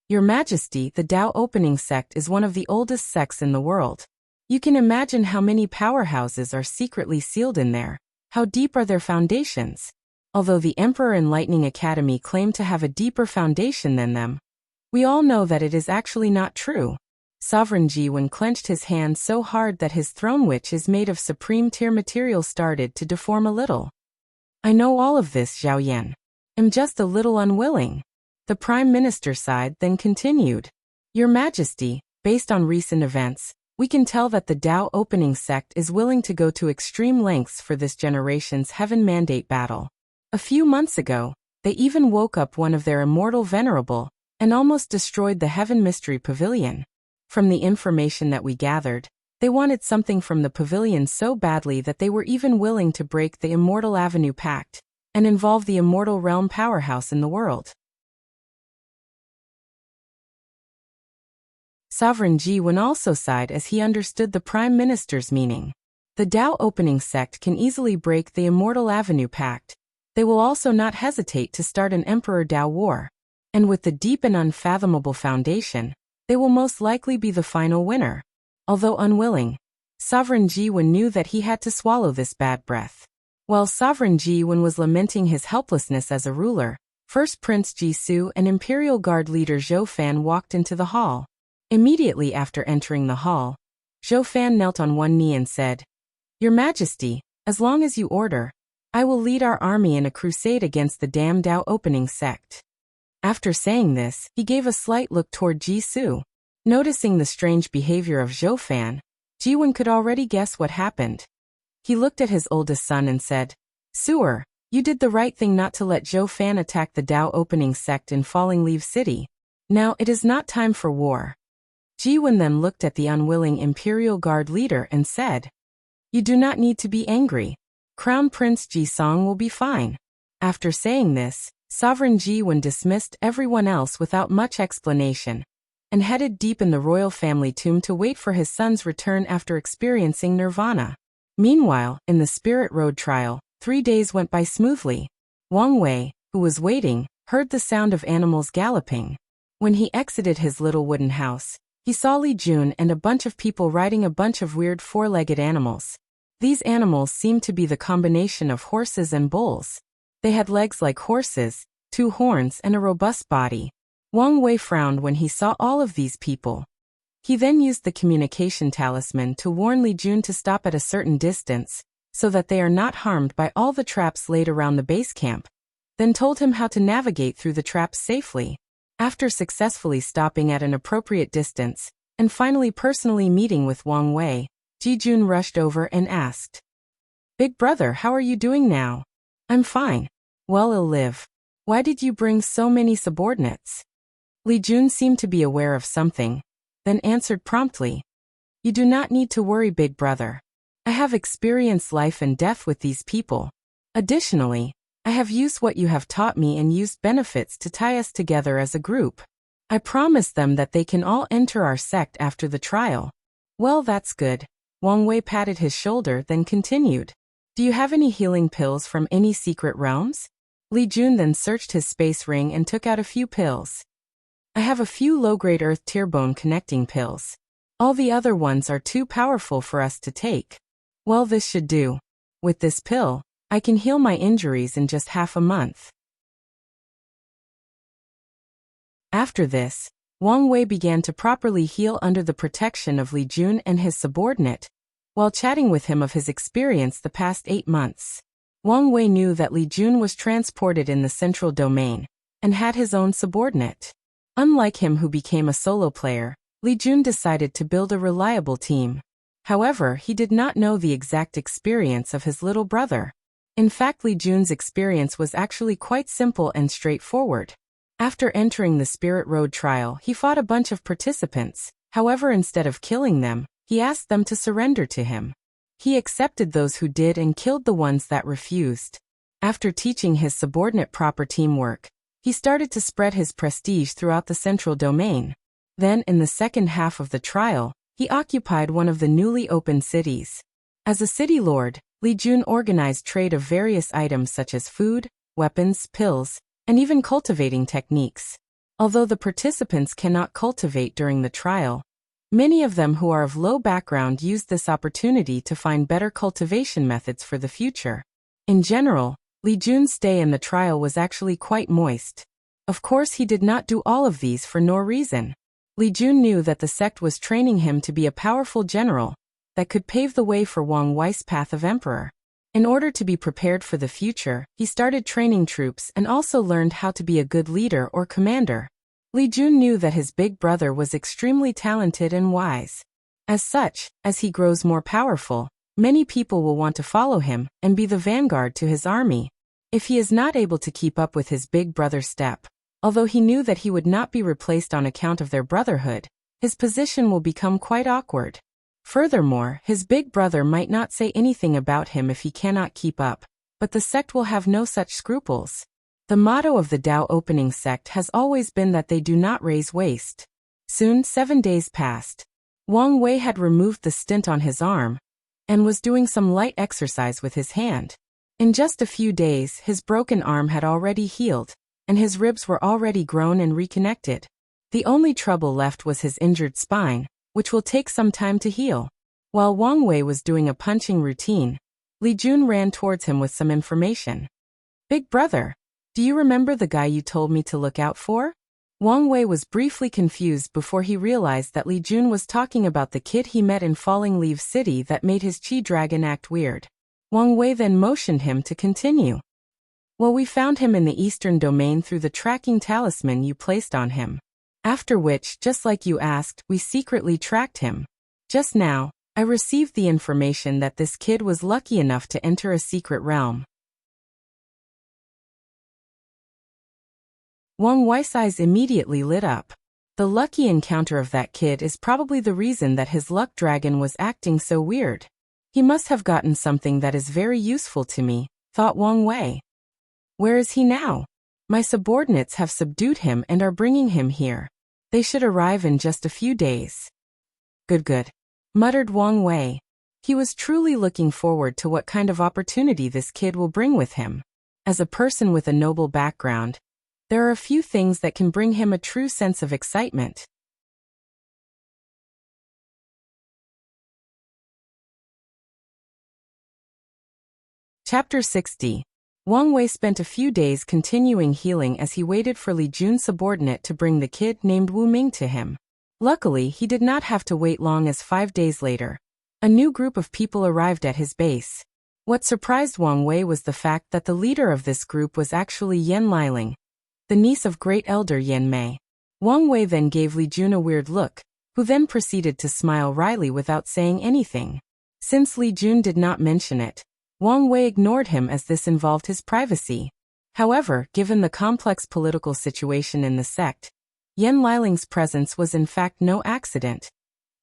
"Your Majesty, the Dao opening sect is one of the oldest sects in the world. You can imagine how many powerhouses are secretly sealed in there. How deep are their foundations? Although the Emperor Enlightening Academy claim to have a deeper foundation than them, we all know that it is actually not true." Sovereign Ji-Wen clenched his hand so hard that his throne, which is made of supreme tier material, started to deform a little. "I know all of this, Zhao Yan. I'm just a little unwilling." The Prime Minister sighed, then continued. "Your Majesty, based on recent events, we can tell that the Dao opening sect is willing to go to extreme lengths for this generation's Heaven Mandate battle. A few months ago, they even woke up one of their immortal venerable and almost destroyed the Heaven Mystery Pavilion. From the information that we gathered, they wanted something from the pavilion so badly that they were even willing to break the Immortal Avenue Pact and involve the Immortal Realm powerhouse in the world." Sovereign Ji-Wen also sighed as he understood the Prime Minister's meaning. The Dao opening sect can easily break the Immortal Avenue Pact. They will also not hesitate to start an Emperor Dao War. And with the deep and unfathomable foundation, they will most likely be the final winner. Although unwilling, Sovereign Ji-Wen knew that he had to swallow this bad breath. While Sovereign Ji-Wen was lamenting his helplessness as a ruler, First Prince Jisoo and Imperial Guard leader Zhou Fan walked into the hall. Immediately after entering the hall, Zhou Fan knelt on one knee and said, "Your Majesty, as long as you order, I will lead our army in a crusade against the damned Dao opening sect." After saying this, he gave a slight look toward Jisoo. Noticing the strange behavior of Zhou Fan, Ji-Wen could already guess what happened. He looked at his oldest son and said, "Sewer, you did the right thing not to let Zhou Fan attack the Dao opening sect in Falling Leaf City. Now it is not time for war." Ji-Wen then looked at the unwilling Imperial Guard leader and said, "You do not need to be angry. Crown Prince Jisong will be fine." After saying this, Sovereign Ji-Wen dismissed everyone else without much explanation, and headed deep in the royal family tomb to wait for his son's return after experiencing nirvana. Meanwhile, in the Spirit Road trial, 3 days went by smoothly. Wang Wei, who was waiting, heard the sound of animals galloping. When he exited his little wooden house, he saw Li Jun and a bunch of people riding a bunch of weird four-legged animals. These animals seemed to be the combination of horses and bulls. They had legs like horses, 2 horns, and a robust body. Wang Wei frowned when he saw all of these people. He then used the communication talisman to warn Li Jun to stop at a certain distance, so that they are not harmed by all the traps laid around the base camp, then told him how to navigate through the traps safely. After successfully stopping at an appropriate distance, and finally personally meeting with Wang Wei, Ji Jun rushed over and asked, Big brother, how are you doing now? I'm fine. Well, I'll live. Why did you bring so many subordinates? Li Jun seemed to be aware of something, then answered promptly. You do not need to worry, big brother. I have experienced life and death with these people. Additionally, I have used what you have taught me and used benefits to tie us together as a group. I promised them that they can all enter our sect after the trial. Well, that's good. Wang Wei patted his shoulder, then continued. Do you have any healing pills from any secret realms? Li Jun then searched his space ring and took out a few pills. I have a few low-grade earth tear bone connecting pills. All the other ones are too powerful for us to take. Well, this should do. With this pill, I can heal my injuries in just half a month. After this, Wang Wei began to properly heal under the protection of Li Jun and his subordinate, while chatting with him of his experience the past 8 months. Wang Wei knew that Li Jun was transported in the central domain, and had his own subordinate. Unlike him who became a solo player, Li Jun decided to build a reliable team. However, he did not know the exact experience of his little brother. In fact, Li Jun's experience was actually quite simple and straightforward. After entering the Spirit Road trial, he fought a bunch of participants. However, instead of killing them, he asked them to surrender to him. He accepted those who did and killed the ones that refused. After teaching his subordinate proper teamwork, he started to spread his prestige throughout the central domain. Then, in the second half of the trial, he occupied one of the newly opened cities. As a city lord, Li Jun organized trade of various items such as food, weapons, pills, and even cultivating techniques. Although the participants cannot cultivate during the trial, many of them who are of low background used this opportunity to find better cultivation methods for the future. In general, Li Jun's stay in the trial was actually quite moist. Of course, he did not do all of these for no reason. Li Jun knew that the sect was training him to be a powerful general that could pave the way for Wang Wei's path of emperor. In order to be prepared for the future, he started training troops and also learned how to be a good leader or commander. Li Jun knew that his big brother was extremely talented and wise. As such, as he grows more powerful, many people will want to follow him and be the vanguard to his army. If he is not able to keep up with his big brother's step, although he knew that he would not be replaced on account of their brotherhood, his position will become quite awkward. Furthermore, his big brother might not say anything about him if he cannot keep up, but the sect will have no such scruples. The motto of the Dao opening sect has always been that they do not raise waste. Soon 7 days passed. Wang Wei had removed the stint on his arm and was doing some light exercise with his hand. In just a few days, his broken arm had already healed, and his ribs were already grown and reconnected. The only trouble left was his injured spine, which will take some time to heal. While Wang Wei was doing a punching routine, Li Jun ran towards him with some information. Big brother, do you remember the guy you told me to look out for? Wang Wei was briefly confused before he realized that Li Jun was talking about the kid he met in Falling Leaves City that made his chi dragon act weird. Wang Wei then motioned him to continue. Well, we found him in the eastern domain through the tracking talisman you placed on him. After which, just like you asked, we secretly tracked him. Just now, I received the information that this kid was lucky enough to enter a secret realm. Wang Wei's eyes immediately lit up. The lucky encounter of that kid is probably the reason that his luck dragon was acting so weird. He must have gotten something that is very useful to me, thought Wang Wei. Where is he now? My subordinates have subdued him and are bringing him here. They should arrive in just a few days. Good, muttered Wang Wei. He was truly looking forward to what kind of opportunity this kid will bring with him. As a person with a noble background, there are a few things that can bring him a true sense of excitement. Chapter 60. Wang Wei spent a few days continuing healing as he waited for Li Jun's subordinate to bring the kid named Wu Ming to him. Luckily, he did not have to wait long as 5 days later. A new group of people arrived at his base. What surprised Wang Wei was the fact that the leader of this group was actually Yan Liling, the niece of Great Elder Yan Mei. Wang Wei then gave Li Jun a weird look, who then proceeded to smile wryly without saying anything. Since Li Jun did not mention it, Wang Wei ignored him as this involved his privacy. However, given the complex political situation in the sect, Yan Liling's presence was in fact no accident,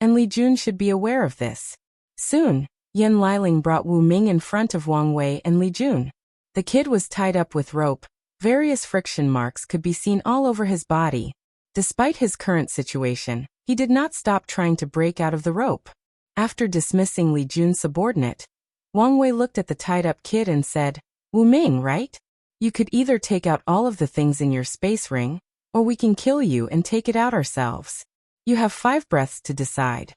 and Li Jun should be aware of this. Soon, Yan Liling brought Wu Ming in front of Wang Wei and Li Jun. The kid was tied up with rope. Various friction marks could be seen all over his body. Despite his current situation, he did not stop trying to break out of the rope. After dismissing Li Jun's subordinate, Wang Wei looked at the tied-up kid and said, "Wu Ming, right? You could either take out all of the things in your space ring, or we can kill you and take it out ourselves. You have 5 breaths to decide."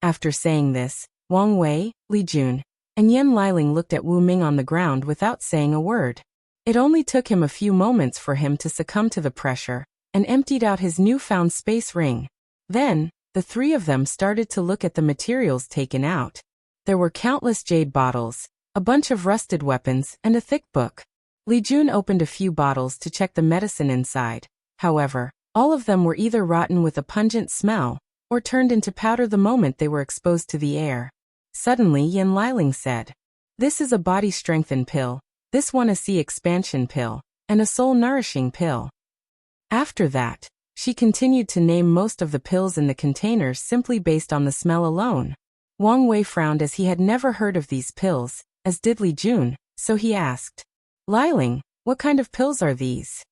After saying this, Wang Wei, Li Jun, and Yan Liling looked at Wu Ming on the ground without saying a word. It only took him a few moments for him to succumb to the pressure, and emptied out his newfound space ring. Then, the 3 of them started to look at the materials taken out. There were countless jade bottles, a bunch of rusted weapons, and a thick book. Li Jun opened a few bottles to check the medicine inside. However, all of them were either rotten with a pungent smell, or turned into powder the moment they were exposed to the air. Suddenly Yan Liling said, "This is a body strengthen pill, this one a sea expansion pill, and a soul nourishing pill." After that, she continued to name most of the pills in the containers simply based on the smell alone. Wang Wei frowned as he had never heard of these pills, as did Li Jun, so he asked, "Liling, what kind of pills are these?"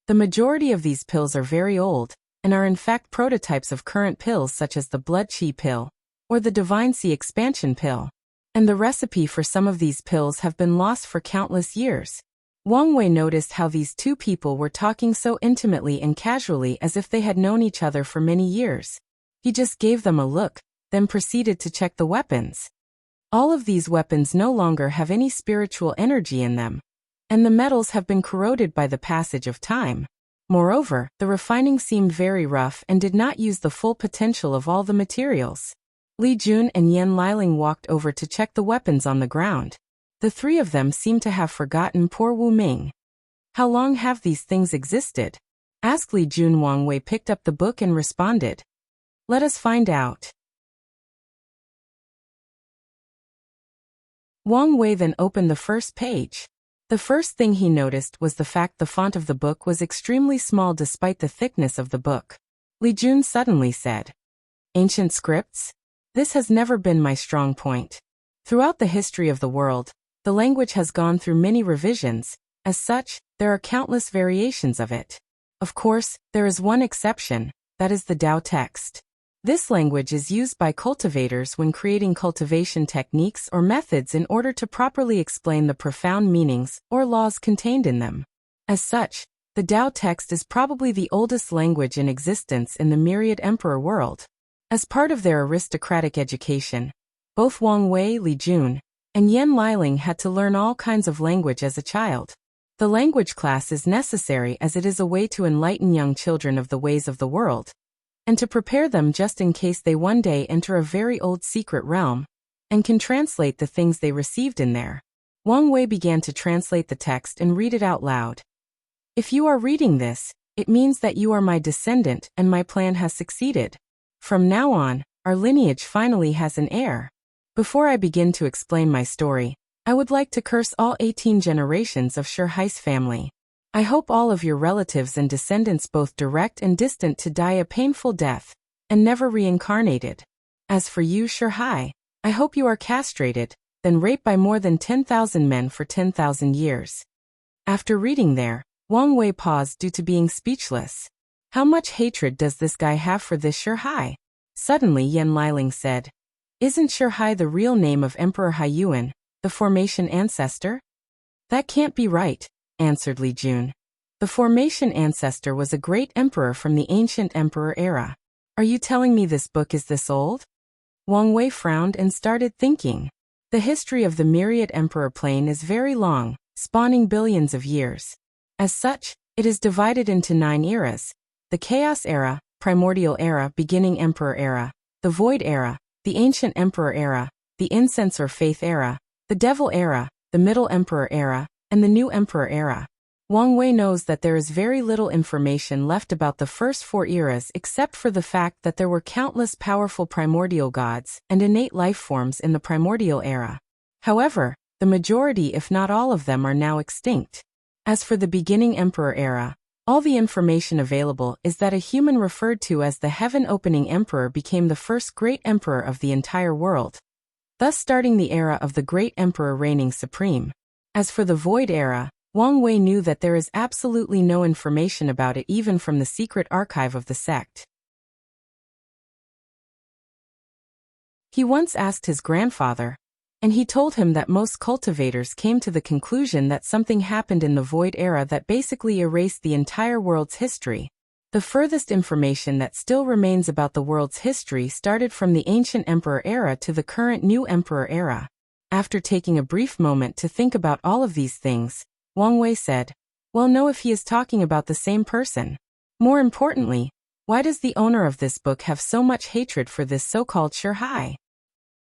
The majority of these pills are very old, and are in fact prototypes of current pills such as the blood qi pill, or the divine sea expansion pill. And the recipe for some of these pills have been lost for countless years. Wang Wei noticed how these 2 people were talking so intimately and casually as if they had known each other for many years. He just gave them a look, then proceeded to check the weapons. All of these weapons no longer have any spiritual energy in them, and the metals have been corroded by the passage of time. Moreover, the refining seemed very rough and did not use the full potential of all the materials. Li Jun and Yan Liling walked over to check the weapons on the ground. The 3 of them seemed to have forgotten poor Wu Ming. "How long have these things existed?" asked Li Jun. Wang Wei picked up the book and responded, "Let us find out." Wang Wei then opened the first page. The first thing he noticed was the fact the font of the book was extremely small despite the thickness of the book. Li Jun suddenly said, "Ancient scripts? This has never been my strong point. Throughout the history of the world, the language has gone through many revisions. As such, there are countless variations of it. Of course, there is one exception, that is the Tao text. This language is used by cultivators when creating cultivation techniques or methods in order to properly explain the profound meanings or laws contained in them. As such, the Tao text is probably the oldest language in existence in the myriad emperor world. As part of their aristocratic education, both Wang Wei, Li Jun, and Yan Liling had to learn all kinds of language as a child. The language class is necessary as it is a way to enlighten young children of the ways of the world, and to prepare them just in case they one day enter a very old secret realm, and can translate the things they received in there. Wang Wei began to translate the text and read it out loud. "If you are reading this, it means that you are my descendant and my plan has succeeded. From now on, our lineage finally has an heir. Before I begin to explain my story, I would like to curse all 18 generations of Shihai's family. I hope all of your relatives and descendants both direct and distant to die a painful death, and never reincarnated. As for you, Shihai, I hope you are castrated, then raped by more than 10,000 men for 10,000 years." After reading there, Wang Wei paused due to being speechless. How much hatred does this guy have for this Shihai? Suddenly Yan Liling said, "Isn't Shihai the real name of Emperor Haiyuan, the Formation ancestor?" "That can't be right," answered Li Jun. "The Formation ancestor was a great emperor from the ancient emperor era. Are you telling me this book is this old?" Wang Wei frowned and started thinking. The history of the myriad emperor plane is very long, spanning billions of years. As such, it is divided into 9 eras: the Chaos Era, Primordial Era, Beginning Emperor Era, the Void Era, the Ancient Emperor Era, the Incense or Faith Era, the Devil Era, the Middle Emperor Era, and the New Emperor Era. Wang Wei knows that there is very little information left about the first 4 eras except for the fact that there were countless powerful primordial gods and innate life forms in the Primordial Era. However, The majority, if not all of them, are now extinct. As for the beginning Emperor era, all the information available is that a human referred to as the heaven-opening emperor became the first great emperor of the entire world, thus starting the era of the great emperor reigning supreme. As for the void era, Wang Wei knew that there is absolutely no information about it even from the secret archive of the sect. He once asked his grandfather, and he told him that most cultivators came to the conclusion that something happened in the Void Era that basically erased the entire world's history. The furthest information that still remains about the world's history started from the ancient Emperor Era to the current New Emperor Era. After taking a brief moment to think about all of these things, Wang Wei said, "Well, no, if he is talking about the same person. More importantly, why does the owner of this book have so much hatred for this so-called Shihai?"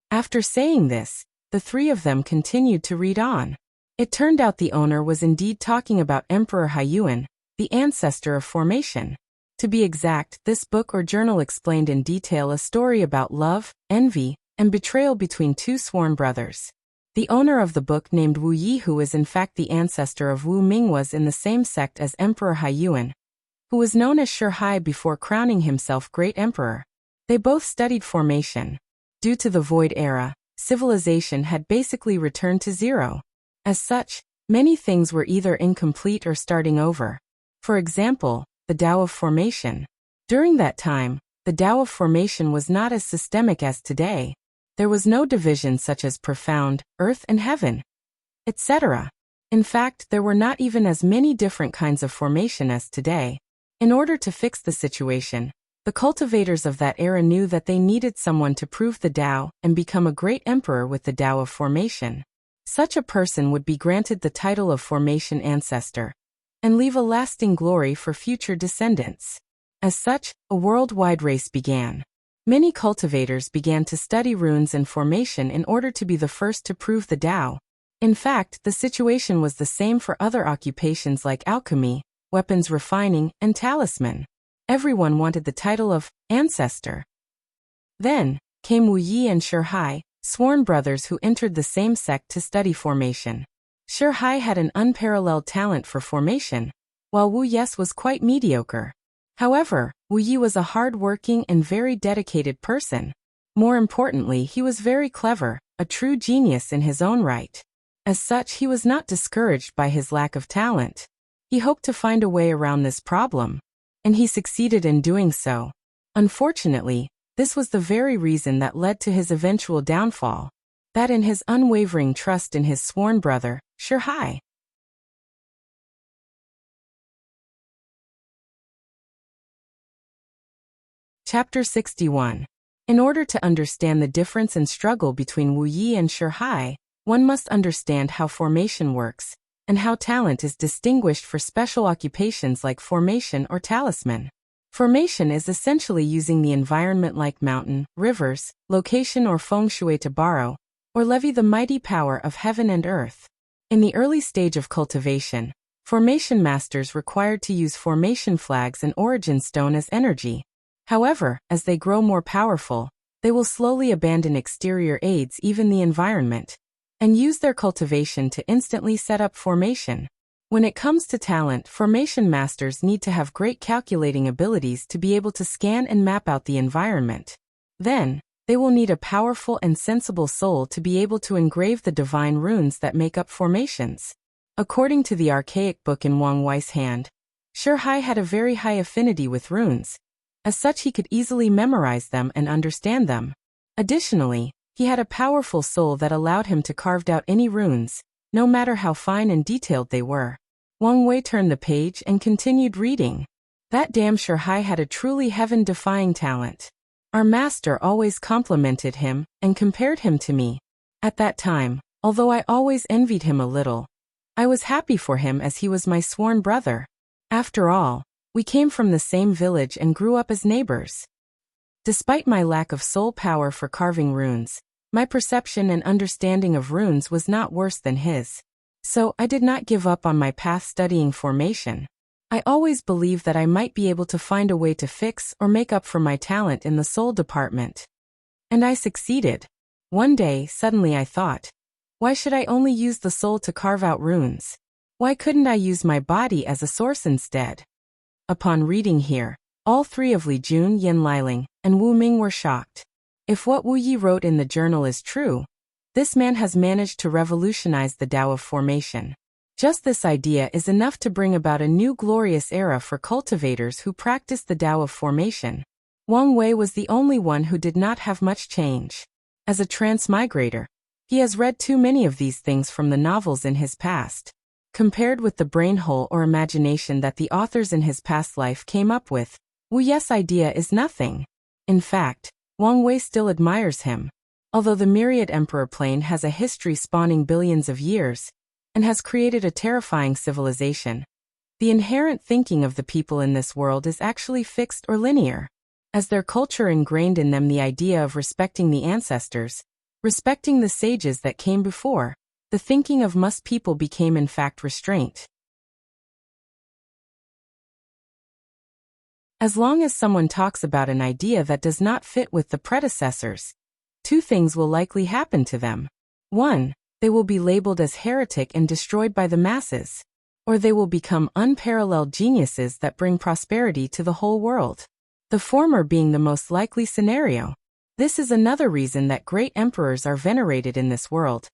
After saying this, the three of them continued to read on. It turned out the owner was indeed talking about Emperor Haiyuan, the ancestor of formation. To be exact, this book or journal explained in detail a story about love, envy, and betrayal between two sworn brothers. The owner of the book, named Wu Yi, who is in fact the ancestor of Wu Ming, was in the same sect as Emperor Haiyuan, who was known as Shihai before crowning himself Great Emperor. They both studied formation. Due to the Void Era, civilization had basically returned to zero. As such, many things were either incomplete or starting over. For example, the Tao of formation. During that time, the Tao of formation was not as systemic as today. There was no division such as profound, earth and heaven, etc. In fact, there were not even as many different kinds of formation as today. In order to fix the situation, the cultivators of that era knew that they needed someone to prove the Tao and become a great emperor with the Tao of formation. Such a person would be granted the title of formation ancestor and leave a lasting glory for future descendants. As such, a worldwide race began. Many cultivators began to study runes and formation in order to be the first to prove the Tao. In fact, the situation was the same for other occupations like alchemy, weapons refining, and talisman. Everyone wanted the title of ancestor. Then came Wu Yi and Shihai, sworn brothers who entered the same sect to study formation. Shihai had an unparalleled talent for formation, while Wu Yes was quite mediocre. However, Wu Yi was a hard-working and very dedicated person. More importantly, he was very clever, a true genius in his own right. As such, he was not discouraged by his lack of talent. He hoped to find a way around this problem, and he succeeded in doing so. Unfortunately, this was the very reason that led to his eventual downfall, that in his unwavering trust in his sworn brother, Shihai. Chapter 61. In order to understand the difference and struggle between Wu Yi and Shihai, one must understand how formation works, and how talent is distinguished for special occupations like formation or talisman. Formation is essentially using the environment like mountain, rivers, location or feng shui to borrow, or levy the mighty power of heaven and earth. In the early stage of cultivation, formation masters required to use formation flags and origin stone as energy. However, as they grow more powerful, they will slowly abandon exterior aids, even the environment, and use their cultivation to instantly set up formation. When it comes to talent, formation masters need to have great calculating abilities to be able to scan and map out the environment. Then, they will need a powerful and sensible soul to be able to engrave the divine runes that make up formations. According to the archaic book in Wang Wei's hand, Shihai had a very high affinity with runes. As such, he could easily memorize them and understand them. Additionally, he had a powerful soul that allowed him to carve out any runes, no matter how fine and detailed they were. Wang Wei turned the page and continued reading. That damn Shihai had a truly heaven-defying talent. Our master always complimented him and compared him to me. At that time, although I always envied him a little, I was happy for him as he was my sworn brother. After all, we came from the same village and grew up as neighbors. Despite my lack of soul power for carving runes, my perception and understanding of runes was not worse than his. So I did not give up on my path studying formation. I always believed that I might be able to find a way to fix or make up for my talent in the soul department. And I succeeded. One day, suddenly I thought, Why should I only use the soul to carve out runes? Why couldn't I use my body as a source instead? Upon reading here, all three of Li Jun, Yin Liling, and Wu Ming were shocked. If what Wu Yi wrote in the journal is true, this man has managed to revolutionize the Tao of formation. Just this idea is enough to bring about a new glorious era for cultivators who practice the Tao of formation. Wang Wei was the only one who did not have much change. As a transmigrator, he has read too many of these things from the novels in his past. Compared with the brain hole or imagination that the authors in his past life came up with, Wu Ye's idea is nothing. In fact, Wang Wei still admires him. Although the myriad emperor plane has a history spanning billions of years, and has created a terrifying civilization, the inherent thinking of the people in this world is actually fixed or linear. As their culture ingrained in them the idea of respecting the ancestors, respecting the sages that came before, the thinking of most people became in fact restraint. As long as someone talks about an idea that does not fit with the predecessors, two things will likely happen to them. 1. They will be labeled as heretic and destroyed by the masses. Or they will become unparalleled geniuses that bring prosperity to the whole world. The former being the most likely scenario. This is another reason that great emperors are venerated in this world,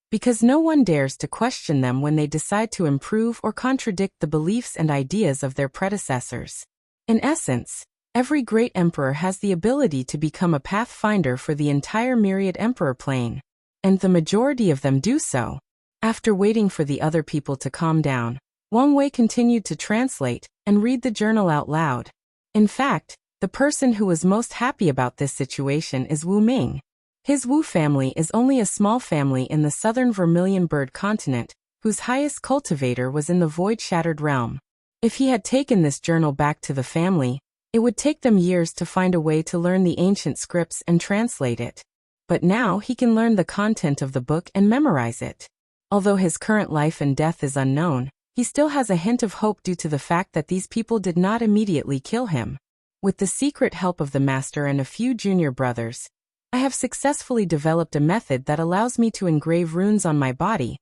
because no one dares to question them when they decide to improve or contradict the beliefs and ideas of their predecessors. In essence, every great emperor has the ability to become a pathfinder for the entire myriad emperor plane, and the majority of them do so. After waiting for the other people to calm down, Wang Wei continued to translate and read the journal out loud. In fact, the person who was most happy about this situation is Wu Ming. His Wu family is only a small family in the southern Vermilion Bird continent, whose highest cultivator was in the void-shattered realm. If he had taken this journal back to the family, it would take them years to find a way to learn the ancient scripts and translate it. But now he can learn the content of the book and memorize it. Although his current life and death is unknown, he still has a hint of hope due to the fact that these people did not immediately kill him. With the secret help of the master and a few junior brothers, I have successfully developed a method that allows me to engrave runes on my body,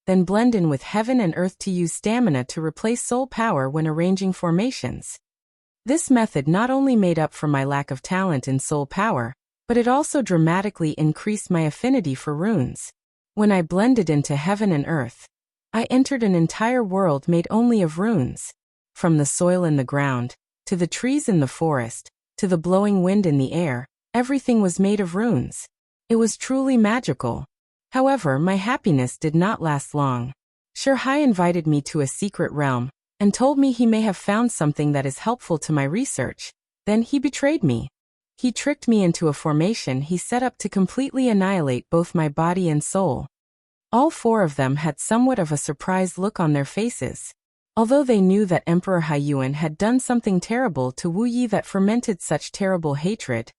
then blend in with heaven and earth to use stamina to replace soul power when arranging formations. This method not only made up for my lack of talent in soul power, but it also dramatically increased my affinity for runes. When I blended into heaven and earth, I entered an entire world made only of runes. From the soil in the ground, to the trees in the forest, to the blowing wind in the air, everything was made of runes. It was truly magical. However, my happiness did not last long. Shihai invited me to a secret realm, and told me he may have found something that is helpful to my research. Then he betrayed me. He tricked me into a formation he set up to completely annihilate both my body and soul. All four of them had somewhat of a surprised look on their faces. Although they knew that Emperor Haiyuan had done something terrible to Wu Yi that fermented such terrible hatred,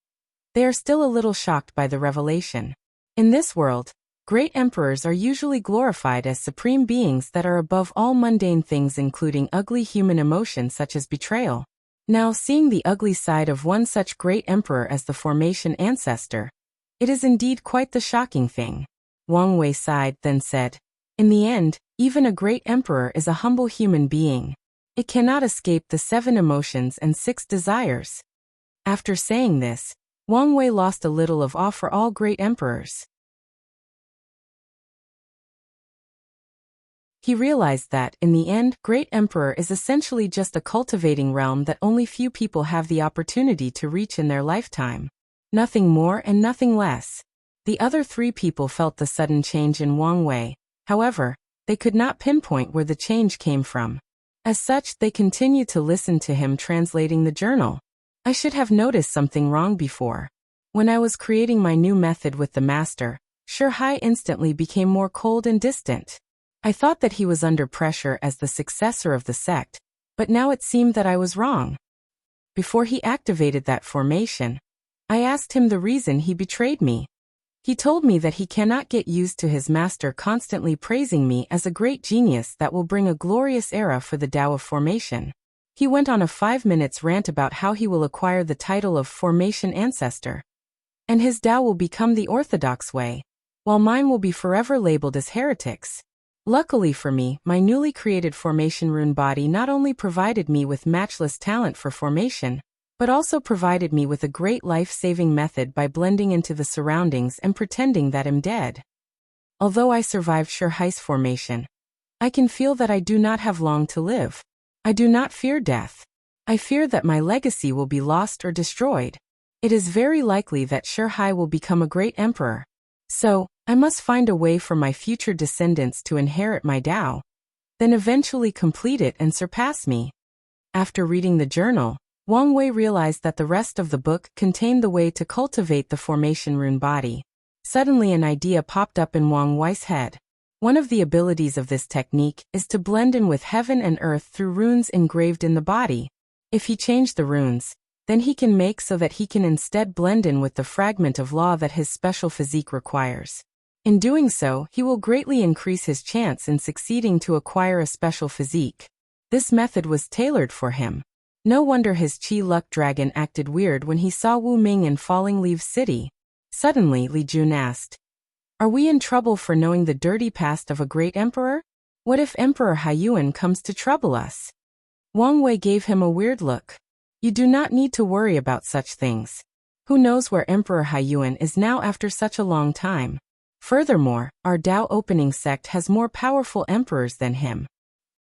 they are still a little shocked by the revelation. In this world, great emperors are usually glorified as supreme beings that are above all mundane things, including ugly human emotions such as betrayal. Now, seeing the ugly side of one such great emperor as the formation ancestor, it is indeed quite the shocking thing. Wang Wei sighed, then said, "In the end, even a great emperor is a humble human being. It cannot escape the 7 emotions and 6 desires." After saying this, Wang Wei lost a little of awe for all great emperors. He realized that, in the end, great emperor is essentially just a cultivating realm that only few people have the opportunity to reach in their lifetime. Nothing more and nothing less. The other 3 people felt the sudden change in Wang Wei. However, they could not pinpoint where the change came from. As such, they continued to listen to him translating the journal. I should have noticed something wrong before. When I was creating my new method with the master, Shihai instantly became more cold and distant. I thought that he was under pressure as the successor of the sect, but now it seemed that I was wrong. Before he activated that formation, I asked him the reason he betrayed me. He told me that he cannot get used to his master constantly praising me as a great genius that will bring a glorious era for the Tao of Formation. He went on a 5-minute rant about how he will acquire the title of Formation Ancestor, and his Tao will become the orthodox way. while mine will be forever labeled as heretics. Luckily for me, my newly created formation rune body not only provided me with matchless talent for formation, but also provided me with a great life-saving method by blending into the surroundings and pretending that I'm dead. Although I survived Sherhai's formation, I can feel that I do not have long to live. I do not fear death. I fear that my legacy will be lost or destroyed. It is very likely that Sherhai will become a great emperor. So, I must find a way for my future descendants to inherit my Tao, then eventually complete it and surpass me. After reading the journal, Wang Wei realized that the rest of the book contained the way to cultivate the formation rune body. Suddenly an idea popped up in Wang Wei's head. One of the abilities of this technique is to blend in with heaven and earth through runes engraved in the body. If he changed the runes, then he can make so that he can instead blend in with the fragment of law that his special physique requires. In doing so, he will greatly increase his chance in succeeding to acquire a special physique. This method was tailored for him. No wonder his Qi Luck Dragon acted weird when he saw Wu Ming in Falling Leaves City. Suddenly, Li Jun asked, "Are we in trouble for knowing the dirty past of a great emperor? What if Emperor Haiyuan comes to trouble us?" Wang Wei gave him a weird look. "You do not need to worry about such things. Who knows where Emperor Haiyuan is now after such a long time? Furthermore, our Tao opening sect has more powerful emperors than him."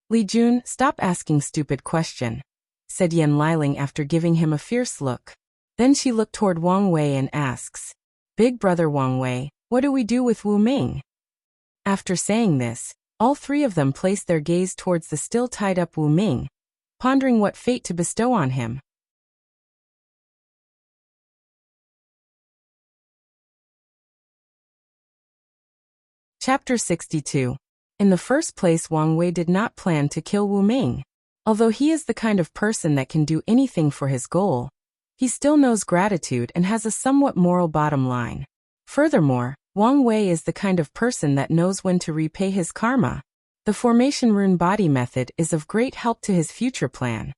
"Li Jun, stop asking stupid question," said Yan Liling after giving him a fierce look. Then she looked toward Wang Wei and asks, "Big brother Wang Wei, what do we do with Wu Ming?" After saying this, all three of them placed their gaze towards the still tied-up Wu Ming, pondering what fate to bestow on him. Chapter 62. In the first place, Wang Wei did not plan to kill Wu Ming. Although he is the kind of person that can do anything for his goal, he still knows gratitude and has a somewhat moral bottom line. Furthermore, Wang Wei is the kind of person that knows when to repay his karma. The formation rune body method is of great help to his future plan.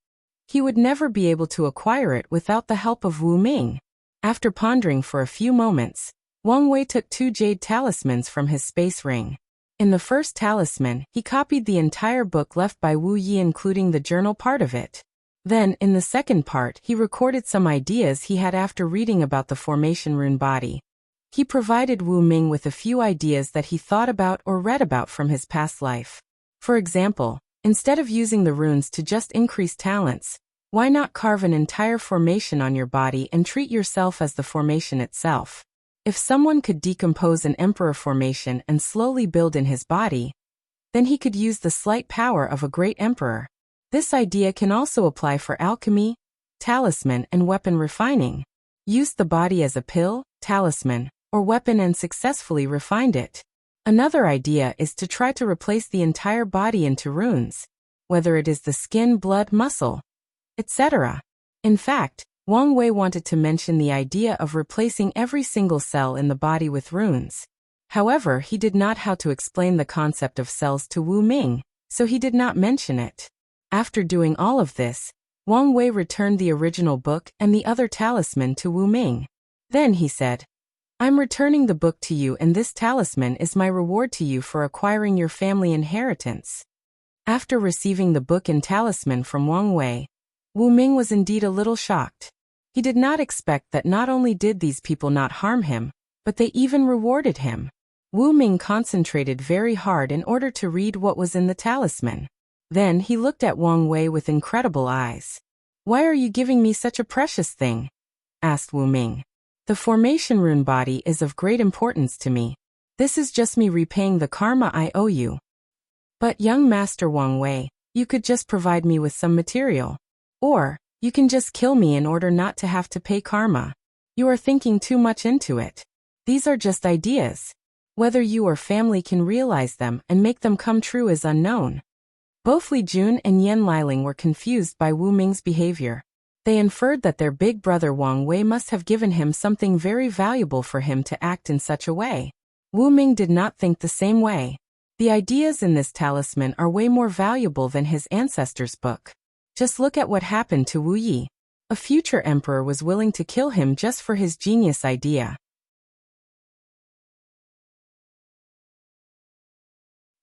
He would never be able to acquire it without the help of Wu Ming. After pondering for a few moments, Wang Wei took 2 jade talismans from his space ring. In the first talisman, he copied the entire book left by Wu Yi, including the journal part of it. Then, in the second part, he recorded some ideas he had after reading about the formation rune body. He provided Wu Ming with a few ideas that he thought about or read about from his past life. For example, instead of using the runes to just increase talents, why not carve an entire formation on your body and treat yourself as the formation itself? If someone could decompose an emperor formation and slowly build in his body, then he could use the slight power of a great emperor. This idea can also apply for alchemy, talisman, and weapon refining. Use the body as a pill, talisman, or weapon and successfully refined it. Another idea is to try to replace the entire body into runes, whether it is the skin, blood, muscle, etc. In fact, Wang Wei wanted to mention the idea of replacing every single cell in the body with runes. However, he did not know how to explain the concept of cells to Wu Ming, so he did not mention it. After doing all of this, Wang Wei returned the original book and the other talisman to Wu Ming. Then he said, "I'm returning the book to you, and this talisman is my reward to you for acquiring your family inheritance." After receiving the book and talisman from Wang Wei, Wu Ming was indeed a little shocked. He did not expect that not only did these people not harm him, but they even rewarded him. Wu Ming concentrated very hard in order to read what was in the talisman. Then he looked at Wang Wei with incredible eyes. "Why are you giving me such a precious thing?" asked Wu Ming. "The formation rune body is of great importance to me. This is just me repaying the karma I owe you." "But young Master Wang Wei, you could just provide me with some material. Or, you can just kill me in order not to have to pay karma. You are thinking too much into it. These are just ideas. Whether you or family can realize them and make them come true is unknown." Both Li Jun and Yan Liling were confused by Wu Ming's behavior. They inferred that their big brother Wang Wei must have given him something very valuable for him to act in such a way. Wu Ming did not think the same way. The ideas in this talisman are way more valuable than his ancestor's book. Just look at what happened to Wu Yi. A future emperor was willing to kill him just for his genius idea.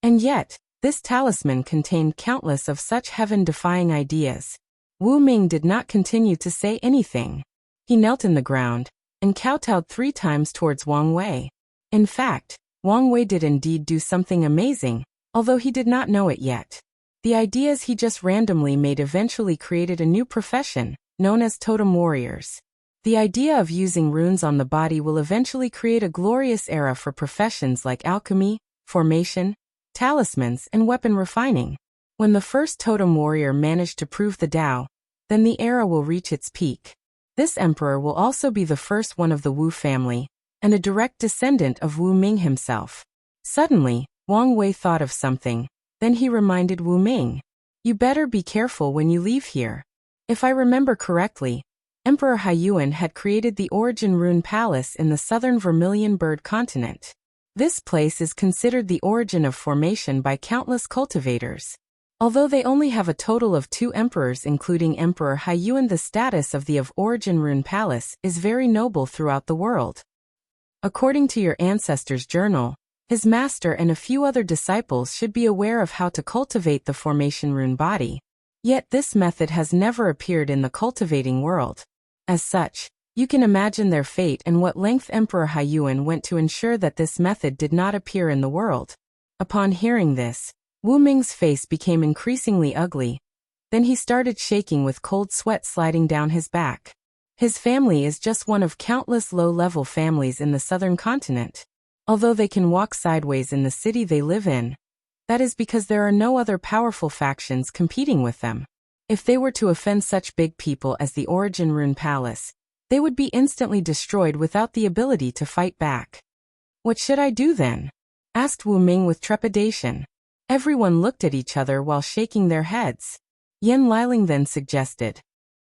And yet, this talisman contained countless of such heaven-defying ideas. Wu Ming did not continue to say anything. He knelt in the ground and kowtowed 3 times towards Wang Wei. In fact, Wang Wei did indeed do something amazing, although he did not know it yet. The ideas he just randomly made eventually created a new profession, known as totem warriors. The idea of using runes on the body will eventually create a glorious era for professions like alchemy, formation, talismans, and weapon refining. When the first totem warrior managed to prove the Tao, then the era will reach its peak. This emperor will also be the first one of the Wu family, and a direct descendant of Wu Ming himself. Suddenly, Wang Wei thought of something. Then he reminded Wu Ming, "You better be careful when you leave here. If I remember correctly, Emperor Haiyuan had created the Origin Rune Palace in the southern Vermilion Bird continent. This place is considered the origin of formation by countless cultivators. Although they only have a total of 2 emperors including Emperor Haiyuan, the status of the Origin Rune Palace is very noble throughout the world. According to your ancestor's journal, his master and a few other disciples should be aware of how to cultivate the formation rune body. Yet this method has never appeared in the cultivating world. As such, you can imagine their fate and what length Emperor Haiyuan went to ensure that this method did not appear in the world." Upon hearing this, Wu Ming's face became increasingly ugly. Then he started shaking with cold sweat sliding down his back. His family is just one of countless low-level families in the southern continent. Although they can walk sideways in the city they live in, that is because there are no other powerful factions competing with them. If they were to offend such big people as the Origin Rune Palace, they would be instantly destroyed without the ability to fight back. "What should I do then?" asked Wu Ming with trepidation. Everyone looked at each other while shaking their heads. Yan Liling then suggested,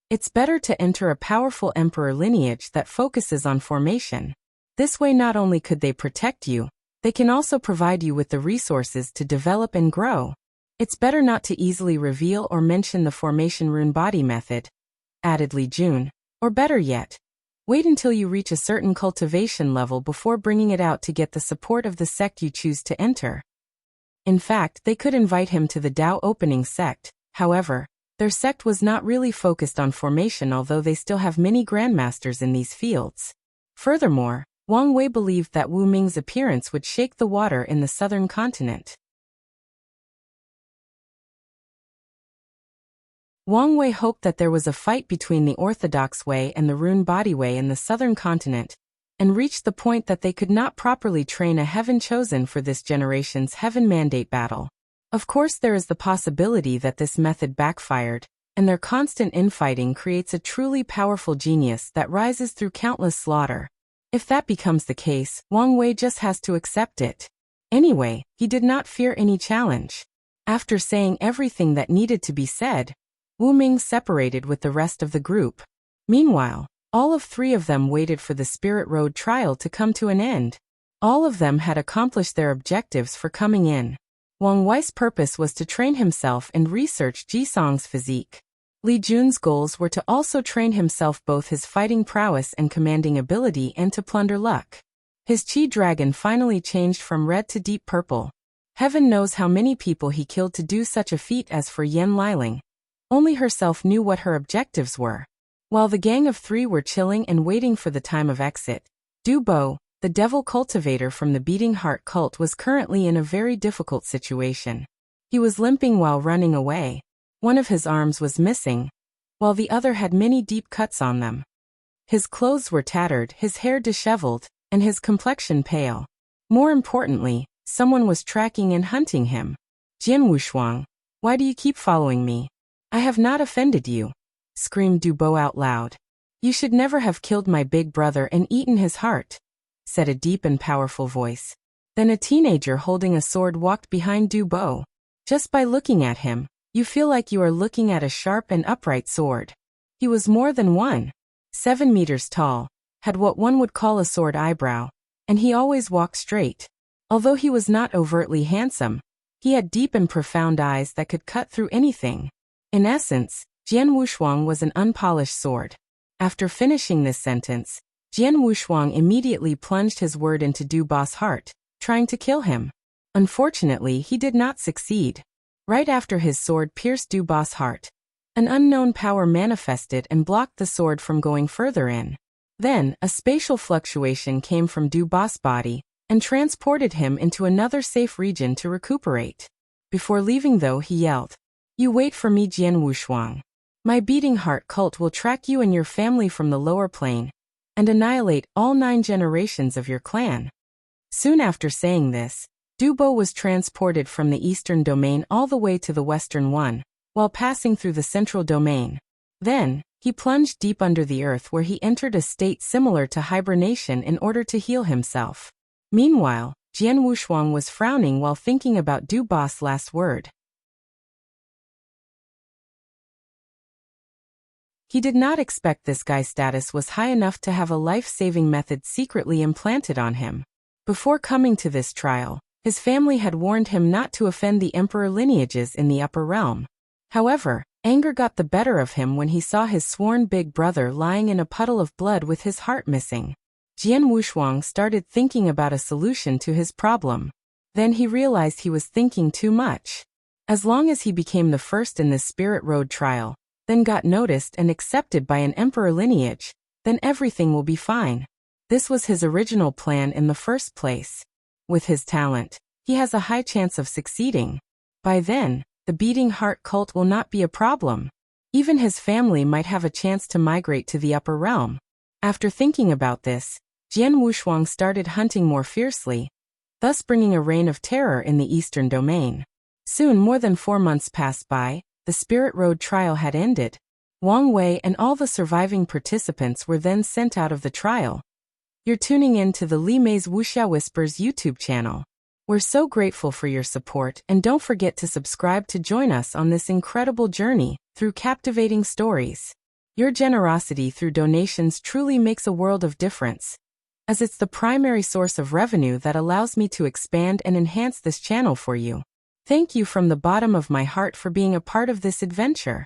"It's better to enter a powerful emperor lineage that focuses on formation. This way not only could they protect you, they can also provide you with the resources to develop and grow. It's better not to easily reveal or mention the formation rune body method," added Li Jun. "Or better yet, wait until you reach a certain cultivation level before bringing it out to get the support of the sect you choose to enter." In fact, they could invite him to the Tao opening sect. However, their sect was not really focused on formation, although they still have many grandmasters in these fields. Furthermore, Wang Wei believed that Wu Ming's appearance would shake the water in the southern continent. Wang Wei hoped that there was a fight between the Orthodox Way and the Rune Body Way in the southern continent, and reached the point that they could not properly train a heaven chosen for this generation's heaven mandate battle. Of course, there is the possibility that this method backfired, and their constant infighting creates a truly powerful genius that rises through countless slaughter. If that becomes the case, Wang Wei just has to accept it. Anyway, he did not fear any challenge. After saying everything that needed to be said, Wu Ming separated with the rest of the group. Meanwhile, all of 3 of them waited for the Spirit Road trial to come to an end. All of them had accomplished their objectives for coming in. Wang Wei's purpose was to train himself and research Jisong's physique. Li Jun's goals were to also train himself both his fighting prowess and commanding ability and to plunder luck. His Qi dragon finally changed from red to deep purple. Heaven knows how many people he killed to do such a feat. As for Yan Liling, only herself knew what her objectives were. While the gang of 3 were chilling and waiting for the time of exit, Du Bo, the devil cultivator from the Beating Heart cult, was currently in a very difficult situation. He was limping while running away. One of his arms was missing, while the other had many deep cuts on them. His clothes were tattered, his hair disheveled, and his complexion pale. More importantly, someone was tracking and hunting him. "Jian Wushuang, why do you keep following me? I have not offended you," screamed Du Bo out loud. "You should never have killed my big brother and eaten his heart," said a deep and powerful voice. Then a teenager holding a sword walked behind Du Bo. Just by looking at him, you feel like you are looking at a sharp and upright sword. He was more than 1.7 meters tall, had what one would call a sword eyebrow, and he always walked straight. Although he was not overtly handsome, he had deep and profound eyes that could cut through anything. In essence, Jian Wushuang was an unpolished sword. After finishing this sentence, Jian Wushuang immediately plunged his word into Du Bo's heart, trying to kill him. Unfortunately, he did not succeed. Right after his sword pierced Du Bois' heart, an unknown power manifested and blocked the sword from going further in. Then, a spatial fluctuation came from Du Bois' body and transported him into another safe region to recuperate. Before leaving though, he yelled, "You wait for me, Jian Wushuang. My beating heart cult will track you and your family from the lower plane and annihilate all 9 generations of your clan." Soon after saying this, Du Bo was transported from the eastern domain all the way to the western one, while passing through the central domain. Then, he plunged deep under the earth where he entered a state similar to hibernation in order to heal himself. Meanwhile, Jian Wushuang was frowning while thinking about Du Bois' last word. He did not expect this guy's status was high enough to have a life-saving method secretly implanted on him. Before coming to this trial, his family had warned him not to offend the emperor lineages in the upper realm. However, anger got the better of him when he saw his sworn big brother lying in a puddle of blood with his heart missing. Jian Wushuang started thinking about a solution to his problem. Then he realized he was thinking too much. As long as he became the first in this Spirit Road trial, then got noticed and accepted by an emperor lineage, then everything will be fine. This was his original plan in the first place. With his talent, he has a high chance of succeeding. By then, the beating heart cult will not be a problem. Even his family might have a chance to migrate to the upper realm. After thinking about this, Jian Wushuang started hunting more fiercely, thus bringing a reign of terror in the eastern domain. Soon more than 4 months passed by. The Spirit Road trial had ended. Wang Wei and all the surviving participants were then sent out of the trial. You're tuning in to the Li Mei's Wuxia Whispers YouTube channel. We're so grateful for your support, and don't forget to subscribe to join us on this incredible journey through captivating stories. Your generosity through donations truly makes a world of difference, as it's the primary source of revenue that allows me to expand and enhance this channel for you. Thank you from the bottom of my heart for being a part of this adventure.